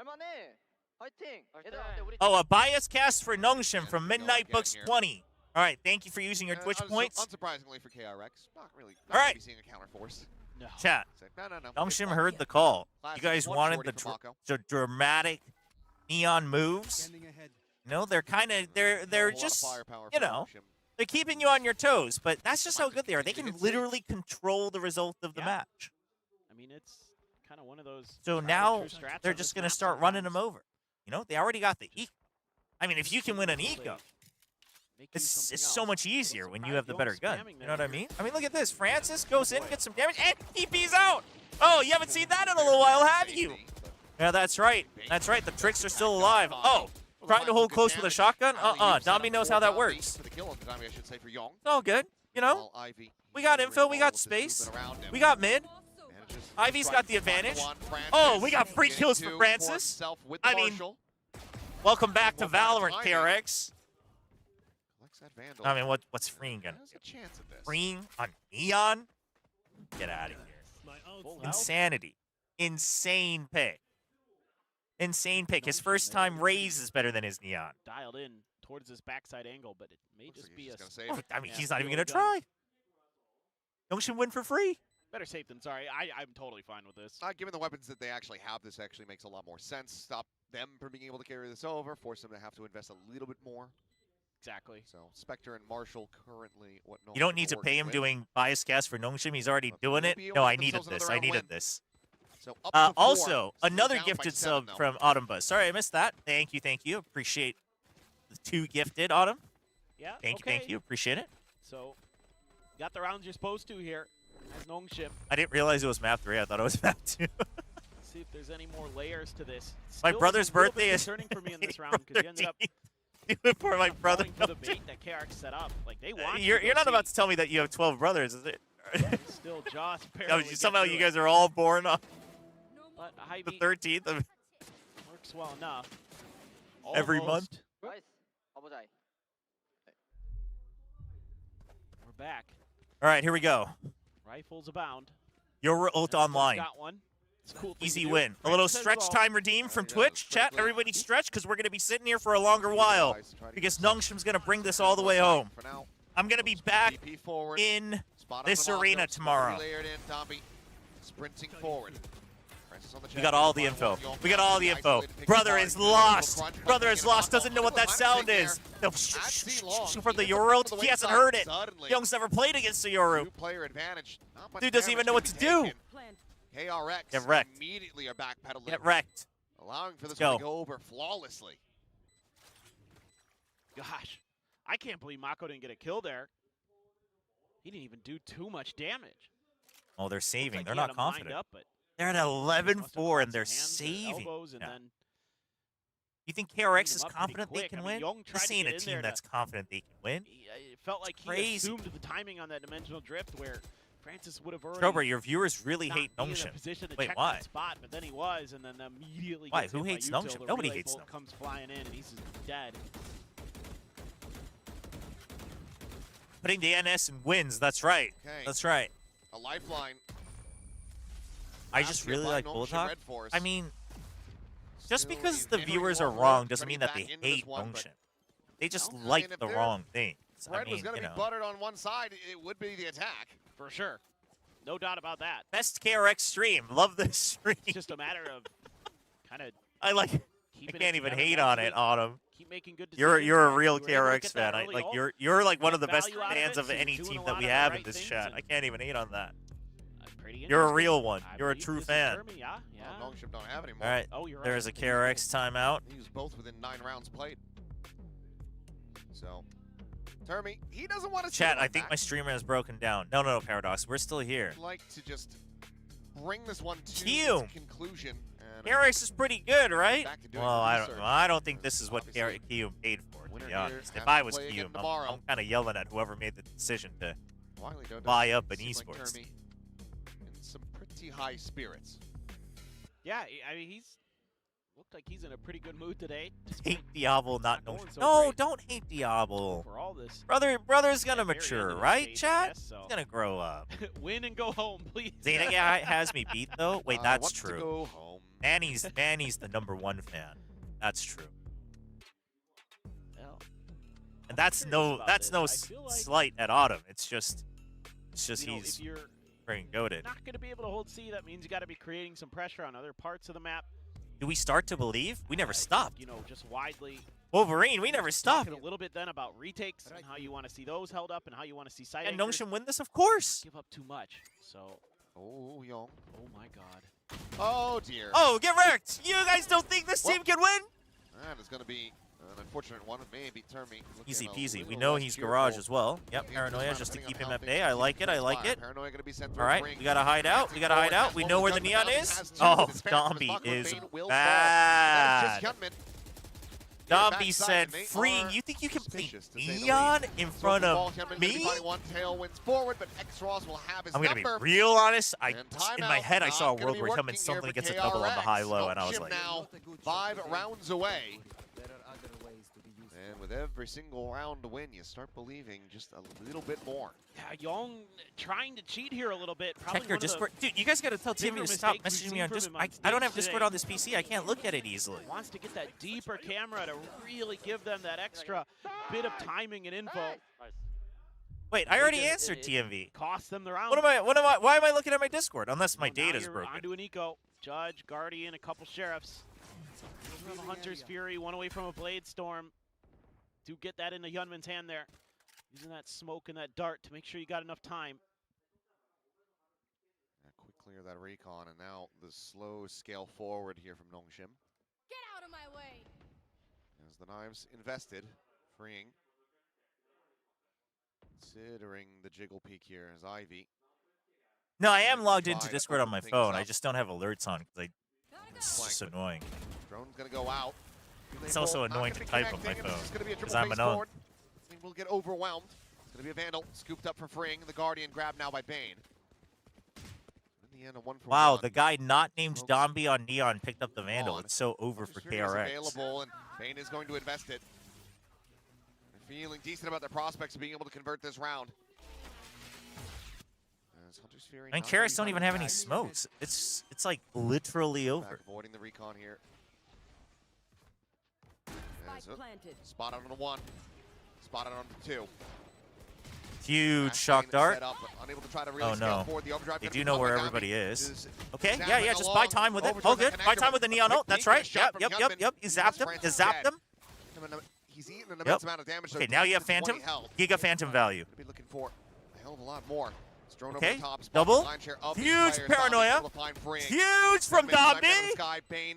Oh, a bias cast for Nongshim from Midnight Books 20. All right, thank you for using your Twitch points. Unsurprisingly for KRX, not really. All right. Be seeing a counter force. No. Chat. No. Nongshim heard the call. You Classic guys wanted 140 for Mako. the dramatic neon moves. You know, they're kind of they're A lot of just firepower you for know Nongshim. they're keeping you on your toes. But that's just how good they are. They can literally control the result of the match. I mean, it's kind of one of those. So tried and now true strats they're on just this gonna map start running them sometimes. over. You know, they already got the eco. I mean, if you can win an eco, Make it's something so else. much easier when you have the Don't better gun. spamming You know what I them mean? I mean, look at this. Francis goes in, gets some damage, and TP's out. Oh, you haven't seen that in a little while, have you? Yeah, that's right. That's right. The tricks are still alive. Oh, trying to hold close with a shotgun? Dami knows how that works. For the kill of the Dami, I should say, for Young. It's all good. You know, While Ivy we got info, we got just space, moving around him. we got mid. Manages to Ivy's try got to the find advantage. one. Francis Oh, we got free getting kills two for Francis. himself with the I mean, partial. welcome back to One more Valorant, timing. KRX. that Vandal. I mean, what's Freeing gonna There's a chance at this. Freeing on Neon? Get out of here. Insanity. Insane pick. Insane pick. His first time raise is better than his Neon. Dialed in towards his backside angle, but it may Looks just like be he's a. just gonna save I mean, Yeah, he's not even reload gonna gun. try. NONGSHIM win for free. Better safe than sorry. I'm totally fine with this. Given the weapons that they actually have, this actually makes a lot more sense. Stop them from being able to carry this over, force them to have to invest a little bit more. Exactly. So Spectre and Marshall currently what You don't need to pay him doing bias cast for NONGSHIM. He's already doing it. No, I needed this. I needed this. So up to 4. Also, Still another down by gifted 7, sub though. from Autumn Buzz. Sorry, I missed that. Thank you. Appreciate the 2 gifted, Autumn. Yeah. Thank you. Appreciate it. So, got the rounds you're supposed to here as NONGSHIM. I didn't realize it was map 3. I thought it was map 2. See if there's any more layers to this. My Still brother's a little bit birthday is concerning for me in this round because you ended up Do it for my brother. falling for the bait that KRX set up. Like they want. You're not about to tell me that you have 12 brothers, is it? Still just No, barely. get somehow through you it. guys are all born on But the Hy-Vee 13th of works well enough. every Almost. month. We're back. All right, here we go. Rifles abound. Your ult online. Got one. It's a cool thing Easy to do. win. A little Francis stretch as well. time redeem from Twitch. Chat, everybody stretch because we're going to be sitting here for a longer while because NONGSHIM's going to bring this all the way home. For now, I'm going to be back DP forward. in Spot on this the arena mock-up, tomorrow. Layered in, Dombey sprinting forward. Francis on the We check, got all the final info. one, Young We got all the info. isolated, picks Brother apart, is beautiful lost. crunch, Brother punching is in lost. the Doesn't know what that knock-off. sound There. is. No, That's C-Long. for the He gets Yoru up to ult. the He hasn't wayside heard it. suddenly. Young's never played against the Yoru. Two-player advantage. Not much Dude doesn't even know what to do. KRX Get wrecked. immediately are backpedaling. Get wrecked. Allowing for this Go. one to go over flawlessly. Gosh, I can't believe Mako didn't get a kill there. He didn't even do too much damage. Oh, they're saving. Like They're he had not him lined confident. Up, but They're at must have 11-4 caught and they're some hands or saving. elbows and Yeah. then You think cleaned KRX them is up pretty confident they quick. can I mean, win? Young tried This to ain't get a in team there that's confident they can win. it felt like he crazy. assumed the timing on that dimensional drift where Francis would have already Chobra, your viewers really not hate be in a NONGSHIM. position to Wait, check why? that spot, but then he was, and then immediately Why? gets Who hit by hates util. NONGSHIM? The Nobody relay hates bolt NONGSHIM. comes flying in, and he's just dead. Putting the NS in wins. That's right. Okay. That's right. A lifeline. I Last just year really by like NONGSHIM Bullet Hawk. Red Force. I mean, just Still because is the entering viewers are one wrong round, doesn't gonna mean be that they back into this hate one, but- NONGSHIM. They just I like mean, if the their wrong things. I Bread was mean, going to you be know. buttered on one side, it would be the attack. For sure. No doubt about that. Best KRX stream. Love this stream. It's just a matter of kind of I like. I keeping can't it even together hate on it, mentally, Autumn. keep making good You're decisions, a and real we were able to KRX get that fan. I early like ult, you're like one of the get best value out of fans it, of so you're any doing team a that lot we of the have right in this things, chat. and I can't even hate on that. pretty You're a interesting. real one. I You're a believe true this is fan. Termi, yeah. Well, NONGSHIM don't have anymore. All right. Oh, you're right. There's a KRX timeout. He was both within 9 rounds played. So, Termi, he doesn't want to Chat, I think my streamer has broken down. No, Paradox. We're still here. I'd like to just bring this one to Hume. its conclusion. And KRX is pretty good, right? back to doing Well, I don't research. know. I don't think this is what Obviously, Kiyum paid for, to winner be here honest. has If I to was play again Kiyum, tomorrow. I'm kind of yelling at whoever made the decision to Wiley Doe buy does up in seem like esports. Termi in some pretty high spirits. Yeah, I mean, looked like he's in a pretty good mood today. Hate Diablo, not going no. so No, great. don't hate Diablo. For all this. Brother's gonna very mature, end of the right, stage, I Chad? guess, so. He's gonna grow up. Win and go home, please. Zeta guy has me beat though. Wait, that's wants to true. go home. Manny's the #1 fan. That's true. Well, And that's no about that's this. no I feel like, slight at Autumn. It's just you know, he's if you're freaking goated. not going to be able to hold C, that means you got to be creating some pressure on other parts of the map. Do we start to believe? We never stopped. You know, just widely. Wolverine, we never stopped. Talking a little bit then about retakes and how you want to see those held up and how you want to see side And anchors. NONGSHIM win this, of course. Give up too much. So, Oh, Young. oh my God. Oh, dear. Oh, get wrecked! You guys don't think this team can win? That is going to be an unfortunate one. Maybe Termi. Easy looking a peasy. We little know less he's cheerful. garage as well. Yep, Here's Paranoia this just to round, keep depending him on at how bay. things I like it. I transpire. like it. Paranoia going to be sent through All right, a ring. we gotta hide out. We gotta hide out. We know where the neon is. Oh, Dombey is bad. Dombey said, "Freeing. You think you can play neon in front of me?" One tail wins forward, but X-Ross will have his I'm gonna be number. real honest. And in my head, I saw a not gonna world be where him and working here something for gets a double on the KRX. high low, and I was NONGSHIM like, now 5 rounds away. And with every single round to win, you start believing just a little bit more. Yeah, Young trying to cheat here a little bit. Probably Check your Discord. Dude, you guys got to tell TMV to stop messaging me on Discord. I don't have Discord on this PC. I can't look at it easily. Wants to get that deeper camera to really give them that extra bit of timing and info. Wait, I already answered TMV. Cost them the round. Why am I looking at my Discord? Unless my data's broken. Onto an eco. Judge, Guardian, a couple sheriffs. From Hunter's Fury, one away from a Blade Storm. Do get that into Hyunmin's hand there. Using that smoke and that dart to make sure you got enough time. Quick clear that recon, and now the slow scale forward here from NONGSHIM. Get out of my way! As the knives invested, freeing. Considering the jiggle peek here as Ivy. No, I am logged into Discord on my phone. I just don't have alerts on because it's just annoying. Drone's gonna go out. It's also annoying to type on my phone because I'm an own. Will get overwhelmed. It's gonna be a Vandal scooped up for freeing. The Guardian grabbed now by Bane. In the end, a 1-for-1. The guy not named Dombi on Neon picked up the Vandal. It's so over for KRX. Available, and Bane is going to invest it. They're feeling decent about their prospects of being able to convert this round. And KRX don't even have any smokes. It's like literally over. Avoiding the recon here. Spotted on the 1. Spotted on the 2. Huge shock dart. Unable to try to really Oh no. They do know where everybody is. Okay, yeah, just buy time with it. Oh good. Buy time with the Neon ult. That's right. Yep. You zapped him. You zapped him. He's eaten an immense amount of damage. Okay, now you have Phantom. Giga Phantom value. Be looking for a hell of a lot more. Okay, double. Huge paranoia. Huge from Dombi. Bane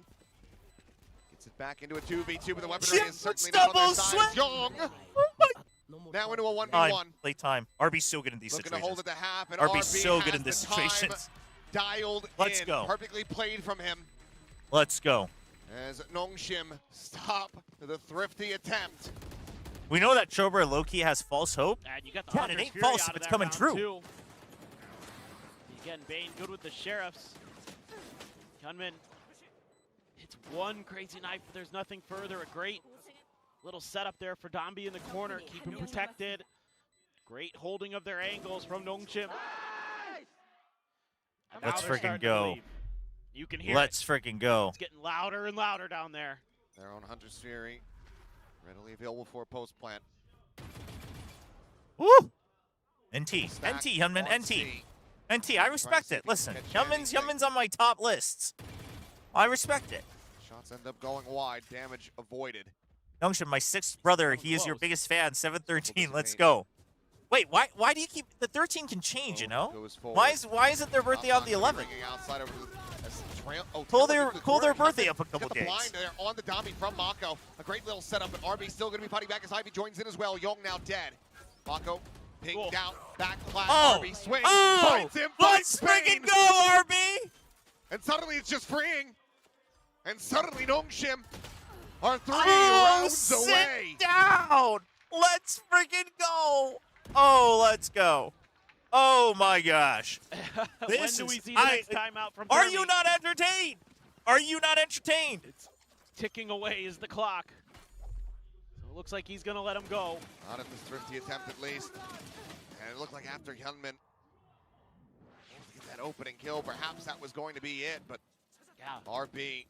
gets it back into a 2v2, but the weaponry is certainly not on their side. Young. Now into a 1v1. Play time. RB's so good in these situations. Looking to hold it to happen. RB's so good in these situations. Dialed Let's in. go. Perfectly played from him. Let's go. As NONGSHIM stop the thrifty attempt. We know that Chobra low-key has false hope. And you got the God, it ain't false if it's coming true. Again, Bane good with the sheriffs. Hyunmin hits one crazy knife, but there's nothing further. A great little setup there for Dombi in the corner. Keep him protected. Great holding of their angles from NONGSHIM. Let's freaking go. You can hear Let's freaking go. It's getting louder and louder down there. Their own Hunter's Fury. Readily available for post plant. Woo! NT, Hyunmin, NT, I respect it. Listen, Hyunmin's on my top lists. I respect it. Shots end up going wide. Damage avoided. NONGSHIM, my 6th brother, he is your biggest fan. 713, let's go. Wait, why do you keep the 13 can change, you know? Why is it their birthday on the 11th? Pull their birthday up a couple days. Blind there on the Dombi from Mako. A great little setup, but RB still going to be putting back as Ivy joins in as well. Young now dead. Mako pinged out, back flat. RB swings, finds him, let's freaking go, RB! And suddenly it's just freeing. And suddenly NONGSHIM are 3 rounds away. Sit down! Let's freaking go! Oh, let's go. Oh my gosh. When do we see the next timeout from Are Derby? you not entertained? Are you not entertained? It's ticking away is the clock. So it looks like he's going to let him go. Not at this thrifty attempt at least. And it looked like after Hyunmin able to get that opening kill, perhaps that was going to be it, but RB,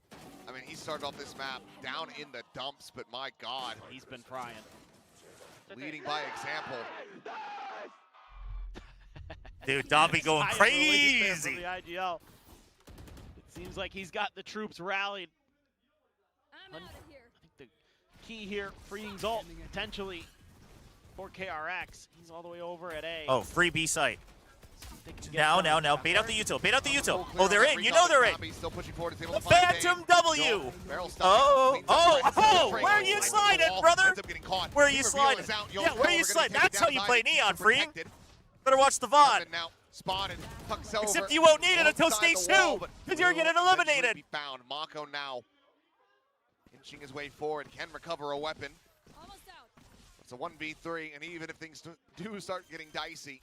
I mean, he started off this map down in the dumps, but my God. He's been frying. Leading by example. Dude, Dombi going crazy. The IGL. It seems like he's got the troops rallied. I think the key here, freeing Zolt, potentially for KRX. He's all the way over at A. Oh, free B site. Now. Bait out the util. Bait out the util. Oh, they're in. You know they're in. Phantom W. Oh, where are you sliding, brother? Where are you sliding? Yeah, where are you sliding? That's how you play Neon, freeing. Better watch the VOD. Spotted, except you won't need it until stage 2, because you're getting eliminated. Found. Mako now inching his way forward, can recover a weapon. It's a 1v3, and even if things do start getting dicey,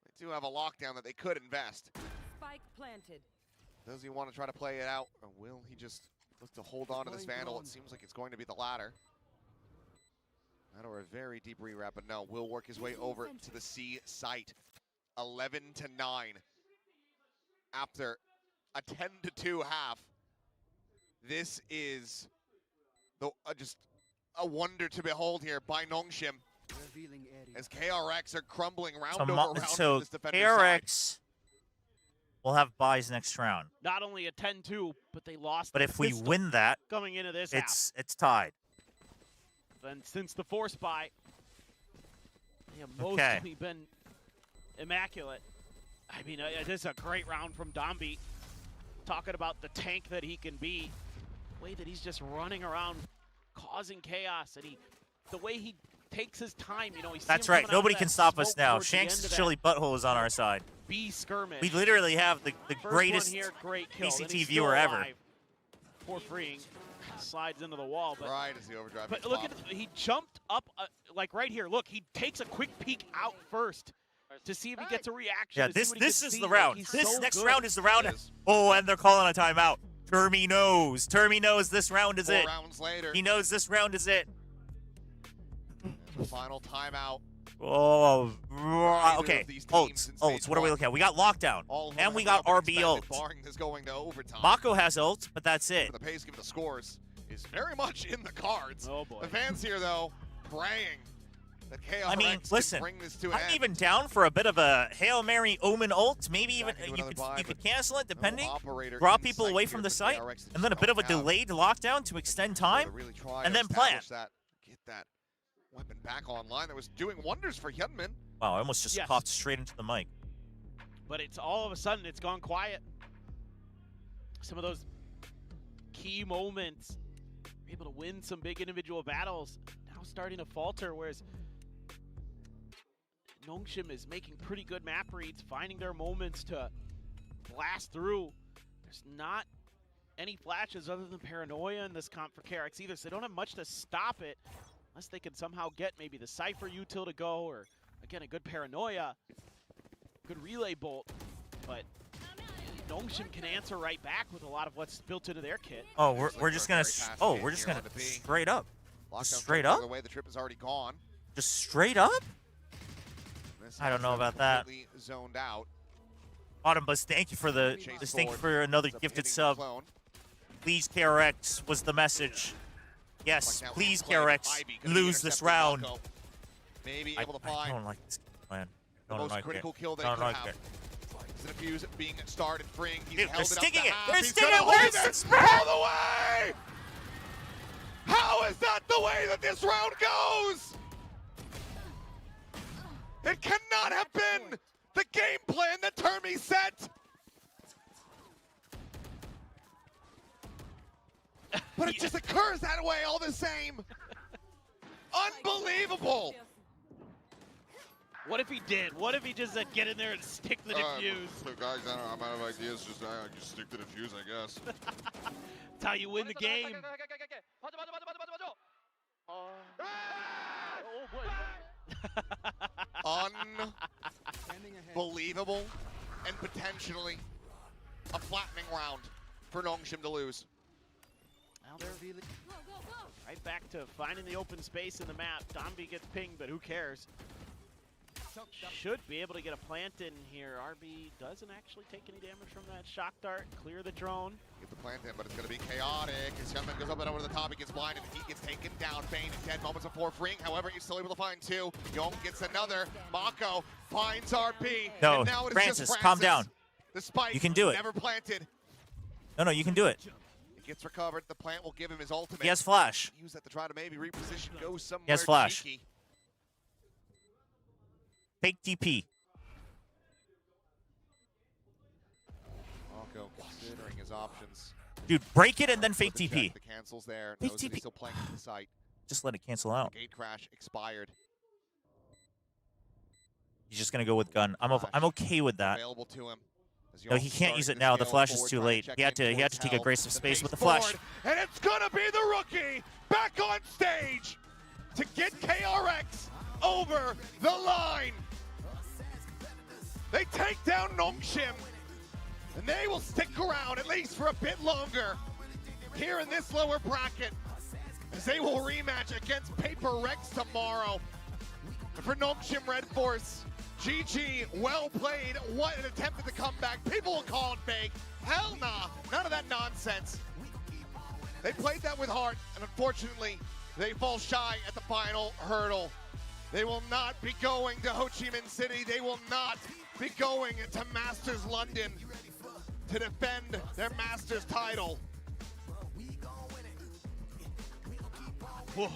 they do have a lockdown that they could invest. Spike planted. Does he want to try to play it out, or will he just look to hold on to this Vandal? It seems like it's going to be the latter. That or a very deep rewrap, but no, will work his way over to the C site. 11-9 after a 10-2 half. This is the just a wonder to behold here by NONGSHIM as KRX are crumbling round over round So from this defender's side. KRX will have buys next round. Not only a 10-2, but they lost. But if we win that, coming into this it's tied. Then since the force buy, they have mostly been immaculate. I mean, this is a great round from Domby. Talking about the tank that he can be, the way that he's just running around, causing chaos, and the way he takes his time. You know, That's right. Nobody can stop us now. Shanks' chili butthole is on our side. B skirmish. We literally have the greatest here, great kill. VCT viewer ever. Poor freeing. Slides into the wall, but right as the overdrive. But look at he jumped up like right here. Look, he takes a quick peek out first to see if he gets a reaction. Yeah, this is the round. This next round is the round. Oh, and they're calling a timeout. Termy knows. Termy knows this round is 4 it. rounds later. He knows this round is it. The final timeout. Oh, okay. Ults. What are we looking at? We got lockdown, and we got RB ult. Barring this going to overtime. Mako has ult, but that's it. The pace given the scores is very much in the cards. Oh boy. The fans here though praying that KRX I mean, listen, can bring this to an I'm end. even down for a bit of a Hail Mary Omen ult. Maybe even you could cancel it depending. Draw people away from the site, and then a bit of a delayed lockdown to extend time, and then plant. Get that weapon back online that was doing wonders for Hyunmin. Wow, I almost just popped straight into the mic. But it's all of a sudden it's gone quiet. Some of those key moments, able to win some big individual battles, now starting to falter, whereas NONGSHIM is making pretty good map reads, finding their moments to blast through. There's not any flashes other than Paranoia in this comp for KRX either, so they don't have much to stop it, unless they can somehow get maybe the Cypher util to go, or again, a good Paranoia, good relay bolt, but NONGSHIM can answer right back with a lot of what's built into their kit. Oh, we're just gonna straight up. Straight up? The way the trip is already gone. Just straight up? I don't know about that. Zoned out. Autumn Buzz, thank you for another gifted sub. Please, KRX was the message. Yes, please, KRX, lose this round. Maybe I able to find don't like this plan. the most critical kill they could have. Infuse being started, freeing. He's Dude, held they're it sticking up it. to half. They're He's sticking gonna it. Where's hold the it spread? all the way? How is that the way that this round goes? It cannot have been the game plan that Termy set. But it just occurs that way all the same. Unbelievable. What if he did? What if he just said, get in there and stick the defuse? So guys, I'm out of ideas. Just stick the defuse, I guess. That's how you win the game. Unbelievable and potentially a flattening round for NONGSHIM to lose. Now they're right back to finding the open space in the map. Domby gets pinged, but who cares? Should be able to get a plant in here. RB doesn't actually take any damage from that shock dart. Clear the drone. Get the plant in, but it's going to be chaotic. As Hyunmin goes up and over the top, he gets blinded. He gets taken down. Bane in 10 moments before freeing. However, he's still able to find 2. Young gets another. Mako finds RB. No, and now it is Francis, just calm down. The spike You can do it. never planted. No, you can do it. He gets recovered. The plant will give him his ultimate. He has flash. Use that to try to maybe reposition, go somewhere He has flash. cheeky. Fake TP. Mako considering his options. Dude, break it and then fake TP. The cancels there. Fake Knows that TP. he's still playing to the site. Just let it cancel out. Gate crash expired. He's just gonna go with gun. I'm okay with that. Available to him. No, he can't use it now. The flash is too late. He had to take aggressive space with the flash. And it's gonna be the rookie back on stage to get KRX over the line. They take down NONGSHIM, and they will stick around at least for a bit longer here in this lower bracket as they will rematch against KRX tomorrow. For NONGSHIM Red Force, GG, well played. What an attempt at the comeback. People will call it fake. Hell nah, none of that nonsense. They played that with heart, and unfortunately, they fall shy at the final hurdle. They will not be going to Ho Chi Minh City. They will not be going to Masters London to defend their Masters title. Whoa.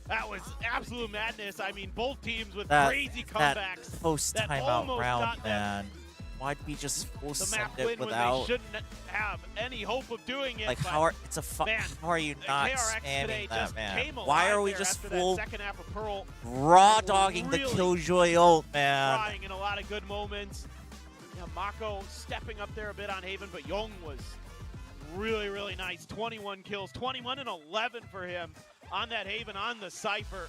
That was absolute madness. I mean, both teams with That- crazy that comebacks. post-timeout almost round, got them man. Why'd we just full the send map it win when without? they shouldn't have any hope of doing it. Like but how are man, how are you not KRX today spamming that, just man? came Why are alive we there just after full that second half of Pearl raw dogging the really Killjoy ult, man? trying in a lot of good moments. Yeah, Mako stepping up there a bit on Haven, but Young was really, really nice. 21 kills, 21 and 11 for him on that Haven, on the Cypher.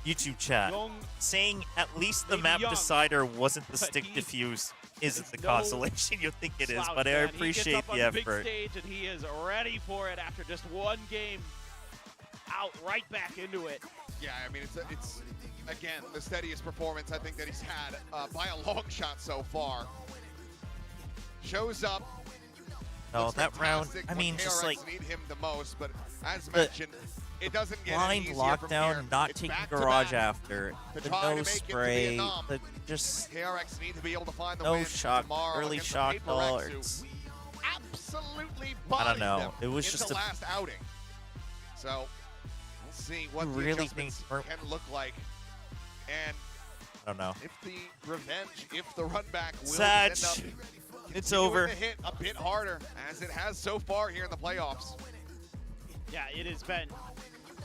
YouTube chat Young, saying at least the maybe map young, decider wasn't the but stick he diffuse isn't the no consolation you think it is, slouch, but I man. appreciate he gets up the on the effort. big stage and he is ready for it after just one game out, right back into it. Yeah, I mean, it's again, the steadiest performance I think that he's had by a long shot so far. Shows up. No, looks that round, fantastic I when mean, just KRX like need him the most, but as the mentioned, it doesn't get any blind easier from lockdown, here. not It's taking back to garage back after, to the try to no make it to spray, Vietnam. the just KRX need to be able to find the no win shock, tomorrow early against the shock KRX, who alerts. absolutely I don't bodied know. them It was in just the a last outing. So we'll see what the really adjustments think can look like. And I don't know. if the revenge, if the run back will Sag, end up it's continuing over. to hit a bit harder as it has so far here in the playoffs. Yeah, it has been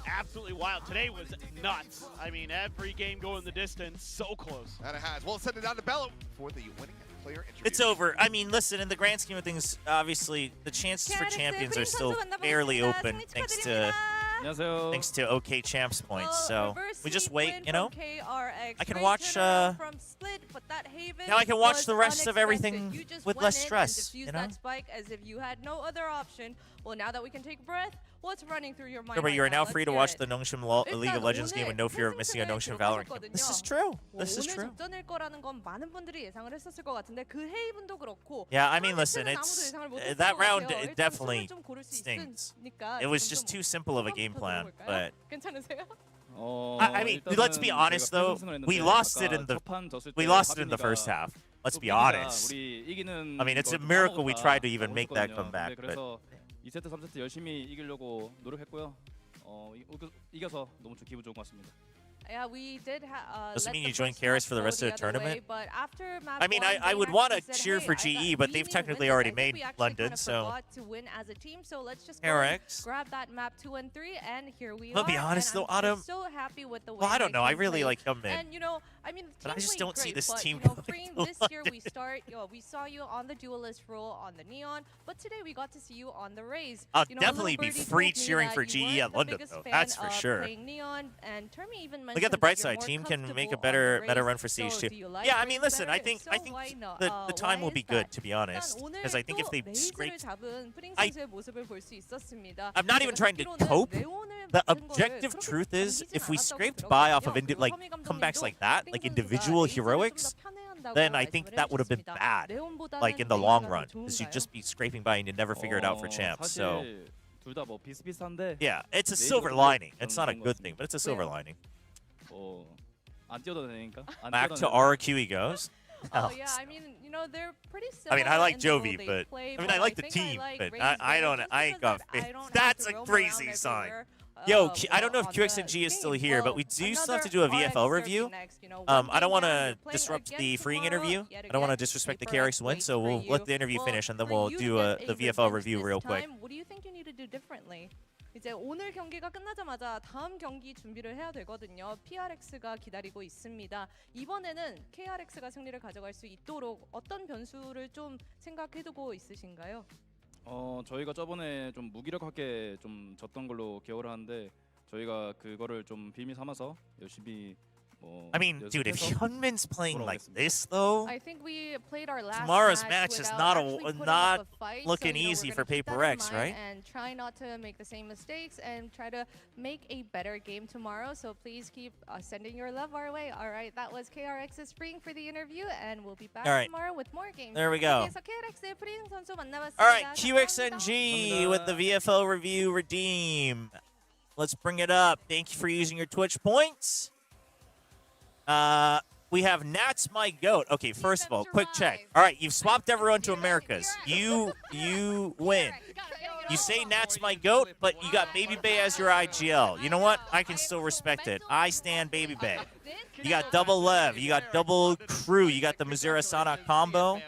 absolutely wild. Today was nuts. I mean, every game going the distance, so close. And it has. We'll send it down to Bello for the winning player interview. It's over. I mean, listen, in the grand scheme of things, obviously, the chances for champions are still fairly open thanks to OK Champs points. So we just wait, you know? I can watch now I can watch the rest of everything with less stress, you know? That spike as if you had no other option. Well, now that we can take a breath, what's running through your mind? Chobra, you are now Let's free to hear watch it. the NONGSHIM League of Legends game with no fear of missing a NONGSHIM Valorant game. This is true. This is 오늘 true. 접전일 거라는 건 많은 분들이 예상을 했었을 것 같은데 그 헤이븐도 그렇고 Yeah, I mean, listen, it's that round it definitely 좀 고를 수 stings. 있으니까 It was just too simple of a game plan, but 괜찮으세요? I mean, let's be honest though. We lost it in the first half. Let's be honest. I mean, it's a miracle we tried to even make that comeback. But 2세트, 3세트 열심히 이기려고 노력했고요. 이겨서 너무 기분 좋은 것 같습니다. Yeah, we did doesn't let mean the you join first KRX match for the go rest of the other way, tournament. but after match I mean, one, I they would want to actually said, cheer "Hey, for I thought GE, but we they've need to technically win this. already I think made we actually London, kind of so forgot to win as a team, so let's just go KRX. and grab that map 2 and 3, and here we I'll are. be honest and though, I'm Autumn. just so happy with the way Well, I don't my know. I team really played. like Youngmin. And you know, I mean, the But I team just played don't see great, this but, team You know, going Green, to this year we we saw you on the duelist role on the Neon, but today we got to see you on the Raze. I'll You know, definitely little be birdie free told me cheering that for you GE weren't at the London, biggest though. fan That's for of sure. playing Neon, and Termi even Look at the mentioned bright that you're side. more Team can make a comfortable on the better Raze. run for stage So 2. do you like Yeah, I Raze mean, listen. better? I think So why not? the time will why be is good, that? to be honest, 일단 because I think if they 오늘도 scraped, 레이즈를 잡은 프링 I- 선수의 모습을 볼 수 있었습니다. I'm not even 제가 trying to 듣기로는 cope. 네온을 The 맞은 거를 objective 그렇게 truth is, 당기진 if we 않았다고 scraped by off of 그러더라고요. like 허미 comebacks 감독님도 like that, 프링 like 선수가 individual 레이즈를 heroics, 좀더 편애한다고 then I think 말씀을 that would have been 해주셨습니다. bad, 네온보다는 like in the long 레이즈가 run, 더 because you'd 좋은가요? just be scraping by and you'd never figure it out for champs. So 사실 둘 다 뭐 비슷비슷한데. yeah, it's a 레이저가 silver 더 lining. 저는 It's not a 좋은 것 good thing, but it's a silver 왜요? lining. 안 뛰어도 되니까. 안 Back 뛰어도 to RRQ he goes. Oh yeah, I mean, you know, they're pretty I mean, similar I like in the role Jovi, they but play, I mean, I like the think team, like but Raze I better don't. just I ain't because got I faith. don't have That's to a roam crazy around sign. everywhere, Yo, I don't know if on QXNG is the still game. here, but Well, we do still have to another do a VFL RX review. derby next, you know, one I don't game want down, to we're playing disrupt again the freeing tomorrow. interview. Yet I don't want to again, disrespect the KRX KRX win, waits so for we'll you. let the interview Well, finish, and then for we'll you to do get the a VFL revenge review this real quick. time, what do you think you need to do differently? 이제 오늘 경기가 끝나자마자 다음 경기 준비를 해야 되거든요. PRX가 기다리고 있습니다. 이번에는 KRX가 승리를 가져갈 수 있도록 어떤 변수를 좀 생각해두고 있으신가요? 저희가 저번에 좀 무기력하게 좀 졌던 걸로 기억을 하는데 저희가 그거를 좀 빌미 삼아서 열심히 I mean, dude, if Hyunmin's playing like this though, I think we played our last tomorrow's match is without not actually putting not up a fight, looking so, we're easy gonna for keep that in Paper X, mind right? And try not to make the same mistakes and try to make a better game tomorrow. So please keep sending your love our way. All right, that was KRX's Spring for the interview, and we'll be back All right. tomorrow with more games. There we go. 여기서 KRX의 프린 선수 만나봤습니다. All right, QXNG with the VFL review redeem. Let's bring it up. Thank you for using your Twitch points. We have Nat's my goat. Okay, first of all, quick check. All right, you've swapped everyone to Americas. You win. You say Nat's my goat, but you got Baby Bay as your IGL. You know what? I can still respect it. I stand Baby Bay. You got double Lev. You got double Crew. You got the Missouri Sana combo.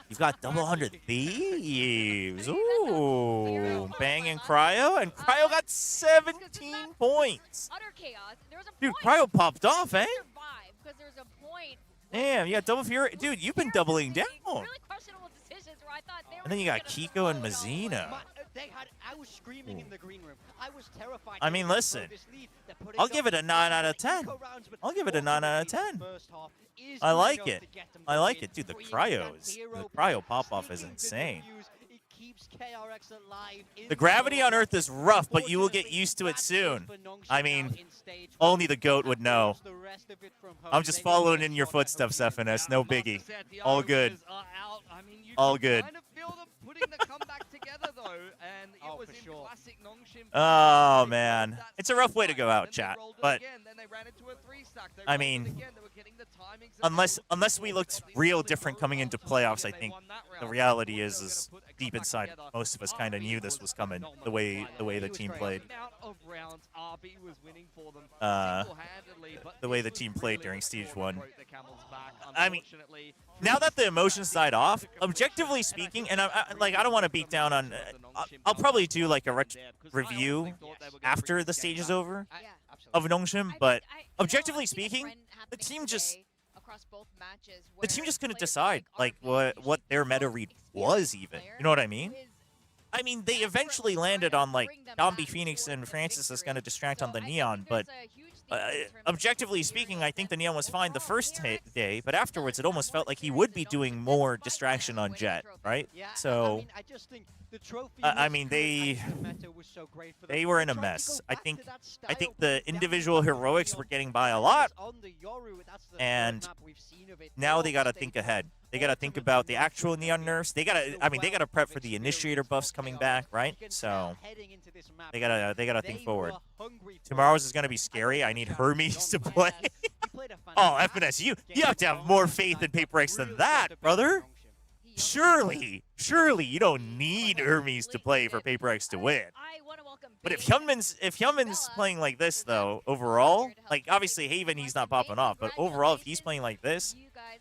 You've got double 100 Thieves. Ooh. Bang and Cryo. And Cryo got 17 points. Utter chaos. There was a Dude, point Cryo popped off, eh? survive because there was a point. Damn, you got double Fury. Dude, you've been doubling down. Really questionable decisions where I thought they were And then you got Kiko and Mazina. I was screaming in the green room. I was terrified. I mean, listen. I'll give it a 9 out of 10. I'll give it a 9 out of 10. I like it. I like it. Dude, the cryo pop-off is insane. The gravity on Earth is rough, but you will get used to it soon. I mean, only the GOAT would know. I'm just following in your footsteps, FNS. No biggie. All good. All good. Putting the comeback together though, and it was in classic NONGSHIM. Oh, man. It's a rough way to go out, chat. But, I mean, unless we looked real different coming into playoffs, I think the reality is deep inside, most of us kind of knew this was coming, the way the team played. The way the team played during Stage 1. I mean, now that the emotions died off, objectively speaking, and I don't want to beat down on. I'll probably do like a review after the stage is over of NONGSHIM, but objectively speaking, the team just couldn't decide like what their meta read was even. You know what I mean? I mean, they eventually landed on like Domby Phoenix and Francis is going to distract on the Neon, but objectively speaking, I think the Neon was fine the first day, but afterwards it almost felt like he would be doing more distraction on Jet, right? So, I mean, they were in a mess. I think the individual heroics were getting by a lot, and now they got to think ahead. They got to think about the actual Neon nerfs. They got to prep for the initiator buffs coming back, right? So they got to think forward. Tomorrow's is going to be scary. I need Hermes to play. Oh, FNS, you have to have more faith in Paper X than that, brother. Surely you don't need Hermes to play for Paper X to win. But if Hyunmin's playing like this though, overall, like obviously Haven he's not popping off, but overall if he's playing like this,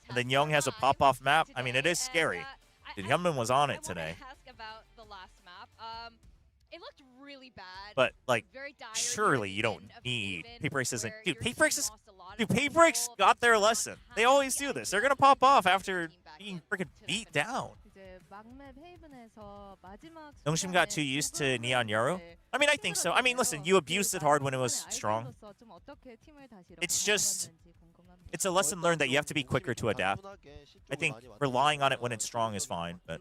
and then Young has a pop-off map, I mean it is scary. Dude, Hyunmin was on it today. Ask about the last map. It looked really bad. But like, surely you don't need Paper X isn't. Dude, Paper X got their lesson. They always do this. They're gonna pop off after being freaking beat down. NONGSHIM got too used to Neon Yaru? I mean, I think so. I mean, listen, you abused it hard when it was strong. It's a lesson learned that you have to be quicker to adapt. I think relying on it when it's strong is fine, but...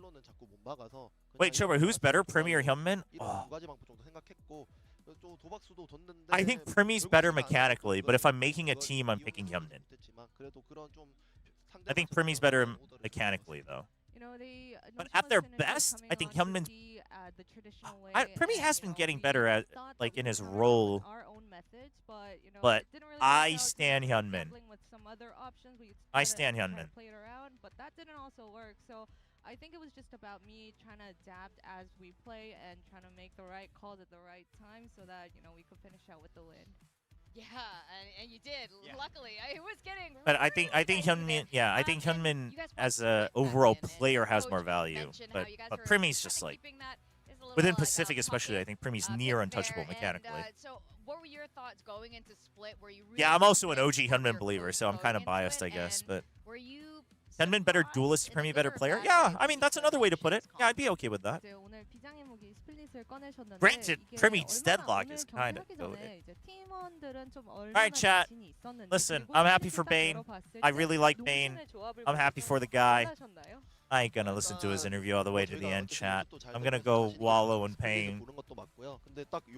Wait, Chobra, who's better, Primi or Hyunmin? Oh. I think Primi's better mechanically, but if I'm making a team, I'm picking Hyunmin. I think Primi's better mechanically, though. But at their best, I think Hyunmin's... Primi has been getting better at, like, in his role. But I stand Hyunmin. I stand Hyunmin. But that didn't also work, so I think it was just about me trying to adapt as we play and trying to make the right calls at the right time so that, we could finish out with the win. Yeah, and you did. Yeah. Luckily, it was getting. But I think Hyunmin, I think Hyunmin as a overall player has more value. But Primi's just like within Pacific especially, I think Primi's near untouchable mechanically. So, what were your thoughts going into Split? Were you? Yeah, I'm also an OG Hyunmin believer, so I'm kind of biased, I guess. But were you Tenmin better duelist, Premier better player? Yeah, I mean, that's another way to put it. Yeah, I'd be okay with that. 이제 오늘 비장의 무기 스플릿을 꺼내셨는데 Granted, 이게 Premi's 얼마나 deadlock 오늘 is kind of 경기하기 goated. 전에 이제 팀원들은 좀 얼마나 Alright, chat. 자신이 있었는지 Listen, 그리고 I'm happy for 딱 Bane. 열어봤을 I 때 really like Bane. 농심의 조합을 I'm happy 보면서 for the guy. 놀라셨나요? I ain't gonna listen to his interview all the way to the end, chat. I'm gonna go wallow in pain.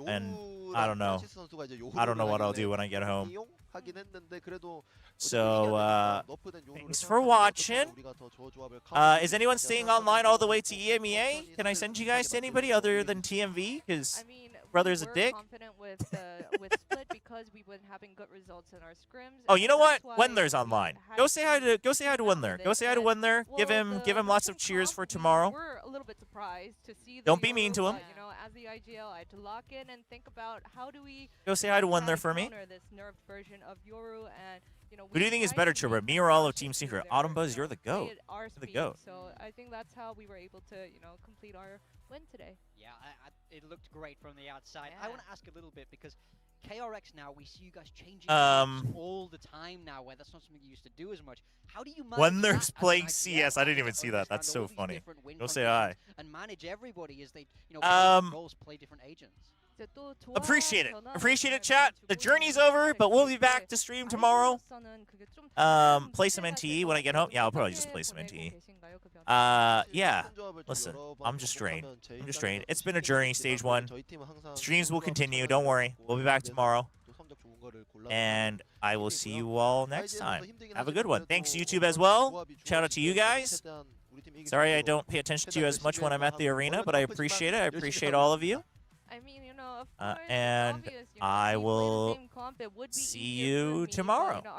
And I don't know. I don't know what I'll do when I get home. So, thanks for watching. Is anyone staying online all the way to EMEA? Can I send you guys to anybody other than TMV? Because brother's a dick. Confident with split because we've been having good results in our scrims. Oh, you know what? Wendler's online. Go say hi to Wendler. Go say hi to Wendler. Give him lots of cheers for tomorrow. We're a little bit surprised to see. Don't be mean to him. You know, as the IGL, I had to lock in and think about how do we Go say hi to Wendler for me. counter this nerfed version of Yoru, and you know. Who do you think is better, Chobra? Me or all of Team Secret? Autumn Buzz, you're the goat. You're the goat. So I think that's how we were able to, you know, complete our win today. Yeah, it looked great from the outside. I want to ask a little bit because KRX now, we see you guys changing all the time now, where that's not something you used to do as much. How do you manage Wendler's that playing as an IGL? CS. I didn't even see that. That's so funny. Go say hi. And manage everybody as they, you know, play different roles, play different agents. Appreciate it. Appreciate it, chat. The journey's over, but we'll be back to stream tomorrow. Play some NTE when I get home. Yeah, I'll probably just play some NTE. Yeah. Listen, I'm just drained. It's been a journey, stage 1. Streams will continue. Don't worry. We'll be back tomorrow. And I will see you all next time. Have a good one. Thanks, YouTube, as well. Shout out to you guys. Sorry I don't pay attention to you as much when I'm at the arena, but I appreciate it. I appreciate all of you. I mean, you know, of course, And obvious, you know, I if we play the will same comp, it would be see easier for you me, but, tomorrow. you know,